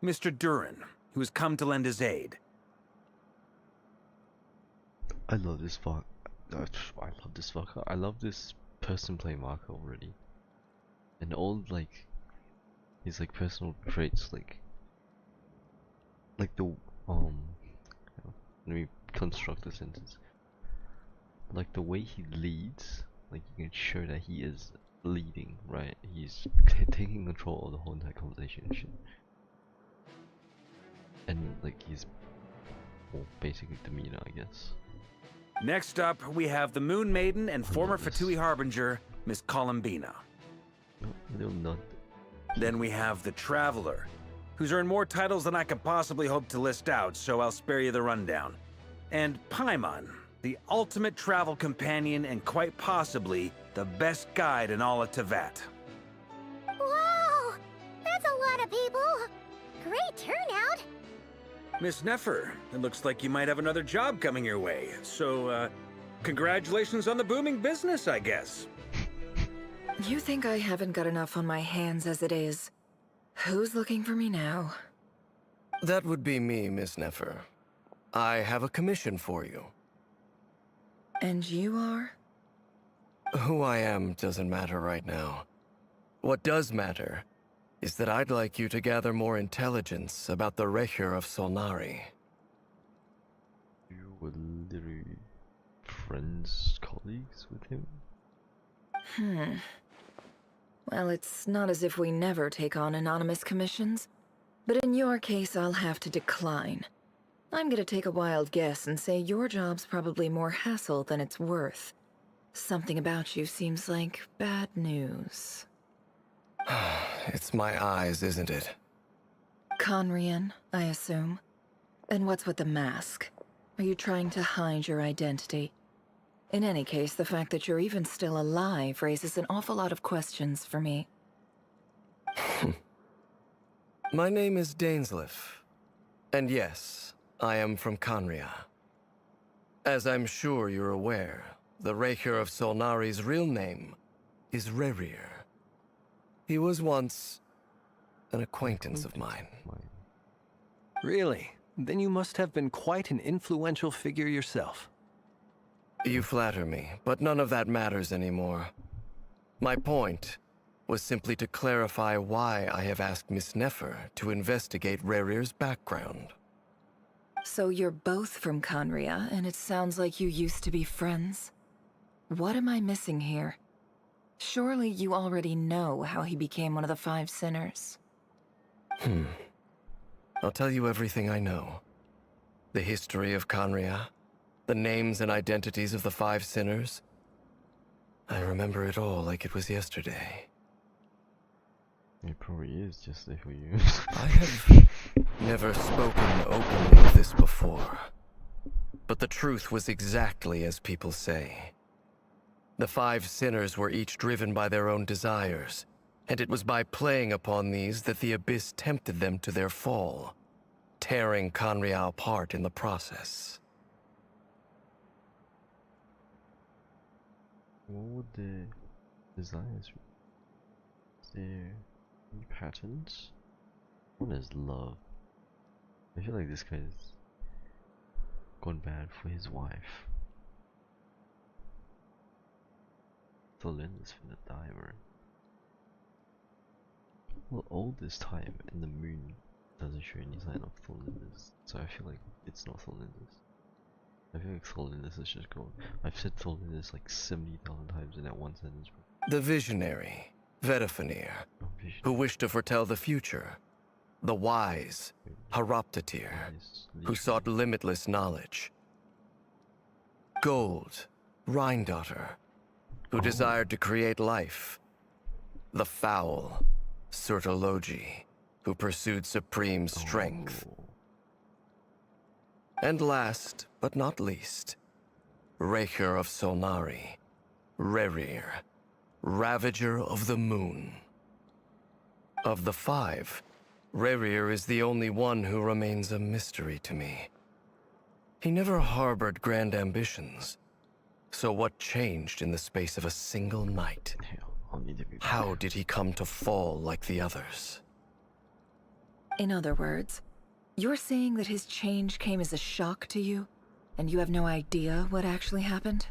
Mr. Durin, who has come to lend his aid. I love this fuck. I love this person playing Marco already. And all like his like personal traits, like the let me construct a sentence. Like the way he leads, like you can show that he is leading, right? He's taking control of the whole entire conversation and shit. And like he's, well, basically demeanor, I guess. Next up, we have the Moon Maiden and former Fatui Harbinger, Miss Columbina. No. Then we have the Traveler, who's earned more titles than I could possibly hope to list out, so I'll spare you the rundown. And Paimon, the ultimate travel companion and quite possibly the best guide in all of Tevat. Wow! That's a lot of people! Great turnout! Miss Nefer, it looks like you might have another job coming your way. So, congratulations on the booming business, I guess. You think I haven't got enough on my hands as it is? Who's looking for me now? That would be me, Miss Nefer. I have a commission for you. And you are? Who I am doesn't matter right now. What does matter is that I'd like you to gather more intelligence about the Recher of Solnari. You were literally friends, colleagues with him? Well, it's not as if we never take on anonymous commissions. But in your case, I'll have to decline. I'm gonna take a wild guess and say your job's probably more hassle than it's worth. Something about you seems like bad news. It's my eyes, isn't it? Conrian, I assume. And what's with the mask? Are you trying to hide your identity? In any case, the fact that you're even still alive raises an awful lot of questions for me. My name is Dainsleif. And yes, I am from Conria. As I'm sure you're aware, the Recher of Solnari's real name is Rerir. He was once an acquaintance of mine. Really? Then you must have been quite an influential figure yourself. You flatter me, but none of that matters anymore. My point was simply to clarify why I have asked Miss Nefer to investigate Rerir's background. So you're both from Conria, and it sounds like you used to be friends? What am I missing here? Surely you already know how he became one of the Five Sinners. I'll tell you everything I know. The history of Conria, the names and identities of the Five Sinners. I remember it all like it was yesterday. It probably is just there for you. I have never spoken openly of this before. But the truth was exactly as people say. The Five Sinners were each driven by their own desires, and it was by playing upon these that the Abyss tempted them to their fall, tearing Conria apart in the process. What would the desires be? Is there any patterns? One is love. I feel like this guy's gone bad for his wife. Thorlinda's finna die, bro. Well, all this time, and the moon doesn't show any sign of Thorlinda's, so I feel like it's not Thorlinda's. I feel like Thorlinda's is just gone. I've said Thorlinda's like 70,000 times in that one sentence, bro. The visionary, Vedafinir, who wished to foretell the future. The wise, Haroptatir, who sought limitless knowledge. Gold, Rhindaughter, who desired to create life. The foul, Surtologi, who pursued supreme strength. And last, but not least, Recher of Solnari, Rerir, Ravager of the Moon. Of the five, Rerir is the only one who remains a mystery to me. He never harbored grand ambitions. So what changed in the space of a single night? How did he come to fall like the others? In other words, you're saying that his change came as a shock to you, and you have no idea what actually happened?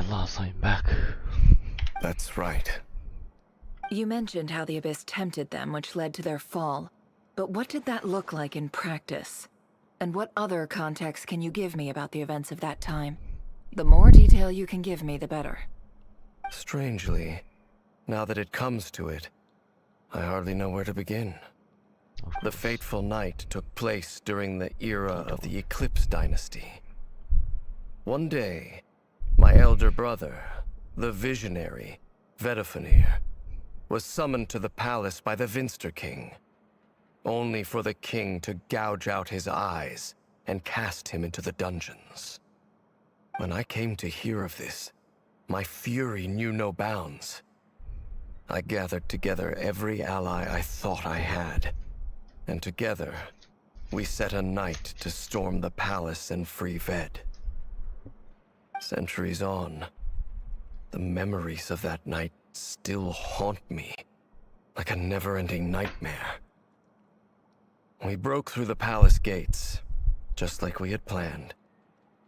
At last I'm back. That's right. You mentioned how the Abyss tempted them, which led to their fall. But what did that look like in practice? And what other context can you give me about the events of that time? The more detail you can give me, the better. Strangely, now that it comes to it, I hardly know where to begin. The fateful night took place during the era of the Eclipse Dynasty. One day, my elder brother, the visionary, Vedifenir, was summoned to the palace by the Vinster King, only for the king to gouge out his eyes and cast him into the dungeons. When I came to hear of this, my fury knew no bounds. I gathered together every ally I thought I had, and together, we set a night to storm the palace and free Ved. Centuries on, the memories of that night still haunt me, like a never-ending nightmare. We broke through the palace gates, just like we had planned,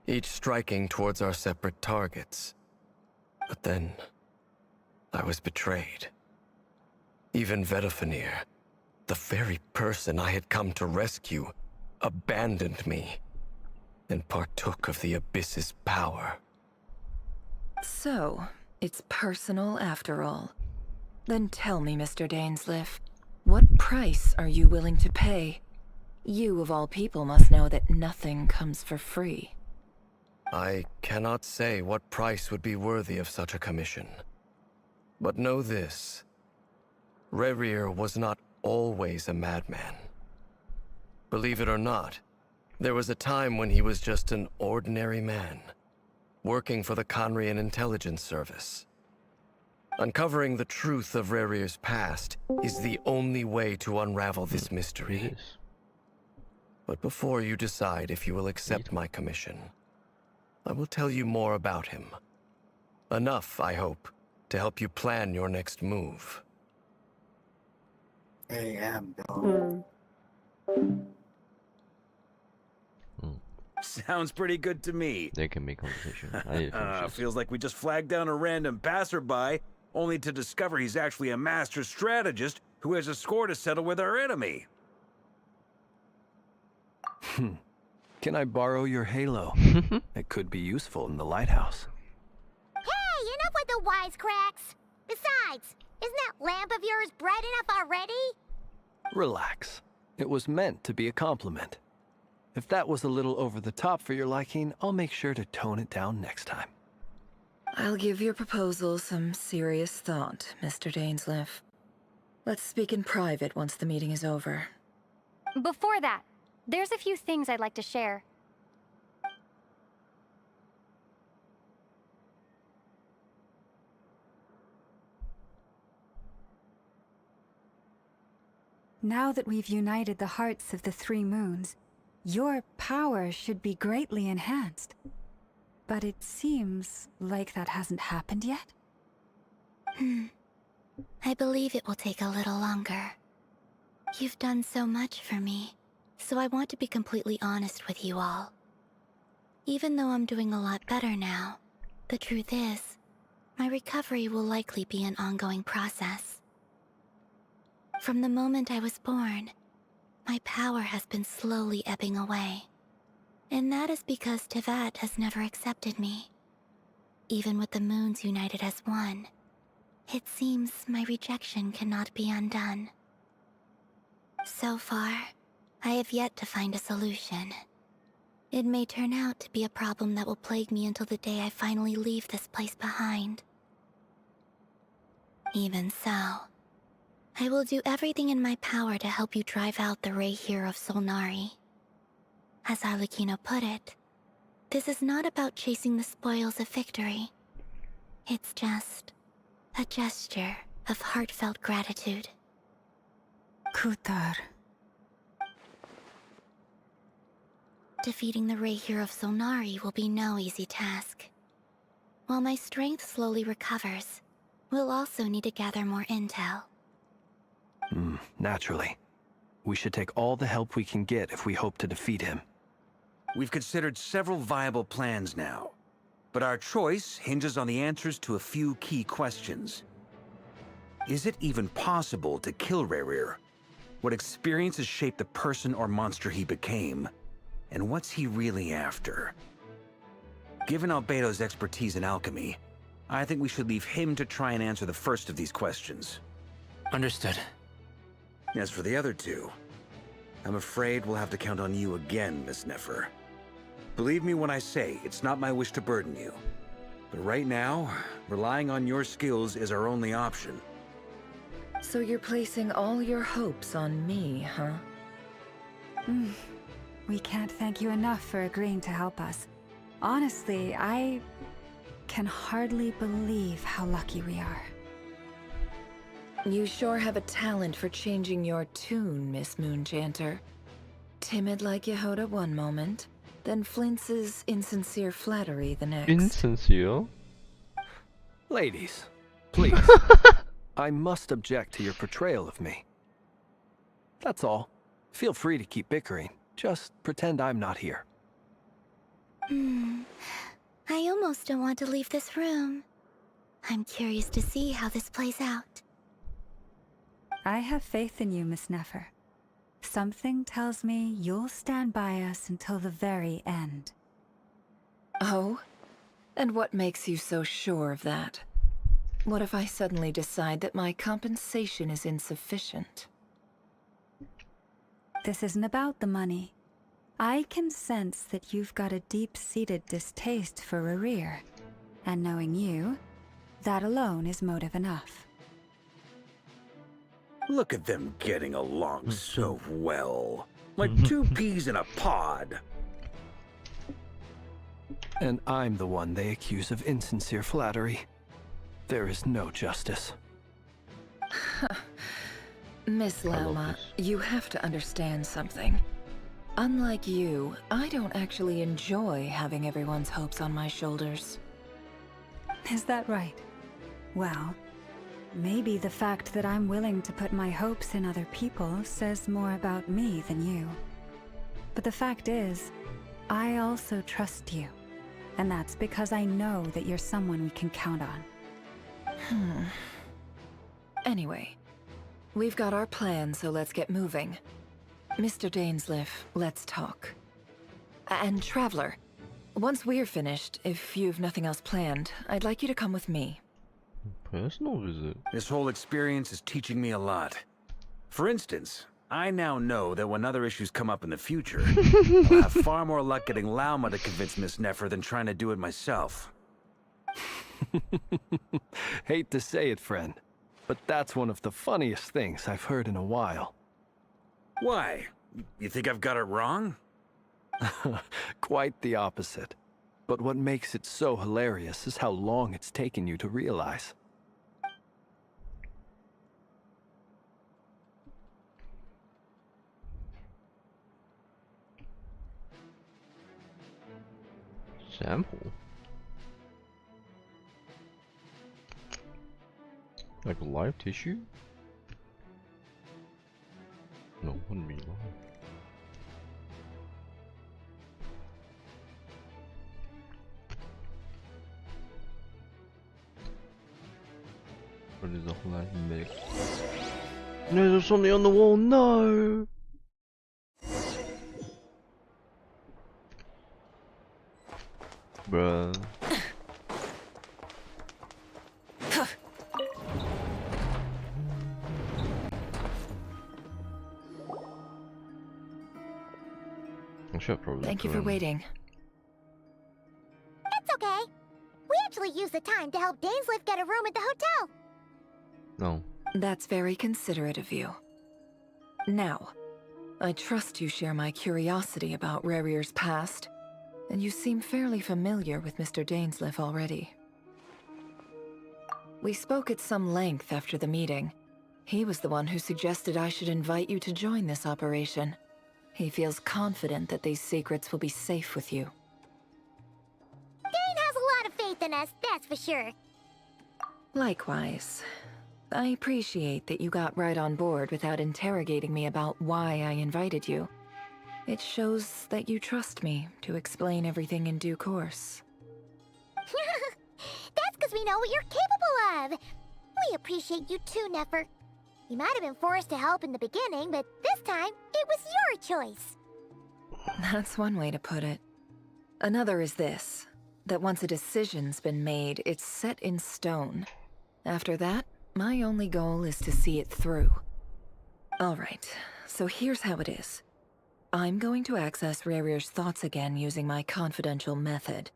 each striking towards our separate targets. But then, I was betrayed. Even Vedifenir, the very person I had come to rescue, abandoned me and partook of the Abyss's power. So, it's personal after all. Then tell me, Mr. Dainsleif, what price are you willing to pay? You, of all people, must know that nothing comes for free. I cannot say what price would be worthy of such a commission. But know this. Rerir was not always a madman. Believe it or not, there was a time when he was just an ordinary man, working for the Conrian Intelligence Service. Uncovering the truth of Rerir's past is the only way to unravel this mystery. But before you decide if you will accept my commission, I will tell you more about him. Enough, I hope, to help you plan your next move. Sounds pretty good to me. They can make conversation. Feels like we just flagged down a random passerby, only to discover he's actually a master strategist who has a score to settle with our enemy. Can I borrow your halo? It could be useful in the lighthouse. Hey, enough with the wisecracks! Besides, isn't that lamp of yours bright enough already? Relax. It was meant to be a compliment. If that was a little over the top for your liking, I'll make sure to tone it down next time. I'll give your proposal some serious thought, Mr. Dainsleif. Let's speak in private once the meeting is over. Before that, there's a few things I'd like to share. Now that we've united the hearts of the three moons, your power should be greatly enhanced. But it seems like that hasn't happened yet? I believe it will take a little longer. You've done so much for me, so I want to be completely honest with you all. Even though I'm doing a lot better now, the truth is, my recovery will likely be an ongoing process. From the moment I was born, my power has been slowly ebbing away. And that is because Tevat has never accepted me. Even with the moons united as one, it seems my rejection cannot be undone. So far, I have yet to find a solution. It may turn out to be a problem that will plague me until the day I finally leave this place behind. Even so, I will do everything in my power to help you drive out the Reihir of Solnari. As Arlecchino put it, this is not about chasing the spoils of victory. It's just a gesture of heartfelt gratitude. Kutar. Defeating the Reihir of Solnari will be no easy task. While my strength slowly recovers, we'll also need to gather more intel. Naturally. We should take all the help we can get if we hope to defeat him. We've considered several viable plans now. But our choice hinges on the answers to a few key questions. Is it even possible to kill Rerir? What experiences shaped the person or monster he became? And what's he really after? Given Albedo's expertise in alchemy, I think we should leave him to try and answer the first of these questions. Understood. As for the other two, I'm afraid we'll have to count on you again, Miss Nefer. Believe me when I say it's not my wish to burden you. But right now, relying on your skills is our only option. So you're placing all your hopes on me, huh? We can't thank you enough for agreeing to help us. Honestly, I can hardly believe how lucky we are. You sure have a talent for changing your tune, Miss Moonchanter. Timid like Yehoda one moment, then flinches insincere flattery the next. Insincere? Ladies, please. I must object to your portrayal of me. That's all. Feel free to keep bickering. Just pretend I'm not here. I almost don't want to leave this room. I'm curious to see how this plays out. I have faith in you, Miss Nefer. Something tells me you'll stand by us until the very end. Oh? And what makes you so sure of that? What if I suddenly decide that my compensation is insufficient? This isn't about the money. I can sense that you've got a deep-seated distaste for Rerir. And knowing you, that alone is motive enough. Look at them getting along so well. Like two peas in a pod. And I'm the one they accuse of insincere flattery. There is no justice. Miss Lalma, you have to understand something. Unlike you, I don't actually enjoy having everyone's hopes on my shoulders. Is that right? Well, maybe the fact that I'm willing to put my hopes in other people says more about me than you. But the fact is, I also trust you. And that's because I know that you're someone we can count on. Anyway, we've got our plan, so let's get moving. Mr. Dainsleif, let's talk. And Traveler, once we're finished, if you've nothing else planned, I'd like you to come with me. Personal visit? This whole experience is teaching me a lot. For instance, I now know that when other issues come up in the future, I'll have far more luck getting Lauma to convince Miss Nefer than trying to do it myself. Hate to say it, friend, but that's one of the funniest things I've heard in a while. Why? You think I've got it wrong? Quite the opposite. But what makes it so hilarious is how long it's taken you to realize. Sample? Like live tissue? No, wouldn't be live. What is a live mix? No, there's something on the wall, no! Bruh. Thank you for waiting. It's okay. We actually used the time to help Dainsleif get a room at the hotel. No. That's very considerate of you. Now, I trust you share my curiosity about Rerir's past, and you seem fairly familiar with Mr. Dainsleif already. We spoke at some length after the meeting. He was the one who suggested I should invite you to join this operation. He feels confident that these secrets will be safe with you. Dane has a lot of faith in us, that's for sure. Likewise. I appreciate that you got right on board without interrogating me about why I invited you. It shows that you trust me to explain everything in due course. That's because we know what you're capable of. We appreciate you too, Nefer. You might have been forced to help in the beginning, but this time, it was your choice. That's one way to put it. Another is this, that once a decision's been made, it's set in stone. After that, my only goal is to see it through. Alright, so here's how it is. I'm going to access Rerir's thoughts again using my confidential method.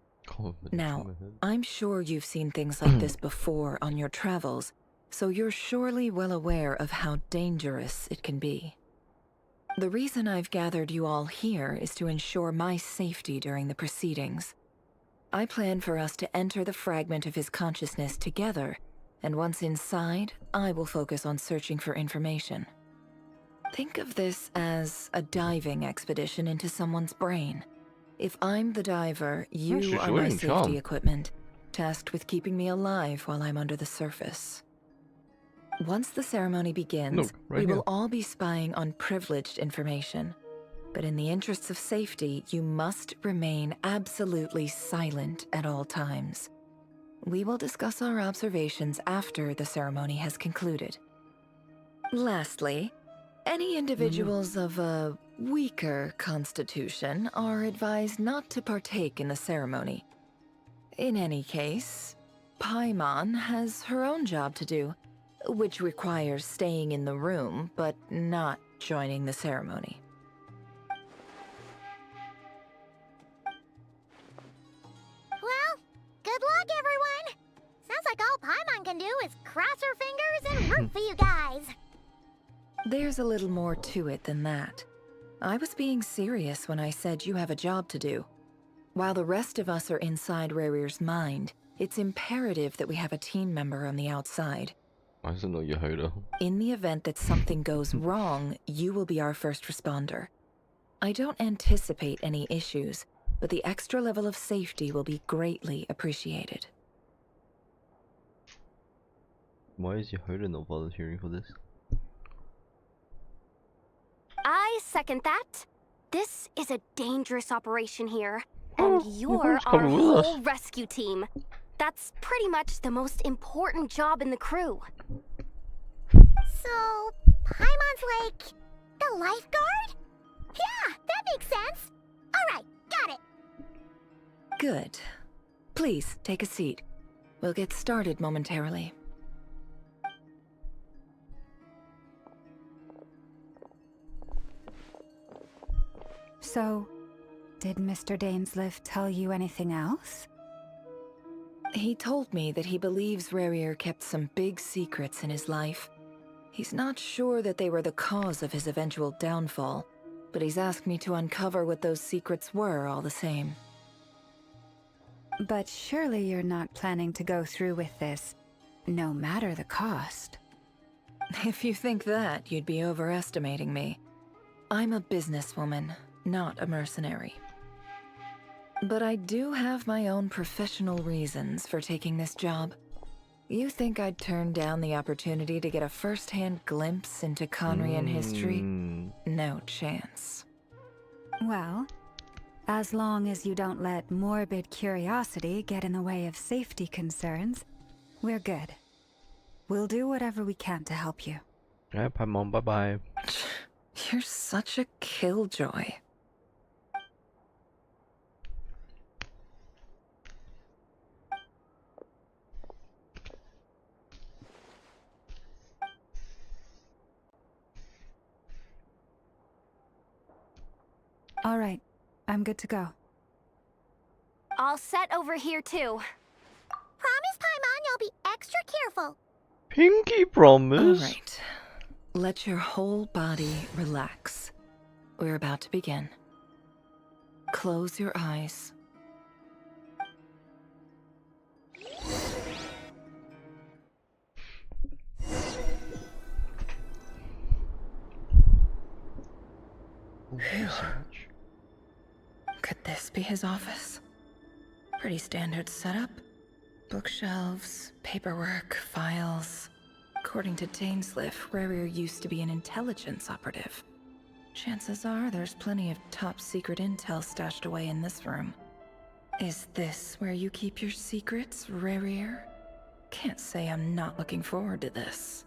Now, I'm sure you've seen things like this before on your travels, so you're surely well aware of how dangerous it can be. The reason I've gathered you all here is to ensure my safety during the proceedings. I plan for us to enter the fragment of his consciousness together, and once inside, I will focus on searching for information. Think of this as a diving expedition into someone's brain. If I'm the diver, you are my safety equipment, tasked with keeping me alive while I'm under the surface. Once the ceremony begins, we will all be spying on privileged information. But in the interests of safety, you must remain absolutely silent at all times. We will discuss our observations after the ceremony has concluded. Lastly, any individuals of a weaker constitution are advised not to partake in the ceremony. In any case, Paimon has her own job to do, which requires staying in the room, but not joining the ceremony. Well, good luck, everyone! Sounds like all Paimon can do is cross her fingers and root for you guys. There's a little more to it than that. I was being serious when I said you have a job to do. While the rest of us are inside Rerir's mind, it's imperative that we have a team member on the outside. In the event that something goes wrong, you will be our first responder. I don't anticipate any issues, but the extra level of safety will be greatly appreciated. Why is Yehoda not volunteering for this? I second that. This is a dangerous operation here, and you're our whole rescue team. That's pretty much the most important job in the crew. So, Paimon's like the lifeguard? Yeah, that makes sense. Alright, got it. Good. Please, take a seat. We'll get started momentarily. So, did Mr. Dainsliff tell you anything else? He told me that he believes Rerir kept some big secrets in his life. He's not sure that they were the cause of his eventual downfall, but he's asked me to uncover what those secrets were all the same. But surely you're not planning to go through with this, no matter the cost. If you think that, you'd be overestimating me. I'm a businesswoman, not a mercenary. But I do have my own professional reasons for taking this job. You think I'd turn down the opportunity to get a first-hand glimpse into Conrian history? No chance. Well, as long as you don't let morbid curiosity get in the way of safety concerns, we're good. We'll do whatever we can to help you. Yeah, Paimon, bye-bye. You're such a killjoy. All right, I'm good to go. All set over here too. Promise, Paimon, you'll be extra careful. Pinky promise. All right. Let your whole body relax. We're about to begin. Close your eyes. Could this be his office? Pretty standard setup. Bookshelves, paperwork, files. According to Dainsliff, Rerir used to be an intelligence operative. Chances are there's plenty of top secret intel stashed away in this room. Is this where you keep your secrets, Rarier? Can't say I'm not looking forward to this.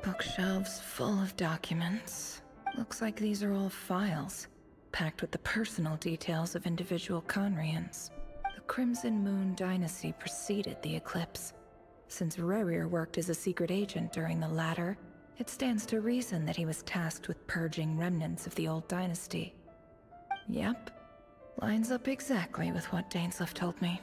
Bookshelves full of documents. Looks like these are all files, packed with the personal details of individual Conrians. The Crimson Moon Dynasty preceded the eclipse. Since Rarier worked as a secret agent during the latter, it stands to reason that he was tasked with purging remnants of the old dynasty. Yep, lines up exactly with what Dainsleif told me.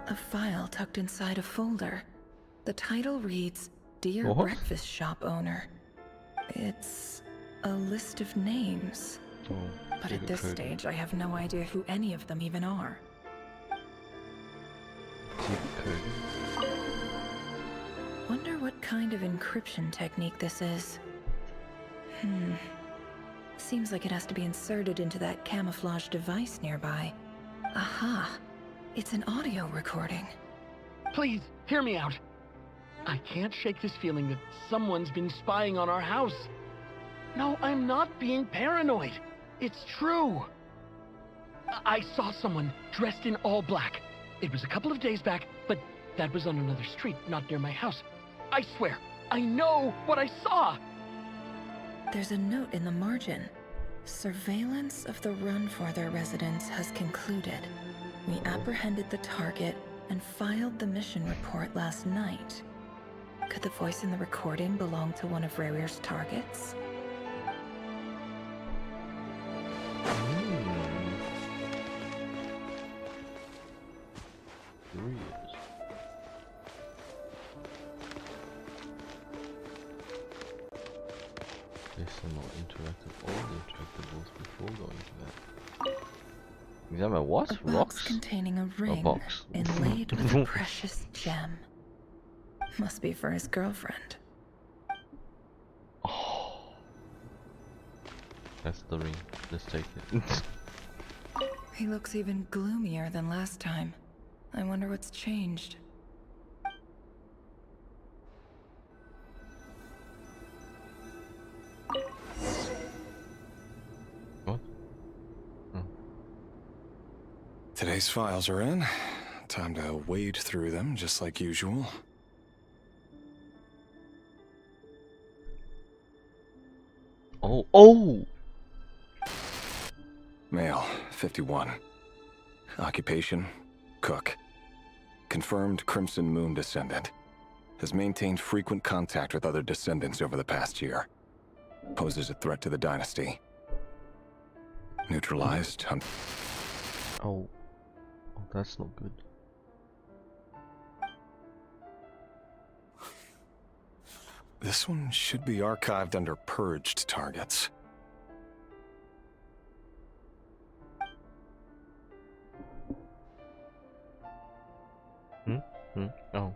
A file tucked inside a folder. The title reads, Dear Breakfast Shop Owner. It's a list of names. But at this stage, I have no idea who any of them even are. Wonder what kind of encryption technique this is. Seems like it has to be inserted into that camouflage device nearby. Aha! It's an audio recording. Please, hear me out. I can't shake this feeling that someone's been spying on our house. No, I'm not being paranoid. It's true. I saw someone dressed in all black. It was a couple of days back, but that was on another street, not near my house. I swear, I know what I saw! There's a note in the margin. Surveillance of the run for their residence has concluded. We apprehended the target and filed the mission report last night. Could the voice in the recording belong to one of Rarier's targets? Examine what? A box Rocks? containing a ring box. inlaid with a precious gem. Must be for his girlfriend. Oh. That's the ring. Let's take it. He looks even gloomier than last time. I wonder what's changed. What? Today's files are in. Time to wade through them, just like usual. Oh! Male, 51. Occupation, cook. Confirmed Crimson Moon descendant. Has maintained frequent contact with other descendants over the past year. Poses a threat to the dynasty. Neutralized. Oh, that's not good. This one should be archived under purged targets. Oh.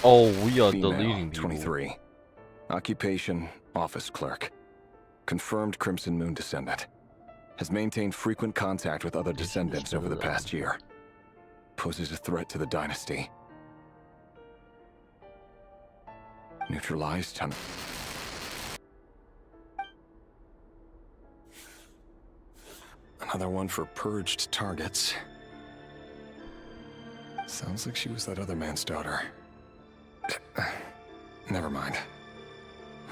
Oh, we are Female, deleting people. 23. Occupation, office clerk. Confirmed Crimson Moon descendant. Has maintained frequent contact with other descendants over the past year. Poses a threat to the dynasty. Neutralized. Another one for purged targets. Sounds like she was that other man's daughter. Never mind.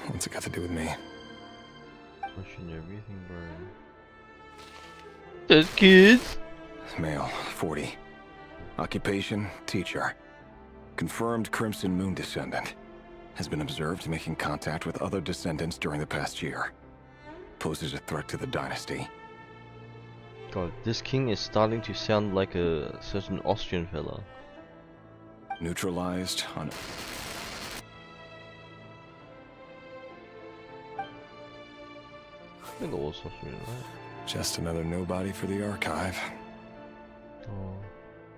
What's it got to do with me? Question everything, bro. There's kids! Male, 40. Occupation, teacher. Confirmed Crimson Moon descendant. Has been observed making contact with other descendants during the past year. Poses a threat to the dynasty. God, this king is starting to sound like a certain Austrian fella. Neutralized on... I think it was Austrian, right? Just another nobody for the archive. Oh,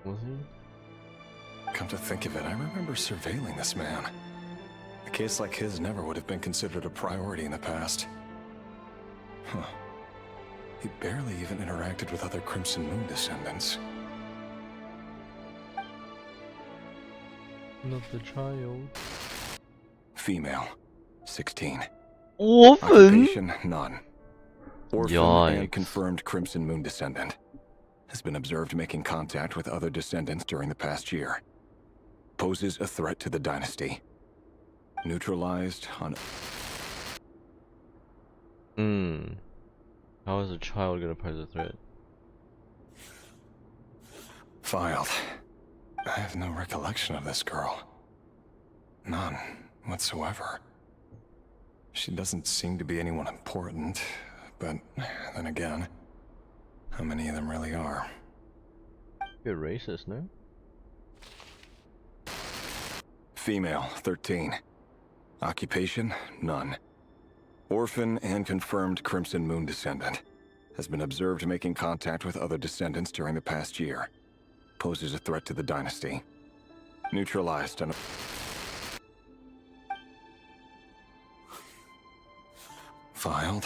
was he? Come to think of it, I remember surveilling this man. A case like his never would have been considered a priority in the past. Huh. He barely even interacted with other Crimson Moon descendants. Not the child. Female, 16. Orphan? Occupation, none. Orphan Yikes. and confirmed Crimson Moon descendant. Has been observed making contact with other descendants during the past year. Poses a threat to the dynasty. Neutralized on... How is a child gonna pose a threat? Filed. I have no recollection of this girl. None whatsoever. She doesn't seem to be anyone important, but then again, how many of them really are? You're racist, no? Female, 13. Occupation, none. Orphan and confirmed Crimson Moon descendant. Has been observed making contact with other descendants during the past year. Poses a threat to the dynasty. Neutralized on... Filed.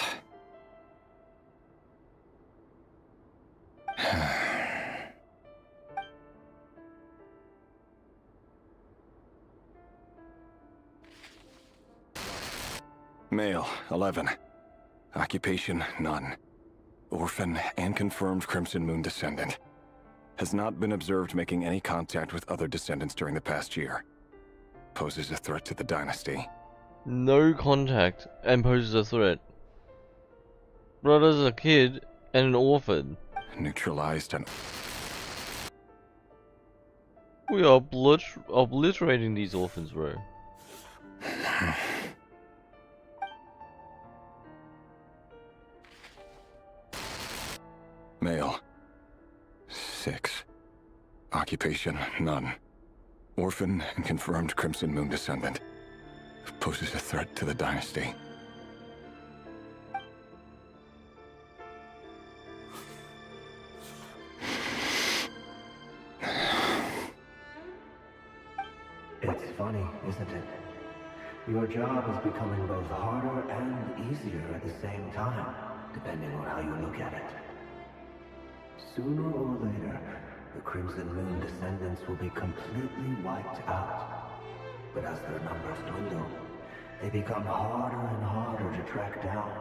Male, 11. Occupation, none. Orphan and confirmed Crimson Moon descendant. Has not been observed making any contact with other descendants during the past year. Poses a threat to the dynasty. No contact and poses a threat. Brother's a kid and an orphan. Neutralized and... We are obliterating these orphans, bro. Male, 6. Occupation, none. Orphan and confirmed Crimson Moon descendant. Poses a threat to the dynasty. It's funny, isn't it? Your job is becoming both harder and easier at the same time, depending on how you look at it. Sooner or later, the Crimson Moon descendants will be completely wiped out. But as their numbers dwindle, they become harder and harder to track down.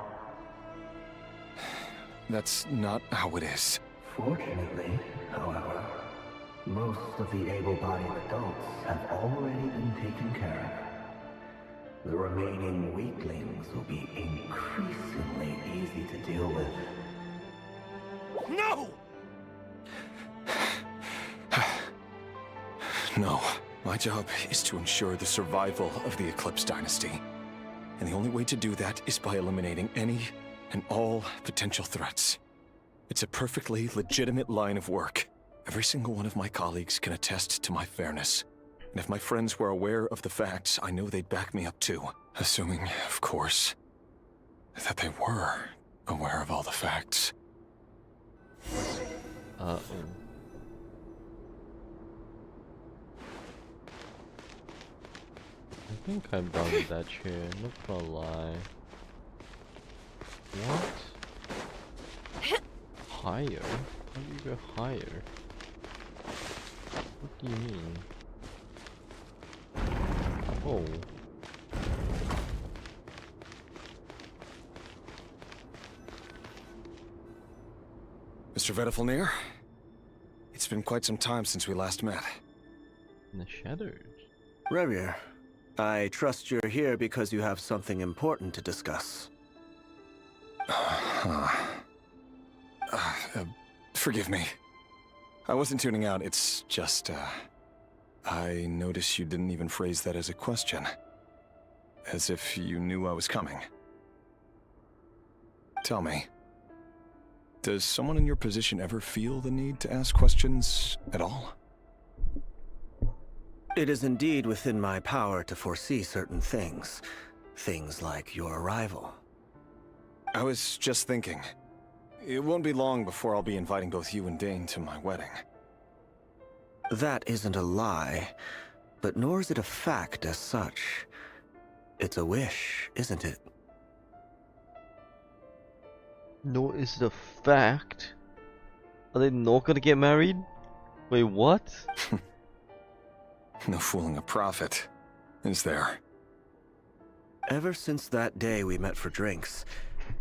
That's not how it is. Fortunately, however, most of the able-bodied adults have already been taken care of. The remaining weaklings will be increasingly easy to deal with. No! No. My job is to ensure the survival of the Eclipse Dynasty. And the only way to do that is by eliminating any and all potential threats. It's a perfectly legitimate line of work. Every single one of my colleagues can attest to my fairness. And if my friends were aware of the facts, I know they'd back me up too. Assuming, of course, that they were aware of all the facts. Uh-oh. I think I'm done with that chair, not gonna lie. What? Higher? How do you go higher? What do you mean? Oh. Mr. Vedifalnir? It's been quite some time since we last met. In the shadows. Revier, I trust you're here because you have something important to discuss. Forgive me. I wasn't tuning out, it's just, I noticed you didn't even phrase that as a question. As if you knew I was coming. Tell me, does someone in your position ever feel the need to ask questions at all? It is indeed within my power to foresee certain things. Things like your arrival. I was just thinking. It won't be long before I'll be inviting both you and Dane to my wedding. That isn't a lie, but nor is it a fact as such. It's a wish, isn't it? nor is it a fact. Are they not gonna get married? Wait, what? No fooling a prophet, is there? Ever since that day we met for drinks,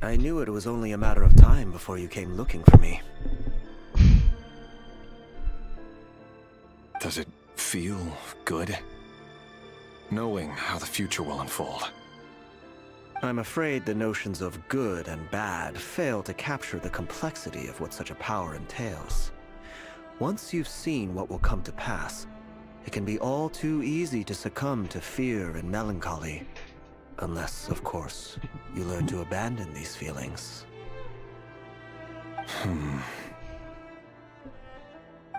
I knew it was only a matter of time before you came looking for me. Does it feel good? Knowing how the future will unfold. I'm afraid the notions of good and bad fail to capture the complexity of what such a power entails. Once you've seen what will come to pass, it can be all too easy to succumb to fear and melancholy. Unless, of course, you learn to abandon these feelings.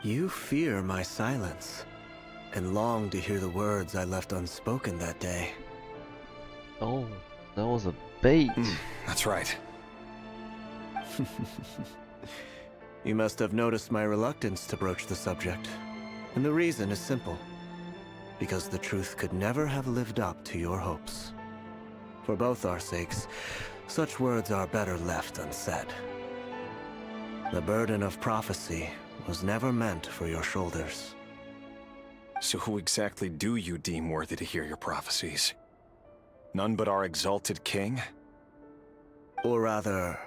You fear my silence, and long to hear the words I left unspoken that day. Oh, that was a bait. That's right. You must have noticed my reluctance to broach the subject. And the reason is simple. Because the truth could never have lived up to your hopes. For both our sakes, such words are better left unsaid. The burden of prophecy was never meant for your shoulders. So who exactly do you deem worthy to hear your prophecies? None but our exalted king? Or rather,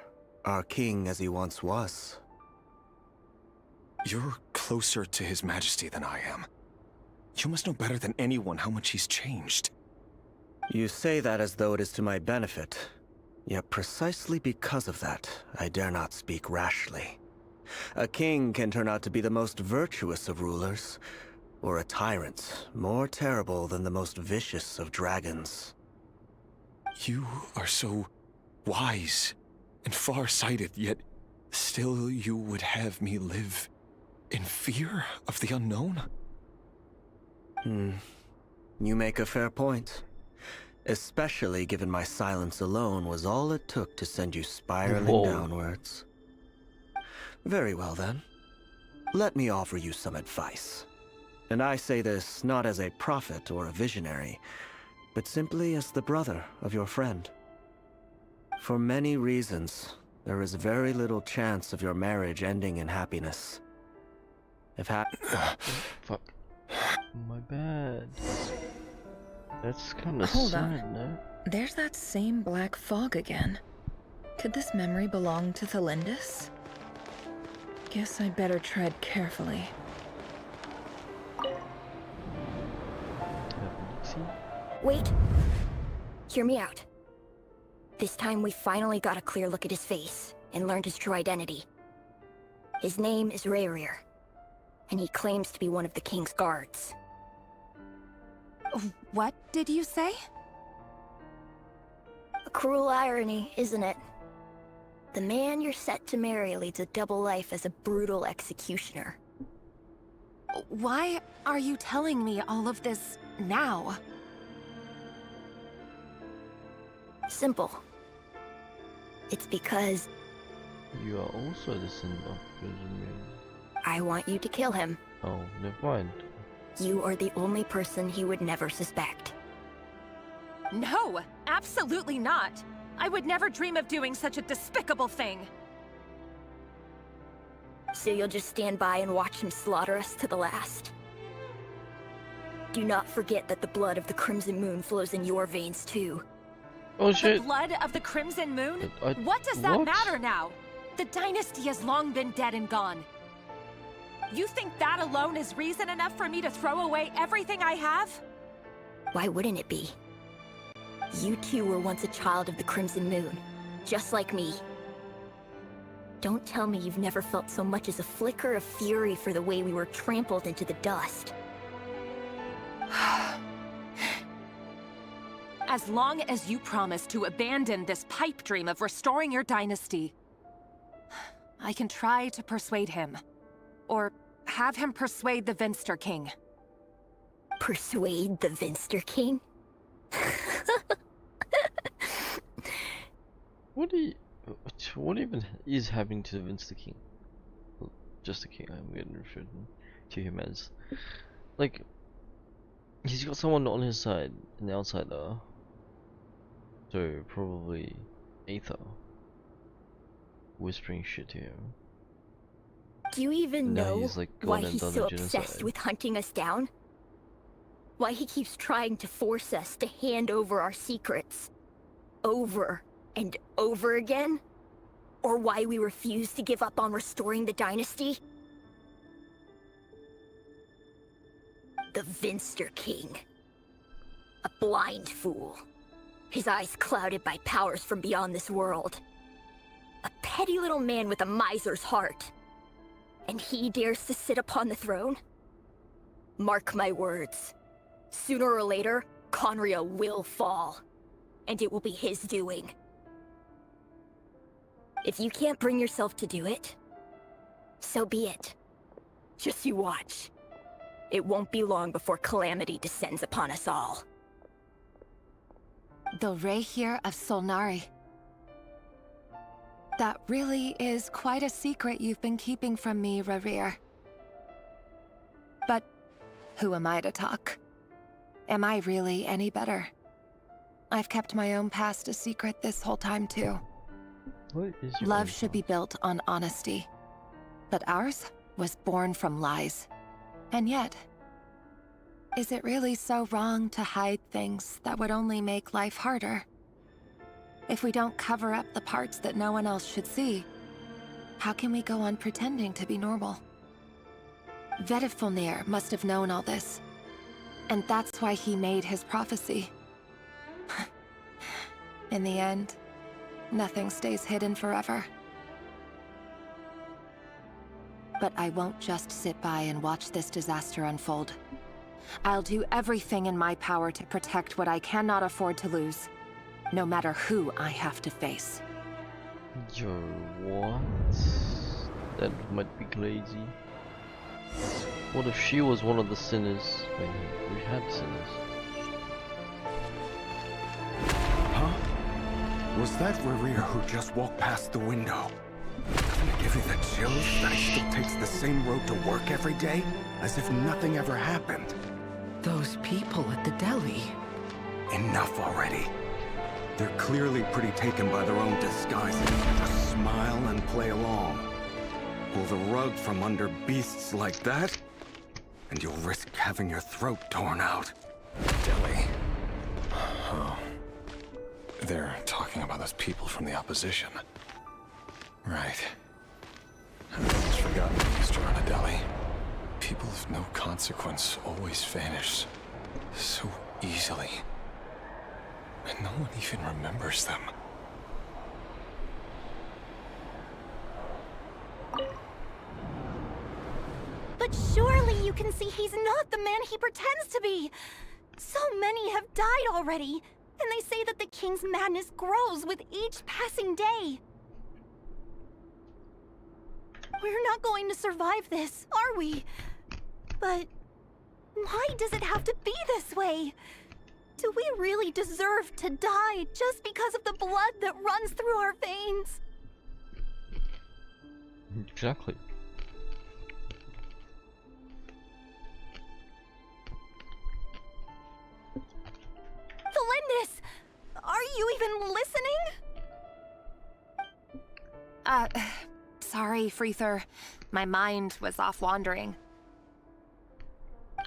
our king as he once was. You're closer to his majesty than I am. You must know better than anyone how much he's changed. You say that as though it is to my benefit. Yet precisely because of that, I dare not speak rashly. A king can turn out to be the most virtuous of rulers, or a tyrant more terrible than the most vicious of dragons. You are so wise and far-sighted, yet still you would have me live in fear of the unknown? You make a fair point. Especially given my silence alone was all it took to send you spiraling downwards. Very well then. Let me offer you some advice. And I say this not as a prophet or a visionary, but simply as the brother of your friend. For many reasons, there is very little chance of your marriage ending in happiness. Fuck. My bad. That's kind of Hold sad, on. no? There's that same black fog again. Could this memory belong to Thelindis? Guess I'd better tread carefully. Wait. Hear me out. This time we finally got a clear look at his face and learned his true identity. His name is Rayrir, and he claims to be one of the king's guards. What did you say? A cruel irony, isn't it? The man you're set to marry leads a double life as a brutal executioner. Why are you telling me all of this now? Simple. It's because You are also the son of Genshin. I want you to kill him. Oh, never mind. You are the only person he would never suspect. No, absolutely not. I would never dream of doing such a despicable thing. So you'll just stand by and watch him slaughter us to the last? Do not forget that the blood of the Crimson Moon flows in your veins too. Oh shit! The blood of the Crimson Moon? What What does that matter now? The dynasty has long been dead and gone. You think that alone is reason enough for me to throw away everything I have? Why wouldn't it be? You two were once a child of the Crimson Moon, just like me. Don't tell me you've never felt so much as a flicker of fury for the way we were trampled into the dust. As long as you promise to abandon this pipe dream of restoring your dynasty, I can try to persuade him. Or have him persuade the Vinster King. Persuade the Vinster King? What even is happening to Vince the King? Just the King, I'm getting referred to him as. Like, he's got someone on his side, an outsider. So, probably Aether. whispering shit to him. Do you even Now know he's, like, why gone and he's done so the obsessed genocide. with hunting us down? Why he keeps trying to force us to hand over our secrets? Over and over again? Or why we refuse to give up on restoring the dynasty? The Vinster King. A blind fool. His eyes clouded by powers from beyond this world. A petty little man with a miser's heart. And he dares to sit upon the throne? Mark my words. Sooner or later, Conria will fall. And it will be his doing. If you can't bring yourself to do it, so be it. Just you watch. It won't be long before calamity descends upon us all. The Rehir of Solnari. That really is quite a secret you've been keeping from me, Rerir. But who am I to talk? Am I really any better? I've kept my own past a secret this whole time, too. What is your Love should be built on honesty. But ours was born from lies. And yet, is it really so wrong to hide things that would only make life harder? If we don't cover up the parts that no one else should see, how can we go on pretending to be normal? Vedifulnir must have known all this. And that's why he made his prophecy. In the end, nothing stays hidden forever. But I won't just sit by and watch this disaster unfold. I'll do everything in my power to protect what I cannot afford to lose, no matter who I have to face. Yo, what? That might be crazy. What if she was one of the sinners? Wait, we had sinners. Huh? Was that Rerir who just walked past the window? Doesn't it give you the chills that he still takes the same road to work every day? As if nothing ever happened. Those people at the deli. Enough already. They're clearly pretty taken by their own disguises. Just smile and play along. Pull the rug from under beasts like that, and you'll risk having your throat torn out. Deli. Oh. They're talking about those people from the opposition. Right. I've almost forgotten I used to run a deli. People of no consequence always vanish. So easily. And no one even remembers them. But surely you can see he's not the man he pretends to be! So many have died already, and they say that the king's madness grows with each passing day. We're not going to survive this, are we? But why does it have to be this way? Do we really deserve to die just because of the blood that runs through our veins? Exactly. Felindis! Are you even listening? Sorry, Freether. My mind was off wandering.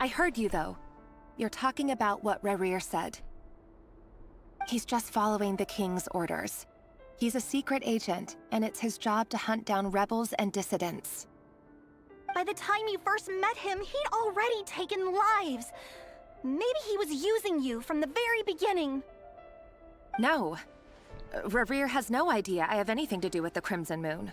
I heard you, though. You're talking about what Rerir said. He's just following the king's orders. He's a secret agent, and it's his job to hunt down rebels and dissidents. By the time you first met him, he'd already taken lives. Maybe he was using you from the very beginning. No. Rerir has no idea I have anything to do with the Crimson Moon.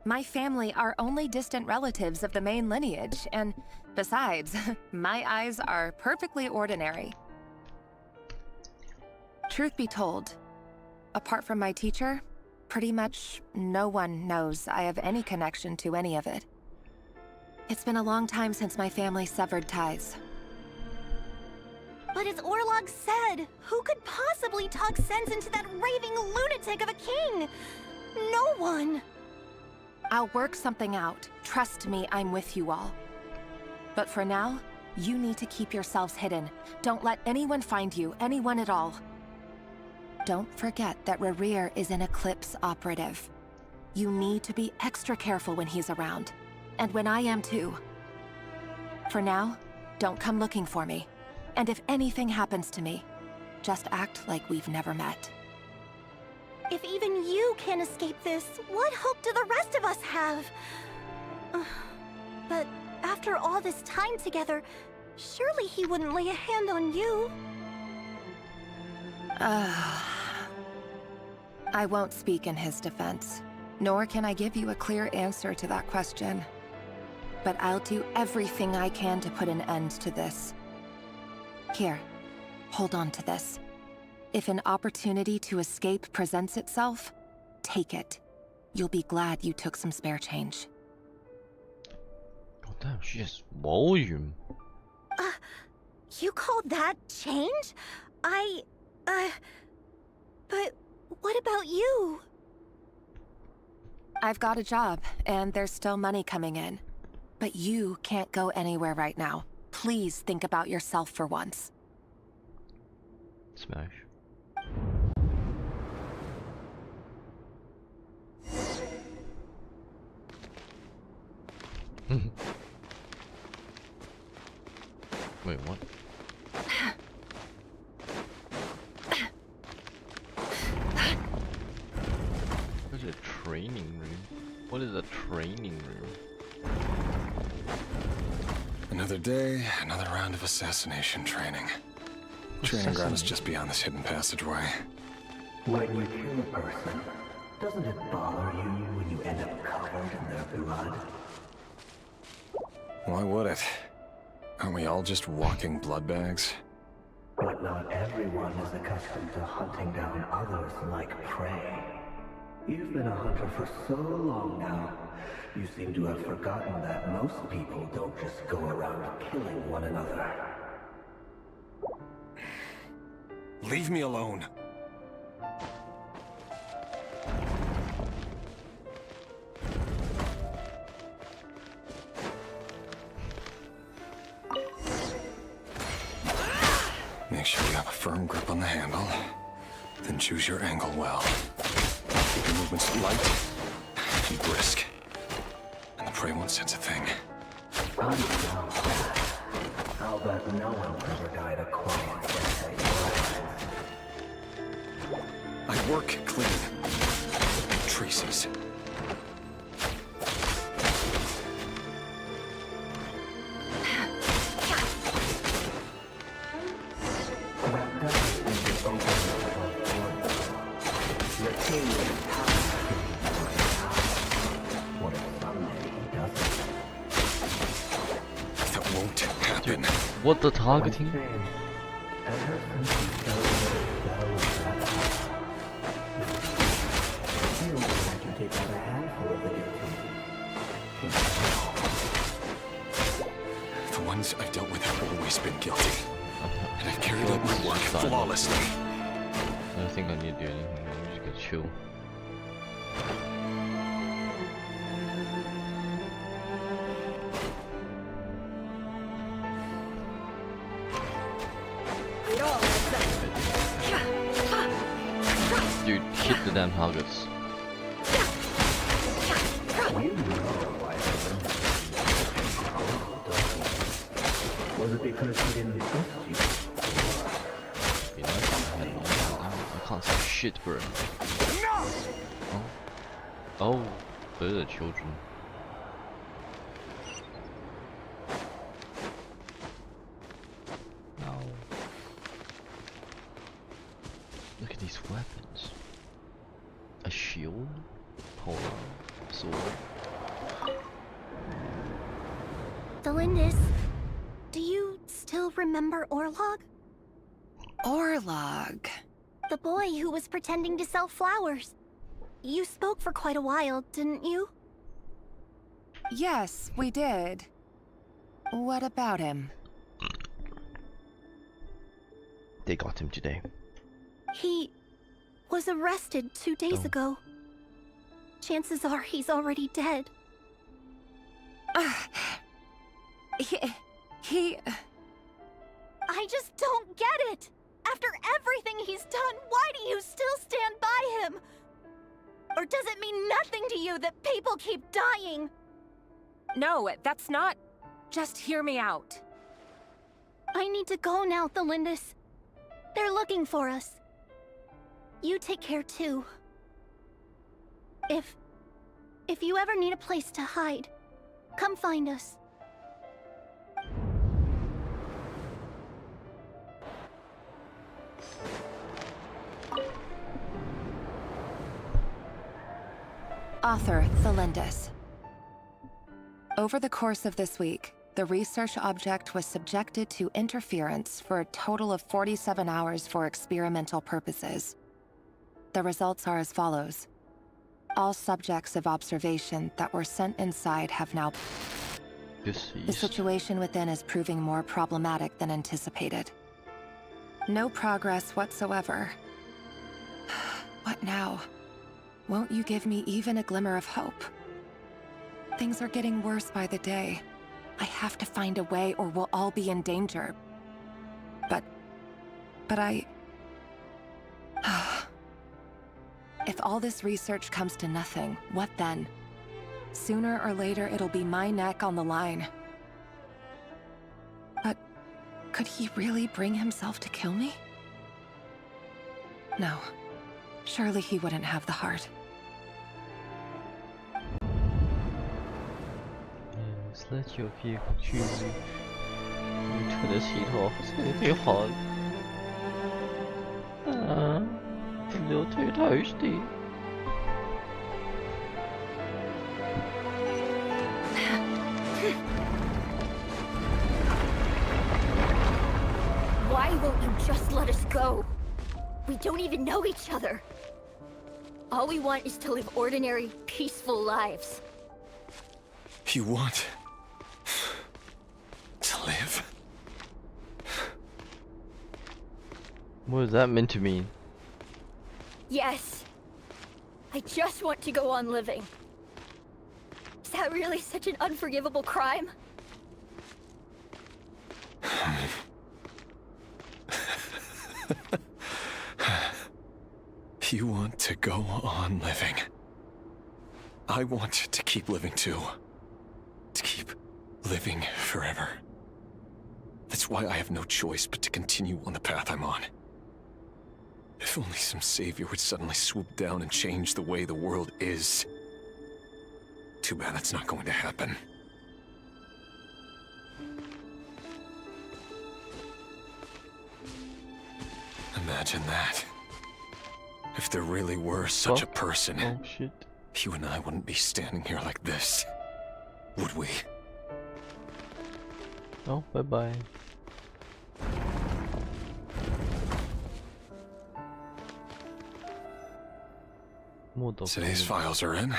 My family are only distant relatives of the main lineage, and besides, my eyes are perfectly ordinary. Truth be told, apart from my teacher, pretty much no one knows I have any connection to any of it. It's been a long time since my family severed ties. But as Orlog said, who could possibly talk sense into that raving lunatic of a king? No one! I'll work something out. Trust me, I'm with you all. But for now, you need to keep yourselves hidden. Don't let anyone find you, anyone at all. Don't forget that Rerir is an Eclipse operative. You need to be extra careful when he's around. And when I am too. For now, don't come looking for me. And if anything happens to me, just act like we've never met. If even you can't escape this, what hope do the rest of us have? But after all this time together, surely he wouldn't lay a hand on you. I won't speak in his defense, nor can I give you a clear answer to that question. But I'll do everything I can to put an end to this. Here, hold on to this. If an opportunity to escape presents itself, take it. You'll be glad you took some spare change. God damn, she has volume. You call that change? But what about you? I've got a job, and there's still money coming in. But you can't go anywhere right now. Please think about yourself for once. Smash. Wait, what? Where's a training room? What is a training room? Another day, another round of assassination training. Training ground is just beyond this hidden passageway. When you kill a person, doesn't it bother you when you end up covered in their blood? Why would it? Aren't we all just walking blood bags? But not everyone is accustomed to hunting down others like prey. You've been a hunter for so long now, you seem to have forgotten that most people don't just go around killing one another. Leave me alone. Make sure you have a firm grip on the handle, then choose your angle well. Keep your movements light and brisk, and the prey won't sense a thing. I'll bet no one ever died a quiet death at your hands. I work clean. Traces. That won't happen. What the targeting? The ones I've dealt with have always been guilty. And I've carried out my work flawlessly. I don't think I need to do anything, I'm just gonna chill. Dude, hit the damn targets. Was it because he didn't trust you? You know, I can't say shit, bro. Oh, they're the children. No. Look at these weapons. A shield, pole, sword. Delindis, do you still remember Orlog? Orlog? The boy who was pretending to sell flowers. You spoke for quite a while, didn't you? Yes, we did. What about him? They got him today. He was arrested 2 days ago. Chances are he's already dead. He... I just don't get it! After everything he's done, why do you still stand by him? Or Does it mean nothing to you that people keep dying? No, that's not... Just hear me out. I need to go now, Thelindis. They're looking for us. You take care too. If you ever need a place to hide, come find us. Author Thelindis. Over the course of this week, the research object was subjected to interference for a total of 47 hours for experimental purposes. The results are as follows. All subjects of observation that were sent inside have now... The situation within is proving more problematic than anticipated. No progress whatsoever. What now? Won't you give me even a glimmer of hope? Things are getting worse by the day. I have to find a way or we'll all be in danger. But I... If all this research comes to nothing, what then? Sooner or later, it'll be my neck on the line. But could he really bring himself to kill me? No. Surely he wouldn't have the heart. Yes, let your vehicle choose you. Turn this heat off, it's gonna be hot. A little too toasty. Why won't you just let us go? We don't even know each other. All we want is to live ordinary, peaceful lives. You want... to live? What is that meant to mean? Yes. I just want to go on living. Is that really such an unforgivable crime? You want to go on living. I want to keep living too. To keep living forever. That's why I have no choice but to continue on the path I'm on. If only some savior would suddenly swoop down and change the way the world is. Too bad that's not going to happen. Imagine that. If there really were such a person, oh, shit. You and I wouldn't be standing here like this, would we? Oh, bye-bye. Today's files are in.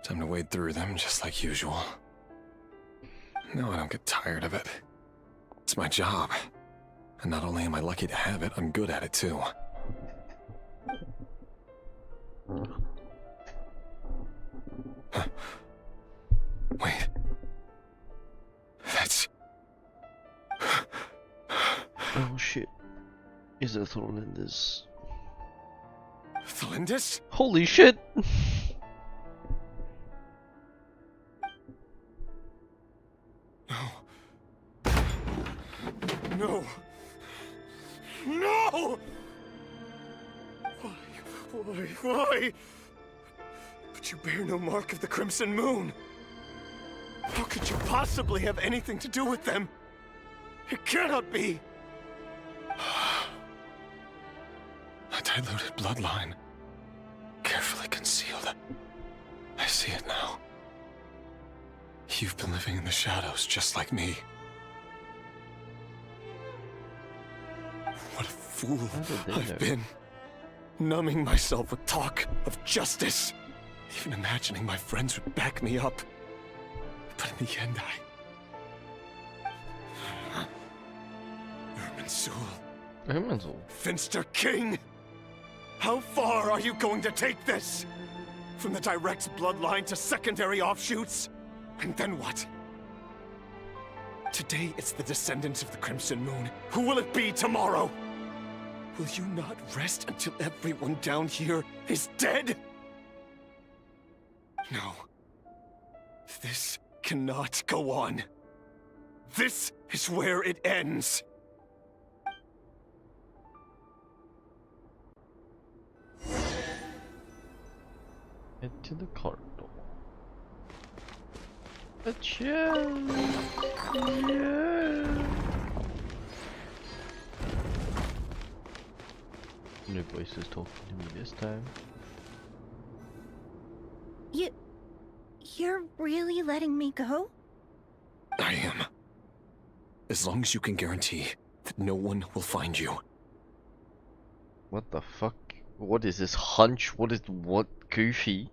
Time to wade through them just like usual. No, I don't get tired of it. It's my job. And not only am I lucky to have it, I'm good at it too. Huh. Wait. That's... Oh shit. Is it Thelindis? Thelindis? Holy shit! No! No! Why? But you bear no mark of the Crimson Moon. How could you possibly have anything to do with them? It cannot be! A diluted bloodline. Carefully concealed. I see it now. You've been living in the shadows just like me. What a fool I've been. Numbing myself with talk of justice. Even imagining my friends would back me up. But in the end, Irminsul. Finster King! How far are you going to take this? From the direct bloodline to secondary offshoots? And then what? Today it's the descendants of the Crimson Moon. Who will it be tomorrow? Will you not rest until everyone down here is dead? No. This cannot go on. This is where it ends. Head to the corridor. A chair. Yeah. No voice is talking to me this time. You're really letting me go? I am. As long as you can guarantee that no one will find you. What the fuck? What is this hunch? What Goofy?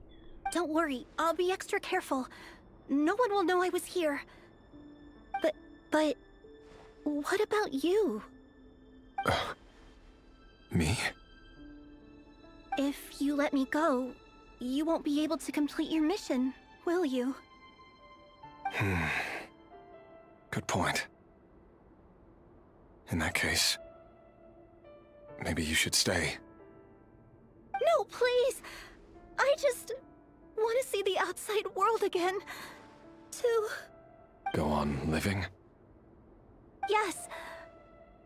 Don't worry, I'll be extra careful. No one will know I was here. But what about you? Me? If you let me go, you won't be able to complete your mission, will you? Good point. In that case, maybe you should stay. No, please! I just want to see the outside world again. To... Go on living? Yes.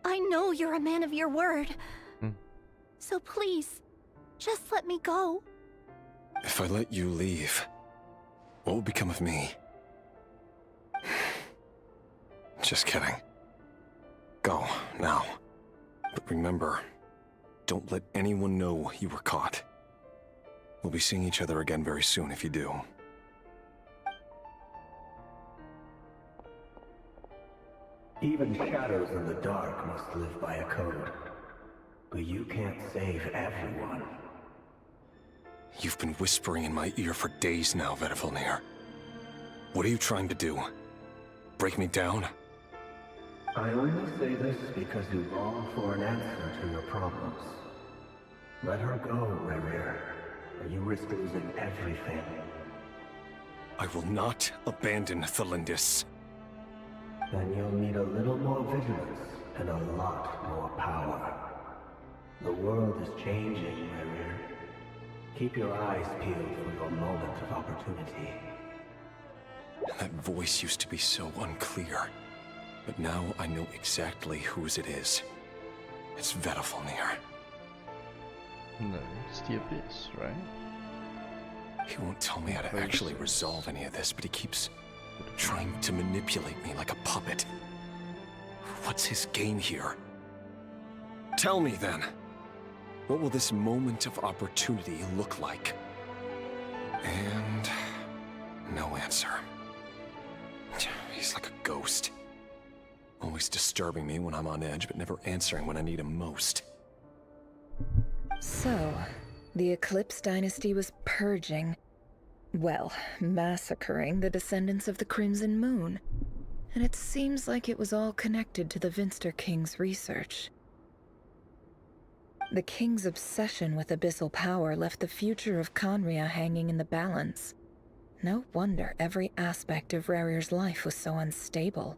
I know you're a man of your word. So please, just let me go. If I let you leave, what will become of me? Just kidding. Go, now. But remember, don't let anyone know you were caught. We'll be seeing each other again very soon if you do. Even shadows in the dark must live by a code. But you can't save everyone. You've been whispering in my ear for days now, Vedifilnir. What are you trying to do? Break me down? I only say this because you long for an answer to your problems. Let her go, Rerir, or you risk losing everything. I will not abandon Thelindis. Then you'll need a little more vigilance and a lot more power. The world is changing, Rerir. Keep your eyes peeled for your moment of opportunity. That voice used to be so unclear. But now I know exactly whose it is. It's Vedifilnir. No, it's the Abyss, right? He won't tell me how to actually resolve any of this, but he keeps trying to manipulate me like a puppet. What's his game here? Tell me then. What will this moment of opportunity look like? And no answer. He's like a ghost. Always disturbing me when I'm on edge, but never answering when I need him most. So, the Eclipse Dynasty was purging, well, massacring the descendants of the Crimson Moon. And it seems like it was all connected to the Vinster King's research. The King's obsession with abyssal power left the future of Conria hanging in the balance. No wonder every aspect of Rerir's life was so unstable.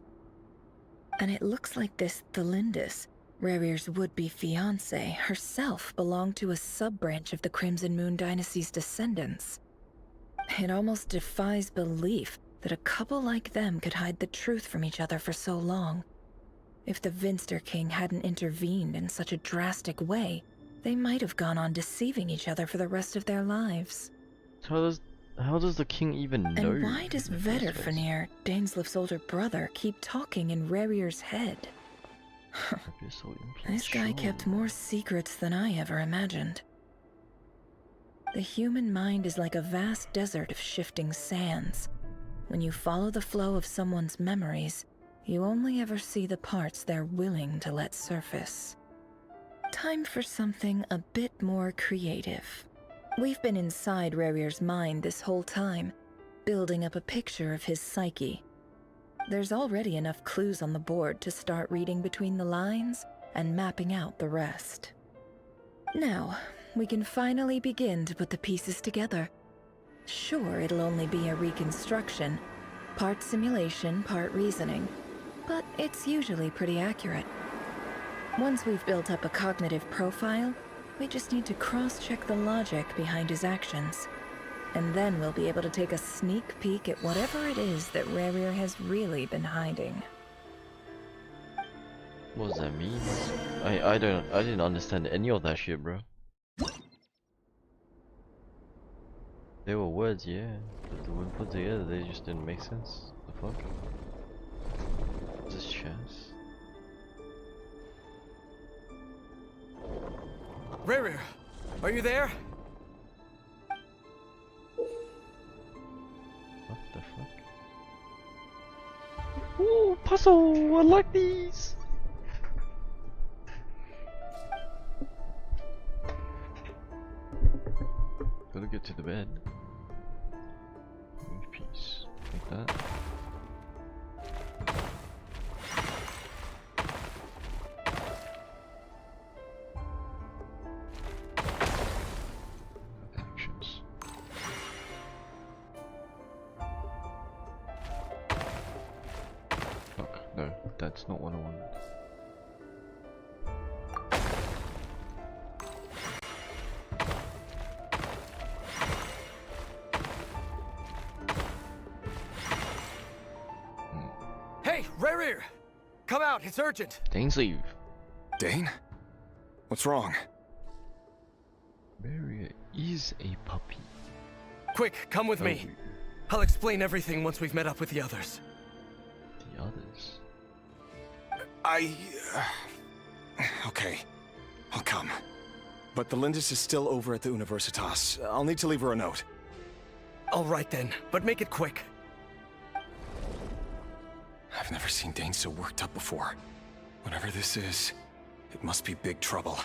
And it looks like this Thelindis, Rerir's would-be fiancée, herself belonged to a sub-branch of the Crimson Moon Dynasty's descendants. It almost defies belief that a couple like them could hide the truth from each other for so long. If the Vinster King hadn't intervened in such a drastic way, they might have gone on deceiving each other for the rest of their lives. So how does the king even know? And why does Vedifilnir, Daneslif's older brother, keep talking in Rerir's head? This guy kept more secrets than I ever imagined. The human mind is like a vast desert of shifting sands. When you follow the flow of someone's memories, you only ever see the parts they're willing to let surface. Time for something a bit more creative. We've been inside Rerir's mind this whole time, building up a picture of his psyche. There's already enough clues on the board to start reading between the lines and mapping out the rest. Now, we can finally begin to put the pieces together. Sure, it'll only be a reconstruction, part simulation, part reasoning, but it's usually pretty accurate. Once we've built up a cognitive profile, we just need to cross-check the logic behind his actions. And then we'll be able to take a sneak peek at whatever it is that Rerir has really been hiding. What does that mean? I didn't understand any of that shit, bro. They were words, yeah, but when put together, they just didn't make sense. The fuck? Is this chess? Rerir, are you there? What the fuck? Ooh, puzzle! I like these! Gotta get to the bed. Move piece. Like that. Actions. Fuck, no, that's not what I wanted. Hey, Rerir! Come out, it's urgent! Dane's leave. Dane? What's wrong? Rerir is a puppy. Quick, come with me. I'll explain everything once we've met up with the others. The others? Okay. I'll come. But the Lindis is still over at the Universitas. I'll need to leave her a note. All right then, but make it quick. I've never seen Dane so worked up before. Whatever this is, it must be big trouble.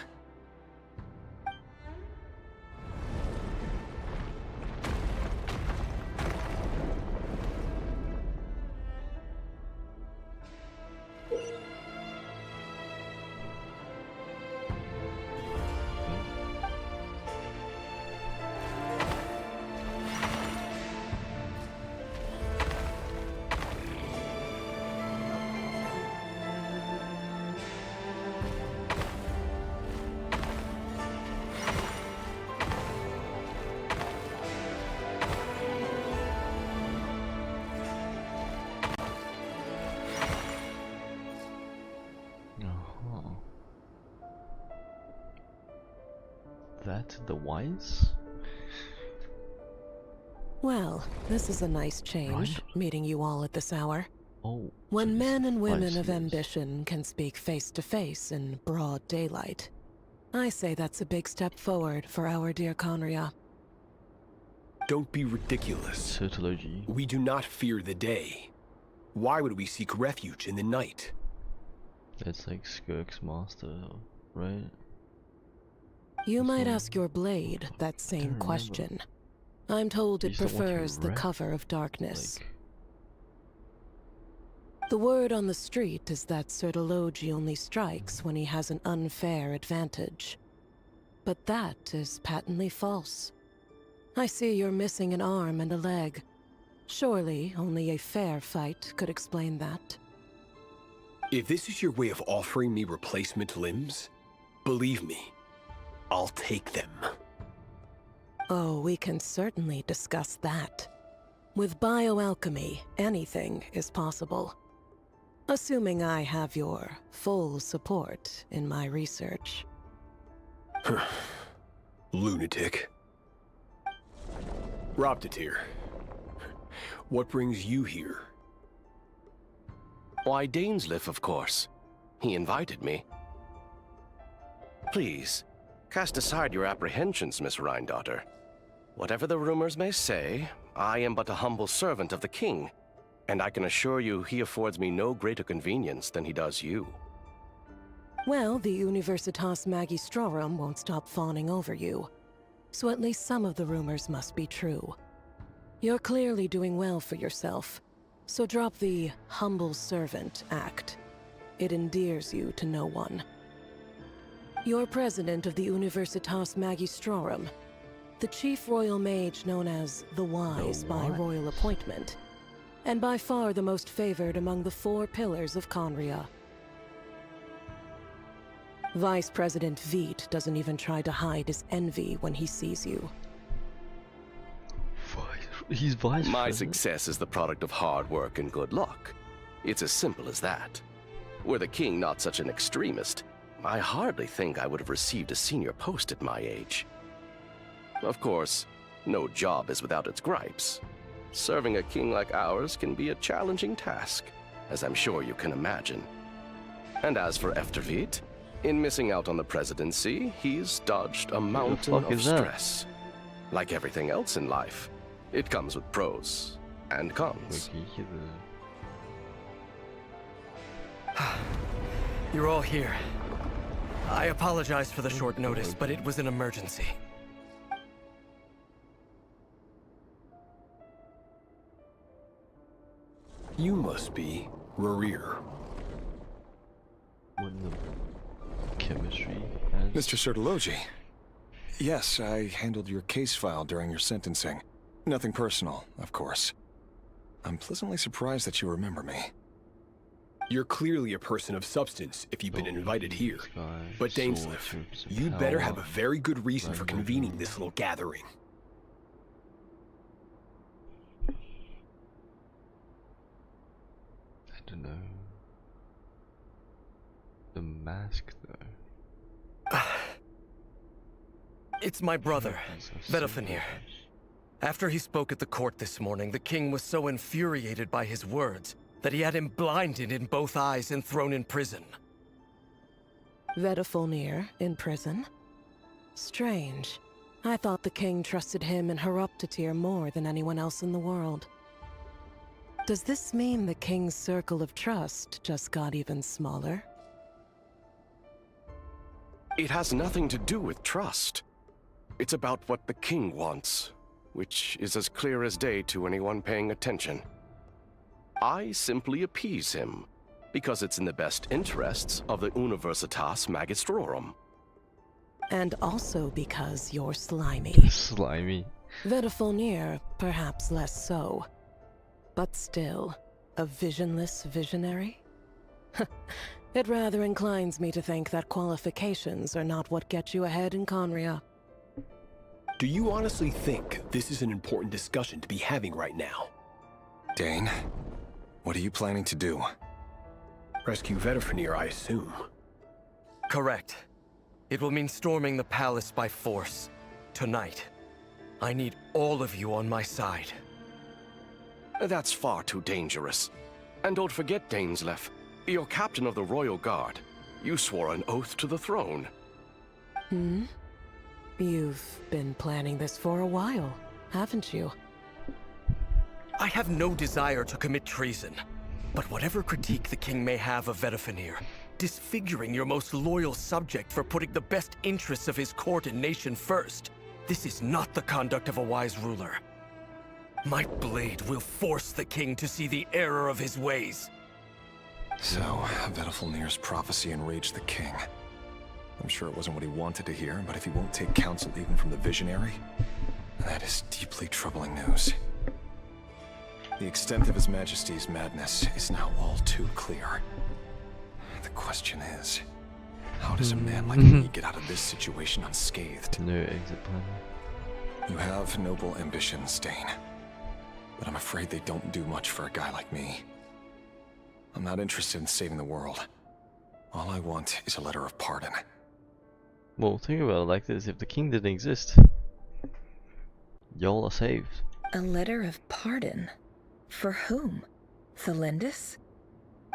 That the wise? Well, this is a nice change, meeting you all at this hour. Oh. When men and women of ambition can speak face to face in broad daylight, I say that's a big step forward for our dear Conria. Don't be ridiculous. Tautology. We do not fear the day. Why would we seek refuge in the night? That's like Skirk's master, right? You might ask your blade that same question. I'm told it prefers the cover of darkness. The word on the street is that Sertologi only strikes when he has an unfair advantage. But that is patently false. I see you're missing an arm and a leg. Surely only a fair fight could explain that. If this is your way of offering me replacement limbs, believe me, I'll take them. Oh, we can certainly discuss that. With bioalchemy, anything is possible. Assuming I have your full support in my research. Lunatic. Robtatir, what brings you here? Why, Dainsleif, of course. He invited me. Please, cast aside your apprehensions, Miss Rhindaughter. Whatever the rumors may say, I am but a humble servant of the king, and I can assure you he affords me no greater convenience than he does you. Well, the Universitas Magistrorum won't stop fawning over you, so at least some of the rumors must be true. You're clearly doing well for yourself, so drop the humble servant act. It endears you to no one. You're president of the Universitas Magistrorum, the chief royal mage known as the Wise by royal appointment, and by far the most favored among the 4 pillars of Conria. Vice President Veit doesn't even try to hide his envy when he sees you. He's vice My president. success is the product of hard work and good luck. It's as simple as that. Were the king not such an extremist, I hardly think I would have received a senior post at my age. Of course, no job is without its gripes. Serving a king like ours can be a challenging task, as I'm sure you can imagine. And as for Eftervit, in missing out on the presidency, he's dodged a mountain of stress. Like everything else in life, it comes with pros and cons. You're all here. I apologize for the short notice, but it was an emergency. You must be Rerir. Chemistry. Mr. Sertologi. Yes, I handled your case file during your sentencing. Nothing personal, of course. I'm pleasantly surprised that you remember me. You're clearly a person of substance if you've been invited here. But Dainsleif, you better have a very good reason for convening this little gathering. I don't know. The mask, though. It's my brother, Vedafenir. After he spoke at the court this morning, the king was so infuriated by his words that he had him blinded in both eyes and thrown in prison. Vedafenir in prison? Strange. I thought the king trusted him and Heroptatir more than anyone else in the world. Does this mean the king's circle of trust just got even smaller? It has nothing to do with trust. It's about what the king wants, which is as clear as day to anyone paying attention. I simply appease him, because it's in the best interests of the Universitas Magistrorum. And also because you're slimy. Slimy. Vedafenir, perhaps less so. But still, a visionless visionary? It rather inclines me to think that qualifications are not what get you ahead in Conria. Do you honestly think this is an important discussion to be having right now? Dane, what are you planning to do? Rescue Vedafenir, I assume. Correct. It will mean storming the palace by force. Tonight. I need all of you on my side. That's far too dangerous. And don't forget, Dainsleif, you're captain of the Royal Guard. You swore an oath to the throne. Hmm? You've been planning this for a while, haven't you? I have no desire to commit treason. But whatever critique the king may have of Vedafenir, disfiguring your most loyal subject for putting the best interests of his court and nation first, this is not the conduct of a wise ruler. My blade will force the king to see the error of his ways. So, Vedafenir's prophecy enraged the king. I'm sure it wasn't what he wanted to hear, but if he won't take counsel even from the visionary, that is deeply troubling news. The extent of His Majesty's madness is now all too clear. The question is, how does a man like me get out of this situation unscathed? No exit plan. You have noble ambitions, Dane. But I'm afraid they don't do much for a guy like me. I'm not interested in saving the world. All I want is a letter of pardon. Well, think about it like this. If the king didn't exist, y'all are saved. A letter of pardon? For whom? Thelindis?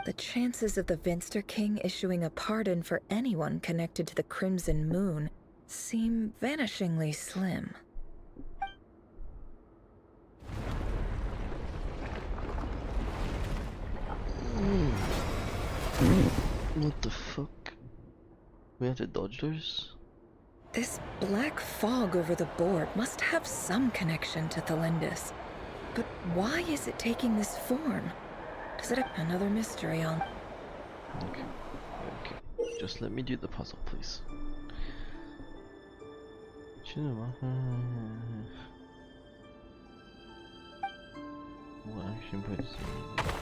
The chances of the Vinster King issuing a pardon for anyone connected to the Crimson Moon seem vanishingly slim. What the fuck? We have to dodge those? This black fog over the board must have some connection to Thelindis. But why is it taking this form? Does it have another mystery on? Okay. Just let me do the puzzle, please. What action points do you need?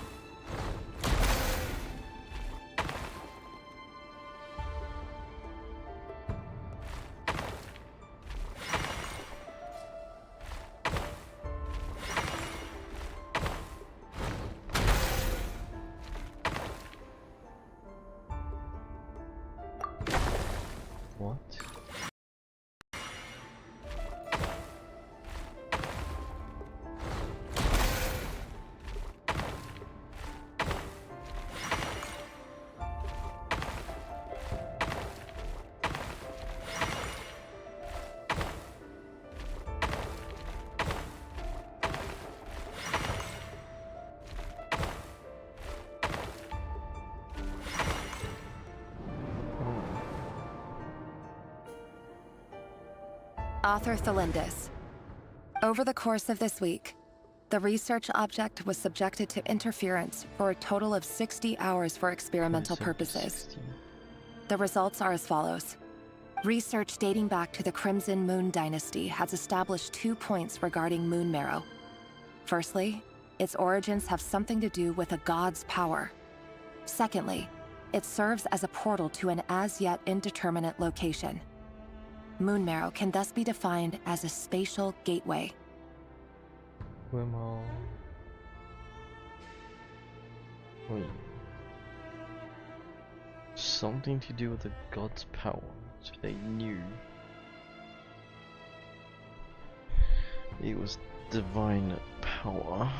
What? Author Thelindis. Over the course of this week, the research object was subjected to interference for a total of 60 hours for experimental purposes. The results are as follows. Research dating back to the Crimson Moon Dynasty has established 2 points regarding moon marrow. Firstly, its origins have something to do with a god's power. Secondly, it serves as a portal to an as-yet indeterminate location. Moon marrow can thus be defined as a spatial gateway. Well, wait. Something to do with the god's power, so they knew it was divine power.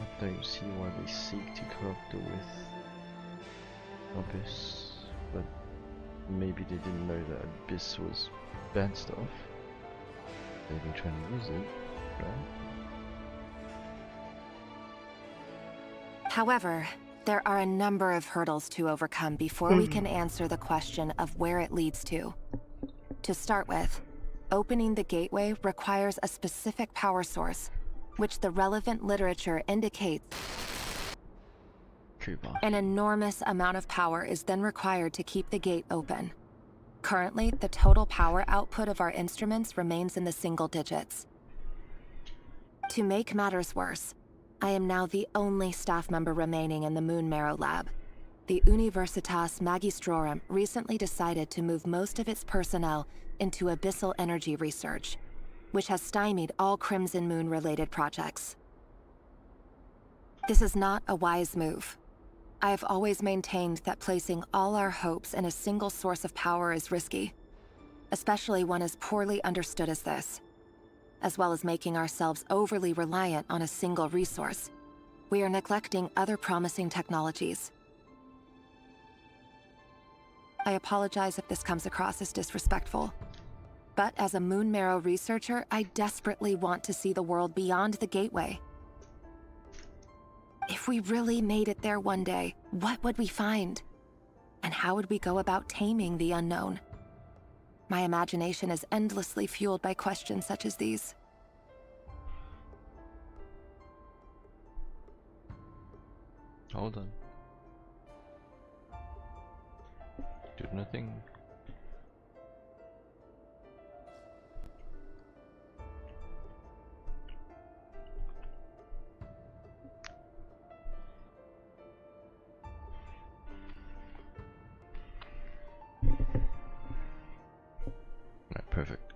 I don't see why they seek to corrupt it with Abyss, but maybe they didn't know that Abyss was bad stuff. They've been trying to use it, right? However, there are a number of hurdles to overcome before we can answer the question of where it leads to. To start with, opening the gateway requires a specific power source, which the relevant literature indicates an enormous amount of power is then required to keep the gate open. Currently, the total power output of our instruments remains in the single digits. To make matters worse, I am now the only staff member remaining in the Moon Marrow lab. The Universitas Magistrorum recently decided to move most of its personnel into abyssal energy research, which has stymied all Crimson Moon-related projects. This is not a wise move. I have always maintained that placing all our hopes in a single source of power is risky, especially one as poorly understood as this. As well as making ourselves overly reliant on a single resource, we are neglecting other promising technologies. I apologize if this comes across as disrespectful, but as a Moon Marrow researcher, I desperately want to see the world beyond the gateway. If we really made it there one day, what would we find? And how would we go about taming the unknown? My imagination is endlessly fueled by questions such as these. Hold on. Did nothing. Right, perfect.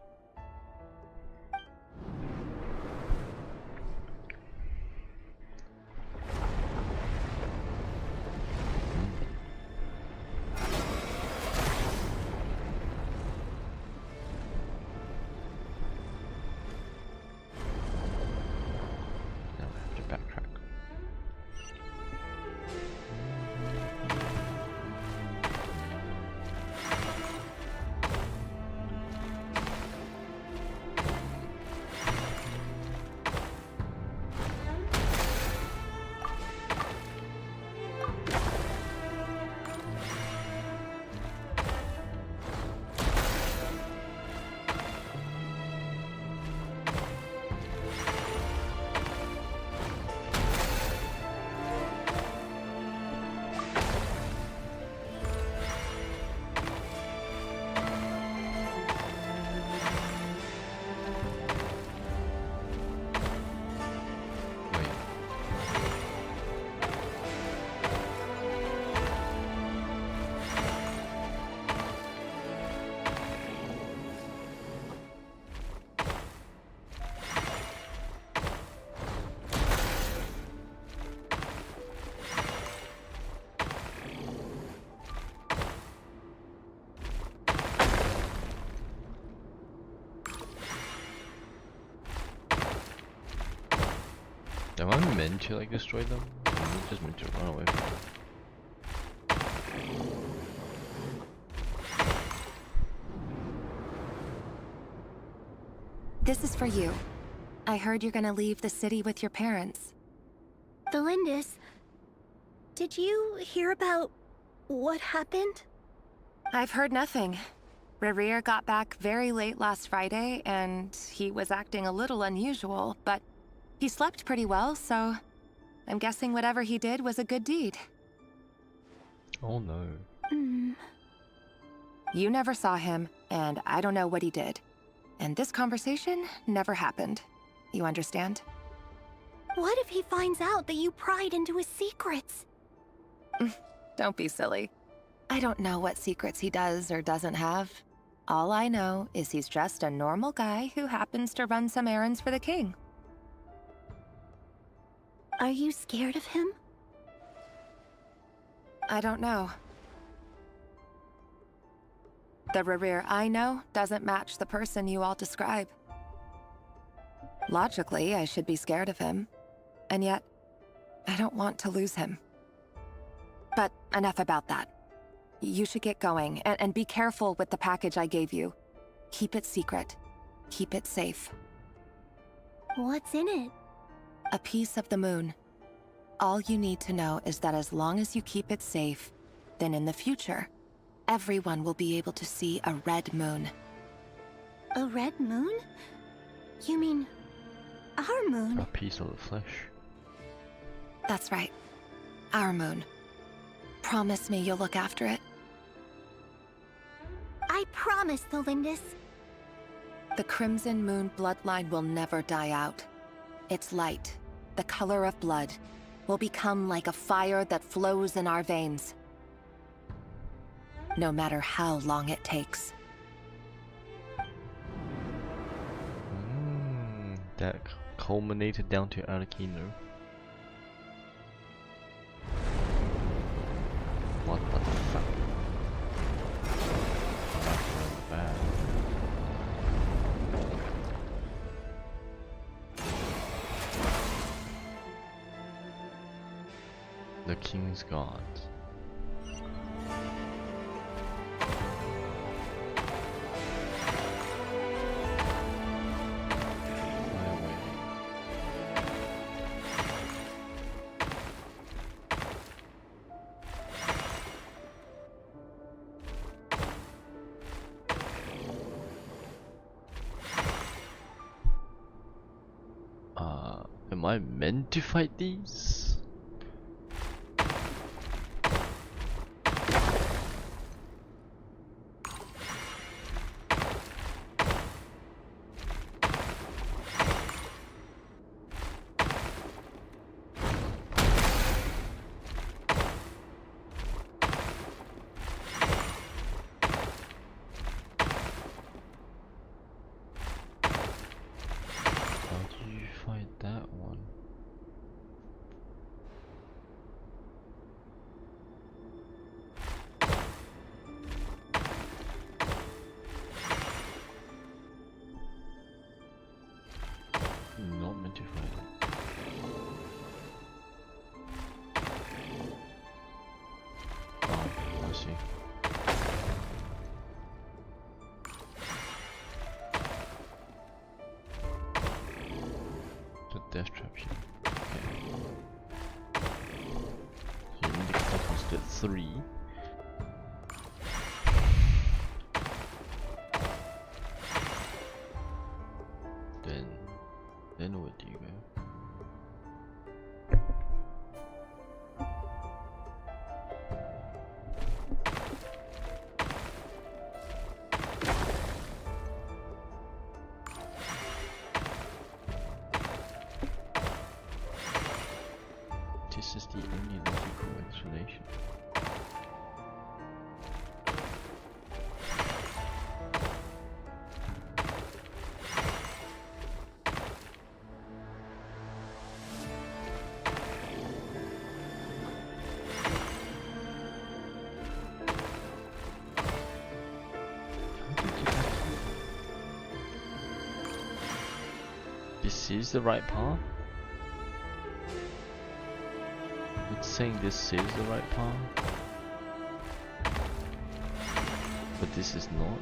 Am I meant to like destroy them? I'm just meant to run away from them. This is for you. I heard you're gonna leave the city with your parents. The Lindis. Did you hear about what happened? I've heard nothing. Rerir got back very late last Friday, and he was acting a little unusual, but he slept pretty well, so I'm guessing whatever he did was a good deed. Oh no. You never saw him, and I don't know what he did. And this conversation never happened. You understand? What if he finds out that you pried into his secrets? Don't be silly. I don't know what secrets he does or doesn't have. All I know is he's just a normal guy who happens to run some errands for the king. Are you scared of him? I don't know. The Rerir I know doesn't match the person you all describe. Logically, I should be scared of him. And yet, I don't want to lose him. But enough about that. You should get going, and be careful with the package I gave you. Keep it secret. Keep it safe. What's in it? A piece of the moon. All you need to know is that as long as you keep it safe, then in the future, everyone will be able to see a red moon. A red moon? You mean our moon? A piece of the flesh. That's right. Our moon. Promise me you'll look after it. I promise, the Lindis. The Crimson Moon bloodline will never die out. Its light, the color of blood, will become like a fire that flows in our veins. No matter how long it takes. That culminated down to Arlecchino. What the fuck? Bad. The King's Guard. Am I meant to fight these? That one. Not meant to fight it. Oh, I see. Death trap here. Okay. So you need to cut us to 3. Then where do you go? This is the only logical explanation. This is the right path? It's saying this is the right path, but this is not.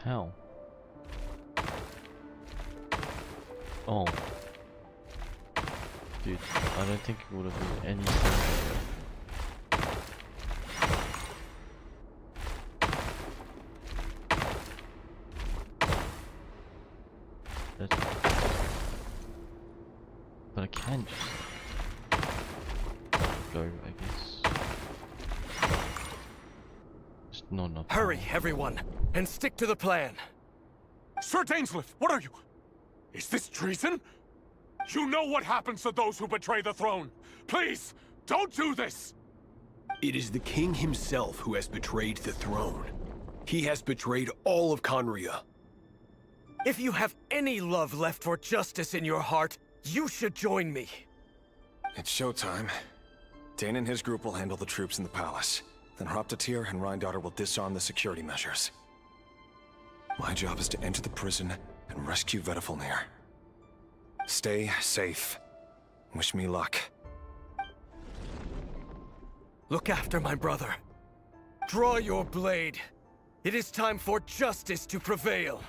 How? Oh. Dude, I don't think it would have been any sense. But I can just go, I guess. Just not enough. Hurry, everyone, and stick to the plan. Sir Dainsleif, what are you? Is this treason? You know what happens to those who betray the throne. Please, don't do this! It is the king himself who has betrayed the throne. He has betrayed all of Conria. If you have any love left for justice in your heart, you should join me. It's showtime. Dane and his group will handle the troops in the palace. Then Hraptatir and Rhindaughter will disarm the security measures. My job is to enter the prison and rescue Vedifalnir. Stay safe. Wish me luck. Look after my brother. Draw your blade. It is time for justice to prevail.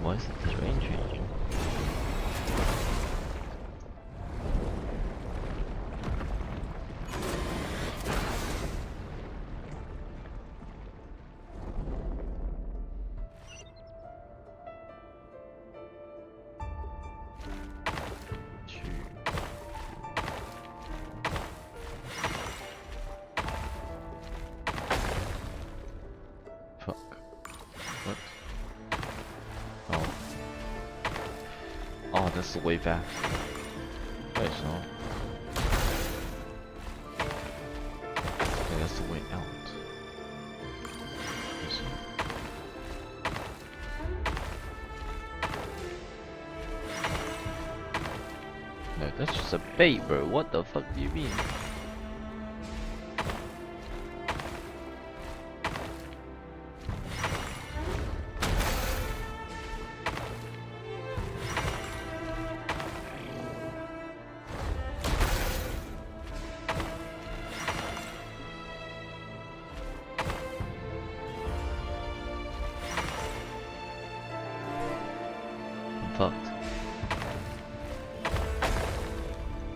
Why is the terrain changing? Oh, that's the way back. No, it's not. Okay, that's the way out. Yes. No, that's just a bait, bro. What the fuck do you mean? Fucked.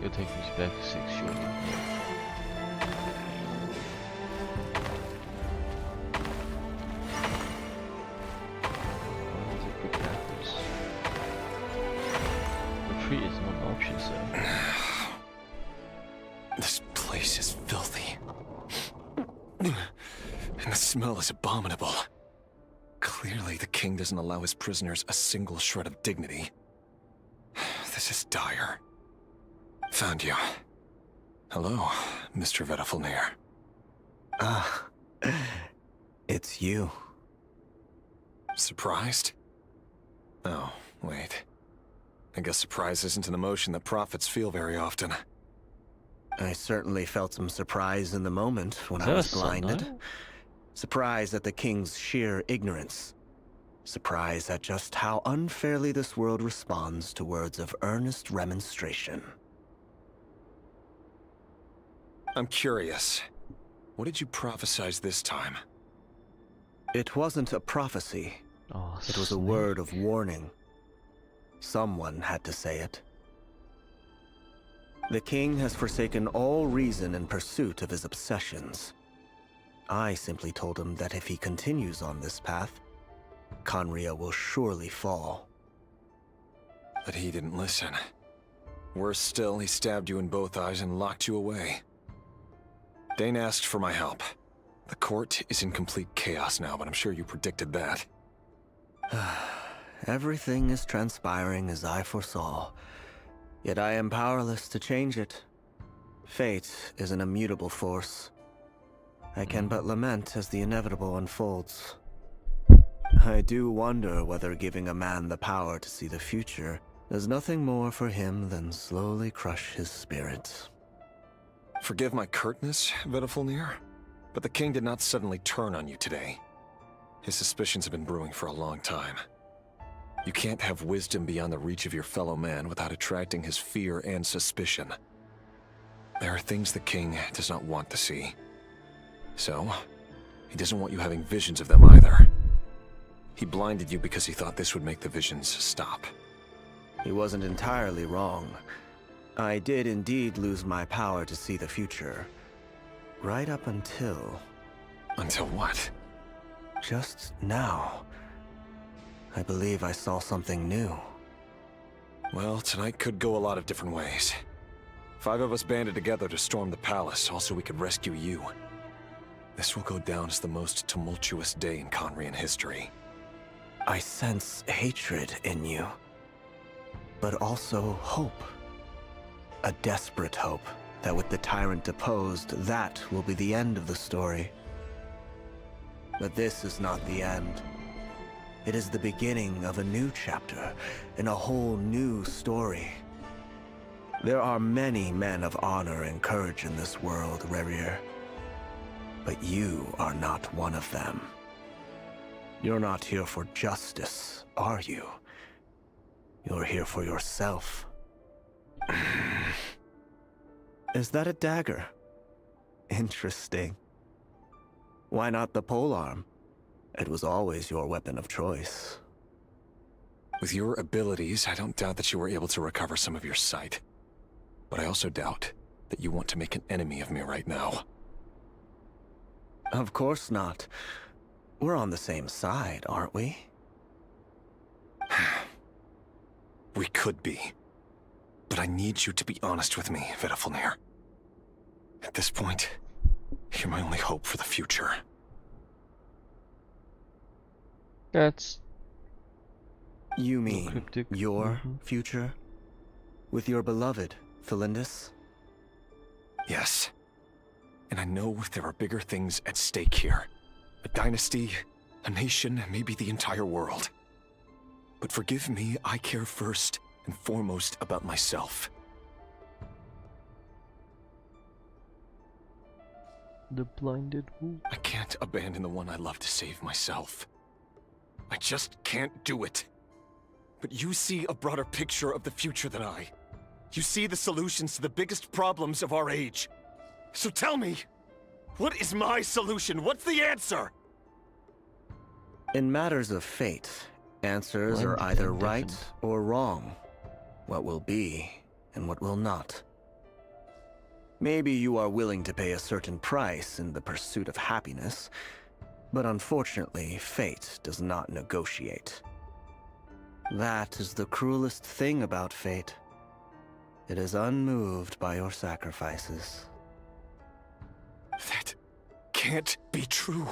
You'll take me back to 6 surely. Why does it go backwards? Retreat is not an option, sir. This place is filthy. And the smell is abominable. Clearly, the king doesn't allow his prisoners a single shred of dignity. This is dire. Found you. Hello, Mr. Vedifalnir. Ah, it's you. Surprised? Oh, wait. I guess surprise isn't an emotion that prophets feel very often. I certainly felt some surprise in the moment when I was blinded. Surprise at the king's sheer ignorance. Surprise at just how unfairly this world responds to words of earnest remonstration. I'm curious. What did you prophesize this time? It wasn't a prophecy. It was a word of warning. Someone had to say it. The king has forsaken all reason in pursuit of his obsessions. I simply told him that if he continues on this path, Conria will surely fall. But he didn't listen. Worse still, he stabbed you in both eyes and locked you away. Dane asked for my help. The court is in complete chaos now, but I'm sure you predicted that. Everything is transpiring as I foresaw, yet I am powerless to change it. Fate is an immutable force. I can but lament as the inevitable unfolds. I do wonder whether giving a man the power to see the future does nothing more for him than slowly crush his spirit. Forgive my curtness, Vedifulnir, but the king did not suddenly turn on you today. His suspicions have been brewing for a long time. You can't have wisdom beyond the reach of your fellow man without attracting his fear and suspicion. There are things the king does not want to see. So, he doesn't want you having visions of them either. He blinded you because he thought this would make the visions stop. He wasn't entirely wrong. I did indeed lose my power to see the future. Right up until... Until what? Just now. I believe I saw something new. Well, tonight could go a lot of different ways. 5 of us banded together to storm the palace, also we could rescue you. This will go down as the most tumultuous day in Conrian history. I sense hatred in you, but also hope. A desperate hope that with the tyrant deposed, that will be the end of the story. But this is not the end. It is the beginning of a new chapter, in a whole new story. There are many men of honor and courage in this world, Rerir. But you are not one of them. You're not here for justice, are you? You're here for yourself. Is that a dagger? Interesting. Why not the polearm? It was always your weapon of choice. With your abilities, I don't doubt that you were able to recover some of your sight. But I also doubt that you want to make an enemy of me right now. Of course not. We're on the same side, aren't we? We could be. But I need you to be honest with me, Vedifulnir. At this point, you're my only hope for the future. That's... You mean your future? With your beloved, Felindus? Yes. And I know there are bigger things at stake here. A dynasty, a nation, maybe the entire world. But forgive me, I care first and foremost about myself. The blinded wolf. I can't abandon the one I love to save myself. I just can't do it. But you see a broader picture of the future than I. You see the solutions to the biggest problems of our age. So tell me, what is my solution? What's the answer? In matters of fate, answers are either right or wrong. What will be, and what will not. Maybe you are willing to pay a certain price in the pursuit of happiness, but unfortunately, fate does not negotiate. That is the cruelest thing about fate. It is unmoved by your sacrifices. That can't be true.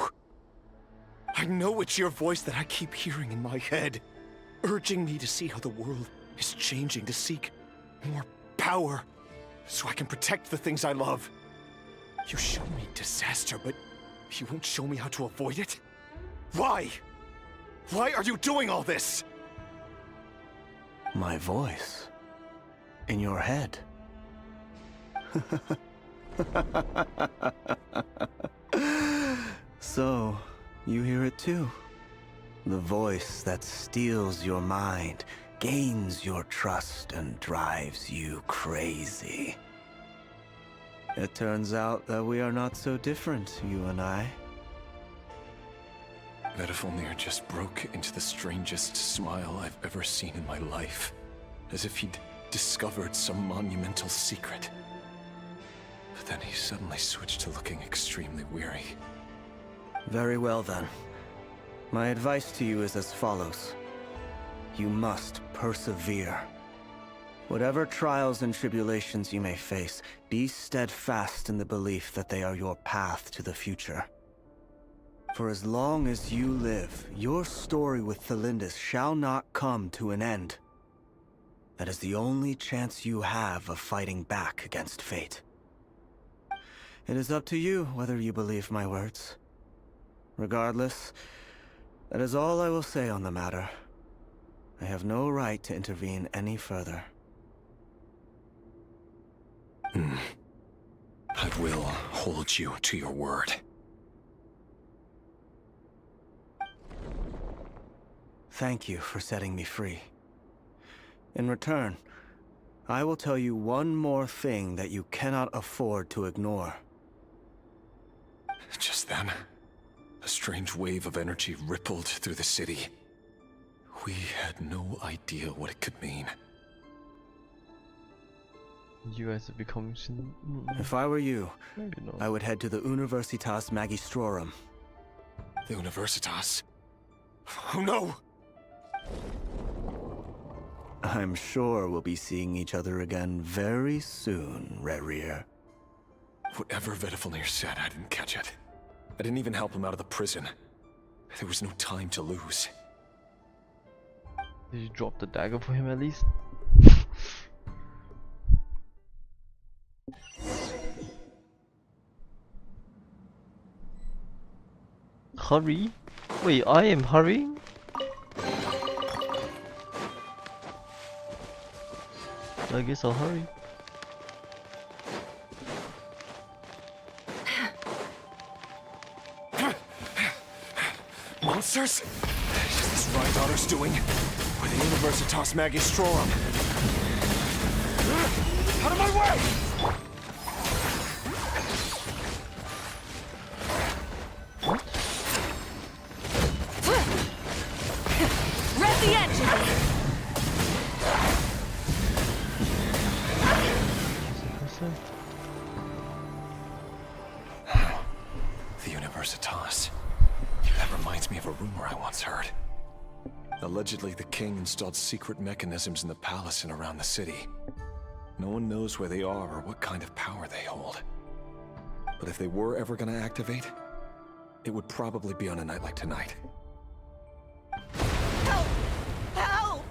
I know it's your voice that I keep hearing in my head, urging me to see how the world is changing, to seek more power, so I can protect the things I love. You show me disaster, but you won't show me how to avoid it? Why? Why are you doing all this? My voice. In your head. So, you hear it too. The voice that steals your mind, gains your trust, and drives you crazy. It turns out that we are not so different, you and I. Vedifulnir just broke into the strangest smile I've ever seen in my life, as if he'd discovered some monumental secret. But then he suddenly switched to looking extremely weary. Very well then. My advice to you is as follows. You must persevere. Whatever trials and tribulations you may face, be steadfast in the belief that they are your path to the future. For as long as you live, your story with Thelindis shall not come to an end. That is the only chance you have of fighting back against fate. It is up to you whether you believe my words. Regardless, that is all I will say on the matter. I have no right to intervene any further. I will hold you to your word. Thank you for setting me free. In return, I will tell you one more thing that you cannot afford to ignore. Just then, a strange wave of energy rippled through the city. We had no idea what it could mean. You guys have become... If I were you, I would head to the Universitas Magistrorum. The Universitas? Oh no! I'm sure we'll be seeing each other again very soon, Rerir. Whatever Vedifalnir said, I didn't catch it. I didn't even help him out of the prison. There was no time to lose. Did you drop the dagger for him at least? Hurry? Wait, I am hurrying? I guess I'll hurry. Monsters? Is this Rhindotter's doing? With the Universitas Magistrorum? Out of my way! Rev the engine! The Universitas. That reminds me of a rumor I once heard. Allegedly, the king installed secret mechanisms in the palace and around the city. No one knows where they are or what kind of power they hold. But if they were ever going to activate, it would probably be on a night like tonight. Help! Help!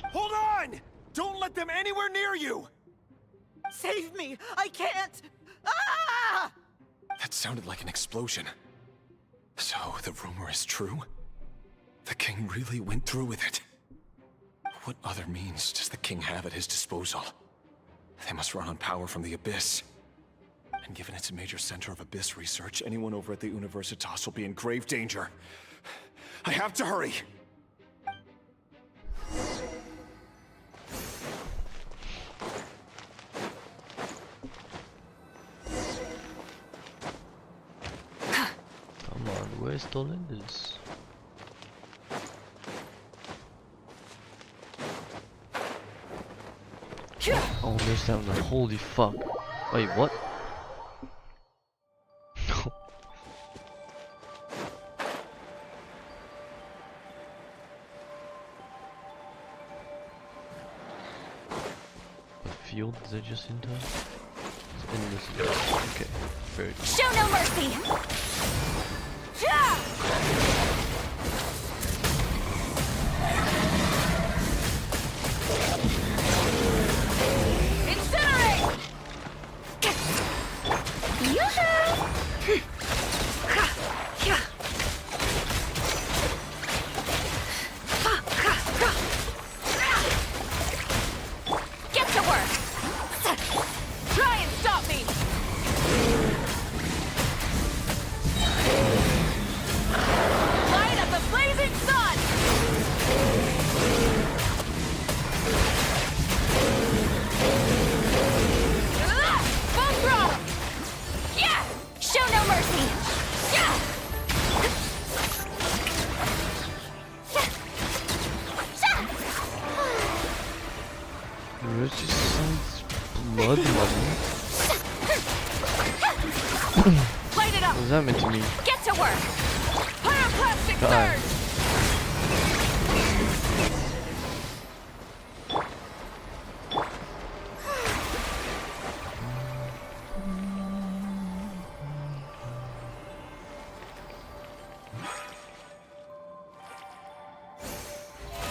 Hold on! Don't let them anywhere near you! Save me! I can't! Ah! That sounded like an explosion. So, the rumor is true? The king really went through with it? What other means does the king have at his disposal? They must run on power from the Abyss. And given it's a major center of Abyss research, anyone over at the Universitas will be in grave danger. I have to hurry! Come on, where's Thelindis? Oh, there's down there. Holy fuck. Wait, what? What field did I just enter? It's in this. Okay, very good. Show no mercy! Incinerate! Get to work! Try and stop me! Light up the blazing sun! Full throttle! Yeah! Show no mercy! Yeah! It just sounds blood money. Light it up! What does that mean to me? Get Get to work! Pyroclastic surge!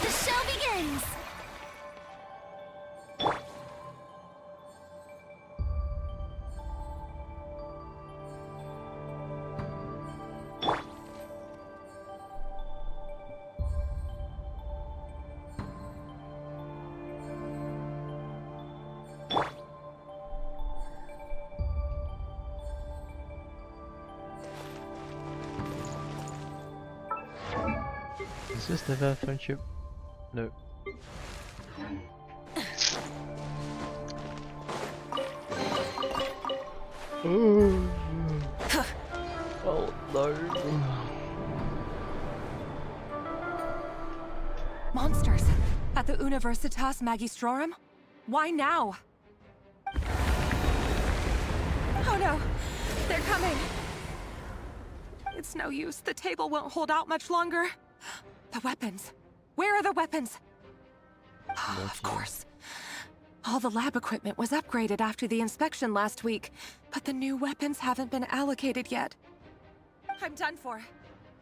The show begins! Is this the friendship? No. Oh no. Monsters! At the Universitas Magistrorum? Why now? Oh no! They're coming! It's no use. The table won't hold out much longer. The weapons. Where are the weapons? Of course. All the lab equipment was upgraded after the inspection last week, but the new weapons haven't been allocated yet. I'm done for.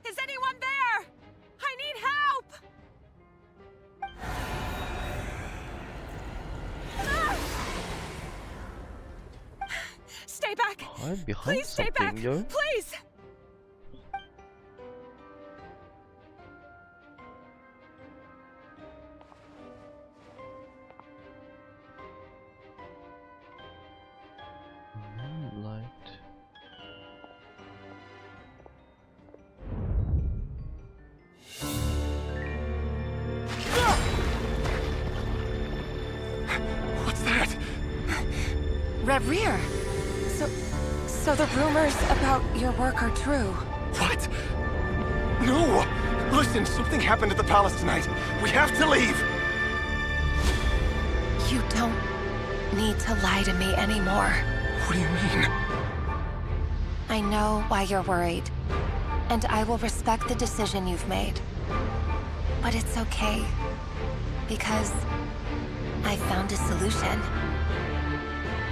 Is anyone there? I need help! Stay back! Hide behind Please stay back! something, yo. Please! Moonlight. What's that? Reverie! So the rumors about your work are true. What? No! Listen, something happened at the palace tonight. We have to leave! You don't need to lie to me anymore. What do you mean? I know why you're worried, and I will respect the decision you've made. But it's okay, because I found a solution.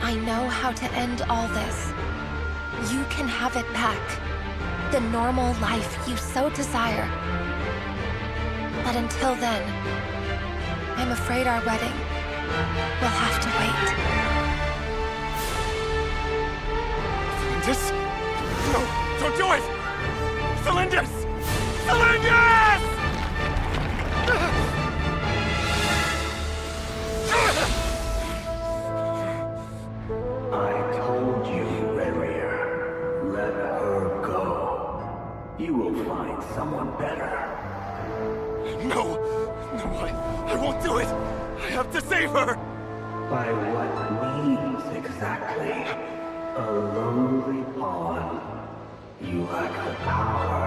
I know how to end all this. You can have it back. The normal life you so desire. But until then, I'm afraid our wedding will have to wait. Cylinders? No, don't do it! Cylinders! Cylinders! I told you, Reverie. Let her go. You will find someone better. No! No, I won't do it! I have to save her! By what means exactly? A lowly pawn. You lack the power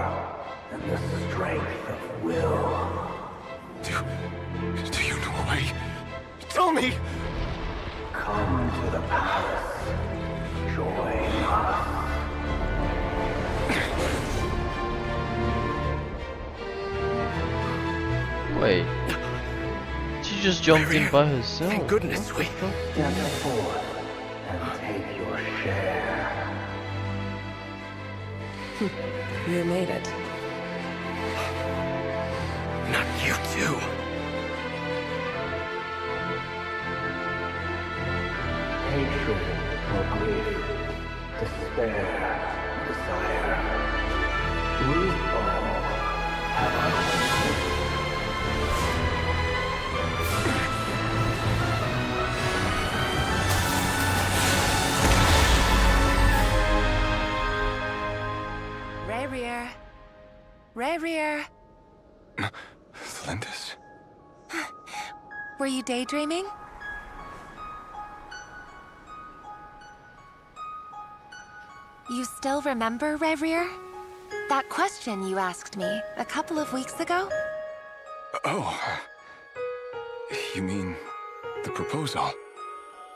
and the strength of will. Do you know why? Tell me! Come to the palace. Join us. Wait. She just jumped in by herself. Thank goodness we... Step forth and take your share. You made it. Not you too. Hatred or grief, despair, desire. We all have our own. Reverie. Reverie. Cylinders. Were you daydreaming? You still remember, Reverie? That question you asked me a couple of weeks ago? Oh. You mean the proposal?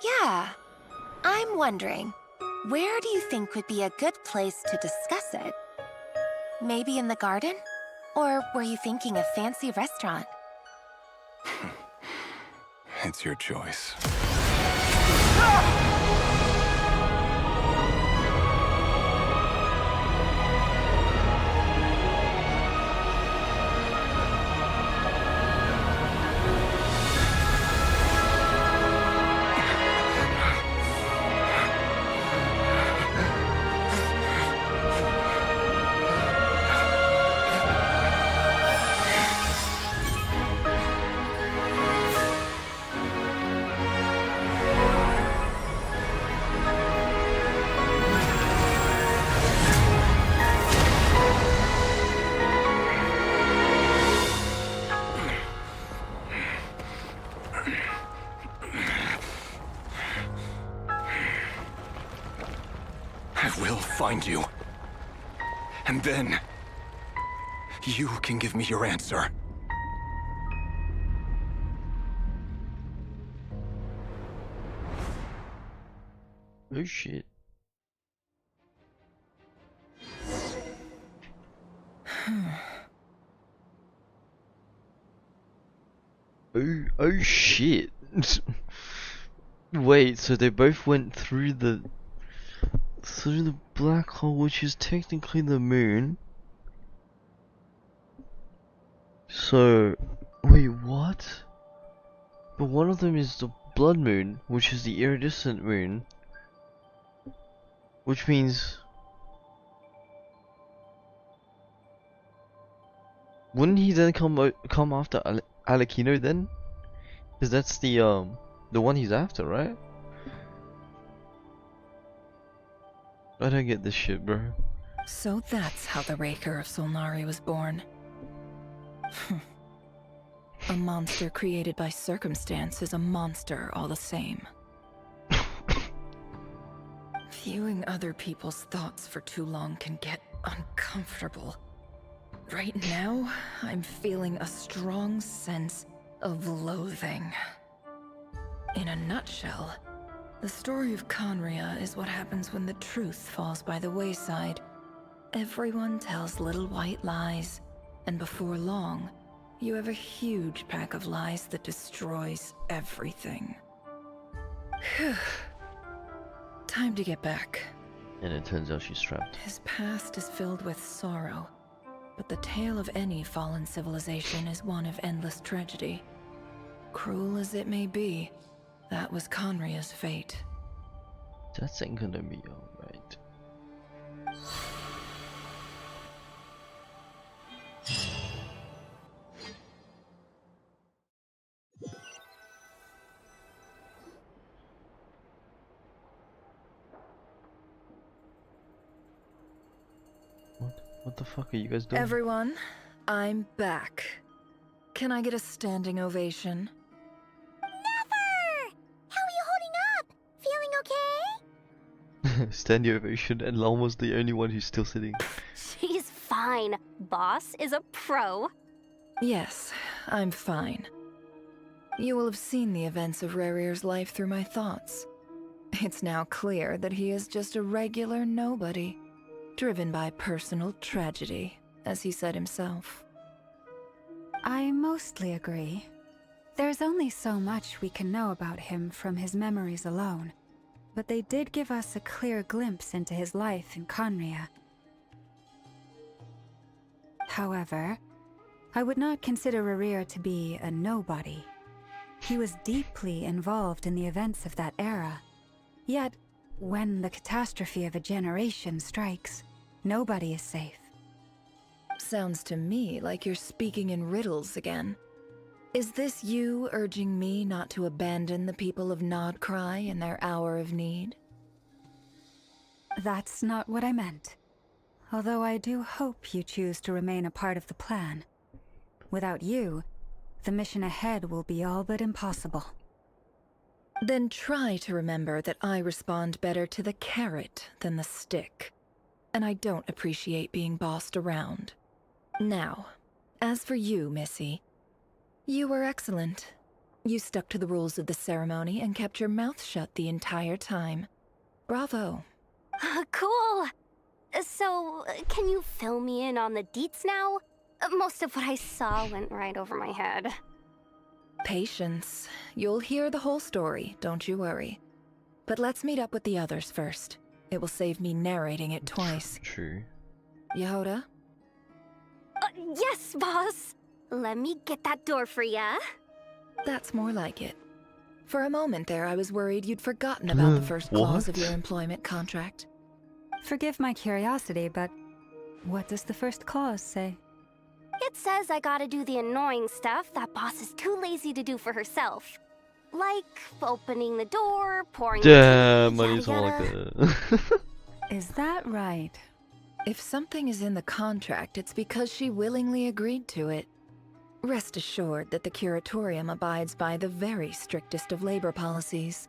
Yeah. I'm wondering, where do you think would be a good place to discuss it? Maybe in the garden? Or were you thinking a fancy restaurant? It's your choice. I will find you. And then, you can give me your answer. Oh shit. Oh shit. Wait, so they both went through the black hole, which is technically the moon. So wait, what? But one of them is the blood moon, which is the iridescent moon. Which means, wouldn't he then come after Alekino then? Because that's the one he's after, right? I don't get this shit, bro. So that's how the Raker of Solnari was born. A monster created by circumstance is a monster all the same. Viewing other people's thoughts for too long can get uncomfortable. Right now, I'm feeling a strong sense of loathing. In a nutshell, the story of Conria is what happens when the truth falls by the wayside. Everyone tells little white lies, and before long, you have a huge pack of lies that destroys everything. Time to get back. And it turns out she's trapped. His past is filled with sorrow, but the tale of any fallen civilization is one of endless tragedy. Cruel as it may be, that was Conria's fate. That ain't gonna be alright. What the fuck are you guys doing? Everyone, I'm back. Can I get a standing ovation? Never! How are you holding up? Feeling okay? Standing ovation, and Lalma's the only one who's still sitting. She's fine. Boss is a pro. Yes, I'm fine. You will have seen the events of Rerir's life through my thoughts. It's now clear that he is just a regular nobody, driven by personal tragedy, as he said himself. I mostly agree. There's only so much we can know about him from his memories alone, but they did give us a clear glimpse into his life in Conria. However, I would not consider Rerir to be a nobody. He was deeply involved in the events of that era. Yet, when the catastrophe of a generation strikes, nobody is safe. Sounds to me like you're speaking in riddles again. Is this you urging me not to abandon the people of Nodcry in their hour of need? That's not what I meant. Although I do hope you choose to remain a part of the plan. Without you, the mission ahead will be all but impossible. Then try to remember that I respond better to the carrot than the stick. And I don't appreciate being bossed around. Now, as for you, Missy, you were excellent. You stuck to the rules of the ceremony and kept your mouth shut the entire time. Bravo. Cool. So, Can you fill me in on the deets now? Most of what I saw went right over my head. Patience. You'll hear the whole story, don't you worry. But let's meet up with the others first. It will save me narrating it twice. True. Yehoda? Yes, boss! Let me get that door for ya. That's more like it. For a moment there, I was worried you'd forgotten about the first clause of your employment contract. Forgive my curiosity, but what does the first clause say? It says I gotta do the annoying stuff that boss is too lazy to do for herself. Like opening the door, pouring yeah, the tea, money's all like that. Is that right? If something is in the contract, it's because she willingly agreed to it. Rest assured that the Curatorium abides by the very strictest of labor policies.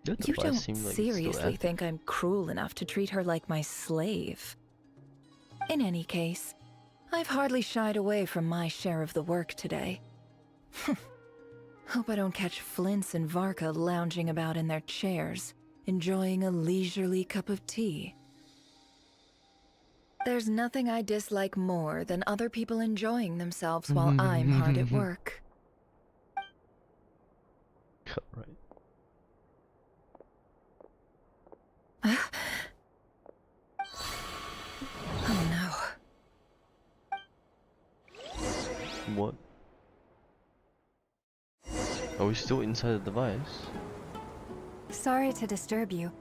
You don't seriously think I'm cruel enough to treat her like my slave. In any case, I've hardly shied away from my share of the work today. Hope I don't catch Flintz and Varka lounging about in their chairs, enjoying a leisurely cup of tea. There's nothing I dislike more than other people enjoying themselves while I'm hard at work. Cut right. Oh no. What? Are we still inside the device? Sorry to disturb you,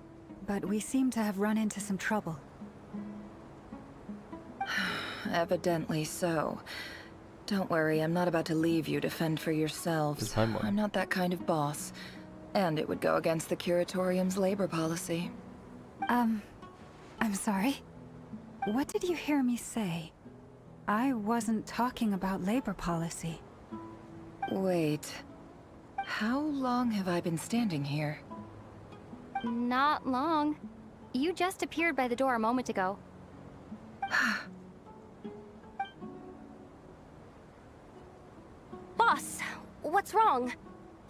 but we seem to have run into some trouble. Evidently so. Don't worry, I'm not about to leave you to fend for yourselves. I'm not that kind of boss. And it would go against the Curatorium's labor policy. I'm sorry? What did you hear me say? I wasn't talking about labor policy. Wait. How long have I been standing here? Not long. You just appeared by the door a moment ago. Boss, what's wrong?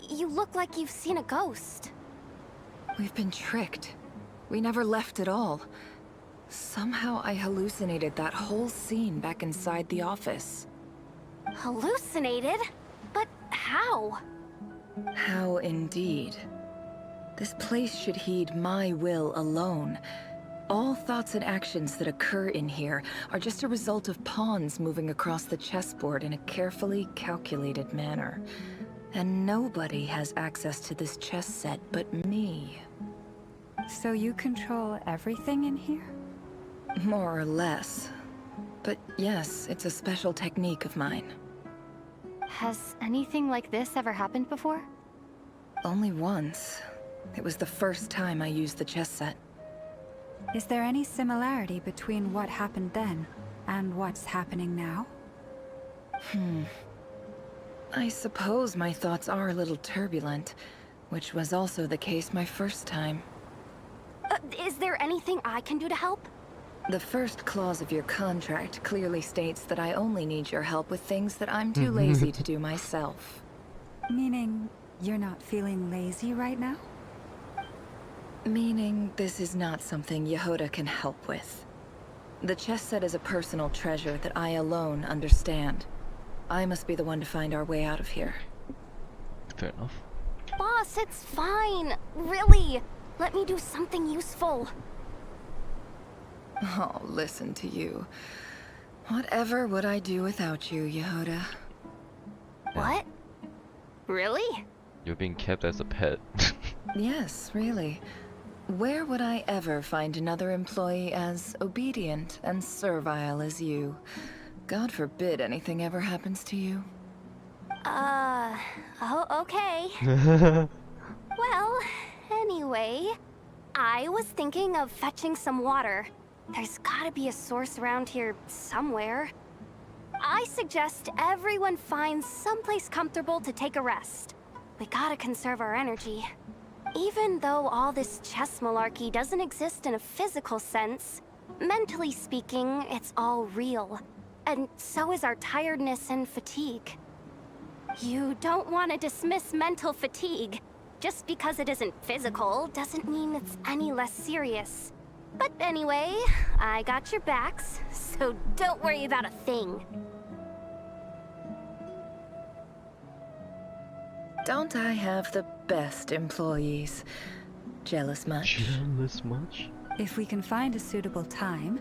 You look like you've seen a ghost. We've been tricked. We never left at all. Somehow I hallucinated that whole scene back inside the office. Hallucinated? But how? How indeed. This place should heed my will alone. All thoughts and actions that occur in here are just a result of pawns moving across the chessboard in a carefully calculated manner. And nobody has access to this chess set but me. So you control everything in here? More or less. But yes, it's a special technique of mine. Has anything like this ever happened before? Only once. It was the first time I used the chess set. Is there any similarity between what happened then and what's happening now? I suppose my thoughts are a little turbulent, which was also the case my first time. Is there anything I can do to help? The first clause of your contract clearly states that I only need your help with things that I'm too lazy to do myself. Meaning, you're not feeling lazy right now? Meaning, this is not something Yehoda can help with. The chess set is a personal treasure that I alone understand. I must be the one to find our way out of here. Fair enough. Boss, it's fine. Really. Let me do something useful. Oh, listen to you. Whatever would I do without you, Yehoda? What? Really? You're being kept as a pet. Yes, really. Where would I ever find another employee as obedient and servile as you? God forbid anything ever happens to you. Oh, okay. Well, anyway, I was thinking of fetching some water. There's gotta be a source around here somewhere. I suggest everyone finds someplace comfortable to take a rest. We gotta conserve our energy. Even though all this chess malarkey doesn't exist in a physical sense, mentally speaking, it's all real. And so is our tiredness and fatigue. You don't want to dismiss mental fatigue. Just because it isn't physical doesn't mean it's any less serious. But anyway, I got your backs, so don't worry about a thing. Don't I have the best employees? Jealous much? Jealous much? If we can find a suitable time,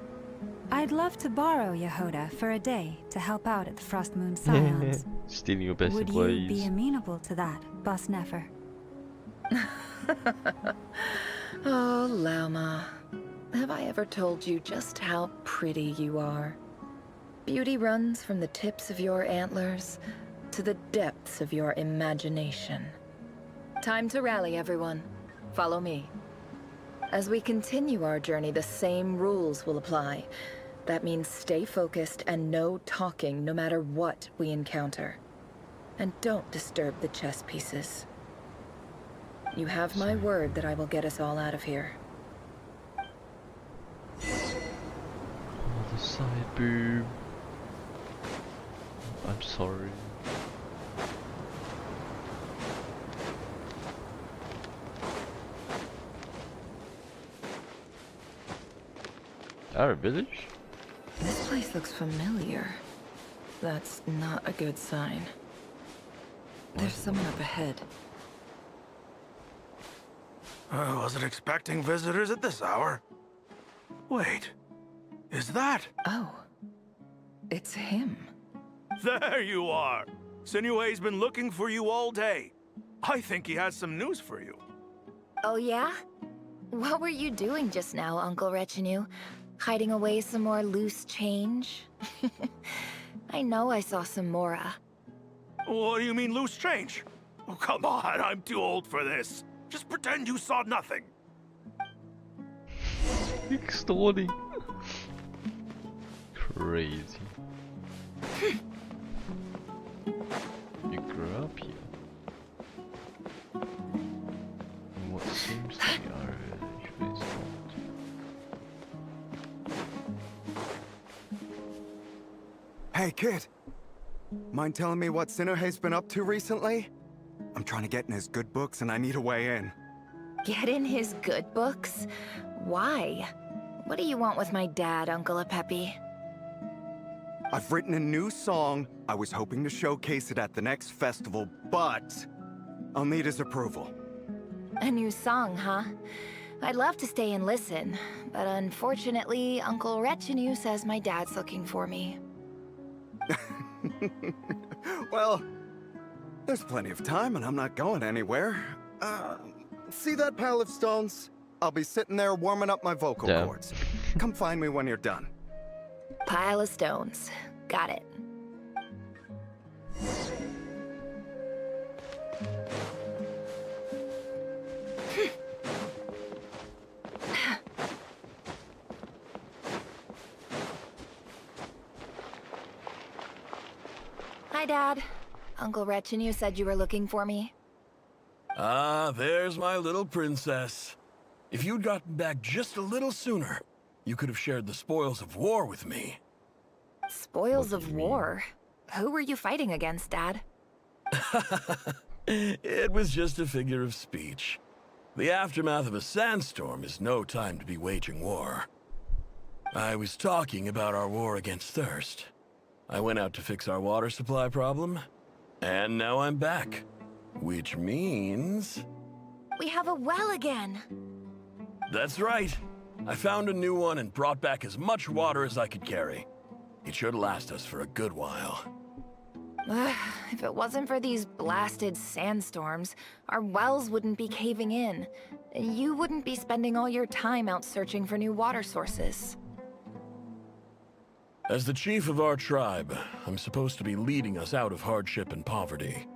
I'd love to borrow Yehoda for a day to help out at the Frost Moon Scions. Stealing your best Would employees. you be amenable to that, Boss Nefer? Oh, Lama. Have I ever told you just how pretty you are? Beauty runs from the tips of your antlers to the depths of your imagination. Time to rally, everyone. Follow me. As we continue our journey, the same rules will apply. That means stay focused and no talking no matter what we encounter. And don't disturb the chess pieces. You have my word that I will get us all out of here. The side boob. I'm sorry. Our village? This place looks familiar. That's not a good sign. There's someone up ahead. I wasn't expecting visitors at this hour. Wait, is that? Oh, it's him. There you are! Sinue's been looking for you all day. I think he has some news for you. Oh yeah? What were you doing just now, Uncle Retinue? Hiding away some more loose change? I know I saw some Mora. What do you mean loose change? Oh, come on, I'm too old for this. Just pretend you saw nothing. Extorting. Crazy. You grew up here. In what seems to be our village, but it's not. Hey, kid. Mind telling me what Sinuhe's been up to recently? I'm trying to get in his good books and I need a way in. Get in his good books? Why? What do you want with my dad, Uncle Apepi? I've written a new song. I was hoping to showcase it at the next festival, but I'll need his approval. A new song, huh? I'd love to stay and listen, but unfortunately, Uncle Retinue says my dad's looking for me. Well, there's plenty of time and I'm not going anywhere. See that pile of stones? I'll be sitting there warming up my vocal cords. Come find me when you're done. Pile of stones. Got it. Hi, Dad. Uncle Retinue said you were looking for me. Ah, there's my little princess. If you'd gotten back just a little sooner, you could have shared the spoils of war with me. Spoils of war? Who were you fighting against, Dad? It was just a figure of speech. The aftermath of a sandstorm is no time to be waging war. I was talking about our war against thirst. I went out to fix our water supply problem, and now I'm back. Which means... We have a well again! That's right. I found a new one and brought back as much water as I could carry. It should last us for a good while. If it wasn't for these blasted sandstorms, our wells wouldn't be caving in. You wouldn't be spending all your time out searching for new water sources. As the chief of our tribe, I'm supposed to be leading us out of hardship and poverty,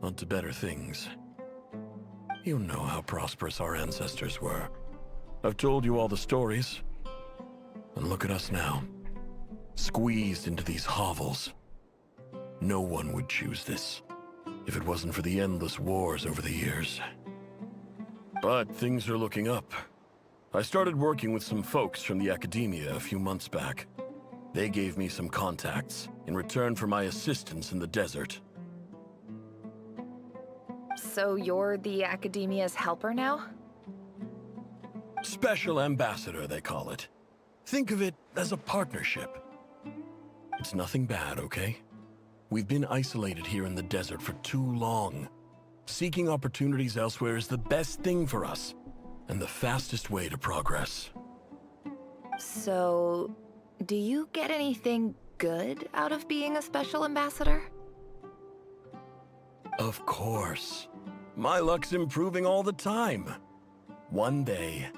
onto better things. You know how prosperous our ancestors were. I've told you all the stories. And look at us now, squeezed into these hovels. No one would choose this, if it wasn't for the endless wars over the years. But things are looking up. I started working with some folks from the academia a few months back. They gave me some contacts in return for my assistance in the desert. So you're the Academia's helper now? Special Ambassador, they call it. Think of it as a partnership. It's nothing bad, okay? We've been isolated here in the desert for too long. Seeking opportunities elsewhere is the best thing for us, and the fastest way to progress. So, do you get anything good out of being a special ambassador? Of course. My luck's improving all the time. One day,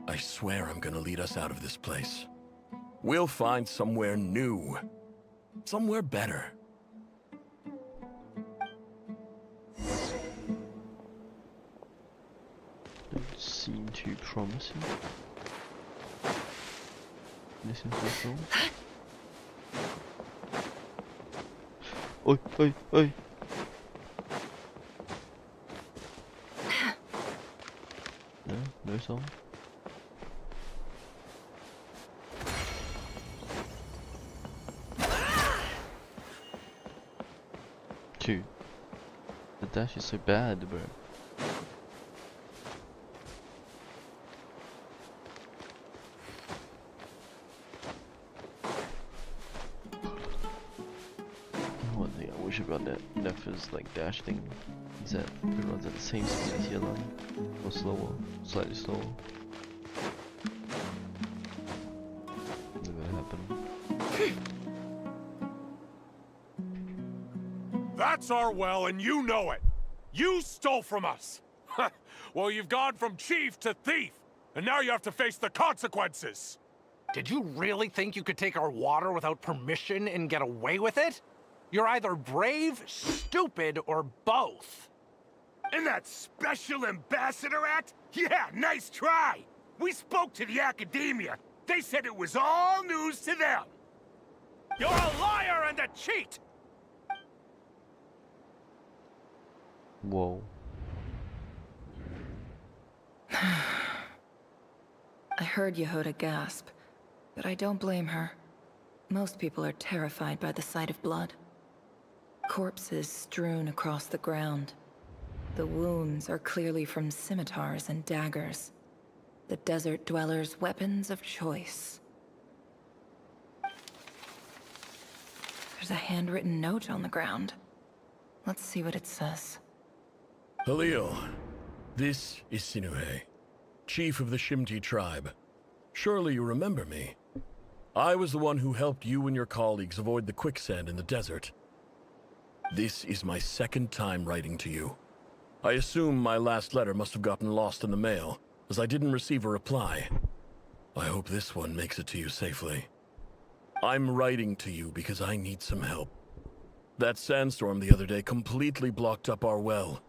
I swear I'm gonna lead us out of this place. We'll find somewhere new. Somewhere better. Don't seem too promising. Listen to the song. Oi, oi, oi! No, no song. Dude, the dash is so bad, bro. One thing I wish about that Neph's like dash thing is that it runs at the same speed as Yellow, or slower, slightly slower. Never gonna happen. That's our well, and you know it. You stole from us. Well, you've gone from chief to thief, and now you have to face the consequences. Did you really think you could take our water without permission and get away with it? You're either brave, stupid, or both. And that Special Ambassador Act? Yeah, nice try. We spoke to the academia. They said it was all news to them. You're a liar and a cheat! Whoa. I heard Yehuda gasp, but I don't blame her. Most people are terrified by the sight of blood. Corpses strewn across the ground. The wounds are clearly from scimitars and daggers. The desert dwellers' weapons of choice. There's a handwritten note on the ground. Let's see what it says. Halil, this is Sinuhe, chief of the Shimti tribe. Surely you remember me. I was the one who helped you and your colleagues avoid the quicksand in the desert. This is my second time writing to you. I assume my last letter must have gotten lost in the mail, as I didn't receive a reply. I hope this one makes it to you safely. I'm writing to you because I need some help. That sandstorm the other day completely blocked up our well,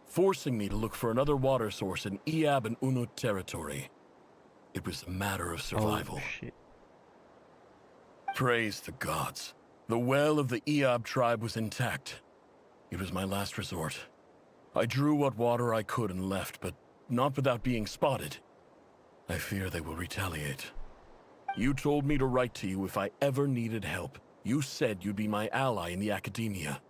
forcing me to look for another water source in Iab and Unut territory. It was a matter of survival. Oh, shit. Praise the gods. The well of the Iab tribe was intact. It was my last resort. I drew what water I could and left, but not without being spotted. I fear they will retaliate. You told me to write to you if I ever needed help. You said you'd be my ally in the academia.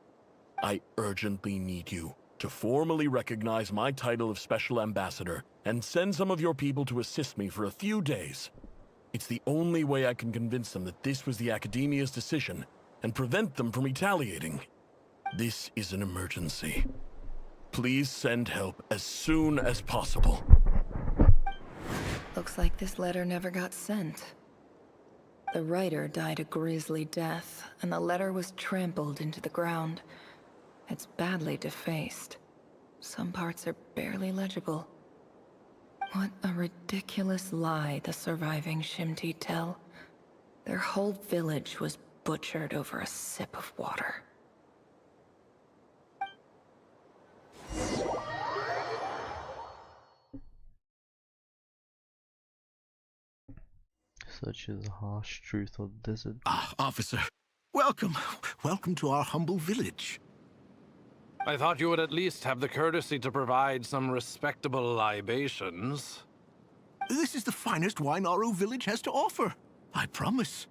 I urgently need you to formally recognize my title of Special Ambassador and send some of your people to assist me for a few days. It's the only way I can convince them that this was the academia's decision and prevent them from retaliating. This is an emergency. Please send help as soon as possible. Looks like this letter never got sent. The writer died a grisly death, and the letter was trampled into the ground. It's badly defaced. Some parts are barely legible. What a ridiculous lie the surviving Shimti tell. Their whole village was butchered over a sip of water. Such is the harsh truth of the desert. Ah, officer. Welcome. Welcome to our humble village. I thought you would at least have the courtesy to provide some respectable libations. This is the finest wine Aru village has to offer. I promise.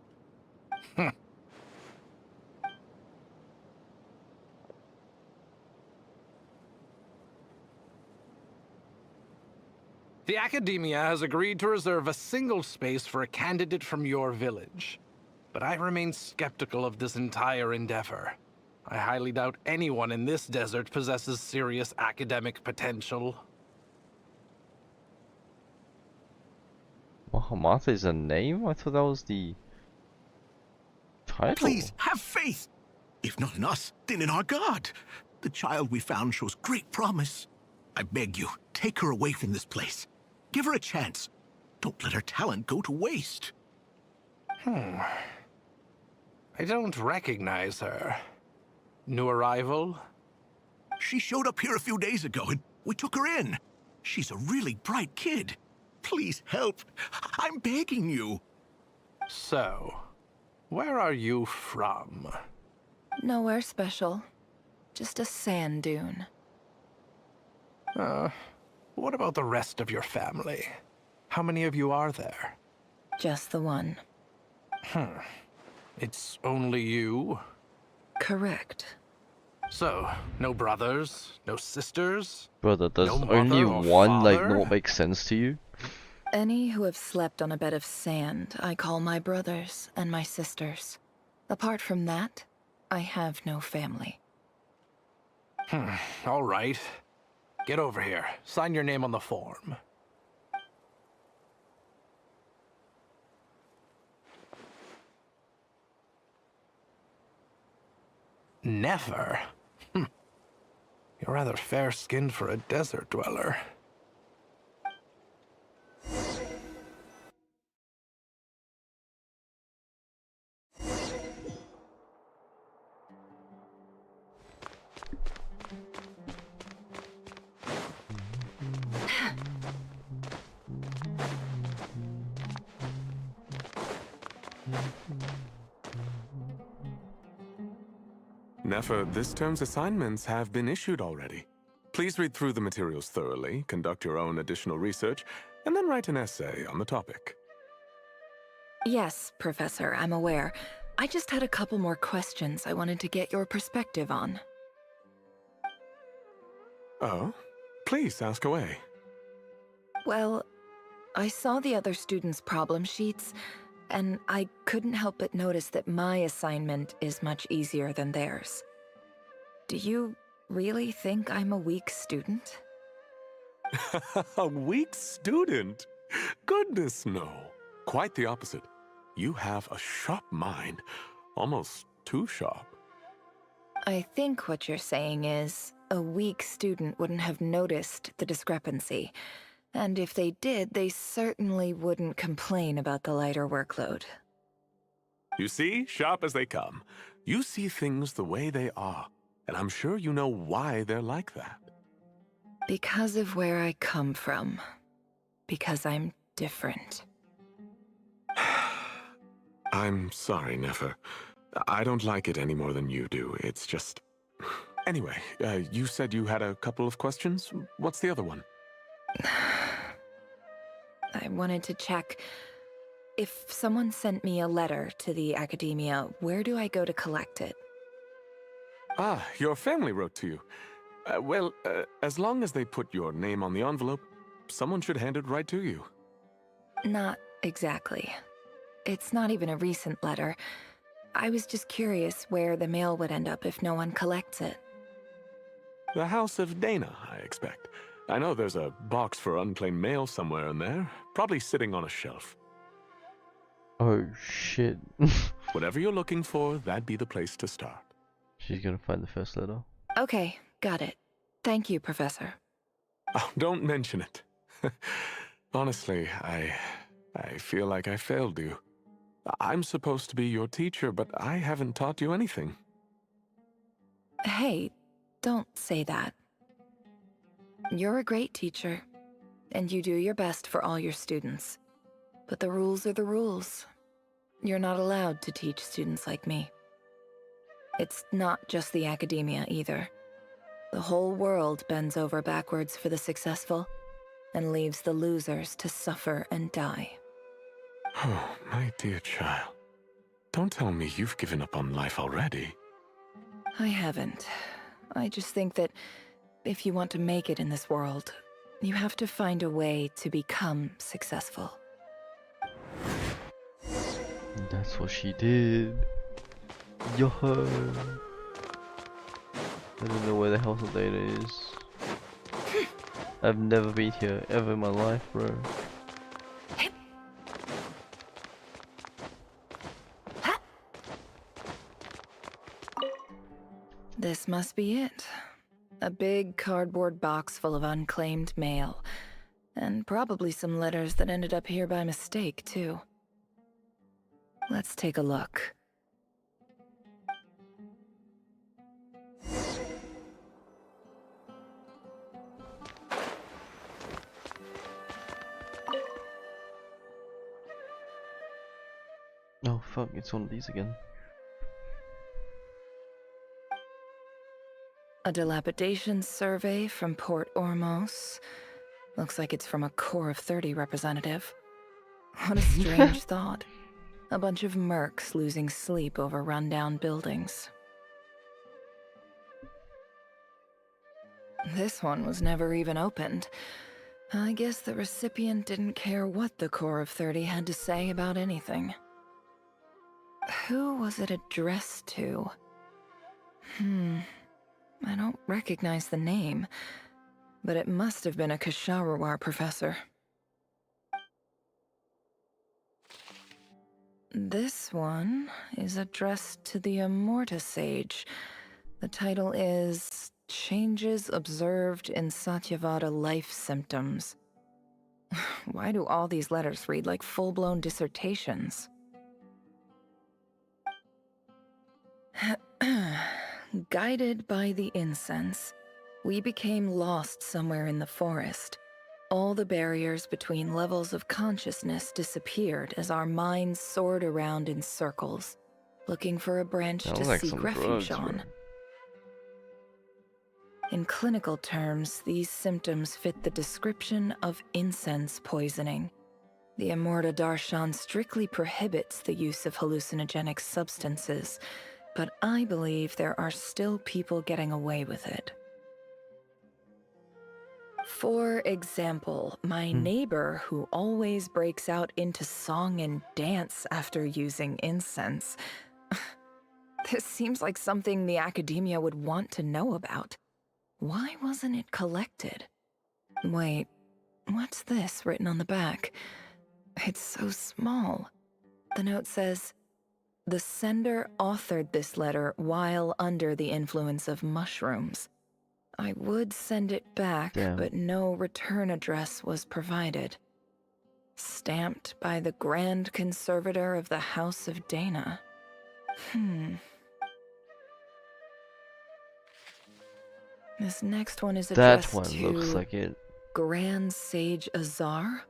The Academia has agreed to reserve a single space for a candidate from your village. But I remain skeptical of this entire endeavor. I highly doubt anyone in this desert possesses serious academic potential. Mahamata is a name? I thought that was the title. Please, have faith! If not in us, then in our god. The child we found shows great promise. I beg you, take her away from this place. Give her a chance. Don't let her talent go to waste. I don't recognize her. New arrival? She showed up here a few days ago and we took her in. She's a really bright kid. Please help. I'm begging you. So, where are you from? Nowhere special. Just a sand dune. What about the rest of your family? How many of you are there? Just the one. It's only you? Correct. So, no brothers, no sisters? Brother, does no only mother or one like father? not make sense to you? Any who have slept on a bed of sand, I call my brothers and my sisters. Apart from that, I have no family. All right. Get over here. Sign your name on the form. Never? You're rather fair-skinned for a desert dweller. Nefer, this term's assignments have been issued already. Please read through the materials thoroughly, conduct your own additional research, and then write an essay on the topic. Yes, Professor, I'm aware. I just had a couple more questions I wanted to get your perspective on. Oh? Please, ask away. Well, I saw the other students' problem sheets, and I couldn't help but notice that my assignment is much easier than theirs. Do you really think I'm a weak student? A weak student? Goodness, no. Quite the opposite. You have a sharp mind. Almost too sharp. I think what you're saying is, a weak student wouldn't have noticed the discrepancy. And if they did, they certainly wouldn't complain about the lighter workload. You see, sharp as they come. You see things the way they are, and I'm sure you know why they're like that. Because of where I come from. Because I'm different. I'm sorry, Nefer. I don't like it any more than you do. It's just... Anyway, you said you had a couple of questions. What's the other one? I wanted to check. If someone sent me a letter to the Academia, where do I go to collect it? Ah, your family wrote to you. Well, as long as they put your name on the envelope, someone should hand it right to you. Not exactly. It's not even a recent letter. I was just curious where the mail would end up if no one collects it. The House of Dana, I expect. I know there's a box for unclaimed mail somewhere in there, probably sitting on a shelf. Oh shit. Whatever you're looking for, that'd be the place to start. She's gonna find the first letter. Okay, got it. Thank you, Professor. Oh, don't mention it. Honestly, I feel like I failed you. I'm supposed to be your teacher, but I haven't taught you anything. Hey, don't say that. You're a great teacher, and you do your best for all your students. But the rules are the rules. You're not allowed to teach students like me. It's not just the Academia either. The whole world bends over backwards for the successful, and leaves the losers to suffer and die. Oh, my dear child. Don't tell me you've given up on life already. I haven't. I just think that if you want to make it in this world, You have to find a way to become successful. And that's what she did. Yo! I don't know where the House of Data is. I've never been here ever in my life, bro. This must be it. A big cardboard box full of unclaimed mail. And probably some letters that ended up here by mistake, too. Let's take a look. Oh fuck, it's one of these again. A dilapidation survey from Port Ormos. Looks like it's from a Core of 30 representative. What a strange thought. A bunch of mercs losing sleep over rundown buildings. This one was never even opened. I guess the recipient didn't care what the Core of 30 had to say about anything. Who was it addressed to? I don't recognize the name, but it must have been a Kasharawar professor. This one is addressed to the Immorta Sage. The title is Changes Observed in Satyavada Life Symptoms. Why do all these letters read like full-blown dissertations? Guided by the incense, we became lost somewhere in the forest. All the barriers between levels of consciousness disappeared as our minds soared around in circles, looking for a branch to seek refuge on. In clinical terms, these symptoms fit the description of incense poisoning. The Immorta Darshan strictly prohibits the use of hallucinogenic substances, but I believe there are still people getting away with it. For example, my neighbor who always breaks out into song and dance after using incense. This seems like something the academia would want to know about. Why wasn't it collected? Wait, what's this written on the back? It's so small. The note says, "The sender authored this letter while under the influence of mushrooms. I would send it back, but no return address was provided. Stamped by the Grand Conservator of the House of Dana." This next one is addressed That one to looks like it. Grand Sage Azar.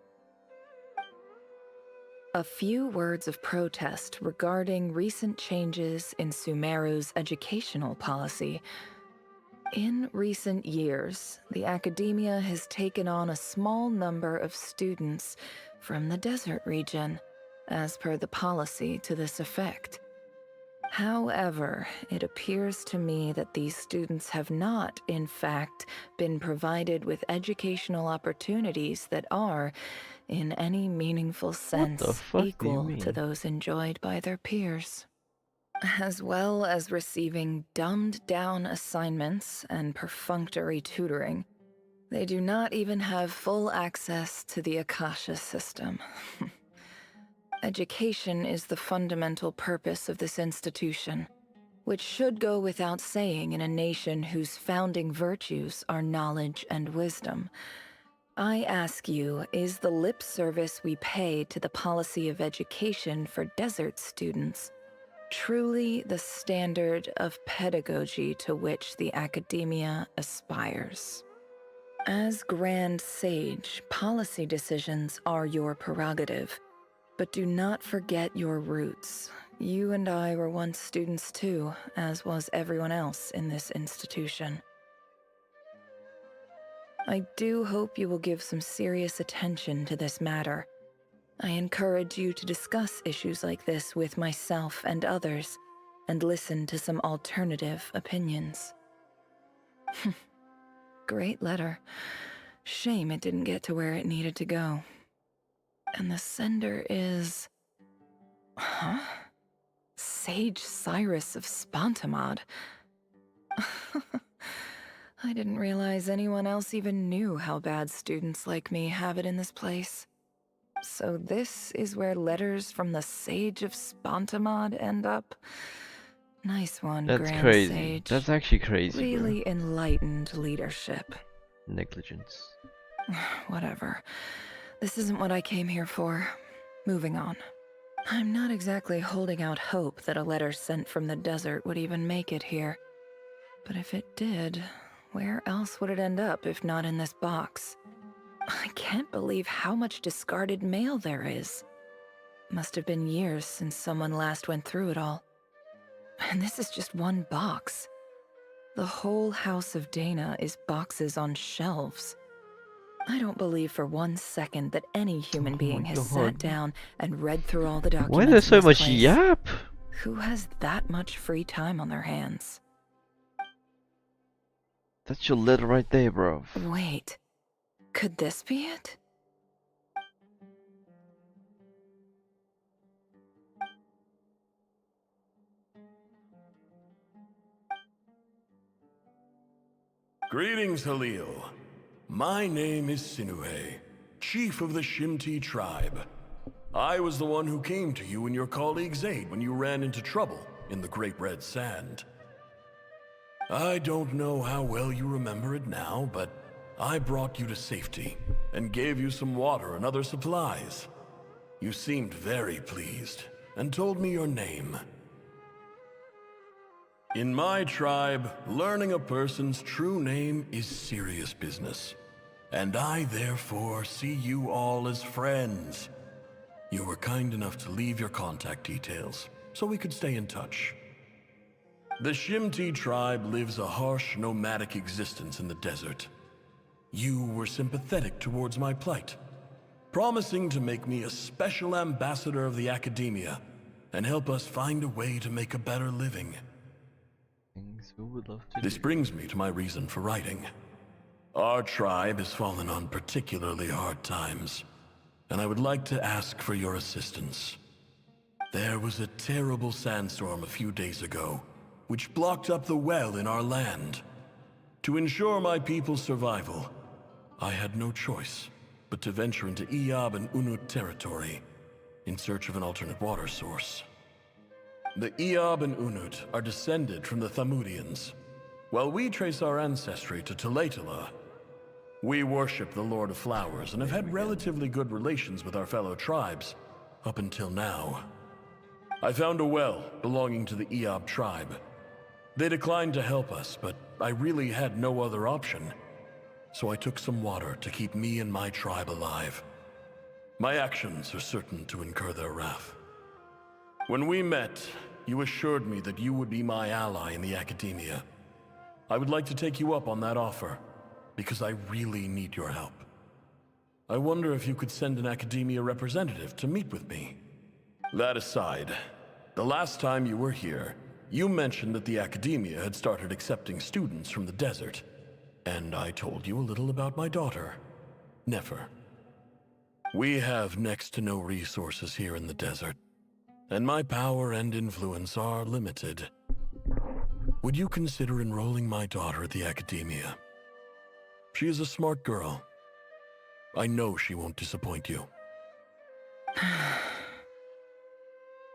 A few words of protest regarding recent changes in Sumeru's educational policy. In recent years, the academia has taken on a small number of students from the desert region, as per the policy to this effect. However, it appears to me that these students have not, in fact, been provided with educational opportunities that are, in any meaningful sense, equal to those enjoyed by their peers. As well as receiving dumbed-down assignments and perfunctory tutoring, they do not even have full access to the Akasha system. Education is the fundamental purpose of this institution, which should go without saying in a nation whose founding virtues are knowledge and wisdom. I ask you, is the lip service we pay to the policy of education for desert students truly the standard of pedagogy to which the academia aspires? As Grand Sage, policy decisions are your prerogative, but do not forget your roots. You and I were once students too, as was everyone else in this institution. I do hope you will give some serious attention to this matter. I encourage you to discuss issues like this with myself and others, and listen to some alternative opinions. Great letter. Shame it didn't get to where it needed to go. And the sender is... Huh? Sage Cyrus of Spantamad. I didn't realize anyone else even knew how bad students like me have it in this place. So this is where letters from the Sage of Spantamad end up? Nice one, That's Grand crazy. Sage. That's actually crazy, Really bro. enlightened leadership. Negligence. Whatever. This isn't what I came here for. Moving on. I'm not exactly holding out hope that a letter sent from the desert would even make it here. But if it did, where else would it end up if not in this box? I can't believe how much discarded mail there is. Must have been years since someone last went through it all. And this is just one box. The whole House of Dana is boxes on shelves. I don't believe for 1 second that any human being has sat down and read through all the documents. Why there's so in this much place. yap? Who has that much free time on their hands? That's your letter right there, bro. Wait, could this be it? Greetings, Halil. My name is Sinue, chief of the Shimti tribe. I was the one who came to you and your colleague's aid when you ran into trouble in the Great Red Sand. I don't know how well you remember it now, but I brought you to safety and gave you some water and other supplies. You seemed very pleased and told me your name. In my tribe, learning a person's true name is serious business, and I therefore see you all as friends. You were kind enough to leave your contact details, so we could stay in touch. The Shimti tribe lives a harsh, nomadic existence in the desert. You were sympathetic towards my plight, promising to make me a special ambassador of the academia and help us find a way to make a better living. This brings me to my reason for writing. Our tribe has fallen on particularly hard times, and I would like to ask for your assistance. There was a terrible sandstorm a few days ago, which blocked up the well in our land. To ensure my people's survival, I had no choice but to venture into Iyab and Unut territory in search of an alternate water source. The Iyab and Unut are descended from the Thamudians, while we trace our ancestry to Tulatala. We worship the Lord of Flowers and have had relatively good relations with our fellow tribes up until now. I found a well belonging to the Iyab tribe. They declined to help us, but I really had no other option. So I took some water to keep me and my tribe alive. My actions are certain to incur their wrath. When we met, you assured me that you would be my ally in the academia. I would like to take you up on that offer, because I really need your help. I wonder if you could send an academia representative to meet with me. That aside, the last time you were here, you mentioned that the academia had started accepting students from the desert, and I told you a little about my daughter, Nefer. We have next to no resources here in the desert, and my power and influence are limited. Would you consider enrolling my daughter at the academia? She is a smart girl. I know she won't disappoint you.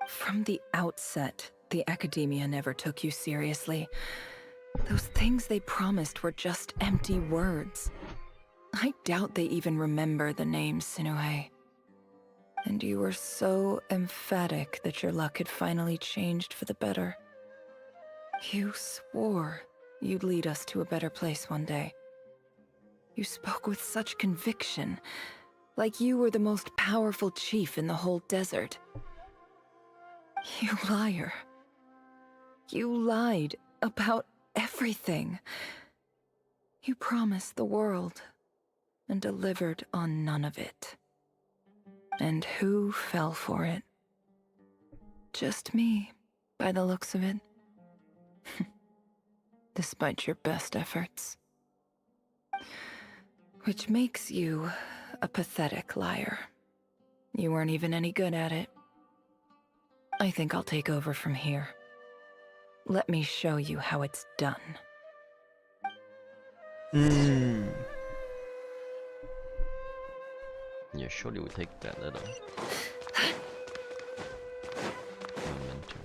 From the outset, the academia never took you seriously. Those things they promised were just empty words. I doubt they even remember the name Sinue. And you were so emphatic that your luck had finally changed for the better. You swore you'd lead us to a better place one day. You spoke with such conviction, like you were the most powerful chief in the whole desert. You liar. You lied about everything. You promised the world and delivered on none of it. And who fell for it? Just me, by the looks of it. Despite your best efforts. Which makes you a pathetic liar. You weren't even any good at it. I think I'll take over from here. Let me show you how it's done. Yeah, surely we'll take that letter. Memento.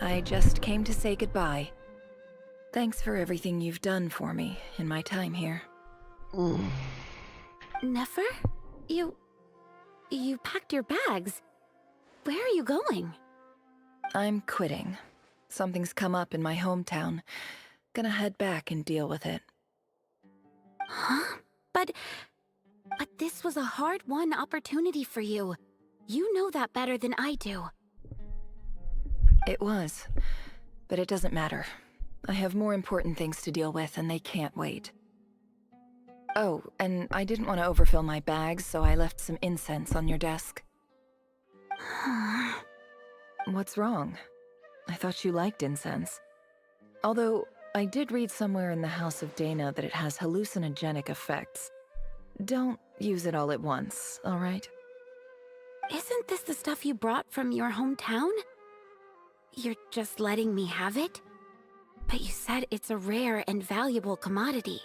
I just came to say goodbye. Thanks for everything you've done for me in my time here. Nefer? You packed your bags. Where are you going? I'm quitting. Something's come up in my hometown. Gonna head back and deal with it. Huh? But this was a hard-won opportunity for you. You know that better than I do. It was, but it doesn't matter. I have more important things to deal with, and they can't wait. Oh, and I didn't want to overfill my bags, so I left some incense on your desk. What's wrong? I thought you liked incense. Although, I did read somewhere in the House of Dana that it has hallucinogenic effects. Don't use it all at once, all right? Isn't this the stuff you brought from your hometown? You're just letting me have it? But you said it's a rare and valuable commodity.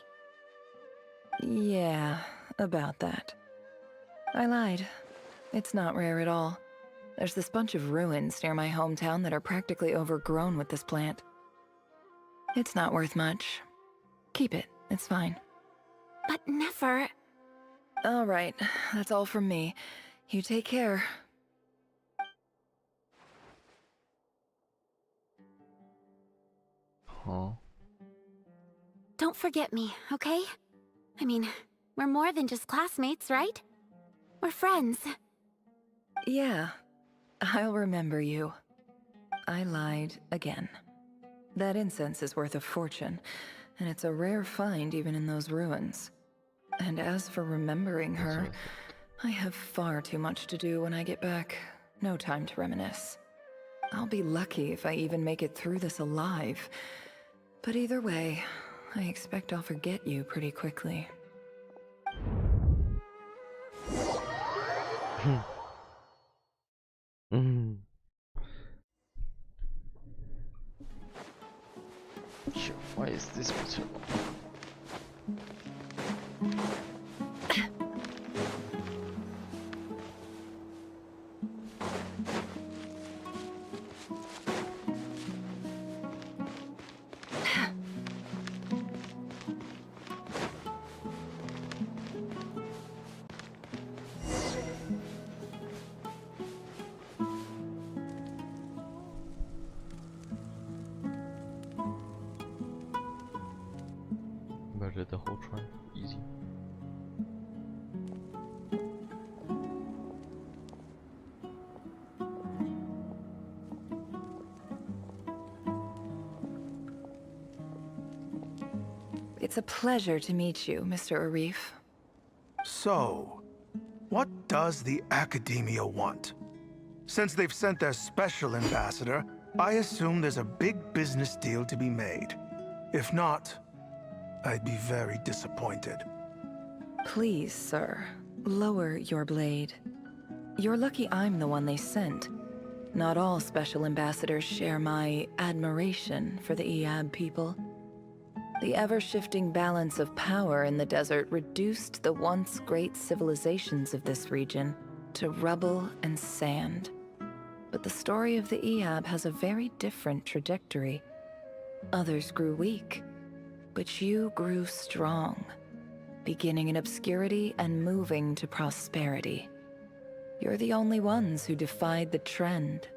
Yeah, about that. I lied. It's not rare at all. There's this bunch of ruins near my hometown that are practically overgrown with this plant. It's not worth much. Keep it, it's fine. But Nefer... All right, that's all from me. You take care. Huh? Don't forget me, okay? I mean, we're more than just classmates, right? We're friends. Yeah, I'll remember you. I lied again. That incense is worth a fortune, and it's a rare find even in those ruins. And as for remembering her, I have far too much to do when I get back. No time to reminisce. I'll be lucky if I even make it through this alive. But either way, I expect I'll forget you pretty quickly. Shit, why is this one so long? Murder the whole tribe. Easy. It's a pleasure to meet you, Mr. Arif. So, what does the Academia want? Since they've sent their special ambassador, I assume there's a big business deal to be made. If not, I'd be very disappointed. Please, sir, lower your blade. You're lucky I'm the one they sent. Not all special ambassadors share my admiration for the Iab people. The ever-shifting balance of power in the desert reduced the once great civilizations of this region to rubble and sand. But the story of the Iab has a very different trajectory. Others grew weak, but you grew strong, beginning in obscurity and moving to prosperity. You're the only ones who defied the trend.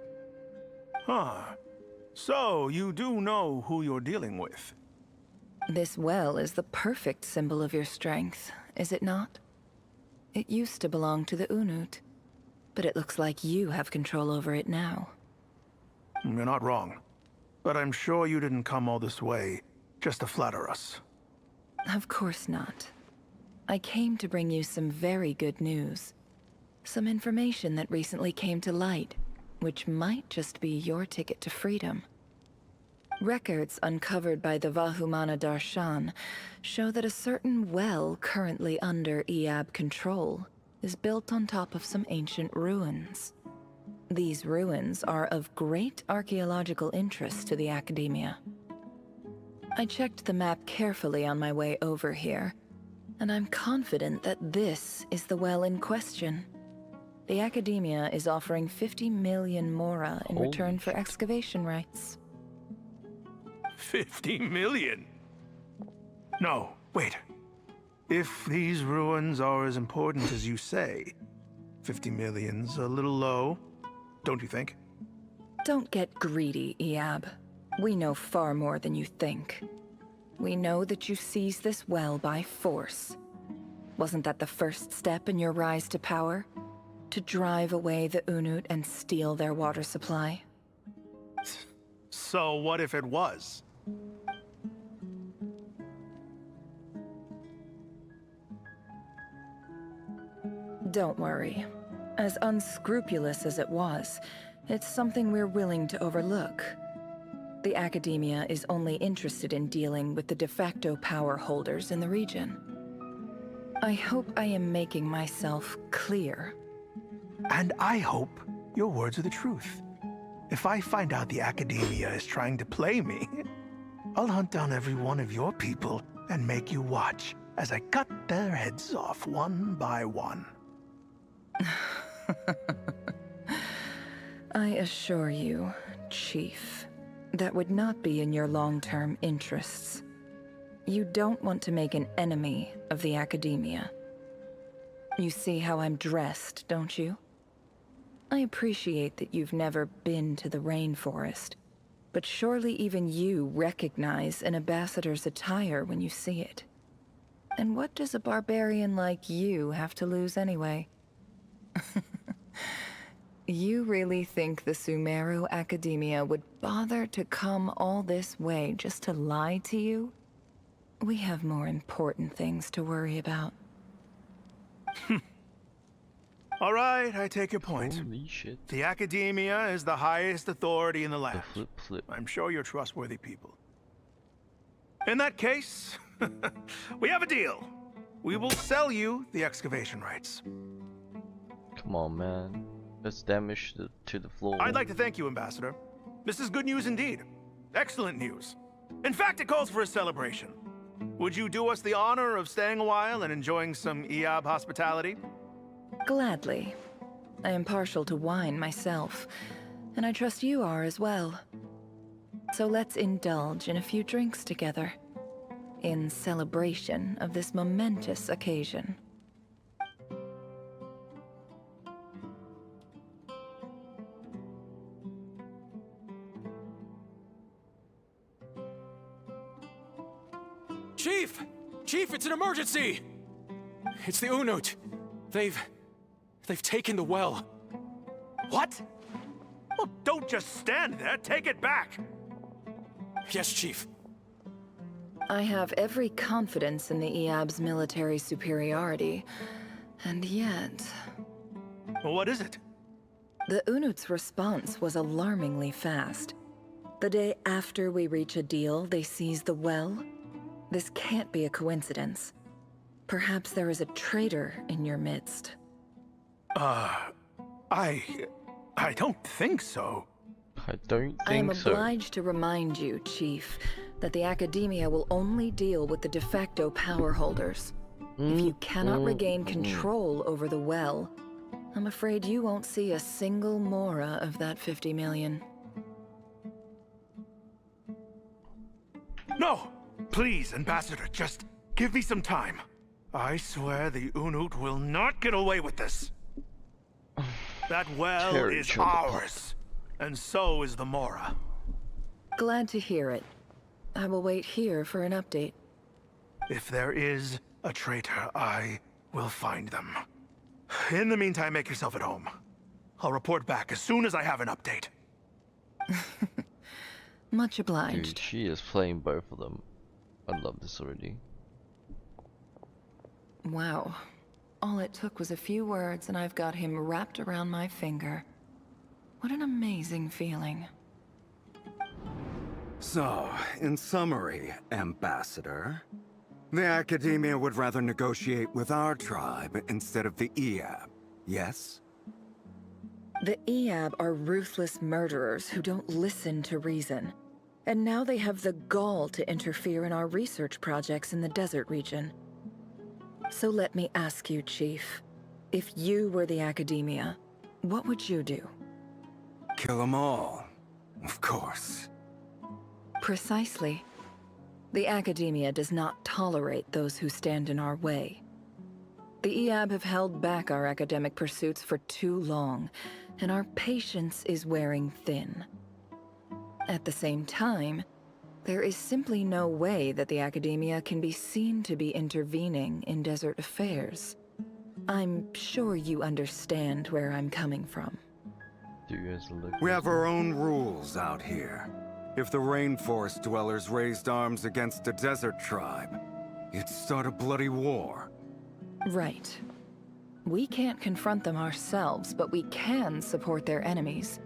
Huh. So, you do know who you're dealing with? This well is the perfect symbol of your strength, is it not? It used to belong to the Unut, but it looks like you have control over it now. You're not wrong. But I'm sure you didn't come all this way just to flatter us. Of course not. I came to bring you some very good news. Some information that recently came to light, which might just be your ticket to freedom. Records uncovered by the Vahumana Darshan show that a certain well currently under Iab control is built on top of some ancient ruins. These ruins are of great archaeological interest to the Academia. I checked the map carefully on my way over here, and I'm confident that this is the well in question. The Academia is offering 50 million mora in return for excavation rights. 50 million? No, wait. If these ruins are as important as you say, 50 million's a little low, don't you think? Don't get greedy, Iab. We know far more than you think. We know that you seized this well by force. Wasn't that the first step in your rise to power? To drive away the Unut and steal their water supply? So what if it was? Don't worry. As unscrupulous as it was, it's something we're willing to overlook. The Academia is only interested in dealing with the de facto power holders in the region. I hope I am making myself clear. And I hope your words are the truth. If I find out the Academia is trying to play me, I'll hunt down every one of your people and make you watch as I cut their heads off one by one. I assure you, Chief, that would not be in your long-term interests. You don't want to make an enemy of the Academia. You see how I'm dressed, don't you? I appreciate that you've never been to the rainforest, but surely even you recognize an ambassador's attire when you see it. And what does a barbarian like you have to lose anyway? You really think the Sumeru Academia would bother to come all this way just to lie to you? We have more important things to worry about. All right, I take your point. Holy shit. The Academia is the highest authority in the land. Flip. I'm sure you're trustworthy people. In that case, we have a deal. We will sell you the excavation rights. Come on, man. Let's damage to the floor. I'd like to thank you, Ambassador. This is good news indeed. Excellent news. In fact, it calls for a celebration. Would you do us the honor of staying a while and enjoying some Iab hospitality? Gladly. I am partial to wine myself, and I trust you are as well. So let's indulge in a few drinks together, in celebration of this momentous occasion. Chief! Chief, it's an emergency! It's the Unut. They've taken the well. What? Well, don't just stand there. Take it back. Yes, Chief. I have every confidence in the Iab's military superiority, and yet... Well, what is it? The Unut's response was alarmingly fast. The day after we reach a deal, they seize the well. This can't be a coincidence. Perhaps there is a traitor in your midst. I don't think so. I don't think so. I am obliged to remind you, Chief, that the Academia will only deal with the de facto power holders. If you cannot regain control over the well, I'm afraid you won't see a single mora of that 50 million. No! Please, Ambassador, just give me some time. I swear the Unut will not get away with this. That well is ours, and so is the mora. Glad to hear it. I will wait here for an update. If there is a traitor, I will find them. In the meantime, make yourself at home. I'll report back as soon as I have an update. Much obliged. Dude, she is playing both of them. I love this already. Wow. All it took was a few words and I've got him wrapped around my finger. What an amazing feeling. So, in summary, Ambassador, the Academia would rather negotiate with our tribe instead of the EAB, yes? The EAB are ruthless murderers who don't listen to reason. And now they have the gall to interfere in our research projects in the desert region. So let me ask you, Chief. If you were the Academia, what would you do? Kill them all, of course. Precisely. The Academia does not tolerate those who stand in our way. The EAB have held back our academic pursuits for too long, and our patience is wearing thin. At the same time, there is simply no way that the Academia can be seen to be intervening in desert affairs. I'm sure you understand where I'm coming from. Do you guys look? We have our own rules out here. If the rainforest dwellers raised arms against a desert tribe, it'd start a bloody war. Right. We can't confront them ourselves, but we can support their enemies.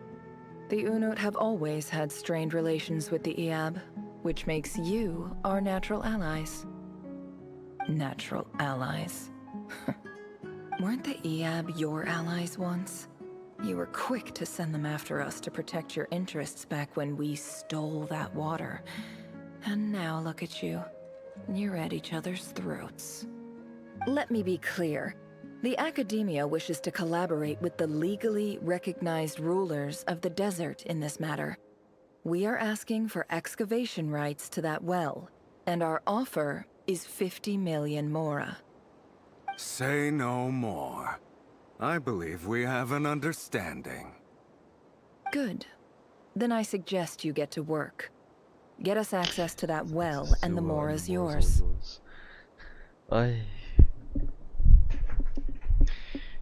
The Unut have always had strained relations with the EAB, which makes you our natural allies. Natural allies. Weren't the EAB your allies once? You were quick to send them after us to protect your interests back when we stole that water. And now look at you. You're at each other's throats. Let me be clear. The Academia wishes to collaborate with the legally recognized rulers of the desert in this matter. We are asking for excavation rights to that well, and our offer is 50 million mora. Say no more. I believe we have an understanding. Good. Then I suggest you get to work. Get us access to that well, and the mora's yours.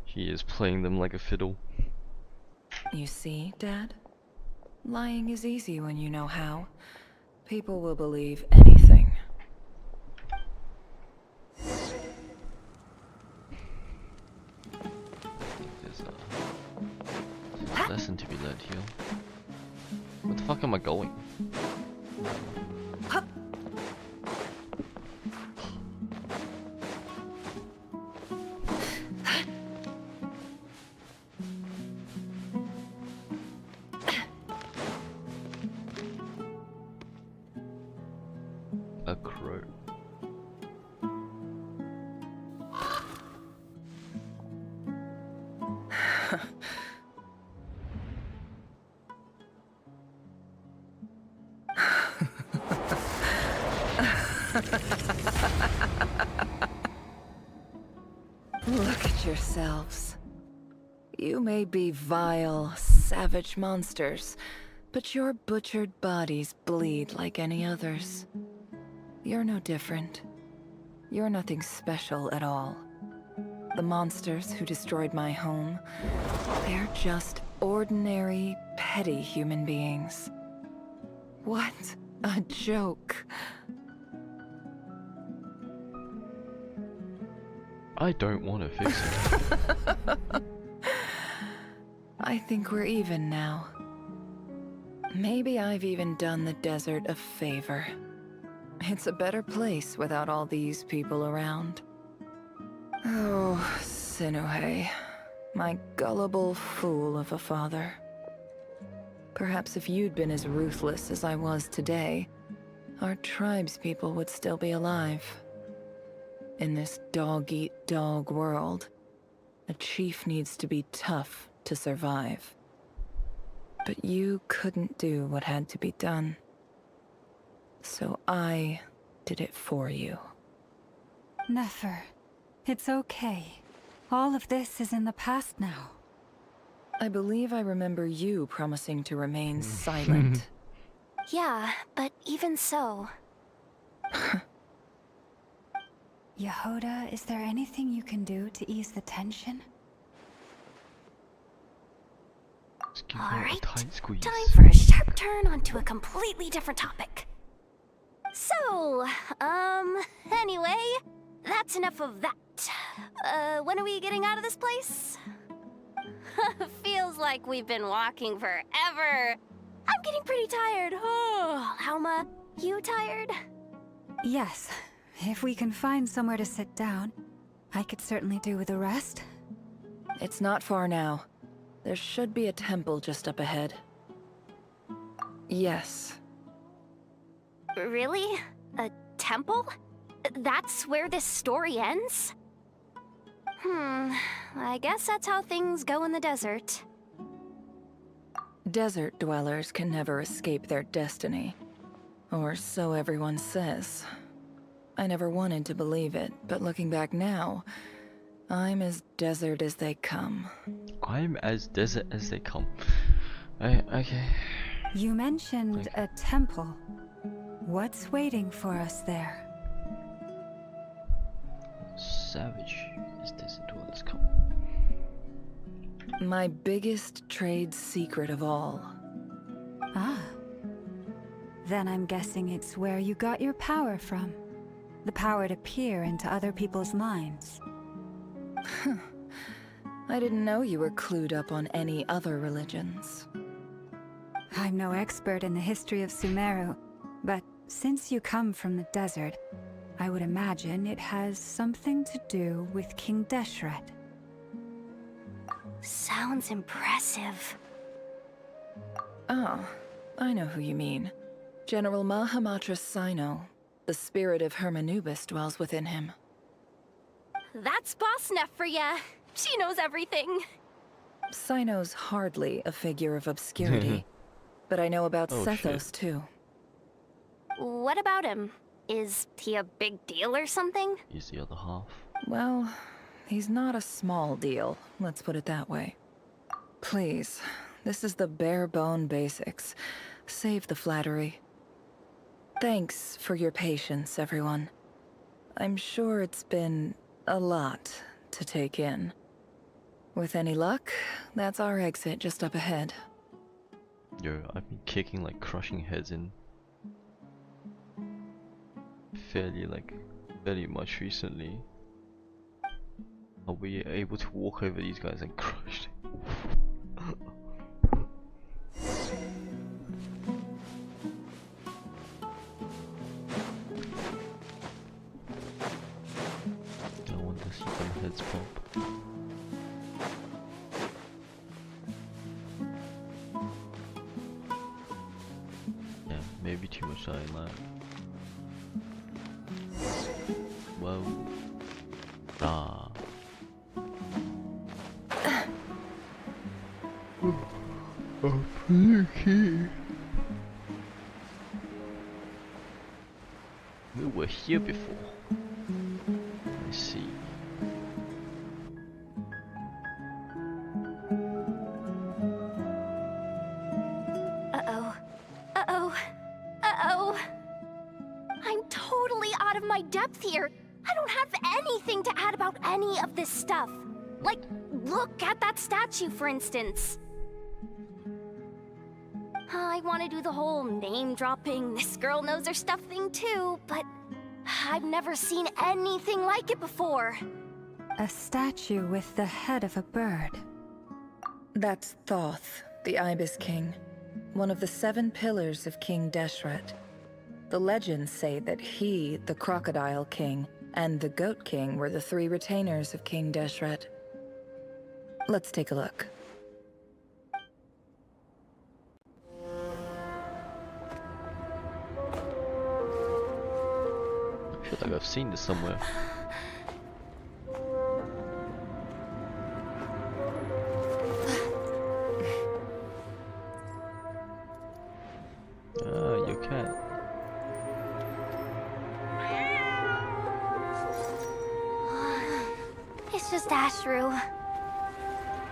He is playing them like a fiddle. You see, Dad? Lying is easy when you know how. People will believe anything. There's a lesson to be learned here. Where the fuck am I going? A crow. Look at yourselves. You may be vile, savage monsters, but your butchered bodies bleed like any others. You're no different. You're nothing special at all. The monsters who destroyed my home, they're just ordinary, petty human beings. What a joke. I don't want to fix it. I think we're even now. Maybe I've even done the desert a favor. It's a better place without all these people around. Oh, Sinuhe, my gullible fool of a father. Perhaps if you'd been as ruthless as I was today, our tribespeople would still be alive. In this dog-eat-dog world, a chief needs to be tough to survive. But you couldn't do what had to be done. So I did it for you. Nefer, it's okay. All of this is in the past now. I believe I remember you promising to remain silent. Yeah, but even so... Yehoda, is there anything you can do to ease the tension? Alright, time for a sharp turn onto a completely different topic. So, anyway, that's enough of that. When are we getting out of this place? Feels like we've been walking forever. I'm getting pretty tired. Oh, Alma, you tired? Yes. If we can find somewhere to sit down, I could certainly do with a rest. It's not far now. There should be a temple just up ahead. Yes. Really? A temple? That's where this story ends? I guess that's how things go in the desert. Desert dwellers can never escape their destiny. Or so everyone says. I never wanted to believe it, but looking back now, I'm as desert as they come. I'm as desert as they come. Okay. You mentioned a temple. What's waiting for us there? Savage as desert dwellers come. My biggest trade secret of all. Ah. Then I'm guessing it's where you got your power from. The power to peer into other people's minds. I didn't know you were clued up on any other religions. I'm no expert in the history of Sumeru, but since you come from the desert, I would imagine it has something to do with King Deshret. Sounds impressive. Oh, I know who you mean. General Mahamatra Sino. The spirit of Hermanubis dwells within him. That's Boss Neff for ya. She knows everything. Sino's hardly a figure of obscurity, but I know about Sethos too. What about him? Is he a big deal or something? He's the other half. Well, he's not a small deal, let's put it that way. Please, this is the bare bone basics. Save the flattery. Thanks for your patience, everyone. I'm sure it's been a lot to take in. With any luck, that's our exit just up ahead. Yo, I've been kicking like crushing heads in fairly much recently. Are we able to walk over these guys and crush them? I want to see some heads pop. Yeah, maybe too much I like. Whoa. Ah. We were here before. I see. Uh-oh. Uh-oh. Uh-oh. I'm totally out of my depth here. I don't have anything to add about any of this stuff. Like, look at that statue, for instance. I want to do the whole name-dropping, this girl knows her stuff thing too, but I've never seen anything like it before. A statue with the head of a bird. That's Thoth, the Ibis King, one of the 7 pillars of King Deshret. The legends say that he, the Crocodile King, and the Goat King were the 3 retainers of King Deshret. Let's take a look. I feel like I've seen this somewhere. Ah, your cat. It's just Ashru.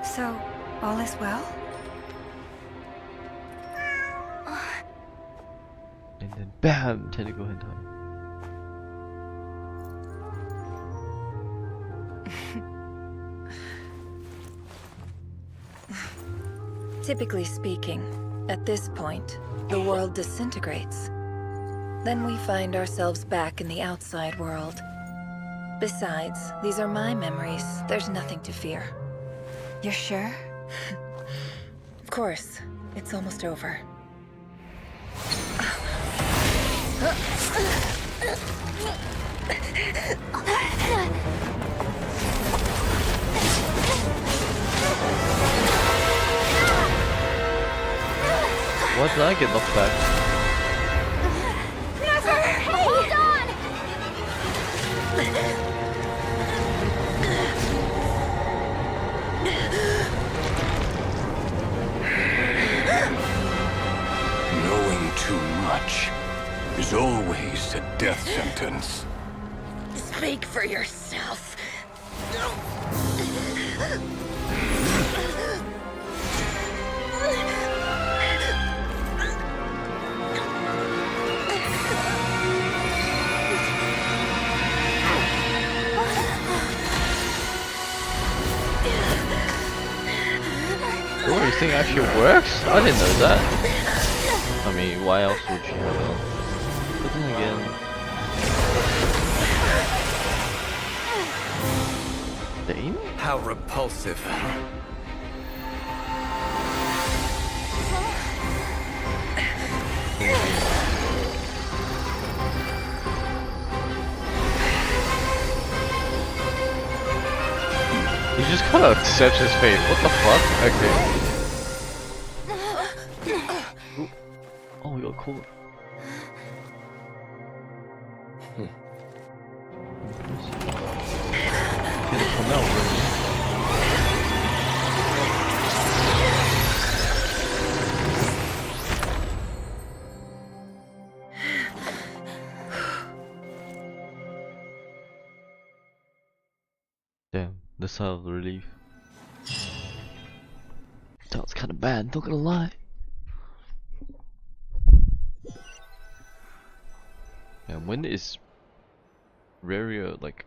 So, all is well? And then BAM! Tentacle hentai. Typically speaking, at this point, the world disintegrates. Then we find ourselves back in the outside world. Besides, these are my memories. There's nothing to fear. You're sure? Of course. It's almost over. Why did I get knocked back? Never! Hold on! Knowing too much is always a death sentence. Speak for yourself. Oh, this thing actually works? I didn't know that. I mean, why else would you have it? But then again... Dane? How repulsive. He just kind of accepts his fate. What the fuck? Okay. Ooh. Oh, we got caught. Get it from out, really. Damn, the sigh of relief. That was kind of bad, not gonna lie. And when is Raria like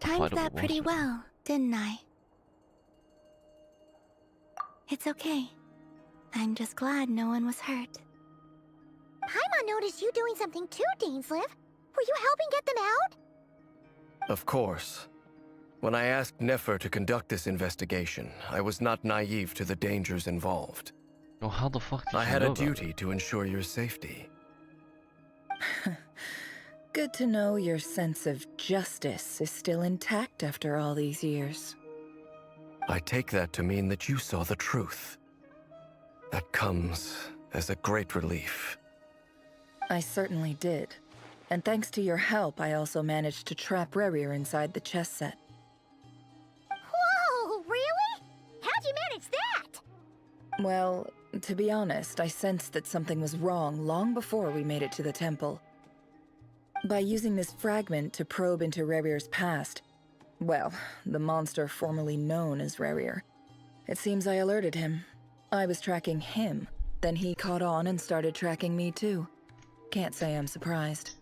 Timed that pretty monster? well, didn't I? It's okay. I'm just glad no one was hurt. Paimon noticed you doing something too, Dainsleif. Were you helping get them out? Of course. When I asked Nefer to conduct this investigation, I was not naive to the dangers involved. Oh, how the fuck did I you had know a about duty to ensure your safety. Good to know your sense of justice is still intact after all these years. I take that to mean that you saw the truth. That comes as a great relief. I certainly did. And thanks to your help, I also managed to trap Rerir inside the chess set. Whoa, really? How'd you manage that? Well, to be honest, I sensed that something was wrong long before we made it to the temple. By using this fragment to probe into Rerir's past, well, the monster formerly known as Rerir, it seems I alerted him. I was tracking him, then he caught on and started tracking me too. Can't say I'm surprised.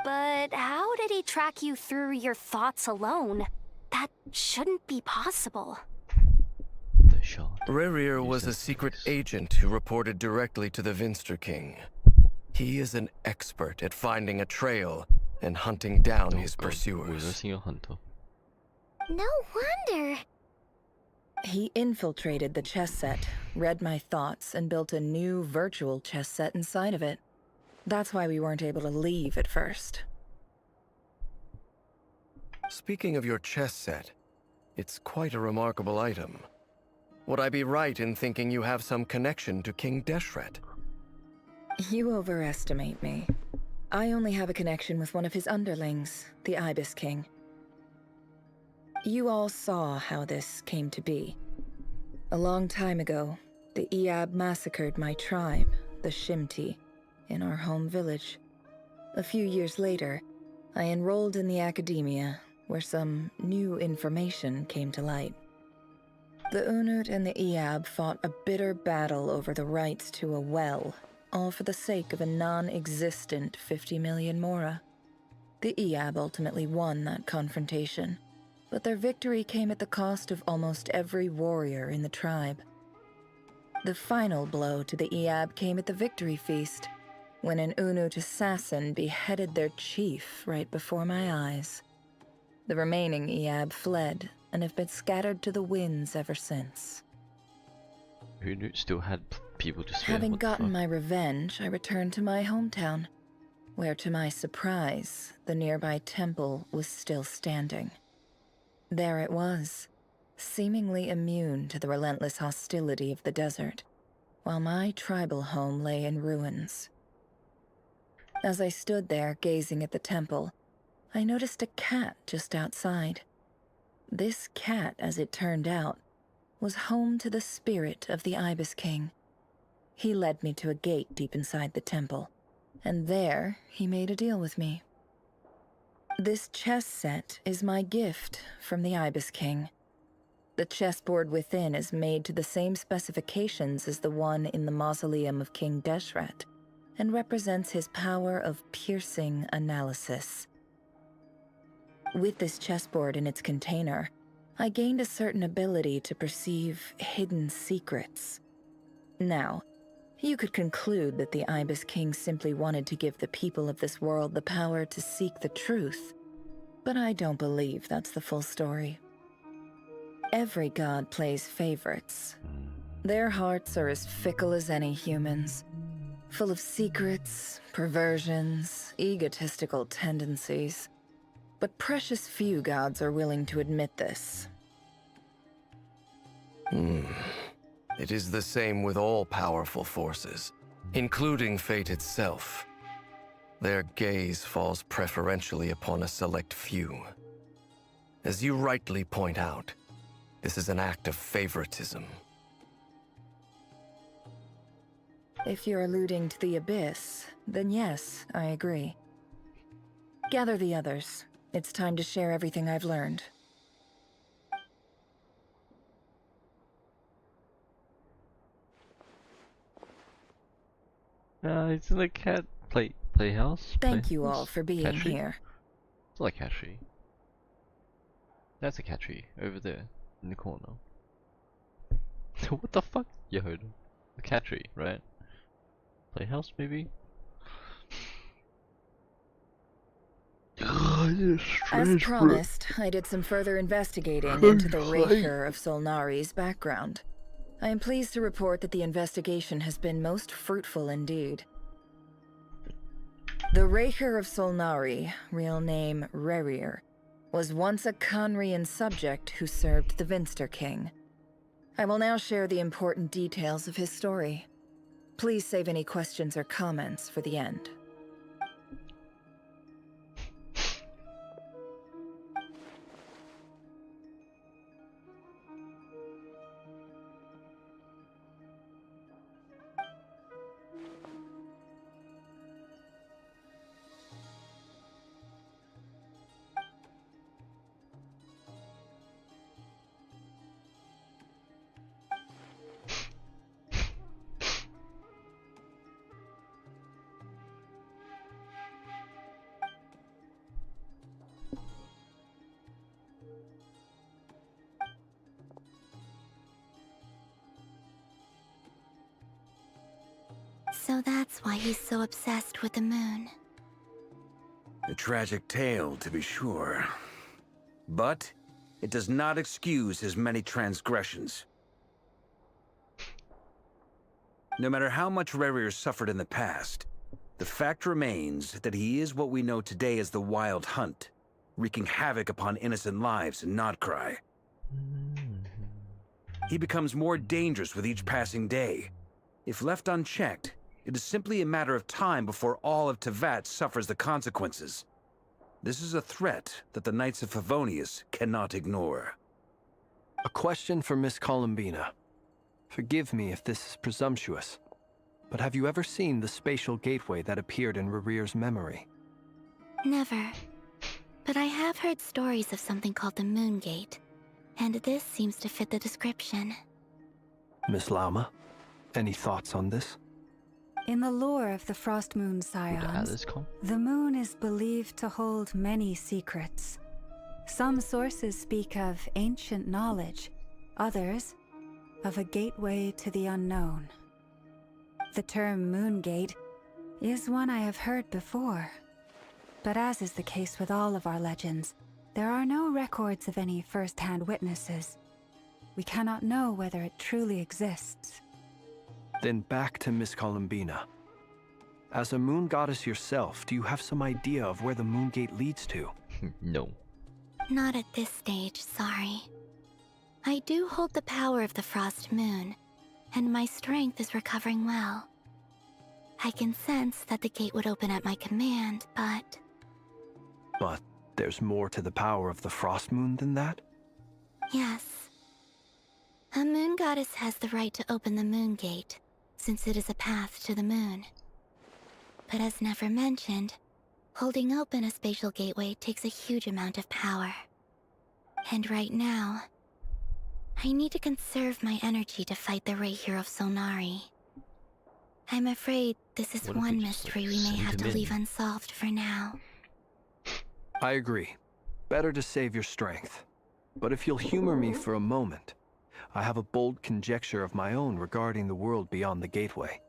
But how did he track you through your thoughts alone? That shouldn't be possible. Rerir was a secret agent who reported directly to the Vinster King. He is an expert at finding a trail and hunting down his pursuers. No wonder. He infiltrated the chess set, read my thoughts, and built a new virtual chess set inside of it. That's why we weren't able to leave at first. Speaking of your chess set, it's quite a remarkable item. Would I be right in thinking you have some connection to King Deshret? You overestimate me. I only have a connection with one of his underlings, the Ibis King. You all saw how this came to be. A long time ago, the Iab massacred my tribe, the Shimti, in our home village. A few years later, I enrolled in the academia, where some new information came to light. The Unut and the Iab fought a bitter battle over the rights to a well, all for the sake of a non-existent 50 million mora. The Iab ultimately won that confrontation, but their victory came at the cost of almost every warrior in the tribe. The final blow to the Iab came at the victory feast, when an Unut assassin beheaded their chief right before my eyes. The remaining Iab fled and have been scattered to the winds ever since. Who still had people to spare? Having gotten my revenge, I returned to my hometown, where to my surprise, the nearby temple was still standing. There it was, seemingly immune to the relentless hostility of the desert, while my tribal home lay in ruins. As I stood there gazing at the temple, I noticed a cat just outside. This cat, as it turned out, was home to the spirit of the Ibis King. He led me to a gate deep inside the temple, and there he made a deal with me. This chess set is my gift from the Ibis King. The chessboard within is made to the same specifications as the one in the mausoleum of King Deshret, and represents his power of piercing analysis. With this chessboard in its container, I gained a certain ability to perceive hidden secrets. Now, you could conclude that the Ibis King simply wanted to give the people of this world the power to seek the truth, but I don't believe that's the full story. Every god plays favorites. Their hearts are as fickle as any human's, full of secrets, perversions, egotistical tendencies. But precious few gods are willing to admit this. It is the same with all powerful forces, including fate itself. Their gaze falls preferentially upon a select few. As you rightly point out, this is an act of favoritism. If you're alluding to the Abyss, then yes, I agree. Gather the others. It's time to share everything I've learned. It's in the playhouse. Thank you all for being here. It's like a cat tree. That's a cat tree over there in the corner. What the fuck? You heard him. The cat tree, right? Playhouse, maybe? As promised, I did some further investigating into the Raker of Solnari's background. I am pleased to report that the investigation has been most fruitful indeed. The Raker of Solnari, real name Rerir, was once a Conrian subject who served the Vinster King. I will now share the important details of his story. Please save any questions or comments for the end. So that's why he's so obsessed with the moon. A tragic tale, to be sure. But it does not excuse his many transgressions. No matter how much Rerir suffered in the past, the fact remains that he is what we know today as the Wild Hunt, wreaking havoc upon innocent lives in Nodcry. He becomes more dangerous with each passing day. If left unchecked, it is simply a matter of time before all of Teyvat suffers the consequences. This is a threat that the Knights of Favonius cannot ignore. A question for Miss Columbina. Forgive me if this is presumptuous, but have you ever seen the spatial gateway that appeared in Rerir's memory? Never. But I have heard stories of something called the Moon Gate, and this seems to fit the description. Miss Lauma, any thoughts on this? In the lore of the Frost Moon Scions, the moon is believed to hold many secrets. Some sources speak of ancient knowledge, others of a gateway to the unknown. The term Moon Gate is one I have heard before. But as is the case with all of our legends, there are no records of any first-hand witnesses. We cannot know whether it truly exists. Then back to Miss Columbina. As a moon goddess yourself, do you have some idea of where the moon gate leads to? No. Not at this stage, sorry. I do hold the power of the Frost Moon, and my strength is recovering well. I can sense that the gate would open at my command, but... But there's more to the power of the Frost Moon than that? Yes. A moon goddess has the right to open the moon gate, since it is a path to the moon. But as Nefer mentioned, holding open a spatial gateway takes a huge amount of power. And right now, I need to conserve my energy to fight the Ray Hero of Solnari. I'm afraid this is one mystery we may have to leave unsolved for now. I agree. Better to save your strength. But if you'll humor me for a moment, I have a bold conjecture of my own regarding the world beyond the gateway.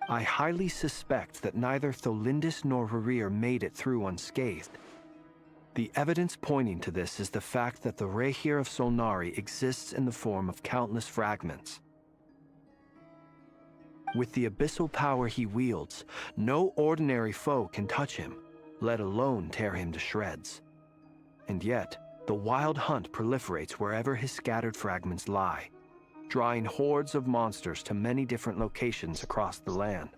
I highly suspect that neither Tholindis nor Rerir made it through unscathed. The evidence pointing to this is the fact that the Rehir of Solnari exists in the form of countless fragments. With the abyssal power he wields, no ordinary foe can touch him, let alone tear him to shreds. And yet, the Wild Hunt proliferates wherever his scattered fragments lie, drawing hordes of monsters to many different locations across the land.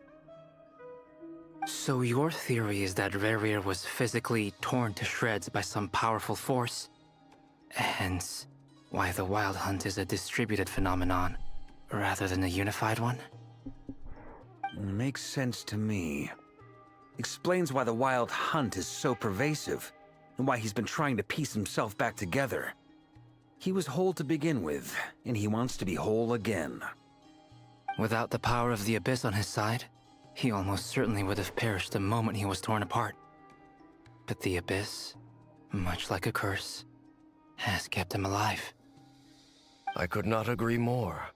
So your theory is that Rerir was physically torn to shreds by some powerful force? Hence, why the Wild Hunt is a distributed phenomenon, rather than a unified one? Makes sense to me. Explains why the Wild Hunt is so pervasive, and why he's been trying to piece himself back together. He was whole to begin with, and he wants to be whole again. Without the power of the Abyss on his side, he almost certainly would have perished the moment he was torn apart. But the Abyss, much like a curse, has kept him alive. I could not agree more.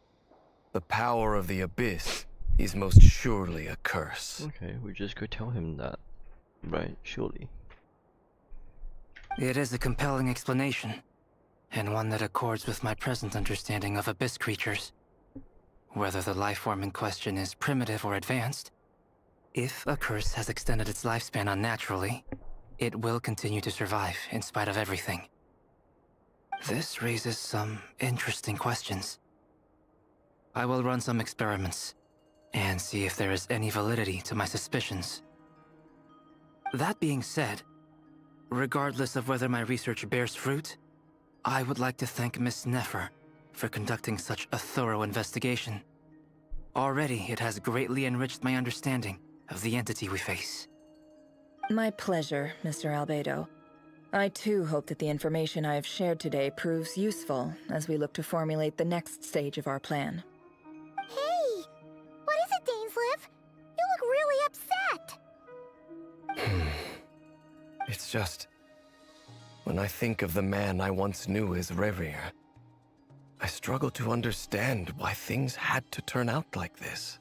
The power of the Abyss is most surely a curse. Okay, we just go tell him that, right? Surely. It is a compelling explanation, and one that accords with my present understanding of Abyss creatures. Whether the life form in question is primitive or advanced, if a curse has extended its lifespan unnaturally, it will continue to survive in spite of everything. This raises some interesting questions. I will run some experiments, and see if there is any validity to my suspicions. That being said, regardless of whether my research bears fruit, I would like to thank Miss Nefer for conducting such a thorough investigation. Already, it has greatly enriched my understanding of the entity we face. My pleasure, Mr. Albedo. I too hope that the information I have shared today proves useful as we look to formulate the next stage of our plan. Hey! What is it, Dainsleif? You look really upset! It's just... when I think of the man I once knew as Rerir, I struggle to understand why things had to turn out like this.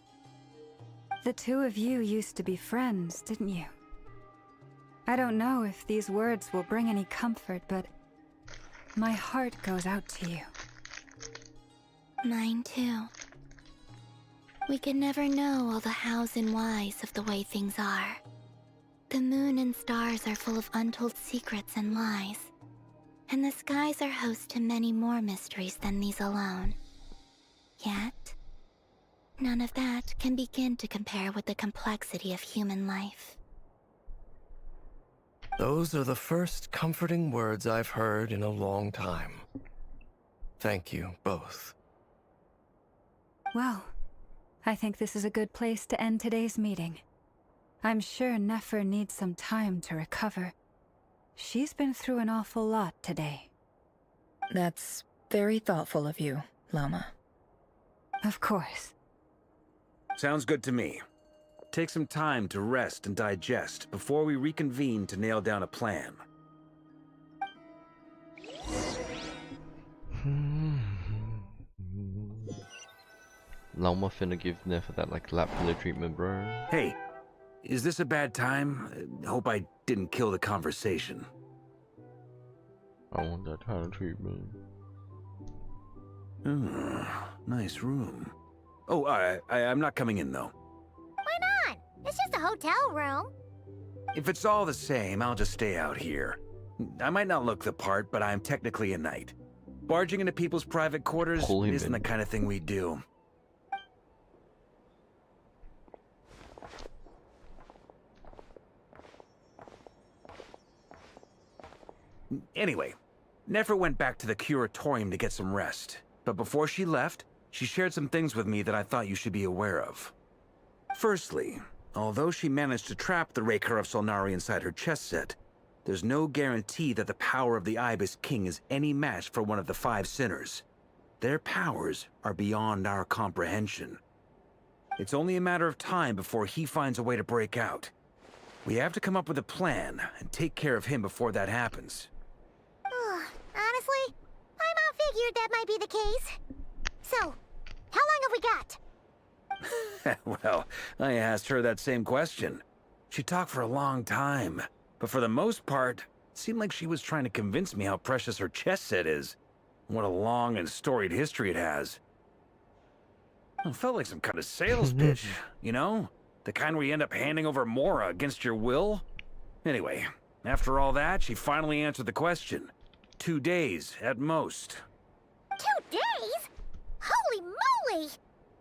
The two of you used to be friends, didn't you? I don't know if these words will bring any comfort, but my heart goes out to you. Mine too. We can never know all the hows and whys of the way things are. The moon and stars are full of untold secrets and lies, and the skies are host to many more mysteries than these alone. Yet, none of that can begin to compare with the complexity of human life. Those are the first comforting words I've heard in a long time. Thank you, both. Well, I think this is a good place to end today's meeting. I'm sure Nefer needs some time to recover. She's been through an awful lot today. That's very thoughtful of you, Lama. Of course. Sounds good to me. Take some time to rest and digest before we reconvene to nail down a plan. Llama finna give Nefer that like lap pillow treatment, bro. Hey, is this a bad time? Hope I didn't kill the conversation. I want that kind of treatment. Nice room. Oh, I'm not coming in though. Why not? It's just a hotel room. If it's all the same, I'll just stay out here. I might not look the part, but I'm technically a knight. Barging into people's private quarters isn't the kind of thing we do. Anyway, Nefer went back to the curatorium to get some rest. But before she left, she shared some things with me that I thought you should be aware of. Firstly, although she managed to trap the Raker of Solnari inside her chess set, there's no guarantee that the power of the Ibis King is any match for one of the 5 sinners. Their powers are beyond our comprehension. It's only a matter of time before he finds a way to break out. We have to come up with a plan and take care of him before that happens. Honestly, I about figured that might be the case. So, how long have we got? Well, I asked her that same question. She talked for a long time, but for the most part, it seemed like she was trying to convince me how precious her chess set is. What a long and storied history it has. It felt like some kind of sales pitch, you know? The kind where you end up handing over Mora against your will? Anyway, after all that, she finally answered the question. 2 days, at most. 2 days? Holy moly!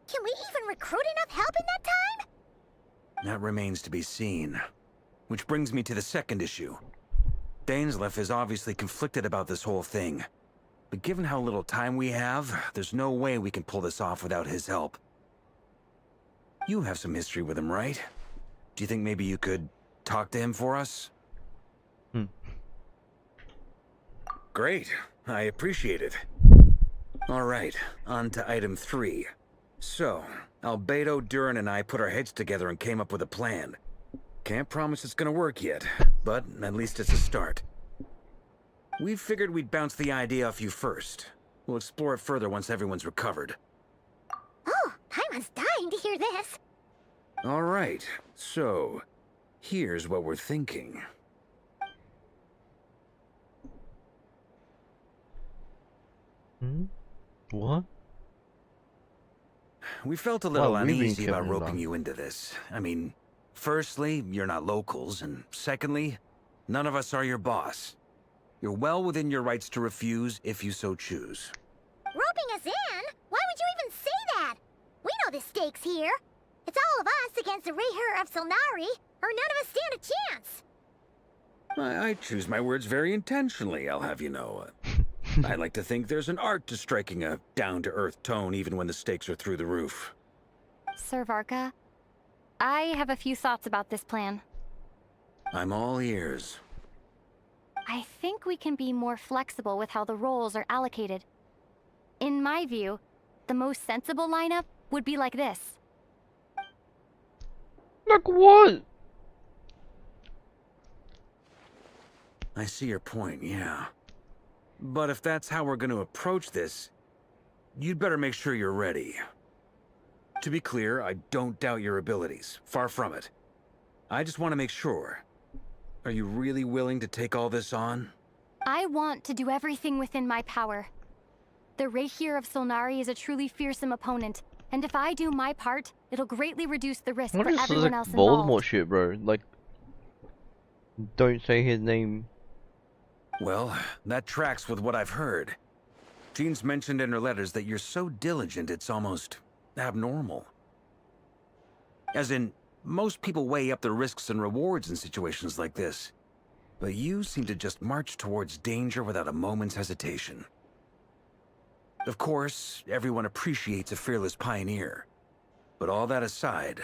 Can we even recruit enough help in that time? That remains to be seen. Which brings me to the second issue. Dainsleif is obviously conflicted about this whole thing. But given how little time we have, there's no way we can pull this off without his help. You have some history with him, right? Do you think maybe you could talk to him for us? Great. I appreciate it. Alright, on to item 3. So, Albedo, Durin, and I put our heads together and came up with a plan. Can't promise it's gonna work yet, but at least it's a start. We figured we'd bounce the idea off you first. We'll explore it further once everyone's recovered. Oh, Paimon's dying to hear this. Alright, so, here's what we're thinking. What? We felt a little uneasy about Kevin roping Dunn. you into this. I mean, firstly, you're not locals, and secondly, none of us are your boss. You're well within your rights to refuse if you so choose. Roping us in? Why would you even say that? We know the stakes here. It's all of us against the Reher of Solnari, or none of us stand a chance. I choose my words very intentionally, I'll have you know. I like to think there's an art to striking a down-to-earth tone even when the stakes are through the roof. Sir Varka, I have a few thoughts about this plan. I'm all ears. I think we can be more flexible with how the roles are allocated. In my view, the most sensible lineup would be like this. Like what? I see your point, yeah. But if that's how we're going to approach this, you'd better make sure you're ready. To be clear, I don't doubt your abilities. Far from it. I just want to make sure. Are you really willing to take all this on? I want to do everything within my power. The Reher of Solnari is a truly fearsome opponent, and if I do my part, it'll greatly reduce the risk What for is this everyone like else involved. Voldemort shit, bro? Like, don't say his name. Well, that tracks with what I've heard. Jean's mentioned in her letters that you're so diligent it's almost abnormal. As in, most people weigh up the risks and rewards in situations like this. But you seem to just march towards danger without a moment's hesitation. Of course, everyone appreciates a fearless pioneer. But all that aside,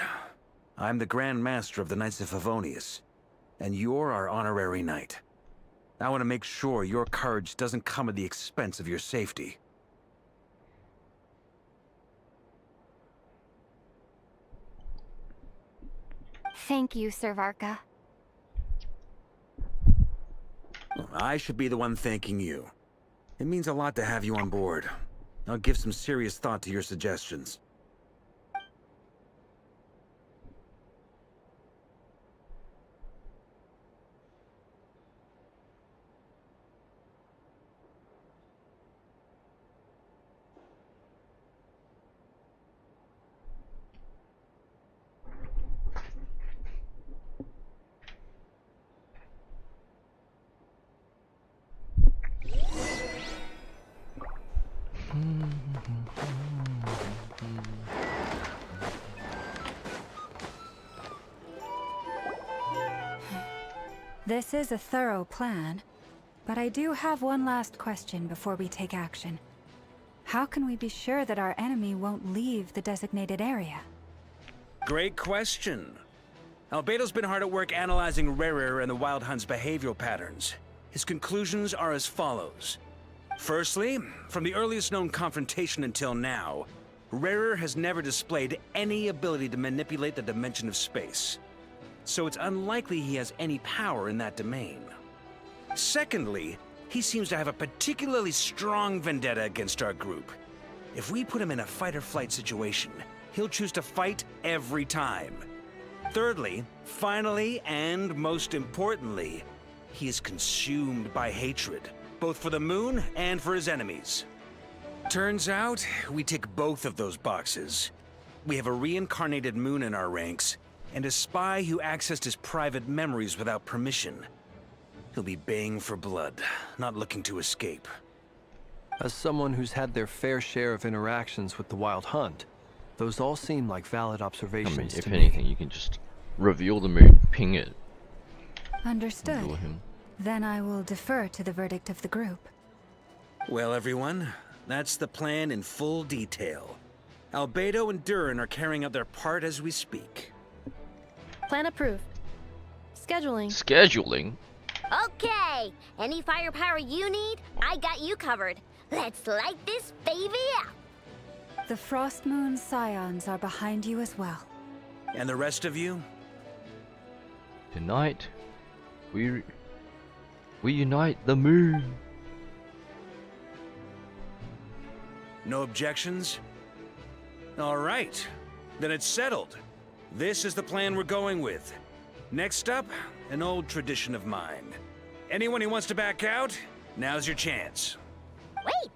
I'm the Grand Master of the Knights of Favonius, and you're our honorary knight. I want to make sure your courage doesn't come at the expense of your safety. Thank you, Sir Varka. I should be the one thanking you. It means a lot to have you on board. I'll give some serious thought to your suggestions. This is a thorough plan, but I do have one last question before we take action. How can we be sure that our enemy won't leave the designated area? Great question. Albedo's been hard at work analyzing Rarer and the Wild Hunt's behavioral patterns. His conclusions are as follows. Firstly, from the earliest known confrontation until now, Rarer has never displayed any ability to manipulate the dimension of space. So it's unlikely he has any power in that domain. Secondly, he seems to have a particularly strong vendetta against our group. If we put him in a fight-or-flight situation, he'll choose to fight every time. Thirdly, finally, and most importantly, he is consumed by hatred, both for the moon and for his enemies. Turns out, we tick both of those boxes. We have a reincarnated moon in our ranks, and a spy who accessed his private memories without permission. He'll be baying for blood, not looking to escape. As someone who's had their fair share of interactions with the Wild Hunt, those all seem like valid observations. I mean, if to anything, you can just reveal the moon, ping it. Understood. Lure him. Then I will defer to the verdict of the group. Well, everyone, that's the plan in full detail. Albedo and Durin are carrying out their part as we speak. Plan approved. Scheduling. Scheduling? Okay, any firepower you need, I got you covered. Let's light this baby up. The Frost Moon Scions are behind you as well. And the rest of you? Tonight, we unite the moon. No objections? All right, then it's settled. This is the plan we're going with. Next up, an old tradition of mine. Anyone who wants to back out, now's your chance. Wait,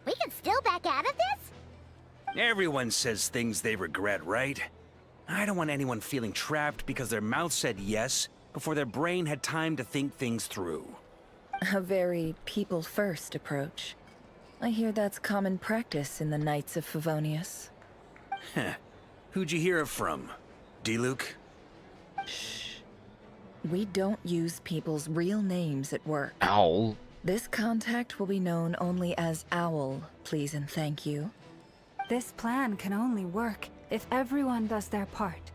we can still back out of this? Everyone says things they regret, right? I don't want anyone feeling trapped because their mouth said yes before their brain had time to think things through. A very people-first approach. I hear that's common practice in the Knights of Favonius. Heh. Who'd you hear it from? D-Luke? Shh. We don't use people's real names at work. Owl. This contact will be known only as Owl, please and thank you. This plan can only work if everyone does their part.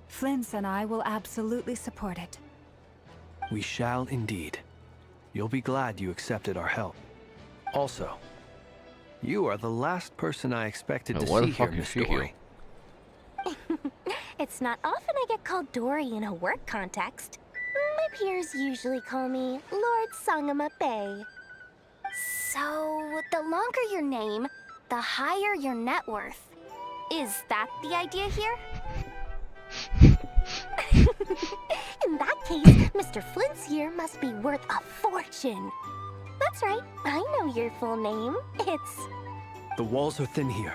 Flint's and I will absolutely support it. We shall indeed. You'll be glad you accepted our help. Also, you are the last person I expected to see here, Miss Dory. It's not often I get called Dory in a work context. My peers usually call me Lord Sangama Bay. So, the longer your name, the higher your net worth. Is that the idea here? In that case, Mr. Flint's here must be worth a fortune. That's right, I know your full name. It's... The walls are thin here.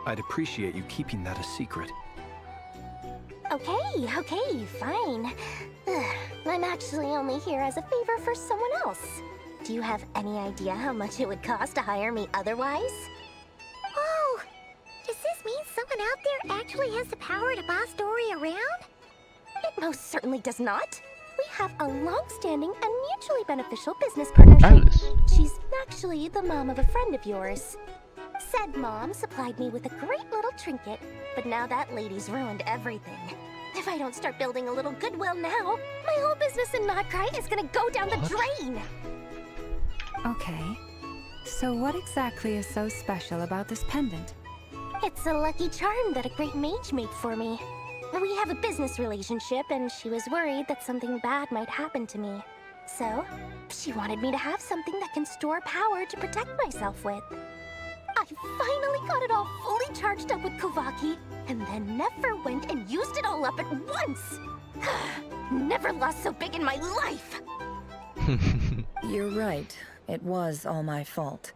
I'd appreciate you keeping that a secret. Okay, fine. I'm actually only here as a favor for someone else. Do you have any idea how much it would cost to hire me otherwise? Oh, does this mean someone out there actually has the power to boss Dory around? It most certainly does not. We have a long-standing and mutually beneficial business partnership. Alice. She's actually the mom of a friend of yours. Said mom supplied me with a great little trinket, but now that lady's ruined everything. If I don't start building a little goodwill now, my whole business in Notcry is gonna go down the drain! Okay. So what exactly is so special about this pendant? It's a lucky charm that a great mage made for me. We have a business relationship, and she was worried that something bad might happen to me. So, she wanted me to have something that can store power to protect myself with. I finally got it all fully charged up with Kovaki, and then never went and used it all up at once! Never lost so big in my life! You're right. It was all my fault.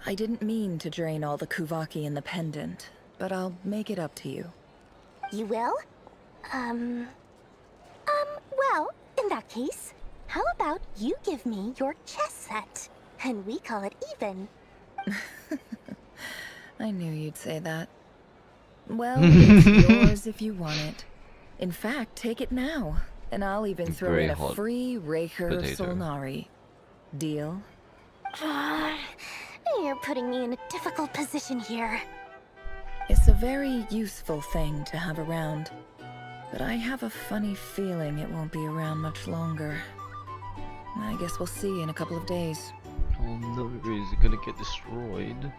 I didn't mean to drain all the Kuvaki in the pendant, but I'll make it up to you. You will? Well, in that case, how about you give me your chess set, and we call it even? I knew you'd say that. Well, it's yours if you want it. In fact, take it now. And I'll even throw Very in a hot free Raker of potato. Solnari. Deal? You're putting me in a difficult position here. It's a very useful thing to have around. But I have a funny feeling it won't be around much longer. I guess we'll see in a couple of days. Oh no, is it gonna get destroyed?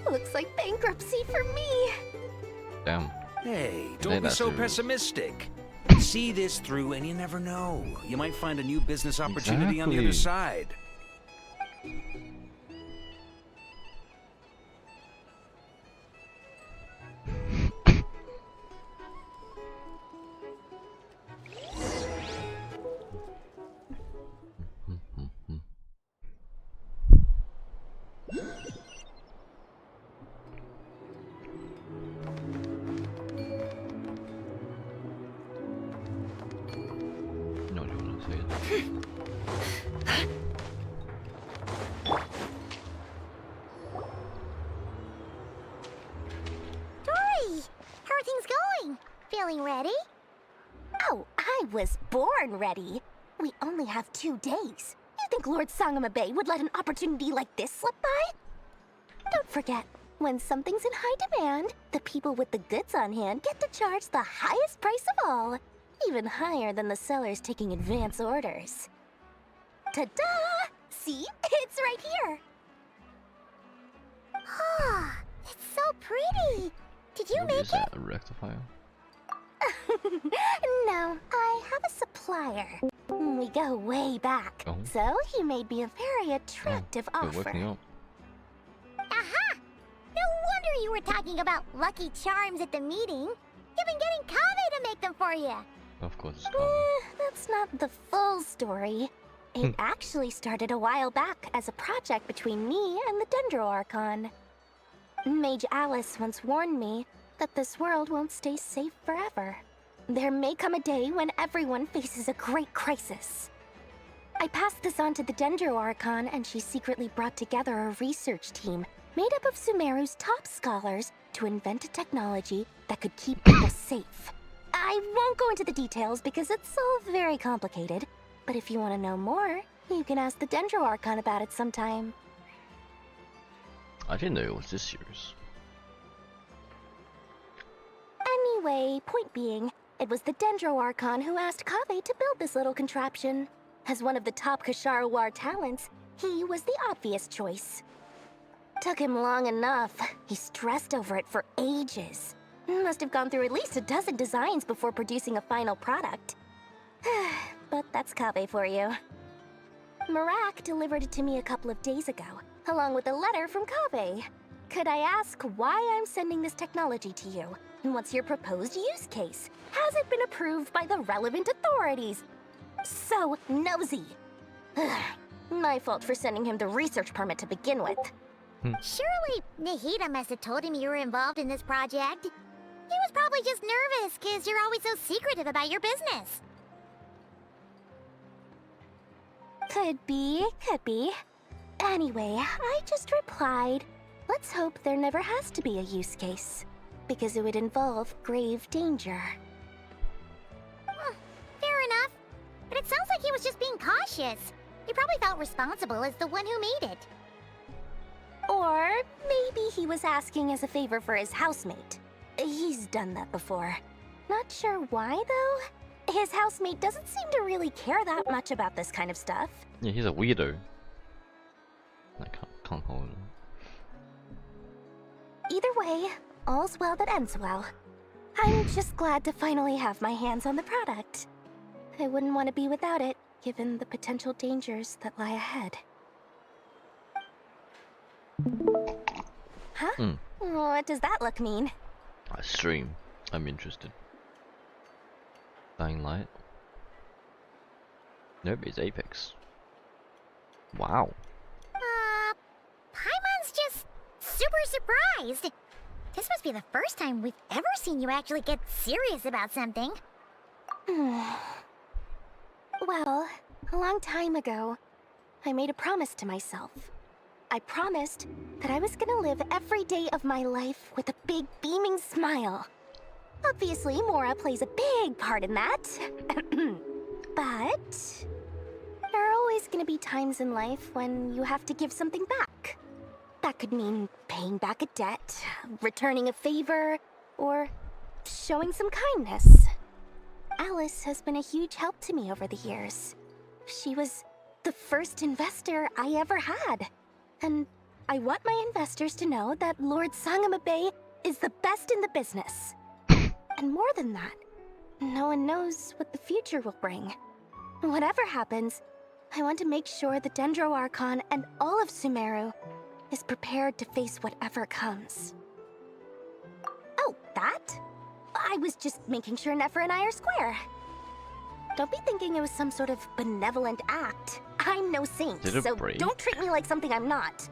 Looks like bankruptcy for me. Damn. Hey, Hey, don't be that's so rude. pessimistic. See this through and you never know. You might find a new business opportunity on the other Exactly. side. No, you wanna say it? Dory! How are things going? Feeling ready? Oh, I was born ready. We only have 2 days. You think Lord Sangama Bay would let an opportunity like this slip by? Don't forget, when something's in high demand, the people with the goods on hand get to charge the highest price of all. Even higher than the sellers taking advance orders. Ta-da! See? It's right here. Ah, it's so pretty. Did you What make is it? that, a rectifier? No, I have a supplier. We go way back. Oh. So he made me a very attractive You're offer. working up. Aha! No wonder you were talking about Lucky Charms at the meeting. You've been getting Kave to make them for you. Of course it's That's not the full story. It actually started a while back as a project between me and the Dendro Archon. Mage Alice once warned me that this world won't stay safe forever. There may come a day when everyone faces a great crisis. I passed this on to the Dendro Archon, and she secretly brought together a research team made up of Sumeru's top scholars to invent a technology that could keep people safe. I won't go into the details because it's all very complicated, but if you want to know more, you can ask the Dendro Archon about it sometime. I didn't know it was this serious. Anyway, point being, it was the Dendro Archon who asked Kave to build this little contraption. As one of the top Kashara War talents, he was the obvious choice. Took him long enough. He stressed over it for ages. Must have gone through at least a dozen designs before producing a final product. But that's Kave for you. Marak delivered it to me a couple of days ago, along with a letter from Kave. Could I ask why I'm sending this technology to you? And what's your proposed use case? Has it been approved by the relevant authorities? So nosy. My fault for sending him the research permit to begin with. Surely Nahida must have told him you were involved in this project. He was probably just nervous because you're always so secretive about your business. Could be, could be. Anyway, I just replied, let's hope there never has to be a use case, because it would involve grave danger. Fair enough. But it sounds like he was just being cautious. He probably felt responsible as the one who made it. Or maybe he was asking as a favor for his housemate. He's done that before. Not sure why, though. His housemate doesn't seem to really care that much about this kind of stuff. Yeah, he's a weirdo. I can't hold him. Either way, all's well that ends well. I'm just glad to finally have my hands on the product. I wouldn't want to be without it, given the potential dangers that lie ahead. Huh? What does that look mean? I stream. I'm interested. Dying Light. Nope, it's Apex. Wow. Paimon's just super surprised. This must be the first time we've ever seen you actually get serious about something. Well, a long time ago, I made a promise to myself. I promised that I was gonna live every day of my life with a big beaming smile. Obviously, Mora plays a big part in that. But there are always gonna be times in life when you have to give something back. That could mean paying back a debt, returning a favor, or showing some kindness. Alice has been a huge help to me over the years. She was the first investor I ever had. And I want my investors to know that Lord Sangama Bay is the best in the business. And more than that, no one knows what the future will bring. Whatever happens, I want to make sure the Dendro Archon and all of Sumeru is prepared to face whatever comes. Oh, that? I was just making sure Nefer and I are square. Don't be thinking it was some sort of benevolent act. I'm no saint, so don't treat me like something I'm not.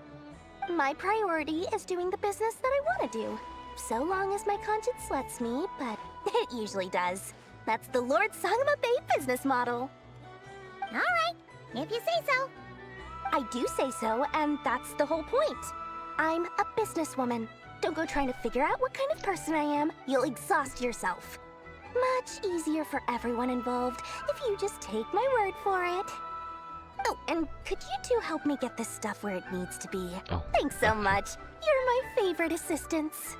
My priority is doing the business that I want to do. So long as my conscience lets me, but it usually does. That's the Lord Sangama Bay business model. Alright, if you say so. I do say so, and that's the whole point. I'm a businesswoman. Don't go trying to figure out what kind of person I am. You'll exhaust yourself. Much easier for everyone involved if you just take my word for it. Oh, and could you two help me get this stuff where it needs to be? Oh, thanks so much. You're my favorite assistants.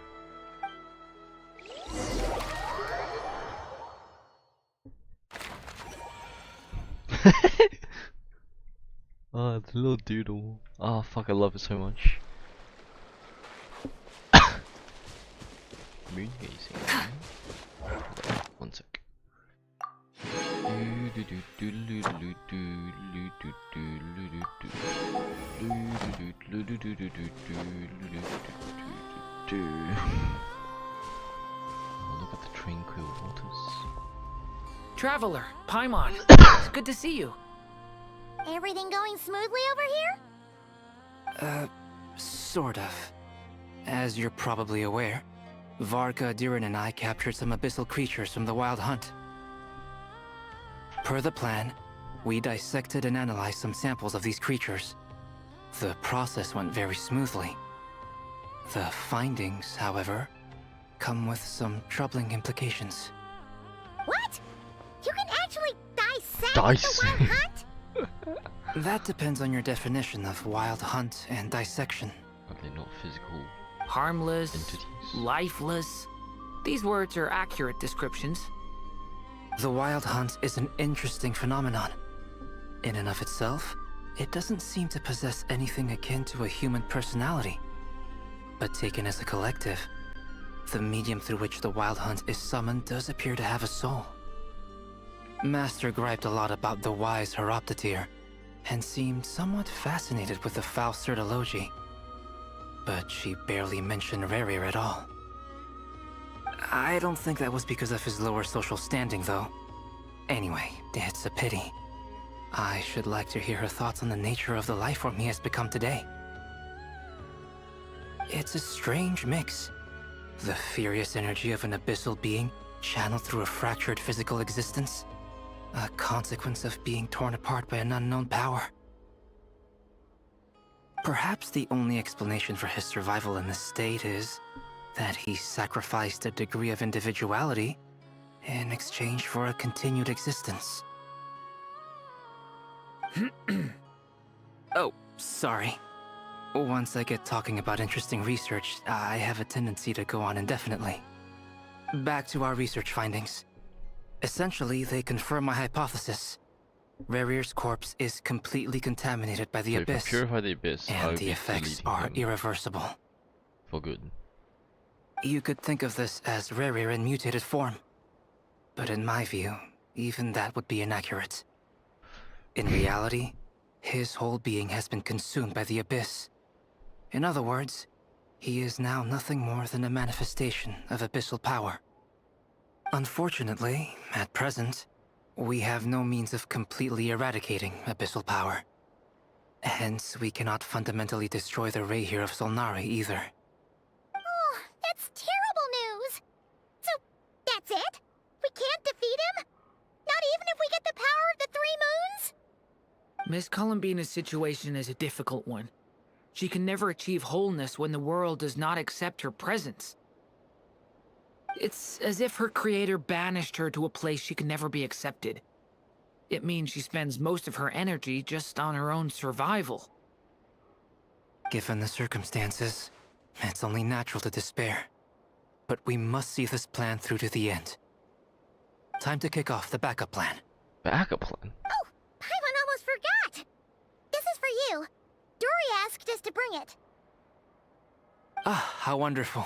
Oh, the little doodle. Oh, fuck, I love it so much. Moon gazing. One sec. Oh, look at the tranquil waters. Traveler, Paimon, it's good to see you. Everything going smoothly over here? Sort of. As you're probably aware, Varka, Diren, and I captured some abyssal creatures from the Wild Hunt. Per the plan, we dissected and analyzed some samples of these creatures. The process went very smoothly. The findings, however, come with some troubling implications. What? You can actually dissect the Wild Hunt? That depends on your definition of Wild Hunt and dissection. Are they not physical? Harmless, entities? lifeless. These words are accurate descriptions. The Wild Hunt is an interesting phenomenon. In and of itself, it doesn't seem to possess anything akin to a human personality. But taken as a collective, the medium through which the Wild Hunt is summoned does appear to have a soul. Master griped a lot about the wise Horoptatyr, and seemed somewhat fascinated with the foul Certology. But she barely mentioned Rerir at all. I don't think that was because of his lower social standing, though. Anyway, it's a pity. I should like to hear her thoughts on the nature of the lifeform he has become today. It's a strange mix. The furious energy of an abyssal being channeled through a fractured physical existence. A consequence of being torn apart by an unknown power. Perhaps the only explanation for his survival in this state is that he sacrificed a degree of individuality in exchange for a continued existence. Oh, sorry. Once I get talking about interesting research, I have a tendency to go on indefinitely. Back to our research findings. Essentially, they confirm my hypothesis. Rerir's corpse is completely contaminated by the abyss. Purify the abyss, and the effects are irreversible. For good. You could think of this as Rerir in mutated form. But in my view, even that would be inaccurate. In reality, his whole being has been consumed by the abyss. In other words, he is now nothing more than a manifestation of abyssal power. Unfortunately, at present, we have no means of completely eradicating abyssal power. Hence, we cannot fundamentally destroy the Rayhir of Solnari either. Oh, that's terrible news! So, that's it? We can't defeat him? Not even if we get the power of the Three Moons? Miss Columbina's situation is a difficult one. She can never achieve wholeness when the world does not accept her presence. It's as if her creator banished her to a place she could never be accepted. It means she spends most of her energy just on her own survival. Given the circumstances, it's only natural to despair. But we must see this plan through to the end. Time to kick off the backup plan. Backup plan? Oh, Paimon almost forgot! This is for you. Dory asked us to bring it. Ah, how wonderful.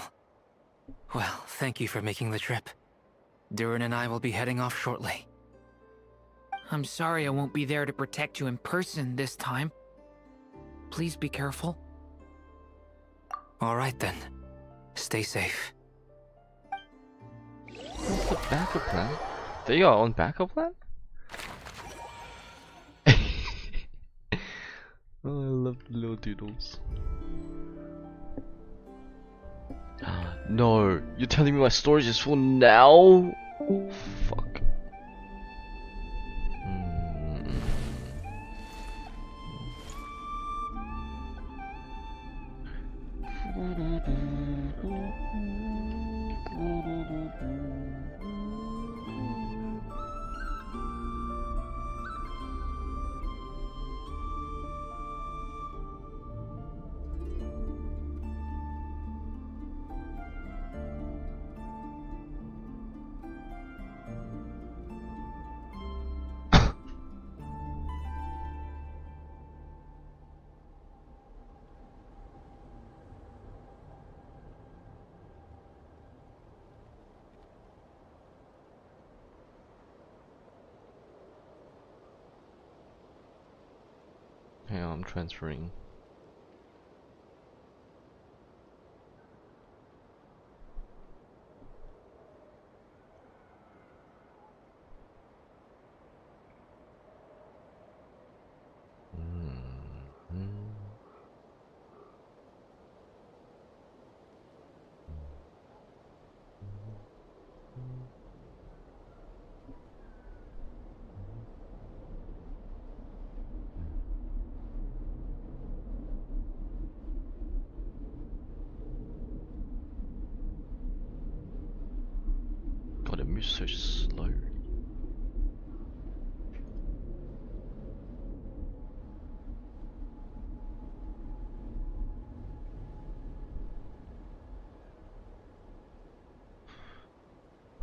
Well, thank you for making the trip. Durin and I will be heading off shortly. I'm sorry I won't be there to protect you in person this time. Please be careful. All right then. Stay safe. What's the backup plan? They got on backup plan? Oh, I love the little doodles. No, you're telling me my storage is full now? Fuck. Yeah, I'm transferring. God, it moves so slow.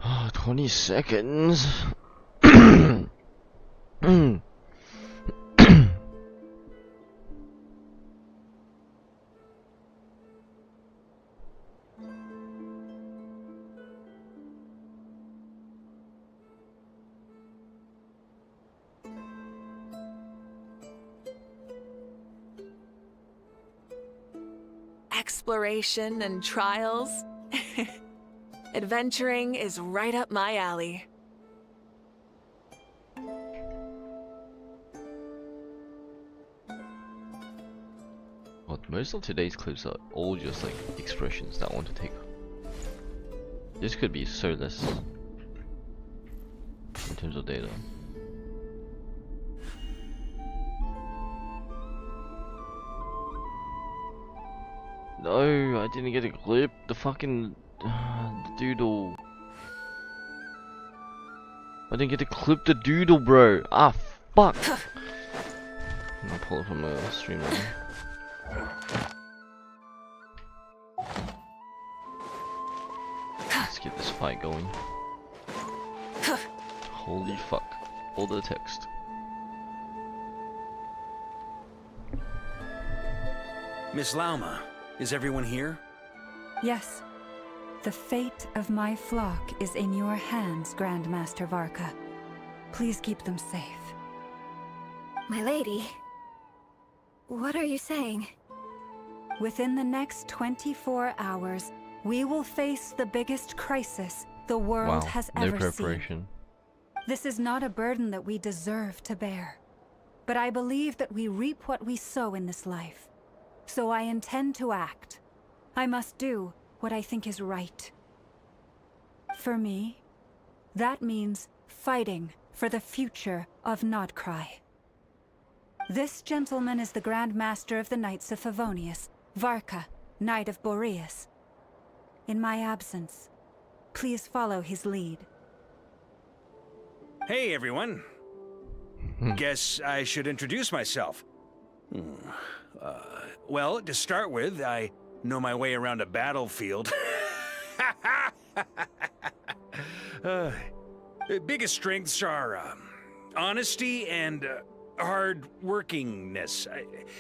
Oh, 20 seconds. Exploration and trials. Adventuring is right up my alley. Well, most of today's clips are all just like expressions that I want to take. This could be so less in terms of data. No, I didn't get a clip. The fucking the doodle. I didn't get to clip the doodle, bro. Ah, fuck. I'm gonna pull it from a stream now. Let's get this fight going. Holy fuck. All the text. Miss Lauma, is everyone here? Yes. The fate of my flock is in your hands, Grandmaster Varka. Please keep them safe. My lady, what are you saying? Within the next 24 hours, we will face the biggest crisis the world has ever preparation. seen. This is not a burden that we deserve to bear. But I believe that we reap what we sow in this life. So I intend to act. I must do what I think is right. For me, that means fighting for the future of Nodcry. This gentleman is the Grand Master of the Knights of Favonius, Varka, Knight of Boreas. In my absence, Please follow his lead. Hey, everyone. Guess I should introduce myself. Well, to start with, I know my way around a battlefield. Biggest strengths are honesty and hard workingness.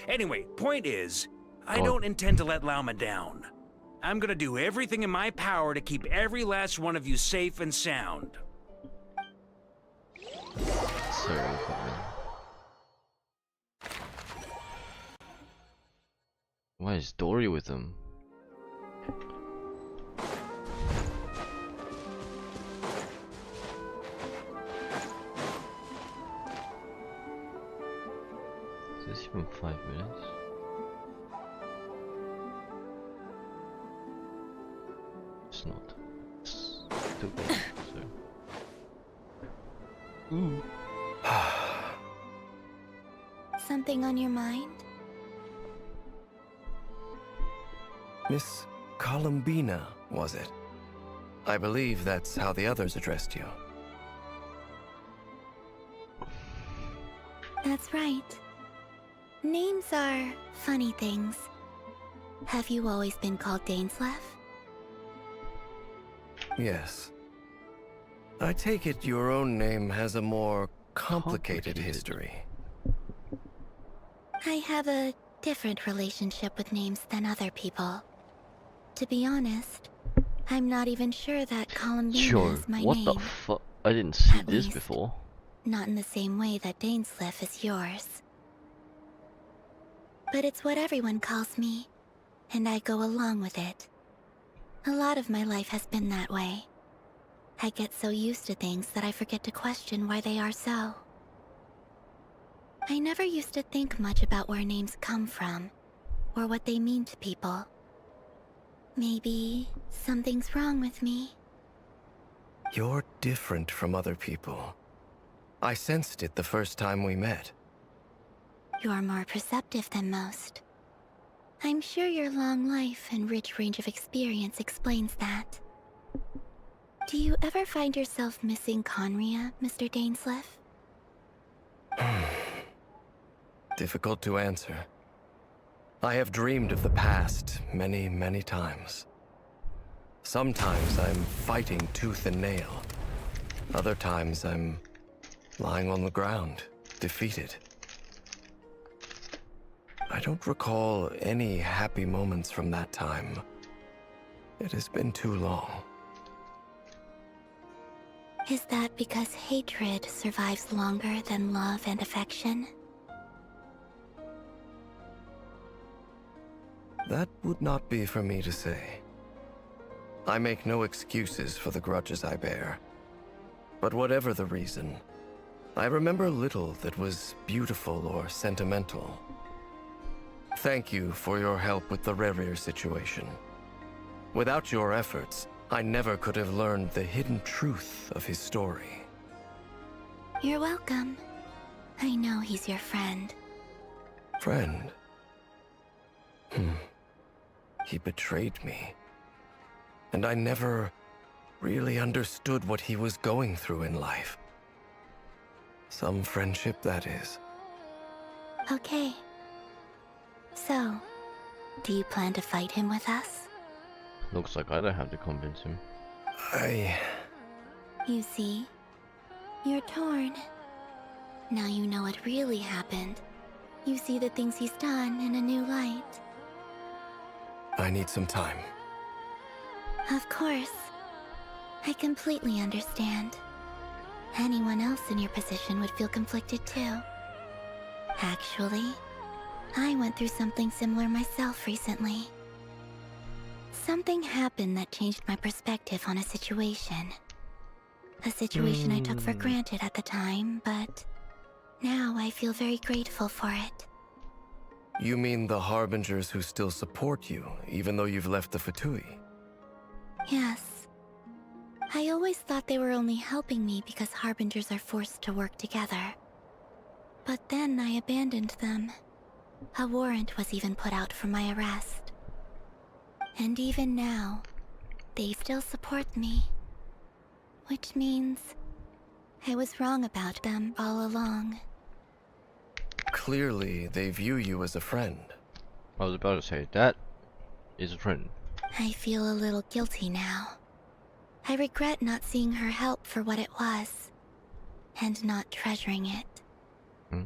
Anyway, point is, I don't intend to let Lauma down. I'm gonna do everything in my power to keep every last one of you safe and sound. Why is Dory with them? Is this even 5 minutes? It's not. It's still going, so. Ooh. Something on your mind? Miss Columbina, was it? I believe that's how the others addressed you. That's right. Names are funny things. Have you always been called Dainsleif? Yes. I take it your own name has a more complicated history. I have a different relationship with names than other people. To be honest, I'm not even sure that Columbina is my name. What the fuck? I didn't see At this least, before. Not in the same way that Dainsleif is yours. But it's what everyone calls me, and I go along with it. A lot of my life has been that way. I get so used to things that I forget to question why they are so. I never used to think much about where names come from, or what they mean to people. Maybe something's wrong with me. You're different from other people. I sensed it the first time we met. You're more perceptive than most. I'm sure your long life and rich range of experience explains that. Do you ever find yourself missing Conria, Mr. Dainsleif? Difficult to answer. I have dreamed of the past many, many times. Sometimes I'm fighting tooth and nail. Other times I'm lying on the ground, defeated. I don't recall any happy moments from that time. It has been too long. Is that because hatred survives longer than love and affection? That would not be for me to say. I make no excuses for the grudges I bear. But whatever the reason, I remember little that was beautiful or sentimental. Thank you for your help with the Rerir situation. Without your efforts, I never could have learned the hidden truth of his story. You're welcome. I know he's your friend. Friend? He betrayed me. And I never really understood what he was going through in life. Some friendship, that is. Okay. So, do you plan to fight him with us? Looks like I don't have to convince him. You see, you're torn. Now you know what really happened. You see the things he's done in a new light. I need some time. Of course. I completely understand. Anyone else in your position would feel conflicted too. Actually, I went through something similar myself recently. Something happened that changed my perspective on a situation. A situation I took for granted at the time, but now I feel very grateful for it. You mean the Harbingers who still support you, even though you've left the Fatui? Yes. I always thought they were only helping me because Harbingers are forced to work together. But then I abandoned them. A warrant was even put out for my arrest. And even now, they still support me. Which means I was wrong about them all along. Clearly, they view you as a friend. I was about to say, that is a friend. I feel a little guilty now. I regret not seeing her help for what it was, and not treasuring it. Hmm?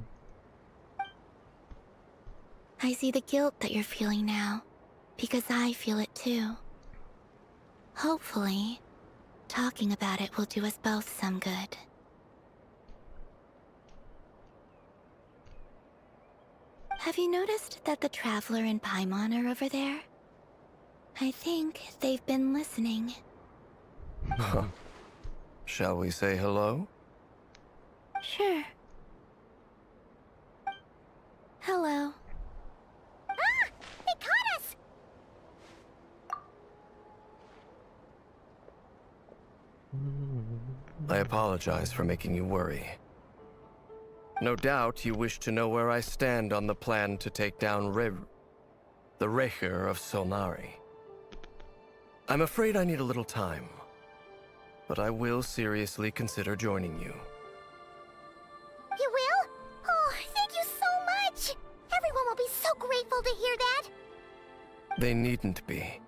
I see the guilt that you're feeling now, because I feel it too. Hopefully, talking about it will do us both some good. Have you noticed that the Traveler and Paimon are over there? I think they've been listening. Shall we say hello? Sure. Hello. Ah! They caught us! I apologize for making you worry. No doubt you wish to know where I stand on the plan to take down the Recher of Solnari. I'm afraid I need a little time, but I will seriously consider joining you. You will? Oh, thank you so much! Everyone will be so grateful to hear that! They needn't be.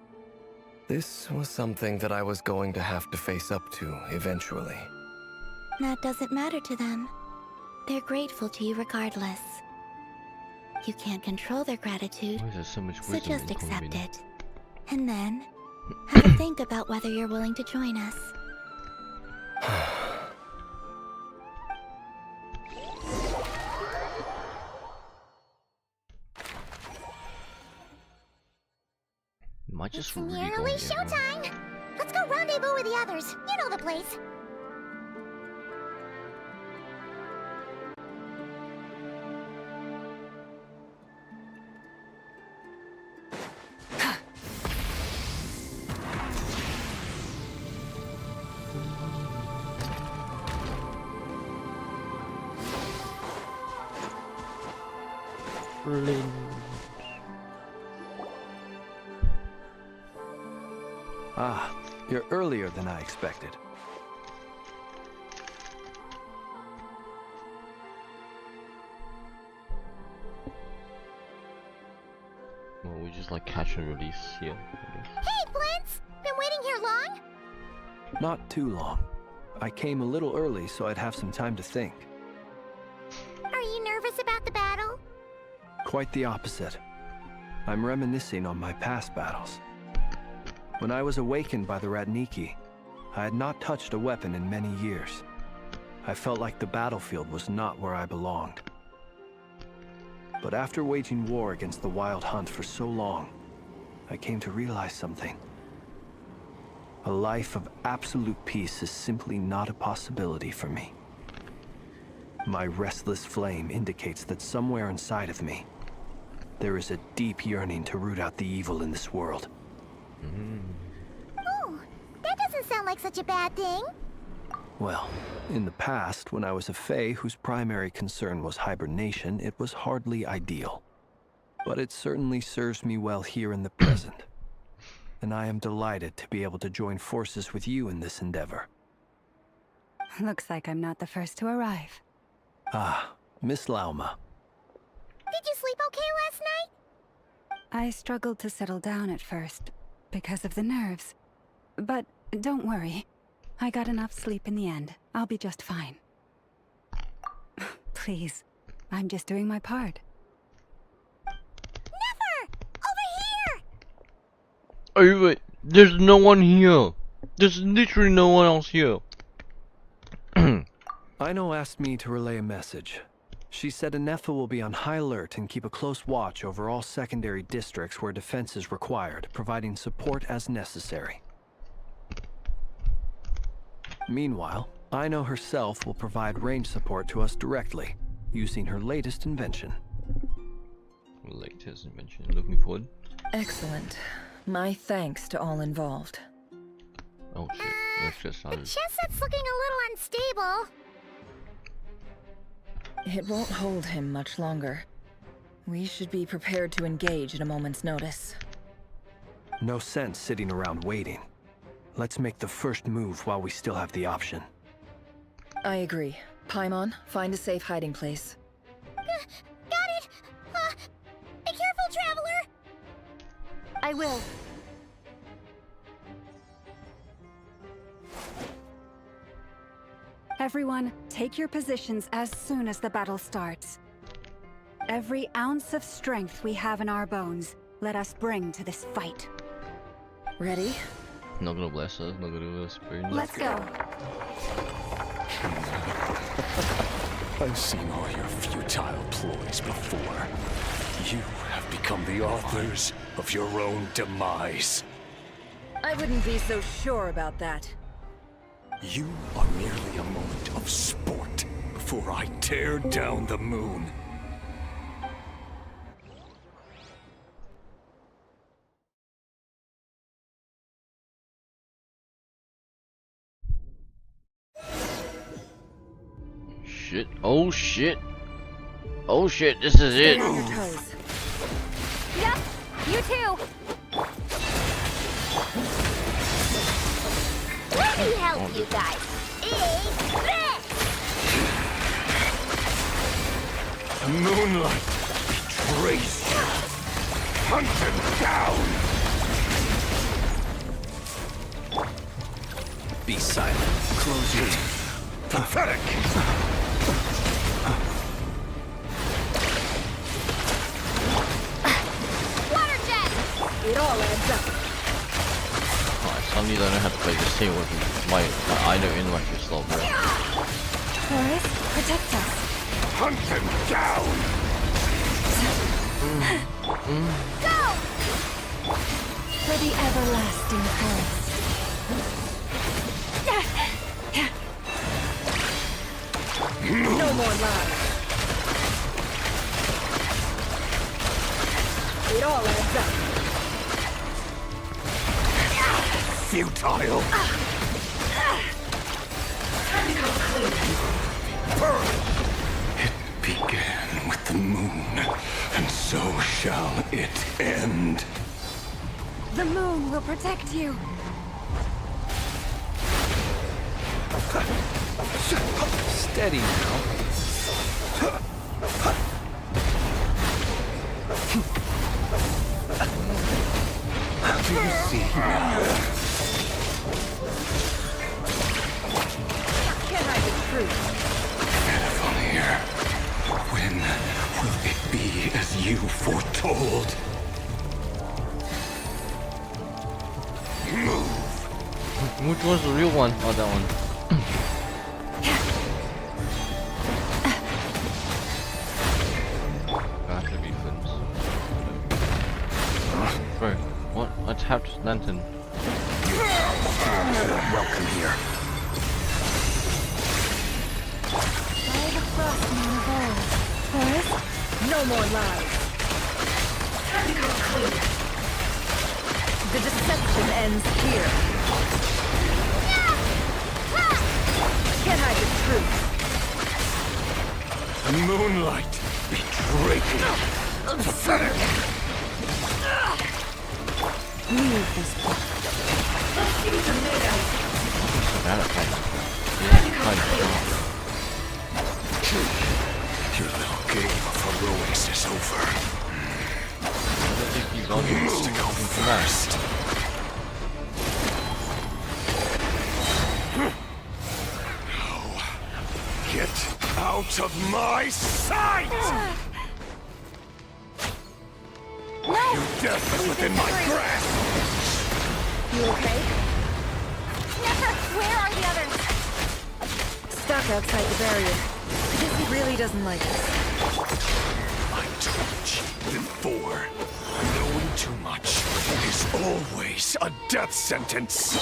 This was something that I was going to have to face up to eventually. That doesn't matter to them. They're grateful to you regardless. You can't control their gratitude, Why is there so much so wisdom just in accept Colvin? it. And then, have a think about whether you're willing to join us. Might just really Nearly go here, showtime! Let's go rendezvous with the others. You know the place. Berlin. Ah, you're earlier than I expected. Well, we just like catch and release here, I guess. Hey, Blintz! Been waiting here long? Not too long. I came a little early so I'd have some time to think. Are you nervous about the battle? Quite the opposite. I'm reminiscing on my past battles. When I was awakened by the Ratniki, I had not touched a weapon in many years. I felt like the battlefield was not where I belonged. But after waging war against the Wild Hunt for so long, I came to realize something. A life of absolute peace is simply not a possibility for me. My restless flame indicates that somewhere inside of me, there is a deep yearning to root out the evil in this world. Oh, that doesn't sound like such a bad thing. Well, in the past, when I was a Fae whose primary concern was hibernation, it was hardly ideal. But it certainly serves me well here in the present. And I am delighted to be able to join forces with you in this endeavor. Looks like I'm not the first to arrive. Ah, Miss Lauma. Did you sleep okay last night? I struggled to settle down at first, because of the nerves. But don't worry. I got enough sleep in the end. I'll be just fine. Please, I'm just doing my part. Never! Over here! Oh wait, there's no one here. There's literally no one else here. Aino asked me to relay a message. She said Anefa will be on high alert and keep a close watch over all secondary districts where defense is required, providing support as necessary. Meanwhile, Aino herself will provide range support to us directly, using her latest invention. Latest invention, looking forward. Excellent. My thanks to all involved. Oh shit, let's just The chess set's looking a little unstable. It won't hold him much longer. We should be prepared to engage at a moment's notice. No sense sitting around waiting. let's make the first move while we still have the option. I agree. Paimon, find a safe hiding place. Got it! Be careful, Traveler! I will. Everyone, take your positions as soon as the battle starts. Every ounce of strength we have in our bones, let us bring to this fight. Ready? Not gonna bless us, not gonna do a spoon. Let's go. I've seen all your futile ploys before. You have become the authors of your own demise. I wouldn't be so sure about that. You are merely a moment of sport before I tear down the moon. Shit. Oh shit. Oh shit, this is it. Yep, you too. Let me help you guys. The moonlight betrays you. Hunt him down. Be silent. Close your teeth. Pathetic. Water jet! It all adds up. Alright, suddenly I don't have to play this team with my item in like this slow, bro. Forest, protect us. Hunt him down. Go! For the everlasting forest. No more lies. It all adds up. Futile. It began with the moon, and so shall it end. The moon will protect you. Steady now. Do you see now? Can't hide the truth. Pitiful here. When will it be as you foretold? Move. Which one's the real one? Oh, that one. That could be films. Bro, what? I tapped lantern. Welcome here. By the frost moon of old. Forest, No more lies. The deception ends here. Can't hide the truth. The moonlight betrayed me. Pathetic. leave this book. Bad at fighting. Yeah, kind of. Your little game of heroics is over. Who needs to go first? No. Get out of my sight! No! Your death is within my grasp! You okay? Never! Where are the others? Stuck outside the barrier. I guess he really doesn't like us. I told you before. Knowing too much is always a death sentence.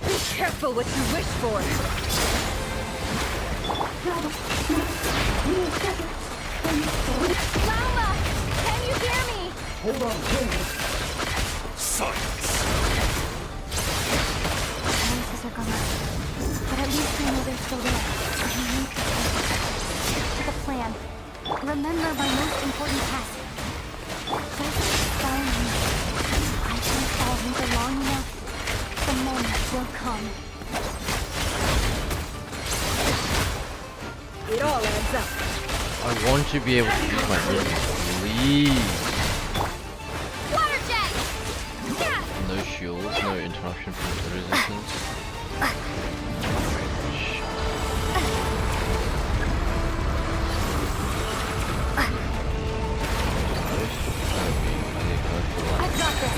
Be careful what you wish for. Mama! Can you hear me? Hold on, silence. Voices are gone. But at least we know they're still there. We need to the plan. Remember my most important task. Just follow me. I can follow me for long enough The moment will come. It all adds up. I want to be able to use my resistance, please. Water jet! No shields, no interruption from the resistance. I've got this.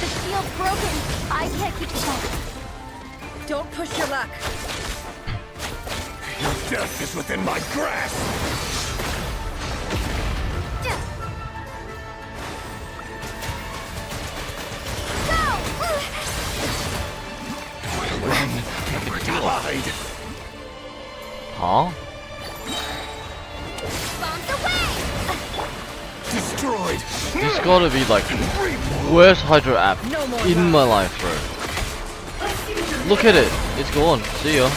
The shield's broken. I can't keep this up. Don't push your luck. Your death is within my grasp! Run, never to hide! Huh? Bombs away! Destroyed! This gotta be like worst Hydro app in my life, bro. Look at it, it's gone. See ya.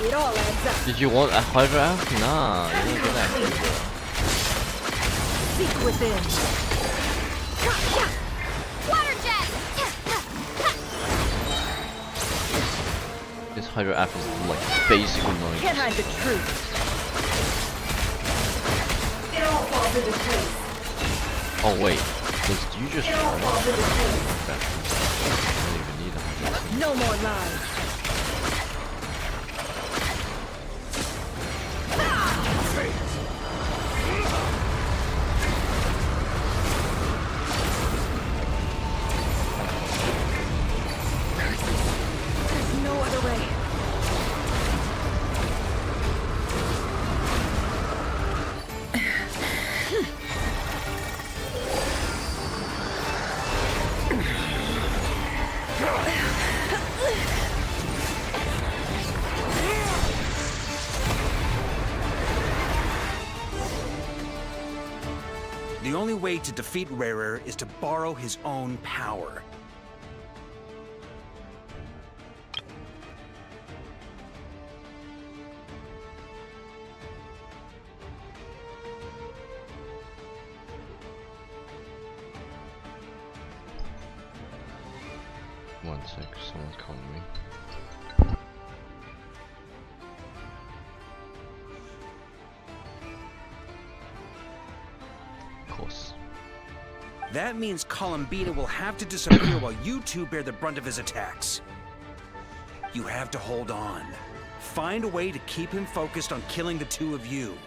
It all adds up. Did you want a Hydro app? Nah, you didn't get that. Seek within. Water jet! This Hydro app is like basically annoying. Can't hide the truth. It all falls into place. Oh wait, did you just try? I don't even need a Hydro app. No more lies. There's no other way. The only way to defeat Rarer is to borrow his own power. One sec, someone's calling me. Of course. That means Columbina will have to disappear while you two bear the brunt of his attacks. You have to hold on. Find a way to keep him focused on killing the two of you.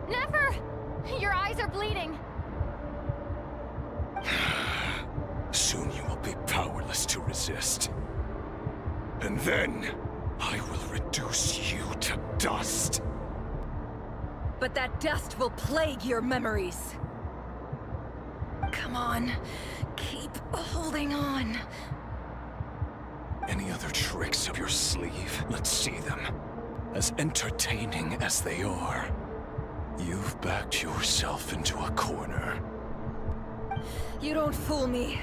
Never! Your eyes are bleeding. Soon you will be powerless to resist. And then, I will reduce you to dust. But that dust will plague your memories. Come on, keep holding on. Any other tricks up your sleeve? Let's see them. As entertaining as they are, you've backed yourself into a corner. You don't fool me.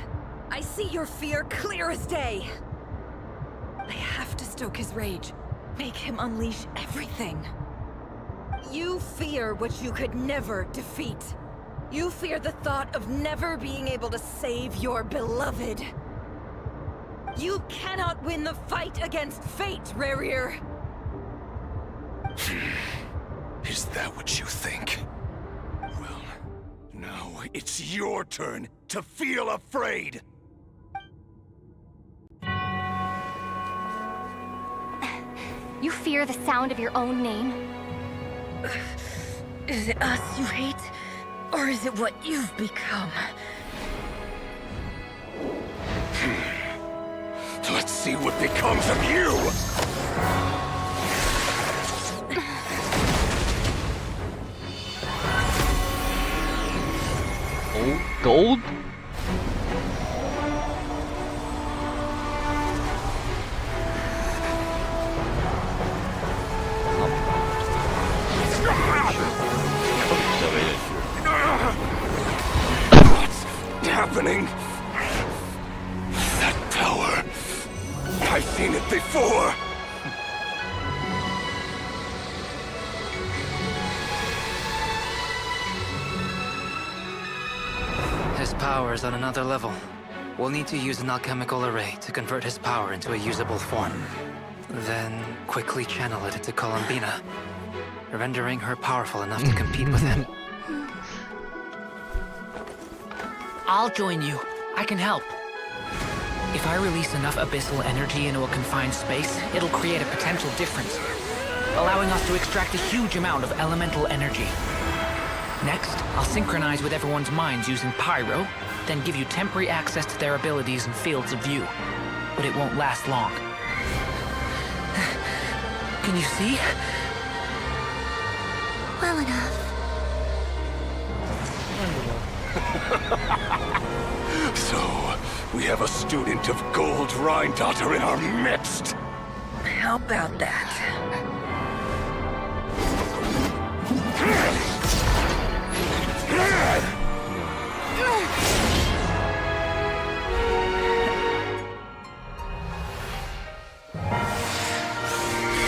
I see your fear clear as day. I have to stoke his rage. Make him unleash everything. You fear what you could never defeat. You fear the thought of never being able to save your beloved. You cannot win the fight against fate, Rarir. Is that what you think? Well, now it's your turn to feel afraid! You fear the sound of your own name? Is it us you hate? Or is it what you've become? Let's see what becomes of you! Oh, gold? happening? That power. I've seen it before. His power is on another level. We'll need to use an alchemical array to convert his power into a usable form. Then quickly channel it into Columbina, rendering her powerful enough to compete with him. I'll join you. I can help. If I release enough abyssal energy into a confined space, it'll create a potential difference, allowing us to extract a huge amount of elemental energy. Next, I'll synchronize with everyone's minds using pyro, then give you temporary access to their abilities and fields of view. But it won't last long. Can you see? Well enough. So, we have a student of Gold Rhine-Daughter in our midst. How about that?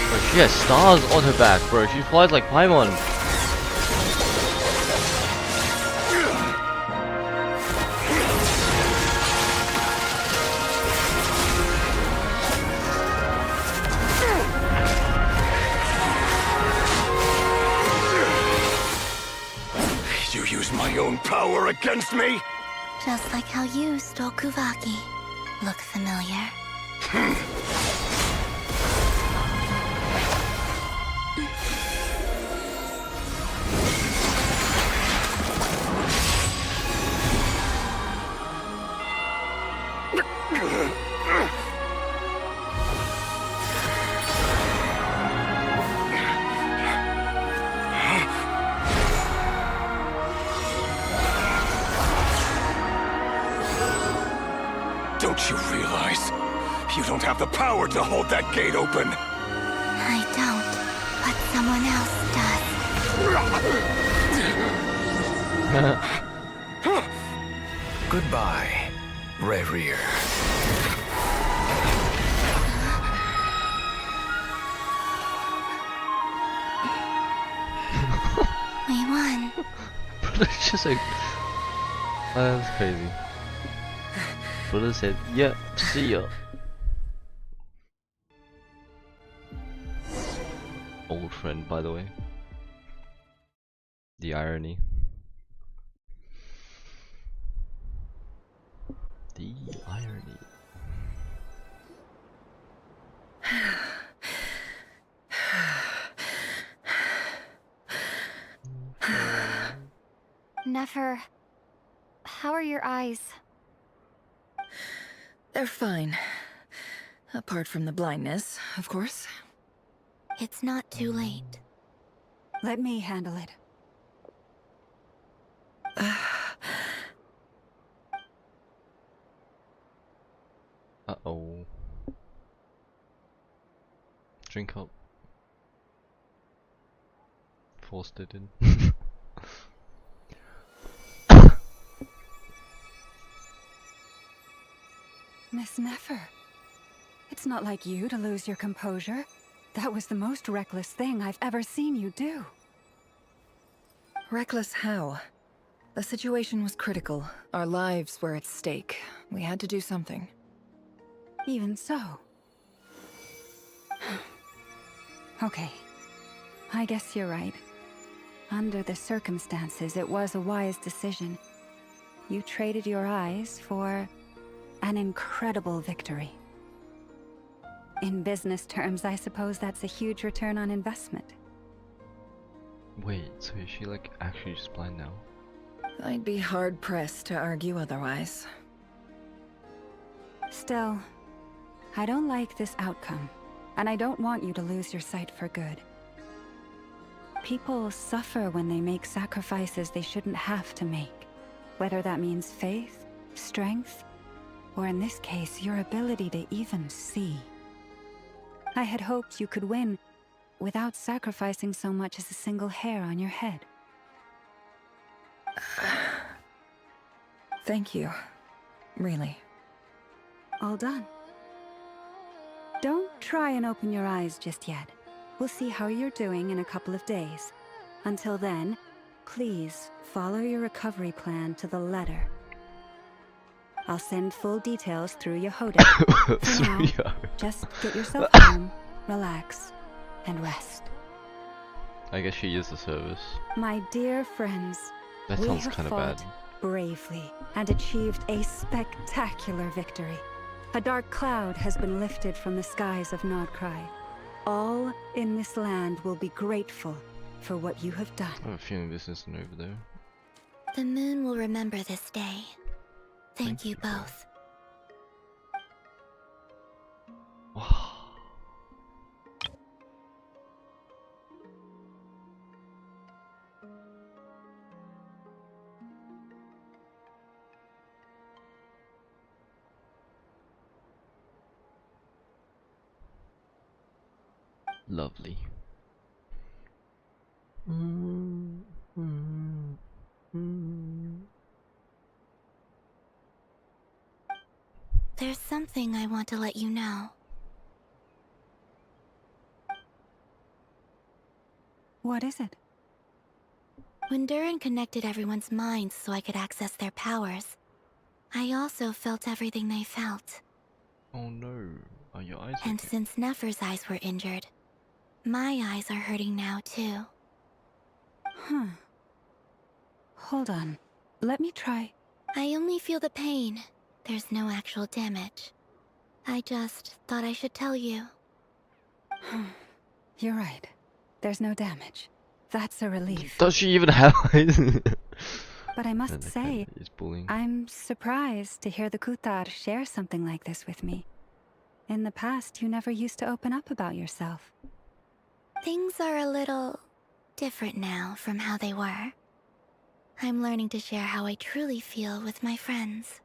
Bro, she has stars on her back, bro. She flies like Paimon. You use my own power against me? Just like how you stole Kuvaki. Look familiar? Don't you realize? You don't have the power to hold that gate open. I don't, but someone else does. Goodbye, Rerir. We won. It's just like, that's crazy. Buddha said, yeah, see ya. Old friend, by the way. The irony. The irony. Nefer, how are your eyes? They're fine. Apart from the blindness, of course. It's not too late. Let me handle it. Uh-oh. Drink up. Forced it in. Miss Nefer, it's not like you to lose your composure. That was the most reckless thing I've ever seen you do. Reckless how? The situation was critical. Our lives were at stake. We had to do something. Even so. Okay. I guess you're right. Under the circumstances, it was a wise decision. You traded your eyes for an incredible victory. In business terms, I suppose that's a huge return on investment. Wait, so is she like actually just blind now? I'd be hard-pressed to argue otherwise. Still, I don't like this outcome, and I don't want you to lose your sight for good. People suffer when they make sacrifices they shouldn't have to make, whether that means faith, strength, or in this case, your ability to even see. I had hoped you could win without sacrificing so much as a single hair on your head. Thank you. Really. All done. Don't try and open your eyes just yet. We'll see how you're doing in a couple of days. Until then, please follow your recovery plan to the letter. I'll send full details through your Hoda. For now, just get yourself home, relax, and rest. I guess she is the service. My dear friends, That we sounds have kind of fought bad. bravely and achieved a spectacular victory. A dark cloud has been lifted from the skies of Nordkrai. All in this land will be grateful for what you have done. I have a feeling this isn't over there. The moon will remember this day. Thank you both. Lovely. There's something I want to let you know. What is it? When Durin connected everyone's minds so I could access their powers, I also felt everything they felt. Oh no, are your eyes And okay? since Nefer's eyes were injured, my eyes are hurting now too. Huh. Hold on. Let me try. I only feel the pain. There's no actual damage. I just thought I should tell you. You're right. There's no damage. That's a relief. Does she even have eyes? But I must say, Is bullying. I'm surprised to hear the Kutar share something like this with me. In the past, you never used to open up about yourself. Things are a little different now from how they were. I'm learning to share how I truly feel with my friends.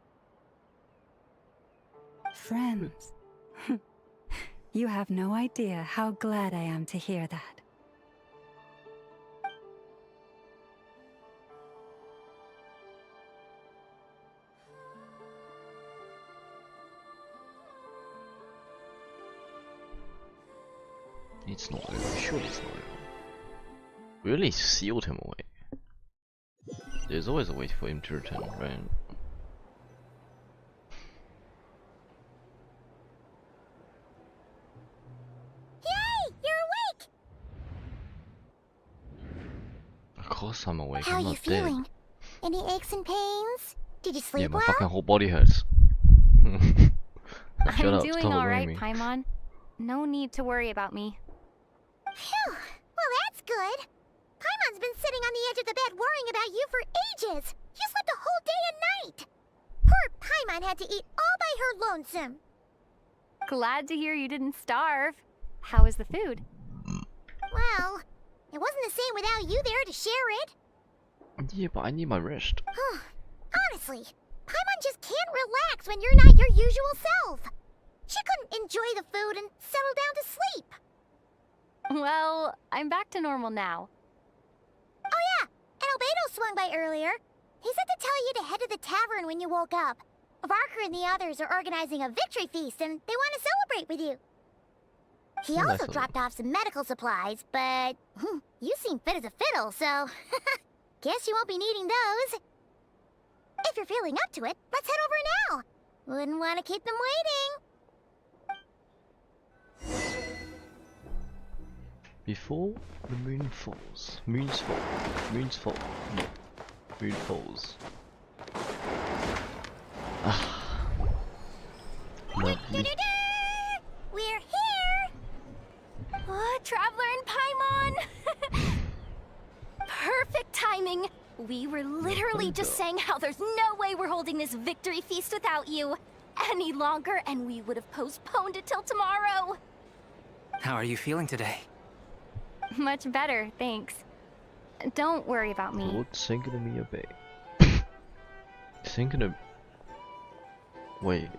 Friends. You have no idea how glad I am to hear that. It's not over. Surely it's not over. We really sealed him away. There's always a way for him to return, right? Yay! You're awake! Of course I'm awake. How I'm are you not feeling? dead. Any aches and pains? Did you Yeah, sleep my well? fucking whole body hurts. Shut I'm up, doing stop alright, ignoring me. Paimon. No need to worry about me. Phew! Well, that's good. Paimon's been sitting on the edge of the bed worrying about you for ages. You slept a whole day and night. Poor Paimon had to eat all by her lonesome. Glad to hear you didn't starve. How was the food? Well, it wasn't the same without you there to share it. Yeah, but I need my rest. Honestly, Paimon just can't relax when you're not your usual self. She couldn't enjoy the food and settle down to sleep. Well, I'm back to normal now. Oh yeah, and Albedo swung by earlier. He said to tell you to head to the tavern when you woke up. Varker and the others are organizing a victory feast and they want to celebrate with you. He Oh, also nice of dropped off some medical supplies, but you seem fit as a fiddle, so guess you won't be needing those. If you're feeling up to it, let's head over now. Wouldn't want to keep them waiting. Before the moon falls. Moons fall. Moons fall. Moon falls. Ah. Lovely. We're here! Oh, Traveler and Paimon! Perfect timing! We were literally just saying how there's no way we're holding this victory feast without you any longer, and we would have postponed it till tomorrow. How are you feeling today? Much better, thanks. Don't worry about me. Lord, singing to me a bit. Singing a... Wait.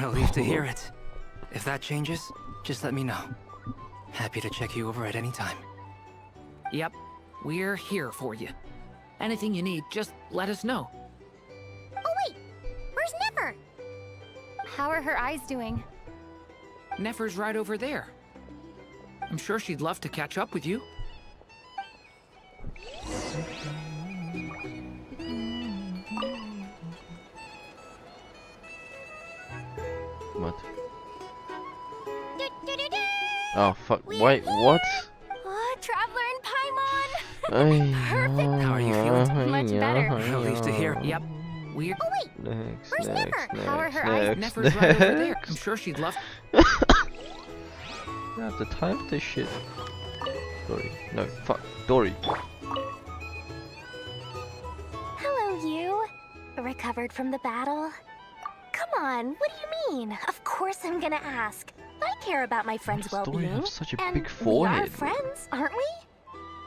Relieved to hear it. If that changes, just let me know. Happy to check you over at any time. Yep, we're here for you. Anything you need, just let us know. Oh wait, where's Nefer? How are her eyes doing? Nefer's right over there. I'm sure she'd love to catch up with you. What? Oh fuck, wait, what? Oh, Traveler and Paimon! Perfect! How are you feeling? Much better. Relieved to hear. Yep. Weird. Oh wait, Next, where's next, Nefer? next, How are her eyes? next, Nefer's right over there. next. I'm sure she'd love. I have to type this shit. Dory. No, fuck. Dory. Hello, you. Recovered from the battle? Come on, what do you mean? Of course I'm gonna ask. I care about my friend's Dory well-being. have such a And big we are forehead. friends, aren't we?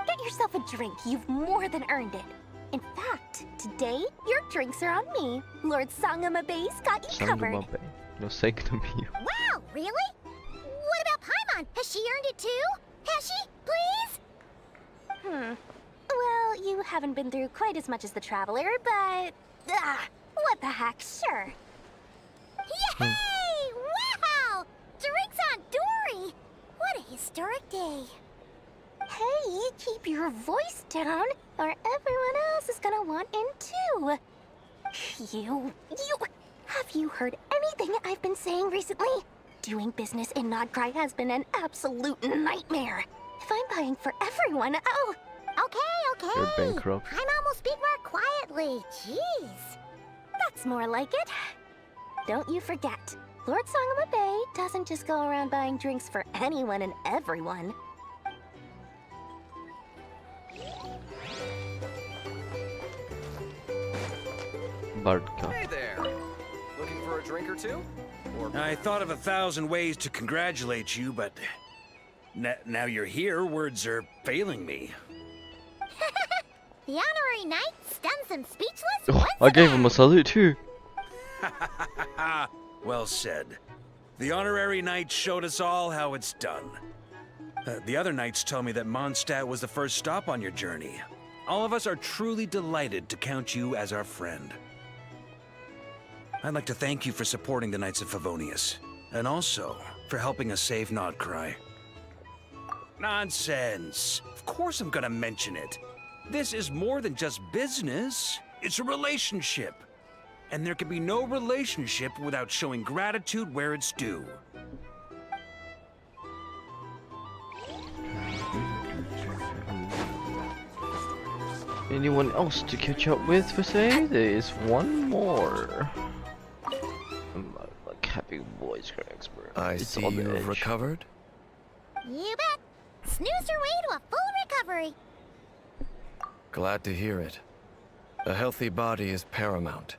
Get yourself a drink. You've more than earned it. In fact, today, your drinks are on me. Lord Sangamabe's got you covered. Sangamabe. No, Sangamabe. Wow, really? What about Paimon? Has she earned it too? Has she? Please? Well, you haven't been through quite as much as the Traveler, but... what the heck, sure. Yay! Wow! Drinks on Dory! What a historic day. Hey, keep your voice down, or everyone else is gonna want in too. Have you heard anything I've been saying recently? Doing business in Nodcry has been an absolute nightmare. If I'm buying for everyone, oh... Okay. You're bankrupt. Paimon will speak more quietly. Jeez. That's more like it. Don't you forget, Lord Sangamabe doesn't just go around buying drinks for anyone and everyone. Bardka. Hey there. Looking for a drink or two? Or I thought of 1,000 ways to congratulate you, but now you're here, words are failing me. The honorary knight stuns them speechless. Oh, I gave him a salute too. Well said. The honorary knight showed us all how it's done. The other knights tell me that Mondstadt was the first stop on your journey. All of us are truly delighted to count you as our friend. I'd like to thank you for supporting the Knights of Favonius, and also for helping us save Nodcry. Nonsense! Of course I'm gonna mention it. This is more than just business. It's a relationship. And there can be no relationship without showing gratitude where it's due. Anyone else to catch up with for say? There is one more. Like having voice cracks, bro. I It's see on the you've edge. recovered. You bet. Snooze your way to a full recovery. Glad to hear it. A healthy body is paramount.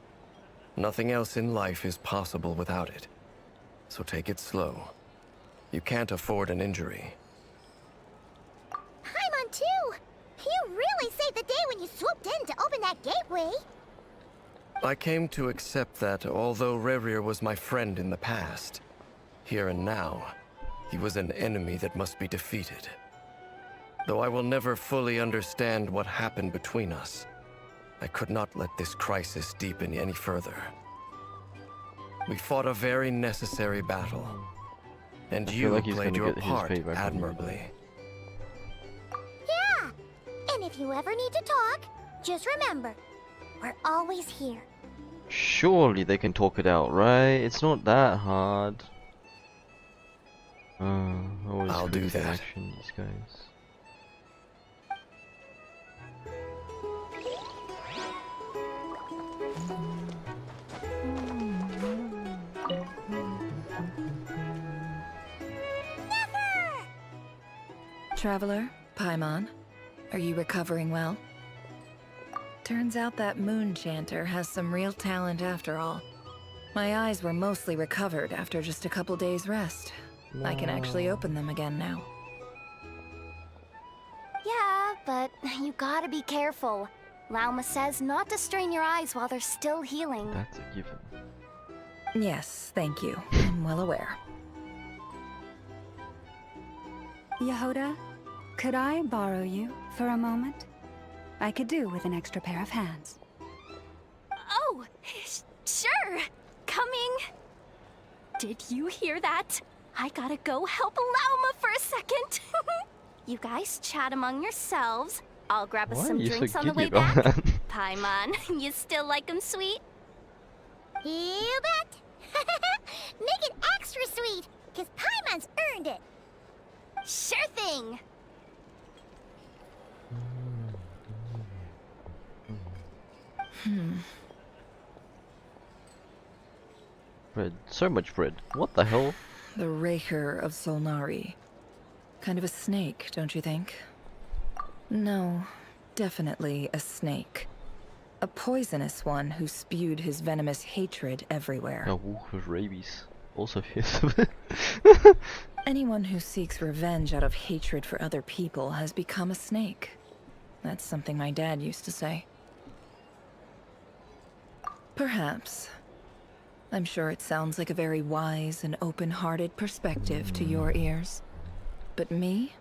Nothing else in life is possible without it. So take it slow. You can't afford an injury. Paimon too. You really saved the day when you swooped in to open that gateway. I came to accept that although Rerir was my friend in the past, here and now, he was an enemy that must be defeated. Though I will never fully understand what happened between us, I could not let this crisis deepen any further. We fought a very necessary battle, and I feel you like he's played gonna your get his part payback on me. admirably. Yeah. And if you ever need to talk, just remember, we're always here. Surely they can talk it out, right? It's not that hard. Always I'll do quick that. action, these guys. Traveler, Paimon, are you recovering well? Turns out that moon chanter has some real talent after all. My eyes were mostly recovered after just a couple days rest. I can actually open them again now. Yeah, but you gotta be careful. Lauma says not to strain your eyes while they're still healing. That's a given. Yes, thank you. I'm well aware. Yehoda, could I borrow you for a moment? I could do with an extra pair of hands. Oh, sure. Coming. Did you hear that? I gotta go help Lauma for a second. You guys chat among yourselves. I'll grab us Why some are you so drinks on the giddy way about back. that? Paimon, you still like 'em sweet? You bet! Make it extra sweet, because Paimon's earned it! Sure thing! Bread. So much bread. What the hell? The Raker of Solnari. Kind of a snake, don't you think? No, definitely a snake. A poisonous one who spewed his venomous hatred everywhere. A wolf with rabies. Also fierce. Anyone who seeks revenge out of hatred for other people has become a snake. That's something my dad used to say. Perhaps. I'm sure it sounds like a very wise and open-hearted perspective to your ears. But me?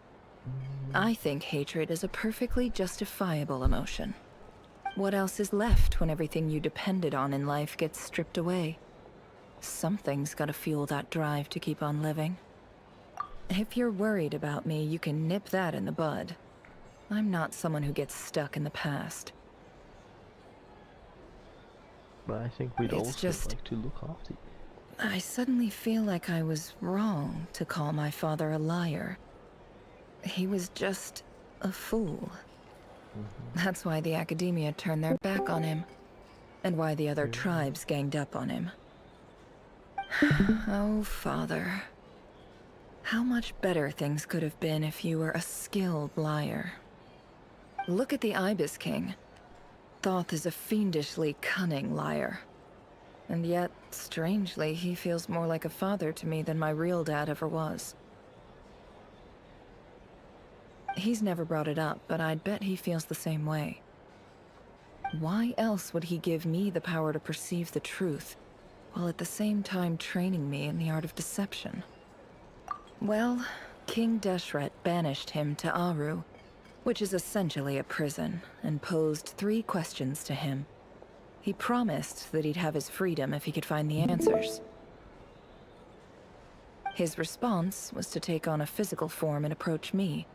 I think hatred is a perfectly justifiable emotion. What else is left when everything you depended on in life gets stripped away? Something's gotta fuel that drive to keep on living. If you're worried about me, you can nip that in the bud. I'm not someone who gets stuck in the past. But I think we'd It's also just- like to look after you. I suddenly feel like I was wrong to call my father a liar. He was just a fool. That's why the Academia turned their back on him, and why the other tribes ganged up on him. Oh, Father. How much better things could have been if you were a skilled liar. Look at the Ibis King. Thoth is a fiendishly cunning liar. And yet, strangely, he feels more like a father to me than my real dad ever was. He's never brought it up, but I'd bet he feels the same way. Why else would he give me the power to perceive the truth, while at the same time training me in the art of deception? Well, King Deshret banished him to Aru, which is essentially a prison, and posed 3 questions to him. He promised that he'd have his freedom if he could find the answers. His response was to take on a physical form and approach me,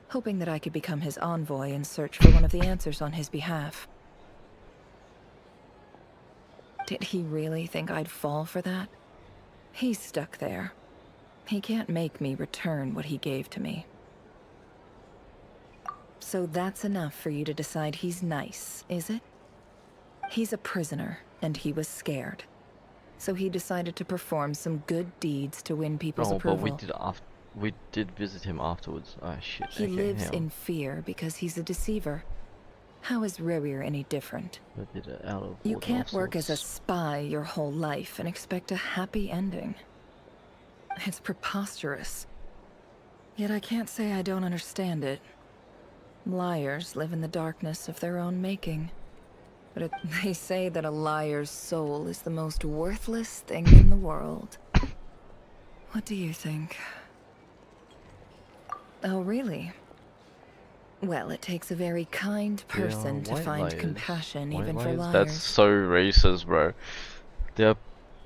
hoping that I could become his envoy and search for one of the answers on his behalf. Did he really think I'd fall for that? He's stuck there. He can't make me return what he gave to me. So that's enough for you to decide he's nice, is it? He's a prisoner, and he was scared. So he decided to perform some good deeds to win people's approval. But we did visit him afterwards. Ah, shit. He okay, lives hell. in fear because he's a deceiver. How is Rerir any different? But did it out of You order can't of work as a sorts. spy your whole life and expect a happy ending. It's preposterous. Yet I can't say I don't understand it. Liars live in the darkness of their own making. But they say that a liar's soul is the most worthless thing in the world. What do you think? Oh, really? Well, it takes a very kind person to white find liars. compassion White even for liars? liars. That's so racist, bro. There are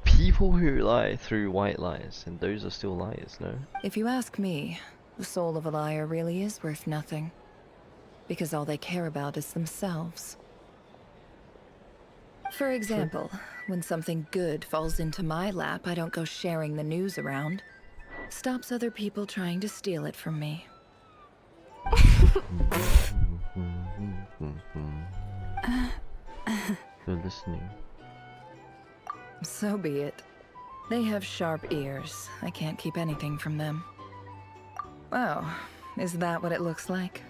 people who lie through white lies, and those are still liars, no? If you ask me, the soul of a liar really is worth nothing. Because all they care about is themselves. For example, when something good falls into my lap, I don't go sharing the news around. Stops other people trying to steal it from me. They're listening. So be it. They have sharp ears. I can't keep anything from them. Oh, is that what it looks like?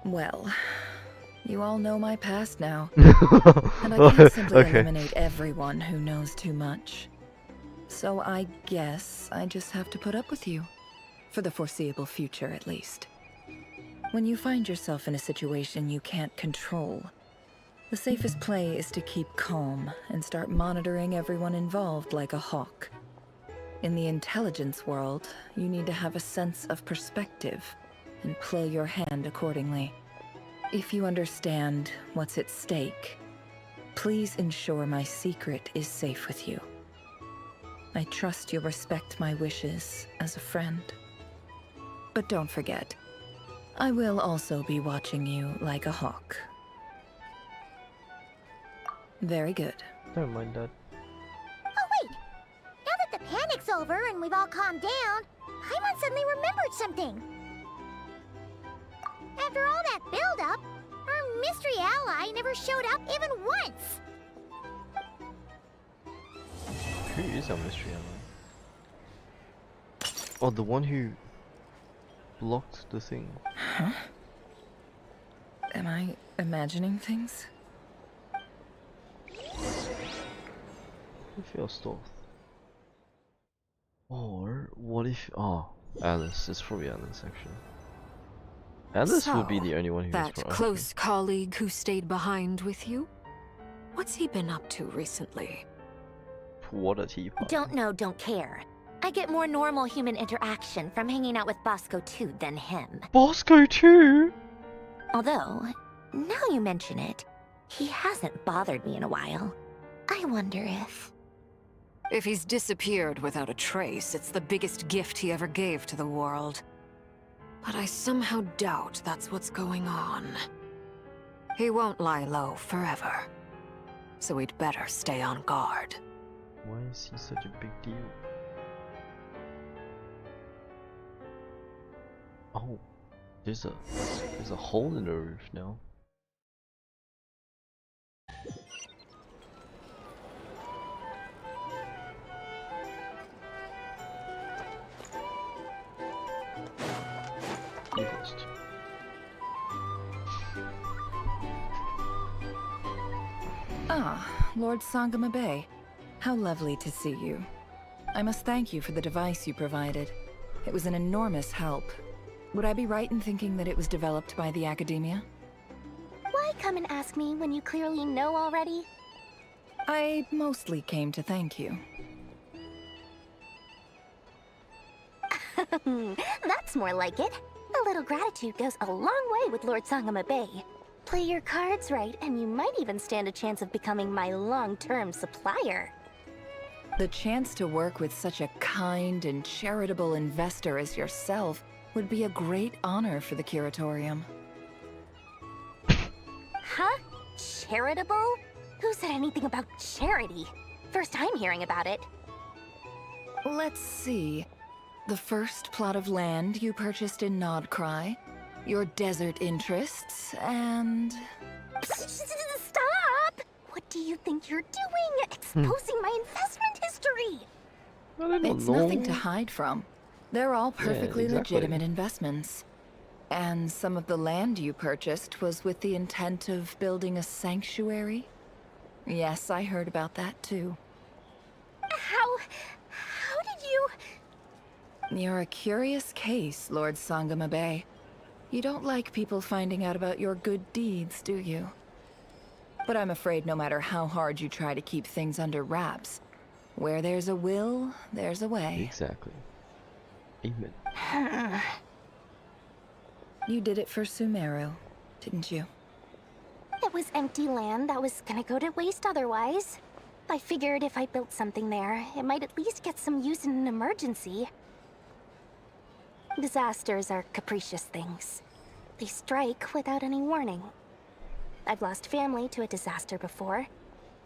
Well, you all know my past now. And I can't simply eliminate everyone who knows too much. So I guess I just have to put up with you. For the foreseeable future, at least. When you find yourself in a situation you can't control, the safest play is to keep calm and start monitoring everyone involved like a hawk. In the intelligence world, you need to have a sense of perspective and play your hand accordingly. If you understand what's at stake, please ensure my secret is safe with you. I trust you'll respect my wishes as a friend. But don't forget, I will also be watching you like a hawk. Very good. Don't mind that. Oh wait! Now that the panic's over and we've all calmed down, Paimon suddenly remembered something. After all that build-up, our mystery ally never showed up even once! Who is our mystery ally? Oh, the one who blocked the thing. Huh? Am I imagining things? If you're stealth. Or what if? Oh, Alice. It's probably Alice actually. Alice would be the only one who that was close colleague who stayed behind with you? What's he been up to recently? What a teapot. Don't know, don't care. I get more normal human interaction from hanging out with Bosco 2 than him. Bosco 2? Although, now you mention it, he hasn't bothered me in a while. I wonder if... If he's disappeared without a trace, it's the biggest gift he ever gave to the world. But I somehow doubt that's what's going on. He won't lie low forever. So we'd better stay on guard. Why is he such a big deal? Oh, there's a hole in the roof now. Evilest. Ah, Lord Sangama Bay. How lovely to see you. I must thank you for the device you provided. It was an enormous help. Would I be right in thinking that it was developed by the Academia? Why come and ask me when you clearly know already? I mostly came to thank you. That's more like it. A little gratitude goes a long way with Lord Sangama Bay. Play your cards right, and you might even stand a chance of becoming my long-term supplier. The chance to work with such a kind and charitable investor as yourself would be a great honor for the Curatorium. Huh? Charitable? Who said anything about charity? First time hearing about it. Let's see. The first plot of land you purchased in Nodcry, your desert interests, and... Stop! What do you think you're doing? Exposing my investment history! It's nothing to hide from. They're all perfectly legitimate investments. And some of the land you purchased was with the intent of building a sanctuary? Yes, I heard about that too. How did you... You're a curious case, Lord Sangama Bay. You don't like people finding out about your good deeds, do you? But I'm afraid no matter how hard you try to keep things under wraps, where there's a will, there's a way. Exactly. Amen. You did it for Sumeru, didn't you? It was empty land that was gonna go to waste otherwise. I figured if I built something there, it might at least get some use in an emergency. Disasters are capricious things. They strike without any warning. I've lost family to a disaster before,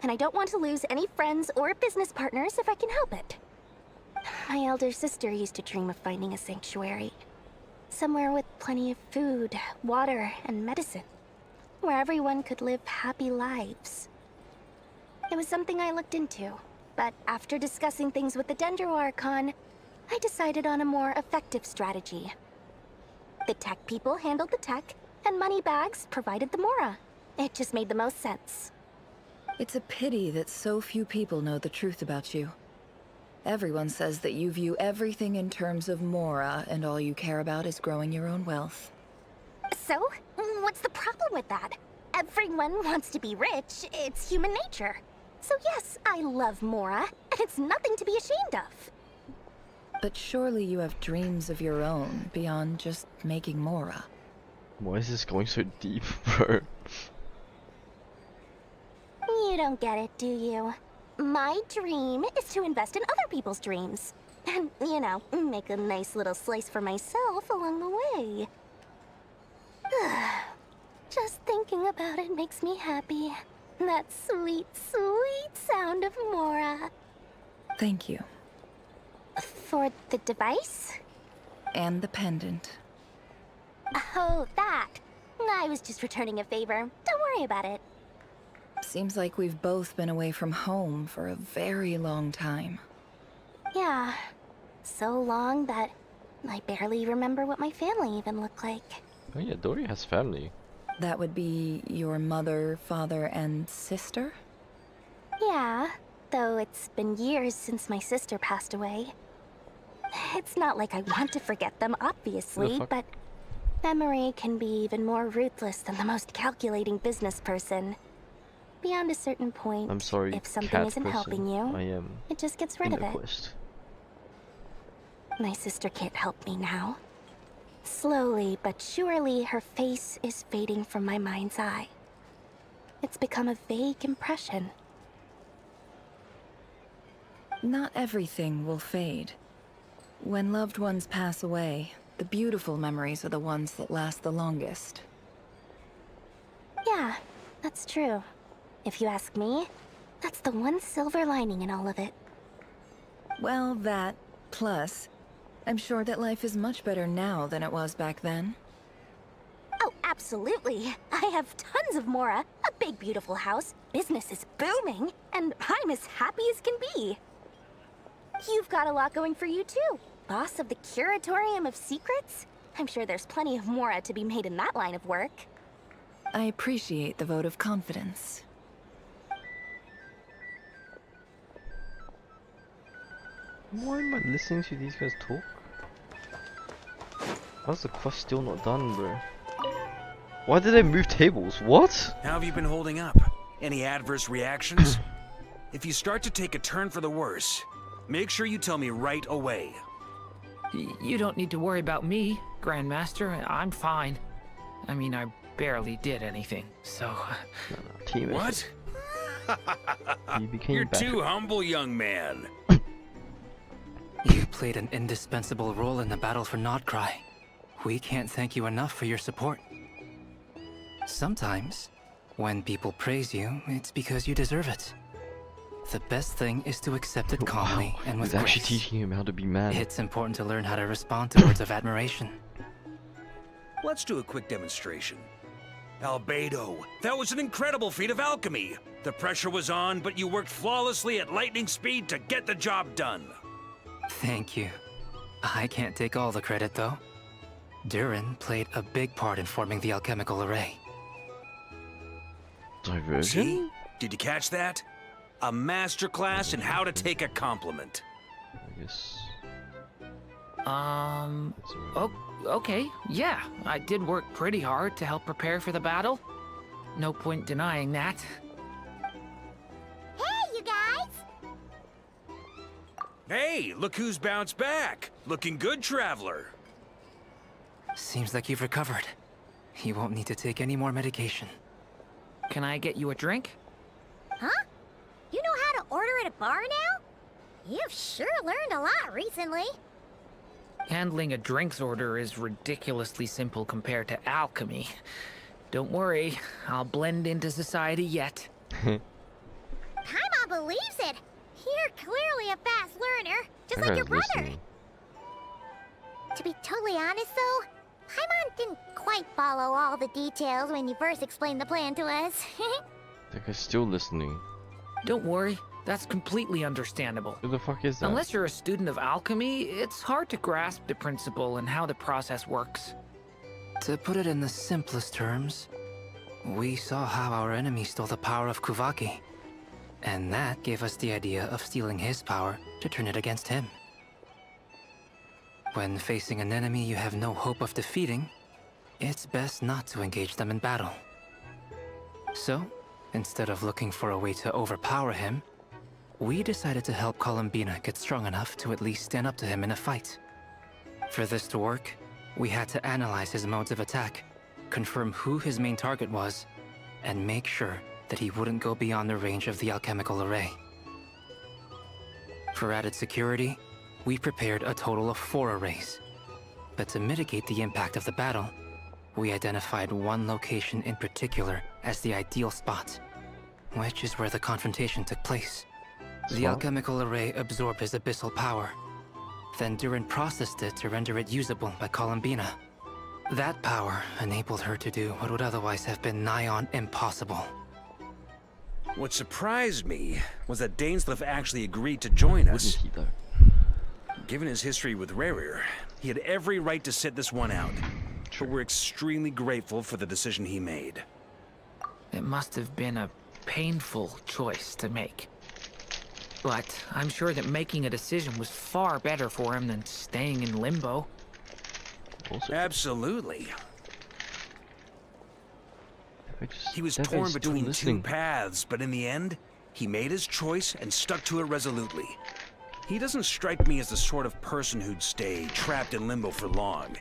and I don't want to lose any friends or business partners if I can help it. My elder sister used to dream of finding a sanctuary. Somewhere with plenty of food, water, and medicine. Where everyone could live happy lives. It was something I looked into, but after discussing things with the Dendro Archon, I decided on a more effective strategy. The tech people handled the tech, and Moneybags provided the Mora. It just made the most sense. It's a pity that so few people know the truth about you. Everyone says that you view everything in terms of Mora, and all you care about is growing your own wealth. So, what's the problem with that? Everyone wants to be rich. It's human nature. So yes, I love Mora, and it's nothing to be ashamed of. But surely you have dreams of your own beyond just making Mora. Why is this going so deep, bro? You don't get it, do you? my dream is to invest in other people's dreams. And, you know, make a nice little slice for myself along the way. Just thinking about it makes me happy. That sweet, sweet sound of Mora. Thank you. For the device? And the pendant. Oh, that. I was just returning a favor. Don't worry about it. Seems like we've both been away from home for a very long time. Yeah. So long that I barely remember what my family even looked like. Oh yeah, Dory has family. That would be your mother, father, and sister? Yeah, though it's been years since my sister passed away. It's not like I want to forget them, obviously, but memory can be even more ruthless than the most calculating business person. Beyond a certain point, I'm sorry, if something cat isn't person. helping you, it just gets rid of it. Quest. My sister can't help me now. Slowly but surely, her face is fading from my mind's eye. It's become a vague impression. Not everything will fade. When loved ones pass away, the beautiful memories are the ones that last the longest. Yeah, that's true. If you ask me, that's the one silver lining in all of it. Well, that, plus, I'm sure that life is much better now than it was back then. Oh, absolutely. I have tons of Mora, a big beautiful house, business is booming, and I'm as happy as can be. You've got a lot going for you too. Boss of the Curatorium of Secrets? I'm sure there's plenty of Mora to be made in that line of work. I appreciate the vote of confidence. Why am I listening to these guys talk? How's the quest still not done, bro? Why did they move tables? What? How have you been holding up? Any adverse reactions? If you start to take a turn for the worse, make sure you tell me right away. You don't need to worry about me, Grandmaster. I'm fine. I mean, I barely did anything, so... What? You became You're too humble, young man. You played an indispensable role in the battle for Nodcry. We can't thank you enough for your support. Sometimes, when people praise you, it's because you deserve it. The best thing is to accept it calmly and with He's actually grace. teaching him how to be mad. It's important to learn how to respond to words of admiration. Let's do a quick demonstration. Albedo, that was an incredible feat of alchemy. The pressure was on, but you worked flawlessly at lightning speed to get the job done. Thank you. I can't take all the credit, though. Durin played a big part in forming the alchemical array. Diversion? See? Did you catch that? A masterclass in how to take a compliment. I guess. Okay, yeah. I did work pretty hard to help prepare for the battle. No point denying that. Hey, you guys! Hey, look who's bounced back. Looking good, Traveler. Seems like you've recovered. You won't need to take any more medication. Can I get you a drink? Huh? You know how to order at a bar now? You've sure learned a lot recently. Handling a drinks order is ridiculously simple compared to alchemy. Don't worry, I'll blend into society yet. Paimon believes it. You're clearly a fast learner, just like your brother. Listening. To be totally honest though, Paimon didn't quite follow all the details when you first explained the plan to us. That guy's still listening. Don't worry, that's completely understandable. Who the fuck is that? Unless you're a student of alchemy, it's hard to grasp the principle and how the process works. To put it in the simplest terms, we saw how our enemy stole the power of Kuvaki. And that gave us the idea of stealing his power to turn it against him. When facing an enemy you have no hope of defeating, it's best not to engage them in battle. So, instead of looking for a way to overpower him, we decided to help Columbina get strong enough to at least stand up to him in a fight. For this to work, we had to analyze his modes of attack, confirm who his main target was, and make sure that he wouldn't go beyond the range of the alchemical array. For added security, we prepared a total of 4 arrays. But to mitigate the impact of the battle, we identified one location in particular as the ideal spot, which is where the confrontation took place. The alchemical array absorbed his abyssal power. Then Durin processed it to render it usable by Columbina. That power enabled her to do what would otherwise have been nigh on impossible. What surprised me was that Dainsleif actually agreed to join us. Wouldn't he, though? Given his history with Rerir, he had every right to sit this one out. But we're extremely grateful for the decision he made. It must have been a painful choice to make. But I'm sure that making a decision was far better for him than staying in limbo. Absolutely. He was torn between 2 paths, but in the end, he made his choice and stuck to it resolutely. He doesn't strike me as the sort of person who'd stay trapped in limbo for long.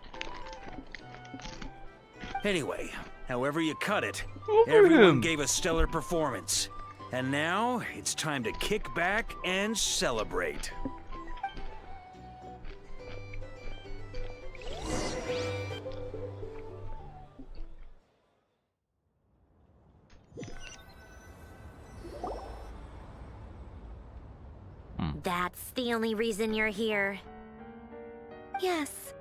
Anyway, however you cut it, everyone gave a stellar performance. And now, it's time to kick back and celebrate. That's the only reason you're here. Yes.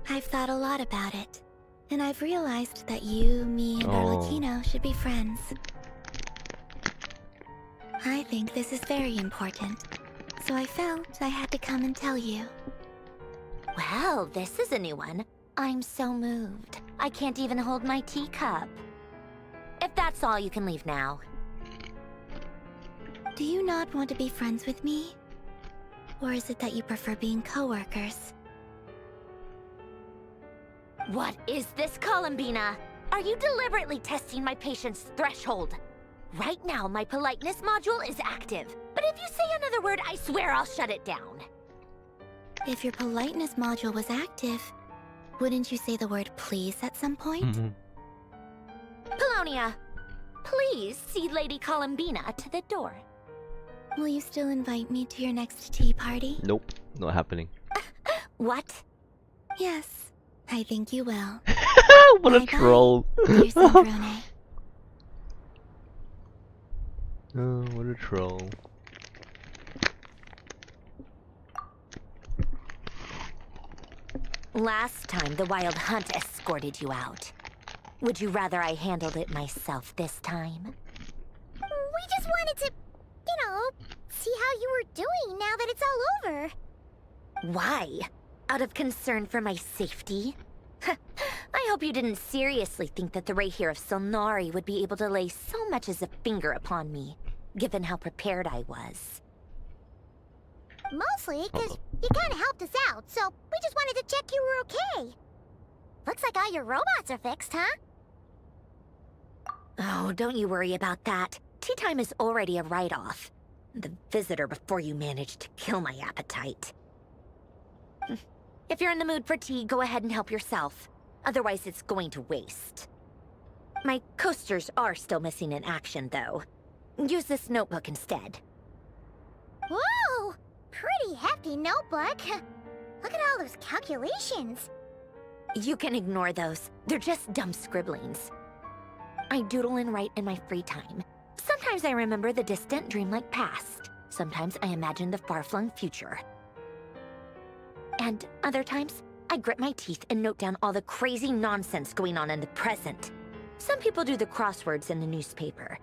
I've thought a lot about it. And I've realized that you, me, and Arlecchino should be friends. I think this is very important. So I felt I had to come and tell you. Well, this is a new one. I'm so moved. I can't even hold my teacup. If that's all, you can leave now. Do you not want to be friends with me? Or is it that you prefer being co-workers? What is this, Columbina? Are you deliberately testing my patience threshold? Right now, my politeness module is active. But if you say another word, I swear I'll shut it down. If your politeness module was active, wouldn't you say the word please at some point? Polonia, please see Lady Columbina to the door. Will you still invite me to your next tea party? Nope, not happening. What? Yes, I think you will. What a troll. Dear Sandrone. Oh, what a troll. Last time, the Wild Hunt escorted you out. Would you rather I handled it myself this time? We just wanted to, you know, see how you were doing now that it's all over. Why? Out of concern for my safety? I hope you didn't seriously think that the Rayhir of Solnari would be able to lay so much as a finger upon me, given how prepared I was. Mostly because you kind of helped us out, so we just wanted to check you were okay. Looks like all your robots are fixed, huh? Oh, don't you worry about that. Tea time is already a write-off. The visitor before you managed to kill my appetite. If you're in the mood for tea, go ahead and help yourself. Otherwise, it's going to waste. My coasters are still missing in action, though. Use this notebook instead. Whoa! Pretty hefty notebook. Look at all those calculations. You can ignore those. They're just dumb scribblings. I doodle and write in my free time. Sometimes I remember the distant, dreamlike past. Sometimes I imagine the far-flung future. And other times, I grit my teeth and note down all the crazy nonsense going on in the present. Some people do the crosswords in the newspaper.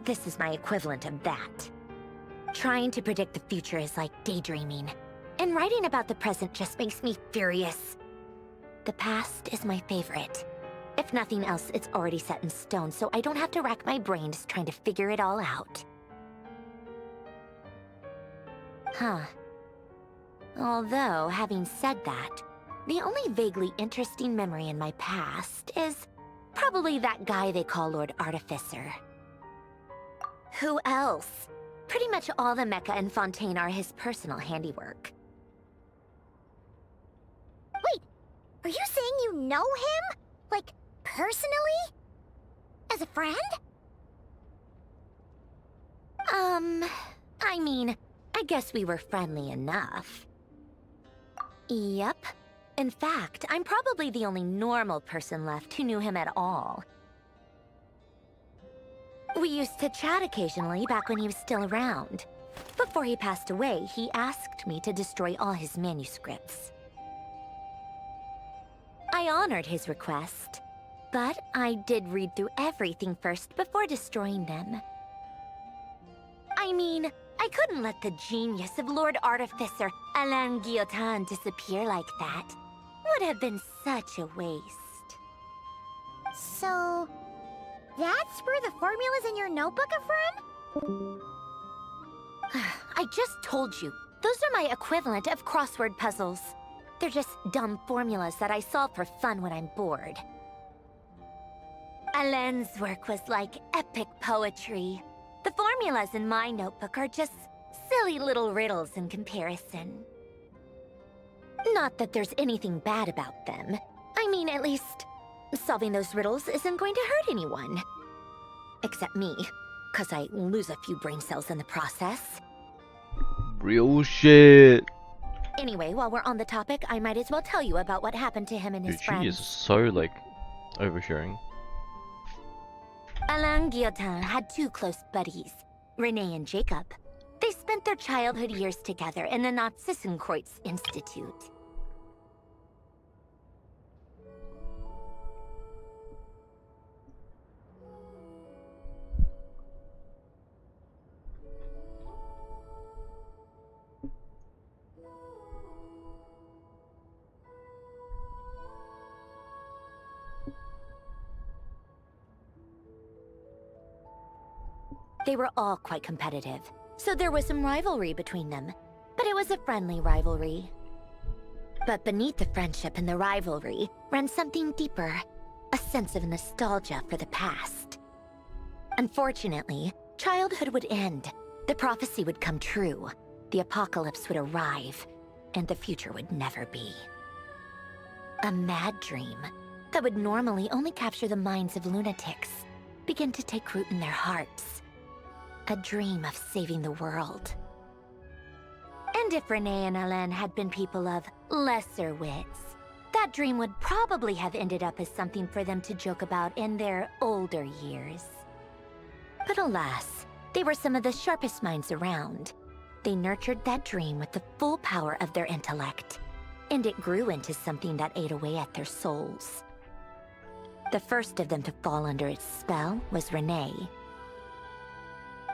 This is my equivalent of that. Trying to predict the future is like daydreaming. And writing about the present just makes me furious. The past is my favorite. If nothing else, it's already set in stone, so I don't have to rack my brains trying to figure it all out. Huh. Although, having said that, the only vaguely interesting memory in my past is probably that guy they call Lord Artificer. Who else? Pretty much all the mecha in Fontaine are his personal handiwork. Wait, are you saying you know him? Like, personally? As a friend? I mean, I guess we were friendly enough. Yep. In fact, I'm probably the only normal person left who knew him at all. We used to chat occasionally back when he was still around. Before he passed away, he asked me to destroy all his manuscripts. I honored his request, but I did read through everything first before destroying them. I mean, I couldn't let the genius of Lord Artificer Alain Guillotin disappear like that. Would have been such a waste. So, that's where the formula's in your notebook are from? I just told you. Those are my equivalent of crossword puzzles. They're just dumb formulas that I solve for fun when I'm bored. Alain's work was like epic poetry. The formulas in my notebook are just silly little riddles in comparison. Not that there's anything bad about them. I mean, at least, solving those riddles isn't going to hurt anyone. Except me, because I lose a few brain cells in the process. Real shit. Anyway, while we're on the topic, I might as well tell you about what happened to him and his Dude, friends. she is so, like, oversharing. Alain Guillotin had two close buddies, Renee and Jacob. They spent their childhood years together in the Narzissenkreuz Institute. They were all quite competitive, so there was some rivalry between them, but it was a friendly rivalry. But beneath the friendship and the rivalry ran something deeper, a sense of nostalgia for the past. Unfortunately, childhood would end, the prophecy would come true, the apocalypse would arrive, and the future would never be. A mad dream that would normally only capture the minds of lunatics began to take root in their hearts. A dream of saving the world. And if Renee and Alain had been people of lesser wits, that dream would probably have ended up as something for them to joke about in their older years. But alas, they were some of the sharpest minds around. They nurtured that dream with the full power of their intellect, and it grew into something that ate away at their souls. The first of them to fall under its spell was Renee.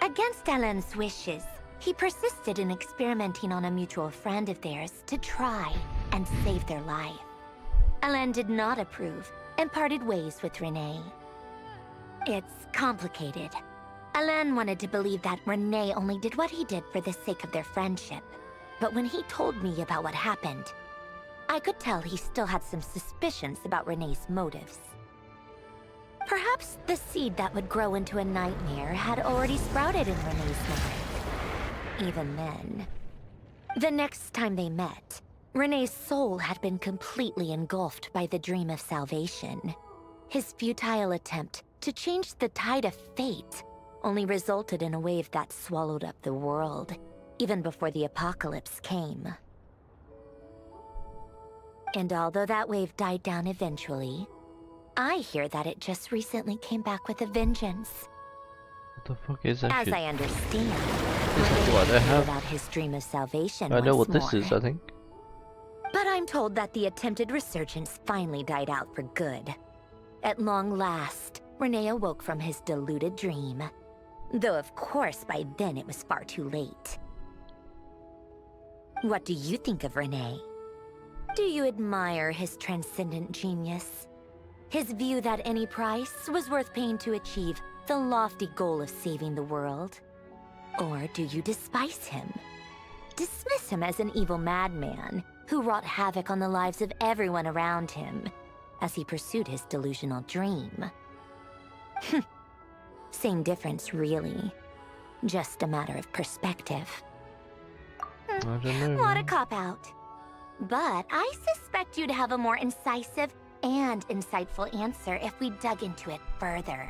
Against Alain's wishes, he persisted in experimenting on a mutual friend of theirs to try and save their life. Alain did not approve and parted ways with Renee. It's complicated. Alain wanted to believe that Renee only did what he did for the sake of their friendship. But when he told me about what happened, I could tell he still had some suspicions about Renee's motives. Perhaps the seed that would grow into a nightmare had already sprouted in Renee's mind. Even then. The next time they met, Renee's soul had been completely engulfed by the dream of salvation. His futile attempt to change the tide of fate only resulted in a wave that swallowed up the world, even before the apocalypse came. And although that wave died down eventually, I hear that it just recently came back with a vengeance. What the fuck is that As shit? I understand, This is what I have. about his dream of salvation I know what once this is, more. I think. But I'm told that the attempted resurgence finally died out for good. At long last, Renee awoke from his deluded dream. Though of course by then it was far too late. What do you think of Renee? Do you admire his transcendent genius? His view that any price was worth paying to achieve the lofty goal of saving the world? Or do you despise him? Dismiss him as an evil madman who wrought havoc on the lives of everyone around him as he pursued his delusional dream? Same difference, really. Just a matter of perspective. I don't know. What a cop-out. But I suspect you'd have a more incisive and insightful answer if we dug into it further.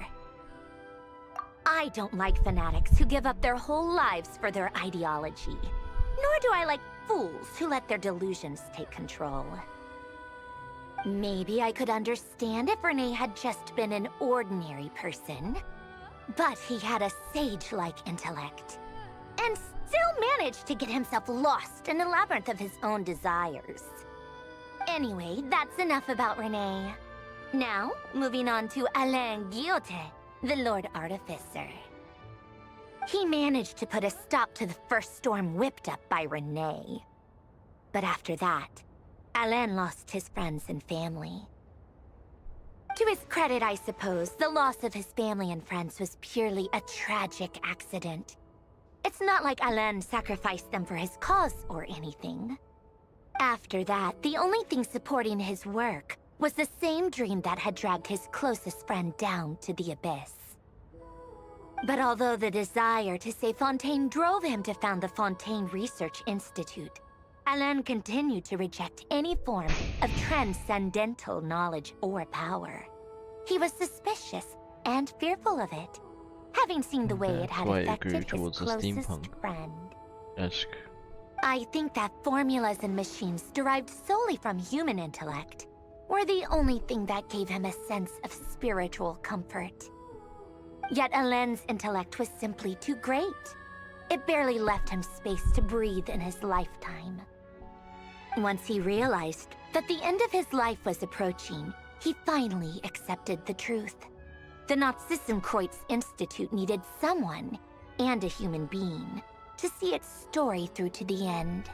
I don't like fanatics who give up their whole lives for their ideology. Nor do I like fools who let their delusions take control. Maybe I could understand if Renee had just been an ordinary person. But he had a sage-like intellect. And still managed to get himself lost in a labyrinth of his own desires. Anyway, that's enough about Renee. Now, moving on to Alain Guillotin, the Lord Artificer. He managed to put a stop to the first storm whipped up by Renee. But after that, Alain lost his friends and family. To his credit, I suppose, the loss of his family and friends was purely a tragic accident. It's not like Alain sacrificed them for his cause or anything. After that, the only thing supporting his work was the same dream that had dragged his closest friend down to the abyss. But although the desire to save Fontaine drove him to found the Fontaine Research Institute, Alain continued to reject any form of transcendental knowledge or power. He was suspicious and fearful of it, having seen the way it had affected his closest friend. I think that formulas and machines derived solely from human intellect were the only thing that gave him a sense of spiritual comfort. Yet Alain's intellect was simply too great. It barely left him space to breathe in his lifetime. Once he realized that the end of his life was approaching, he finally accepted the truth. The Nazissenkreuz Institute needed someone, and a human being, to see its story through to the end.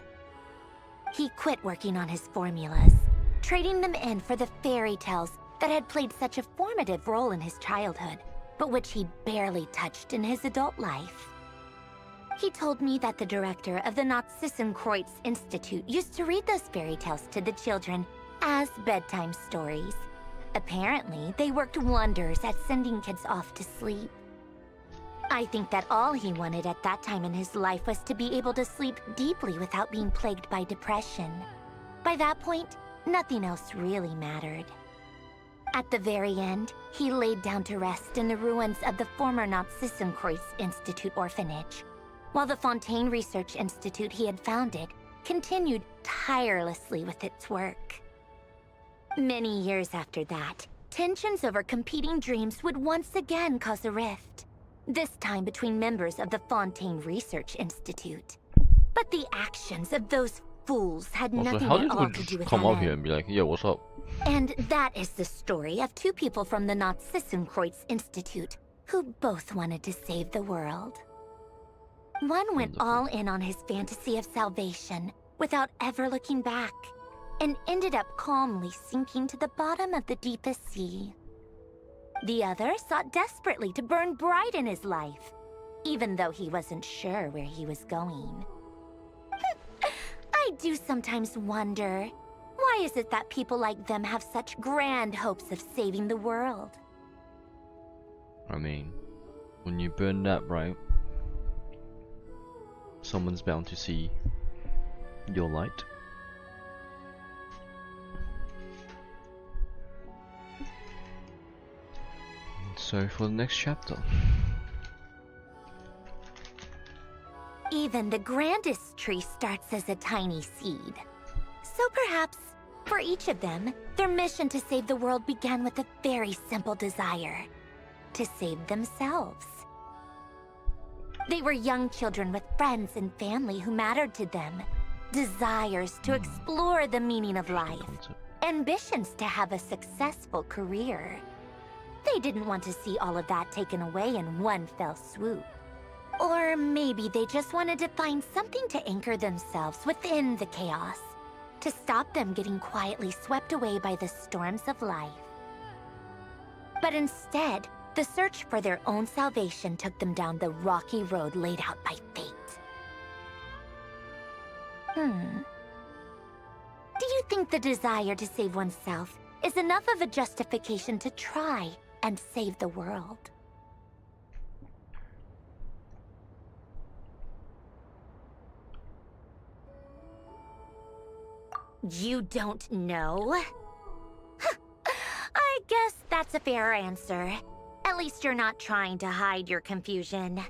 He quit working on his formulas, trading them in for the fairy tales that had played such a formative role in his childhood, but which he barely touched in his adult life. He told me that the director of the Nazissenkreuz Institute used to read those fairy tales to the children as bedtime stories. Apparently, they worked wonders at sending kids off to sleep. I think that all he wanted at that time in his life was to be able to sleep deeply without being plagued by depression. By that point, nothing else really mattered. At the very end, he laid down to rest in the ruins of the former Nazissenkreuz Institute orphanage, while the Fontaine Research Institute he had founded continued tirelessly with its work. Many years after that, tensions over competing dreams would once again cause a rift, this time between members of the Fontaine Research Institute. But the actions of those fools had nothing at all to do with come out Alain. here and be like, "Yo, what's up?" And that is the story of two people from the Nazissenkreuz Institute who both wanted to save the world. One went all in on his fantasy of salvation without ever looking back, and ended up calmly sinking to the bottom of the deepest sea. The other sought desperately to burn bright in his life, even though he wasn't sure where he was going. I do sometimes wonder, why is it that people like them have such grand hopes of saving the world? I mean, when you burn that bright, someone's bound to see your light. So for the next chapter. Even the grandest tree starts as a tiny seed. So perhaps, for each of them, their mission to save the world began with a very simple desire: to save themselves. They were young children with friends and family who mattered to them, desires to explore the meaning of life, ambitions to have a successful career. They didn't want to see all of that taken away in one fell swoop. Or maybe they just wanted to find something to anchor themselves within the chaos, to stop them getting quietly swept away by the storms of life. But instead, the search for their own salvation took them down the rocky road laid out by fate. Do you think the desire to save oneself is enough of a justification to try and save the world? You don't know? I guess that's a fair answer. At least you're not trying to hide your confusion.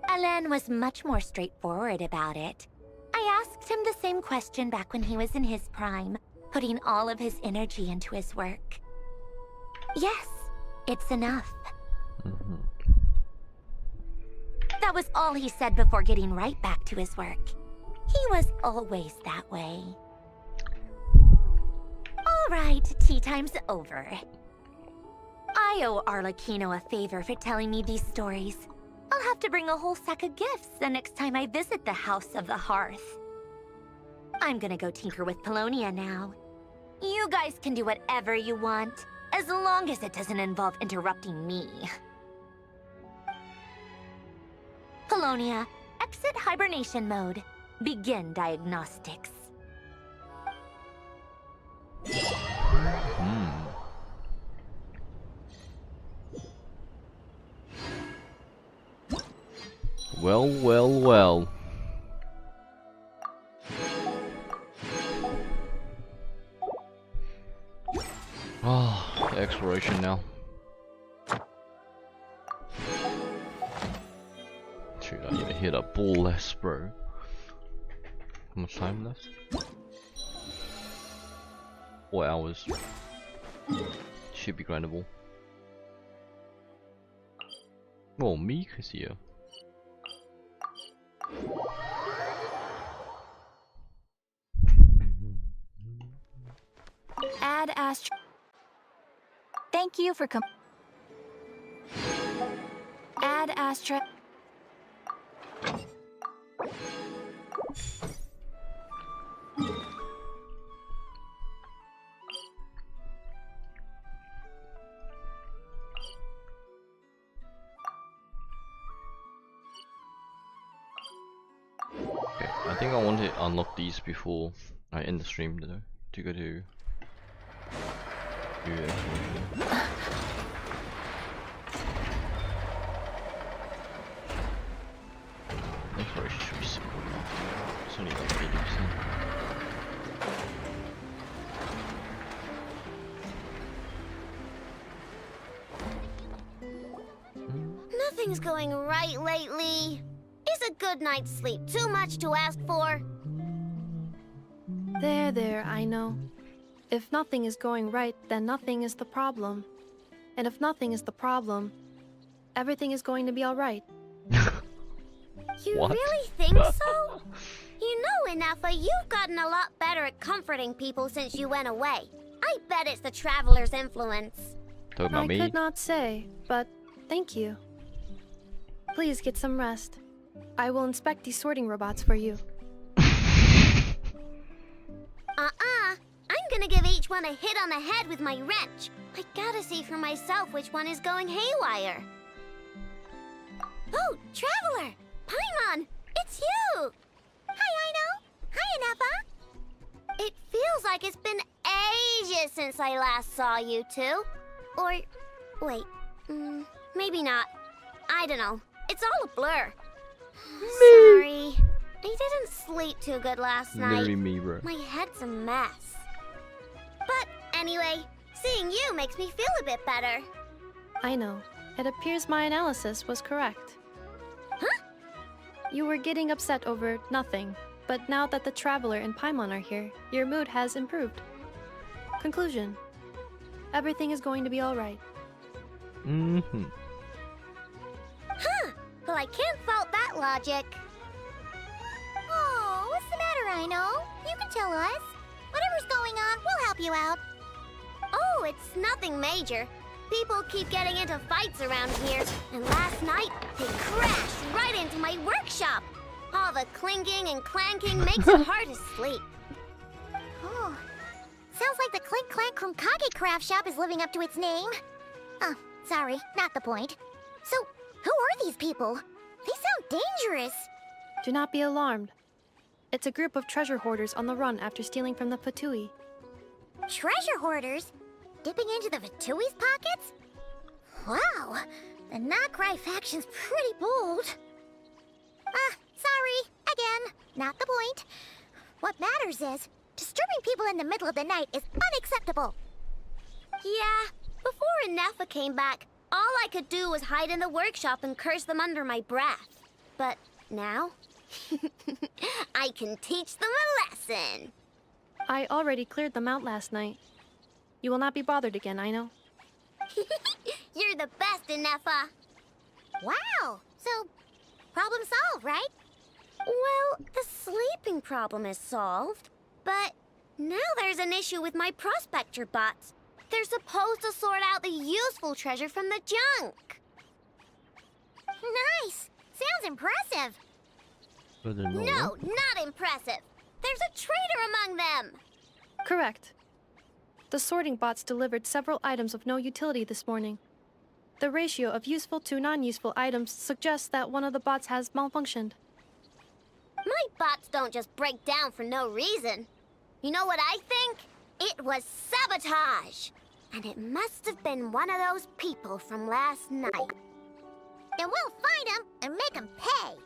Alain was much more straightforward about it. I I asked him the same question back when he was in his prime, putting all of his energy into his work. Yes, it's enough. That was all he said before getting right back to his work. He was always that way. All right, tea time's over. I owe Arlecchino a favor for telling me these stories. I'll have to bring a whole sack of gifts the next time I visit the House of the Hearth. I'm gonna go tinker with Polonia now. You guys can do whatever you want, as long as it doesn't involve interrupting me. Polonia, exit hibernation mode. Begin diagnostics. Well, well, well. Oh, the exploration now. Shoot, I need to hit a ball less, bro. How much time left? 4 hours. Should be grindable. Oh, Mika's here. Add Astra. Thank you for Add Astra. Okay, I think I want to unlock these before I end the stream though, to go to exploration. Exploration should be simple enough. It's only like 80%. Nothing's going right lately. Is a good night's sleep too much to ask for? There, I know. If nothing is going right, then nothing is the problem. And if nothing is the problem, everything is going to be alright. You What? really think so? You know, Inafa, you've gotten a lot better at comforting people since you went away. I bet it's the Traveler's influence. Talking about I me? could not say, but thank you. Please get some rest. I will inspect these sorting robots for you. I'm gonna give each one a hit on the head with my wrench. I gotta see for myself which one is going haywire. Oh, Traveler! Paimon! It's you! Hi, Aino! Hi, Inafa! It feels like it's been ages since I last saw you two. Or, wait, maybe not. I don't know. It's all a blur. Sorry. I didn't sleep too good last night. Literally me, bro. My head's a mess. But anyway, seeing you makes me feel a bit better. I know. It appears my analysis was correct. Huh? You were getting upset over nothing, but now that the Traveler and Paimon are here, your mood has improved. Conclusion. Everything is going to be alright. Huh. Well, I can't fault that logic. Oh, what's the matter, Aino? You can tell us. Whatever's going on, we'll help you out. Oh, it's nothing major. People keep getting into fights around here, and last night, they crashed right into my workshop. All the clinking and clanking makes it hard to sleep. Oh, sounds like the Clink Clank from Kage Craft Shop is living up to its name. Oh, sorry, not the point. So, who are these people? They sound dangerous. Do not be alarmed. It's a group of treasure hoarders on the run after stealing from the Fatui. Treasure hoarders? Dipping into the Vatui's pockets? Wow, the Nokrai faction's pretty bold. Sorry, again, not the point. What matters is, disturbing people in the middle of the night is unacceptable. Yeah, before Inafa came back, all I could do was hide in the workshop and curse them under my breath. But now, I can teach them a lesson. I already cleared them out last night. You will not be bothered again, I know. You're the best, Inefa. Wow, so problem solved, right? Well, the sleeping problem is solved, but now there's an issue with my prospector bots. They're supposed to sort out the useful treasure from the junk. Nice! Sounds impressive. No, not impressive. There's a traitor among them. Correct. The sorting bots delivered several items of no utility this morning. The ratio of useful to non-useful items suggests that one of the bots has malfunctioned. My bots don't just break down for no reason. You know what I think? It was sabotage. And it must have been one of those people from last night. Then we'll find him and make him pay.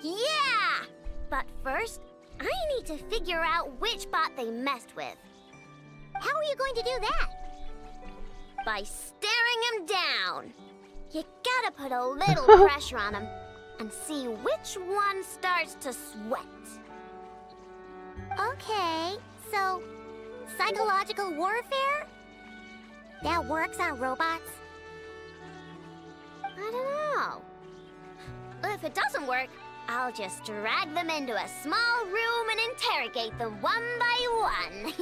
Yeah! But first, I need to figure out which bot they messed with. How are you going to do that? By staring him down. You gotta put a little pressure on him and see which one starts to sweat. Okay, so psychological warfare? That works on robots? I don't know. If it doesn't work, I'll just drag them into a small room and interrogate them one by one.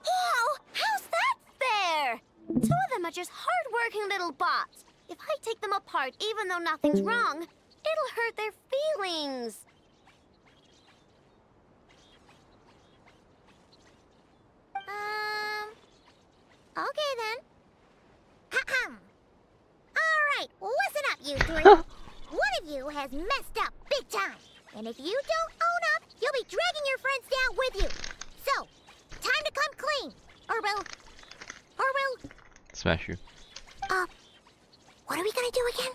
Whoa! How's that fair? Two of them are just hard-working little bots. If I take them apart even though nothing's wrong, it'll hurt their feelings. Okay then. Ahem. Alright, listen up, you three. One of you has messed up big time. And if you don't own up, you'll be dragging your friends down with you. So, time to come clean. Or we'll... Smash you. What are we gonna do again?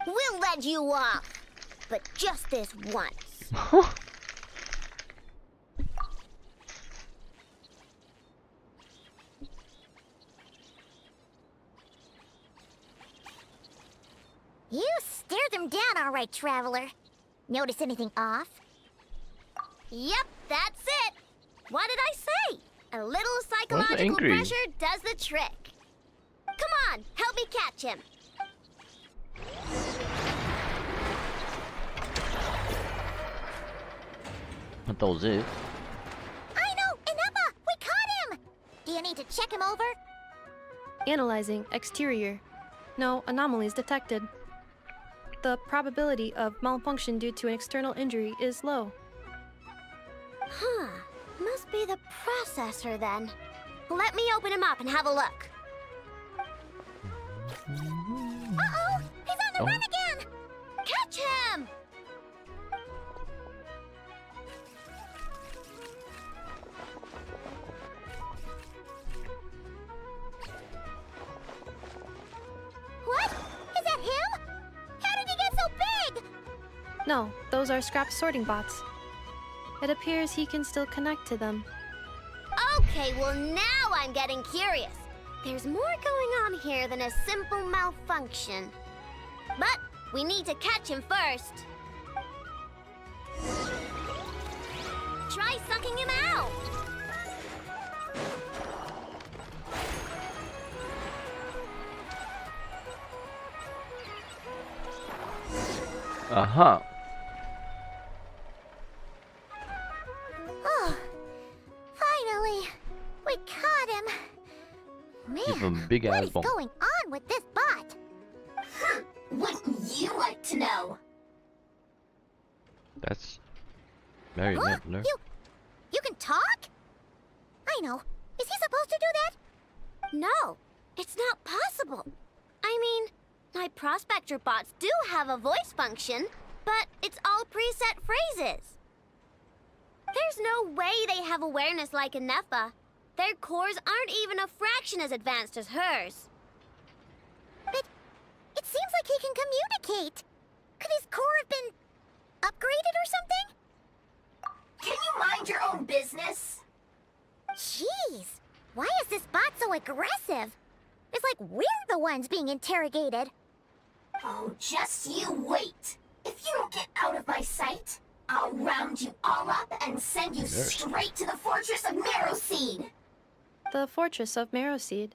We'll let you off, but just this once. You stared them down all right, Traveler. Notice anything off? Yep, that's it. What did I say? A little psychological pressure does the trick. Come on, help me catch him. What was it? I know, Inepa! We caught him! Do you need to check him over? Analyzing exterior. No anomalies detected. The probability of malfunction due to an external injury is low. Huh. Must be the processor then. Let me open him up and have a look. Uh-oh! He's on the run again! Catch him! What? Is that him? How did he get so big? No, those are scrap sorting bots. It appears he can still connect to them. Okay, well now I'm getting curious. There's more going on here than a simple malfunction. But we need to catch him first. Try sucking him out. Aha. Oh, finally, we caught him. Give him Man, big what ass is bump. going on with this bot? Wouldn't you like to know? That's very Huh? no. You can talk? I know. Is he supposed to do that? No, it's not possible. I mean, My prospector bots do have a voice function, but it's all preset phrases. There's no way they have awareness like a Nepha. Their cores aren't even a fraction as advanced as hers. But it seems like he can communicate. Could his core have been upgraded or something? Can you mind your own business? Jeez, why is this bot so aggressive? It's like we're the ones being interrogated. Oh, just you wait. If you don't get out of my sight, I'll round you all up and send you straight to the Fortress of Marrowseed. The Fortress of Marrowseed?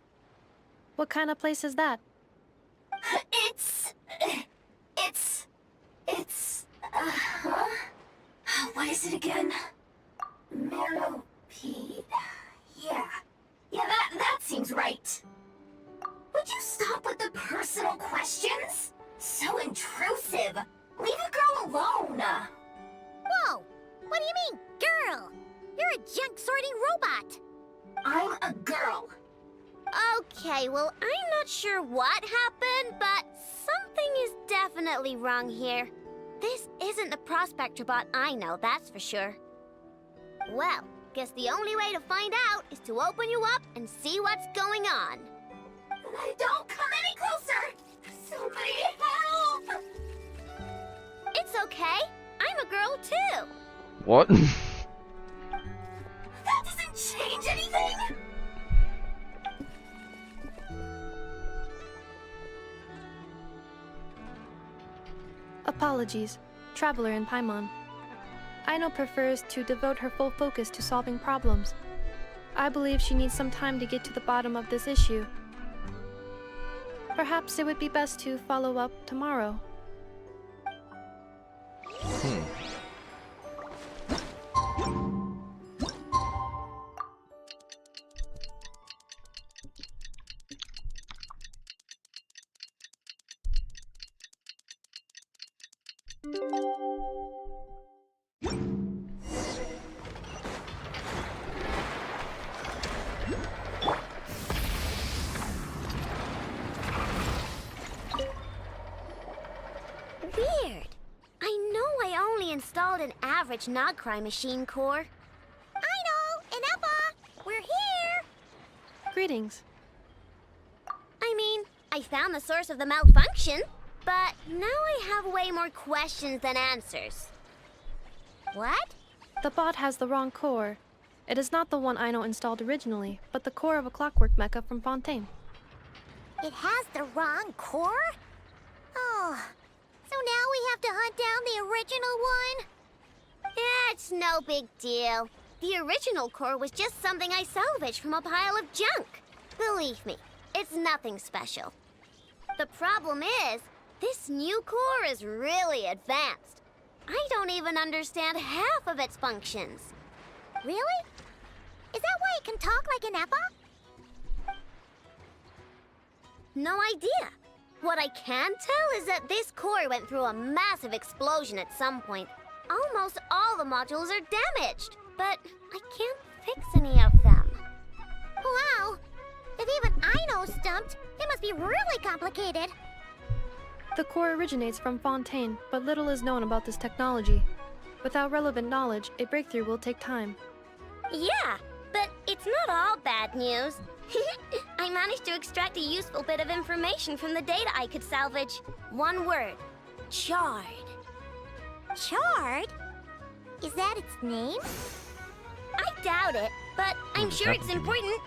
What kind of place is that? What is it again? Marrowpeed. Yeah, that seems right. Would you stop with the personal questions? So intrusive. Leave a girl alone. Whoa! What do you mean, girl? You're a junk sorting robot. I'm a girl. Okay, well, I'm not sure what happened, but something is definitely wrong here. This isn't the prospector bot I know, that's for sure. Well, guess the only way to find out is to open you up and see what's going on. Don't come any closer! Somebody help! It's okay. I'm a girl too. What? That doesn't change anything! Apologies, Traveler in Paimon. Aino prefers to devote her full focus to solving problems. I believe she needs some time to get to the bottom of this issue. Perhaps it would be best to follow up tomorrow. Weird. I know I only installed an average Nogcry machine core. Aino and Eppa, we're here. Greetings. I mean, I found the source of the malfunction, but now I have way more questions than answers. What? The bot has the wrong core. It is not the one Aino installed originally, but the core of a clockwork mecha from Fontaine. It has the wrong core? Oh, so now we have to hunt down the original one? It's no big deal. The original core was just something I salvaged from a pile of junk. Believe me, it's nothing special. The problem is, this new core is really advanced. I don't even understand half of its functions. Really? Is that why it can talk like an Eppa? No idea. What I can tell is that this core went through a massive explosion at some point. Almost all the modules are damaged, but I can't fix any of them. Wow! If even Aino's stumped, it must be really complicated. The core originates from Fontaine, but little is known about this technology. Without relevant knowledge, a breakthrough will take time. Yeah, but it's not all bad news. I managed to extract a useful bit of information from the data I could salvage. One word. Charred. Charred? Is that its name? I doubt it, but I'm sure it's important.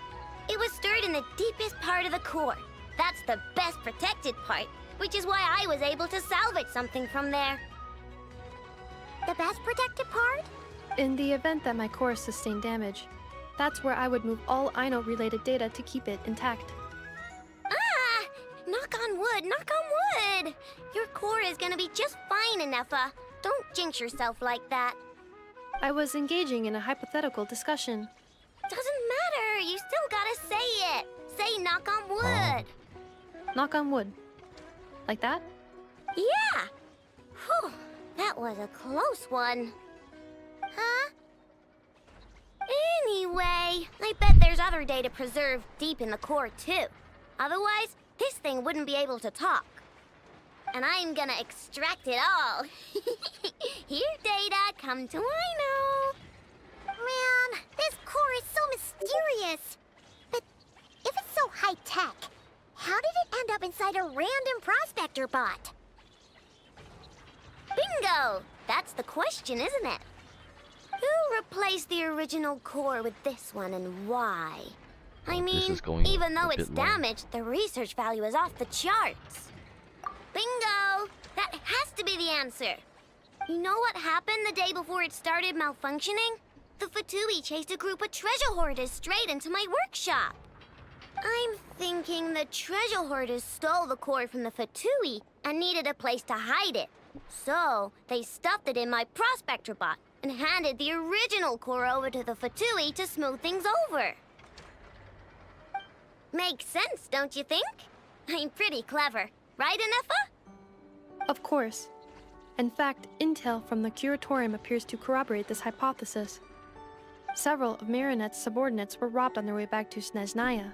It was stored in the deepest part of the core. That's the best protected part, which is why I was able to salvage something from there. The best protected part? In the event that my core sustained damage, that's where I would move all Aino-related data to keep it intact. Ah! Knock on wood, knock on wood! Your core is gonna be just fine, Inefa. Don't jinx yourself like that. I was engaging in a hypothetical discussion. Doesn't matter, you still gotta say it. Say knock on wood. Knock on wood. Like that? Yeah! Whew, that was a close one. Huh? Anyway, I bet there's other data preserved deep in the core too. Otherwise, this thing wouldn't be able to talk. and I'm gonna extract it all. Here, Data, come to Wino. Man, this core is so mysterious. But if it's so high-tech, how did it end up inside a random prospector bot? Bingo! That's the question, isn't it? Who replaced the original core with this one and why? I mean, even though it's damaged, the research value is off the charts. Bingo! That has to be the answer. You know what happened the day before it started malfunctioning? The Fatui chased a group of treasure hoarders straight into my workshop. I'm thinking the treasure hoarders stole the core from the Fatui and needed a place to hide it. So, they stuffed it in my prospector bot and handed the original core over to the Fatui to smooth things over. Makes sense, don't you think? I'm pretty clever, right, Anefa? Of course. In fact, intel from the Curatorium appears to corroborate this hypothesis. Several of Marinette's subordinates were robbed on their way back to Snezhnaya.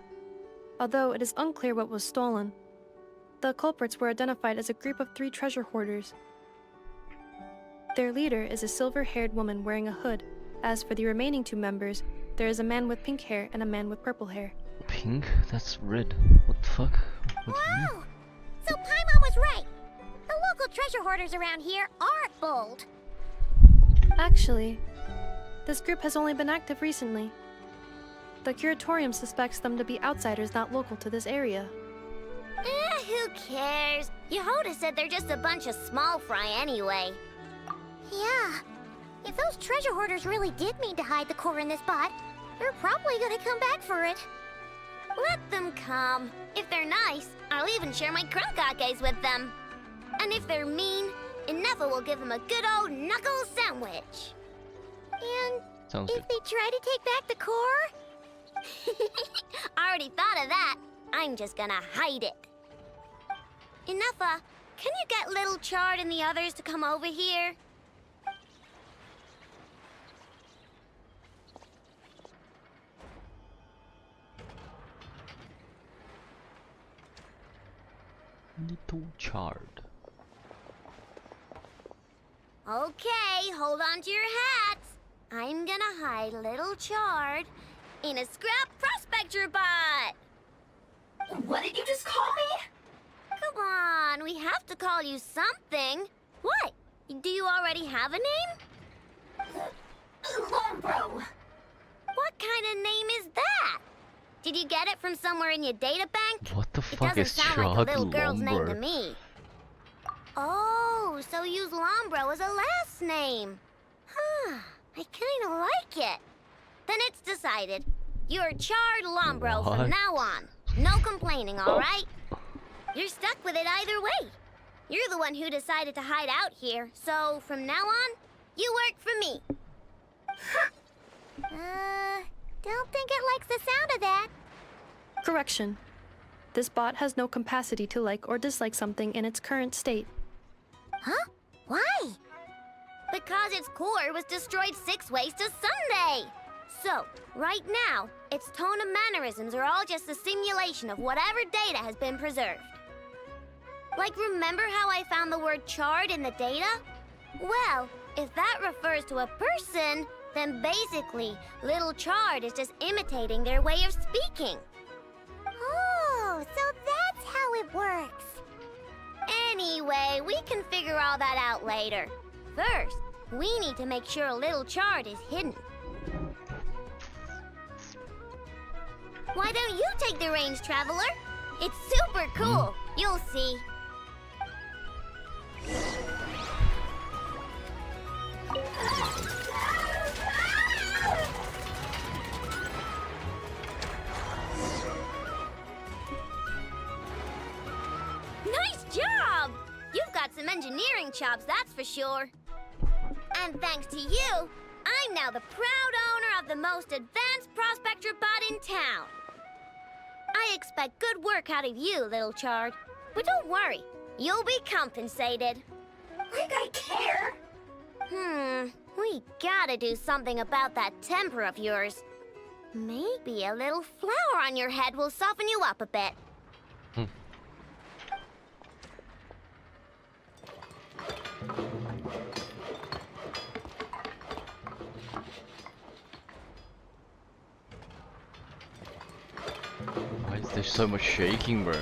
Although it is unclear what was stolen, the culprits were identified as a group of 3 treasure hoarders. Their leader is a silver-haired woman wearing a hood. As for the remaining 2 members, there is a man with pink hair and a man with purple hair. Pink? That's red. What the fuck? Wow! So Paimon was right. The local treasure hoarders around here aren't bold. Actually, this group has only been active recently. The Curatorium suspects them to be outsiders not local to this area. Who cares? Yehoda said they're just a bunch of small fry anyway. Yeah. If those treasure hoarders really did mean to hide the core in this bot, they're probably gonna come back for it. Let them come. If they're nice, I'll even share my crunkakes with them. And if they're mean, Inefa will give them a good old knuckle sandwich. And Sounds if good. they try to take back the core? I already thought of that. I'm just gonna hide it. Inefa, can you get Little Chard and the others to come over here? Little Chard. Okay, hold on to your hats. I'm gonna hide Little Chard in a scrap prospector bot. What did you just call me? Come on, we have to call you something. What? Do you already have a name? Lombro. What kind of name is that? Did you get it from somewhere in your data bank? What the It fuck doesn't is sound like a little Chard girl's name to Lombro? me. Oh, so use Lombro as a last name. Huh, I kinda like it. Then it's decided. You're Chard Lombro What? from now on. No complaining, alright? You're stuck with it either way. You're the one who decided to hide out here, so from now on, you work for me. Don't think it likes the sound of that. Correction. This bot has no capacity to like or dislike something in its current state. Huh? Why? Because its core was destroyed 6 ways to Sunday. So, right now, its tone and mannerisms are all just a simulation of whatever data has been preserved. Like, remember how I found the word Chard in the data? Well, if that refers to a person, then basically, Little Chard is just imitating their way of speaking. Oh, so that's how it works. Anyway, we can figure all that out later. First, we need to make sure Little Chard is hidden. Why don't you take the reins, Traveler? It's super cool. You'll see. Nice job! You've got some engineering chops, that's for sure. And thanks to you, I'm now the proud owner of the most advanced prospector bot in town. I expect good work out of you, Little Chard. But don't worry, you'll be compensated. Like I care. We gotta do something about that temper of yours. Maybe a little flour on your head will soften you up a bit. There's so much shaking, bro.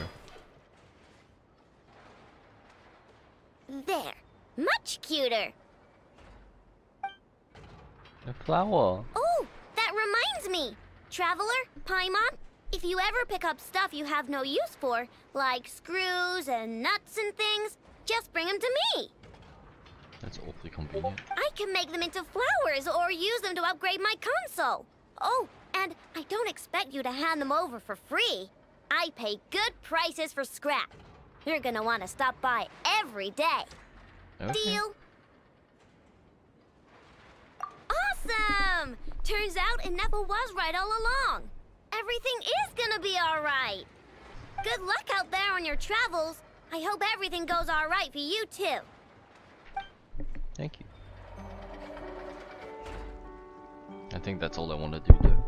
There. Much cuter. A flower. Oh, that reminds me. Traveler, Paimon, if you ever pick up stuff you have no use for, like screws and nuts and things, just bring them to me. That's awfully convenient. I can make them into flowers or use them to upgrade my console. Oh, and I don't expect you to hand them over for free. I pay good prices for scrap. You're gonna want to stop by every day. Okay. Deal? Awesome! Turns out Ineppa was right all along. Everything is gonna be alright. Good luck out there on your travels. I hope everything goes alright for you too. Thank you. I think that's all I want to do though.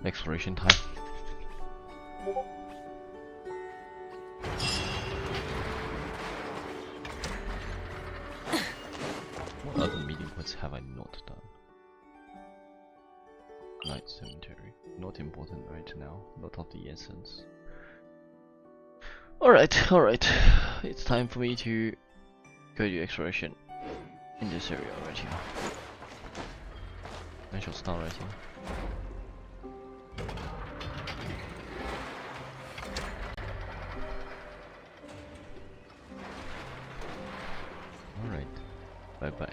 Exploration time. What other meeting quests have I not done? Night Cemetery. Not important right now. Not of the essence. Alright, alright. It's time for me to go to exploration in this area right here. I shall start right here. Alright. Bye bye.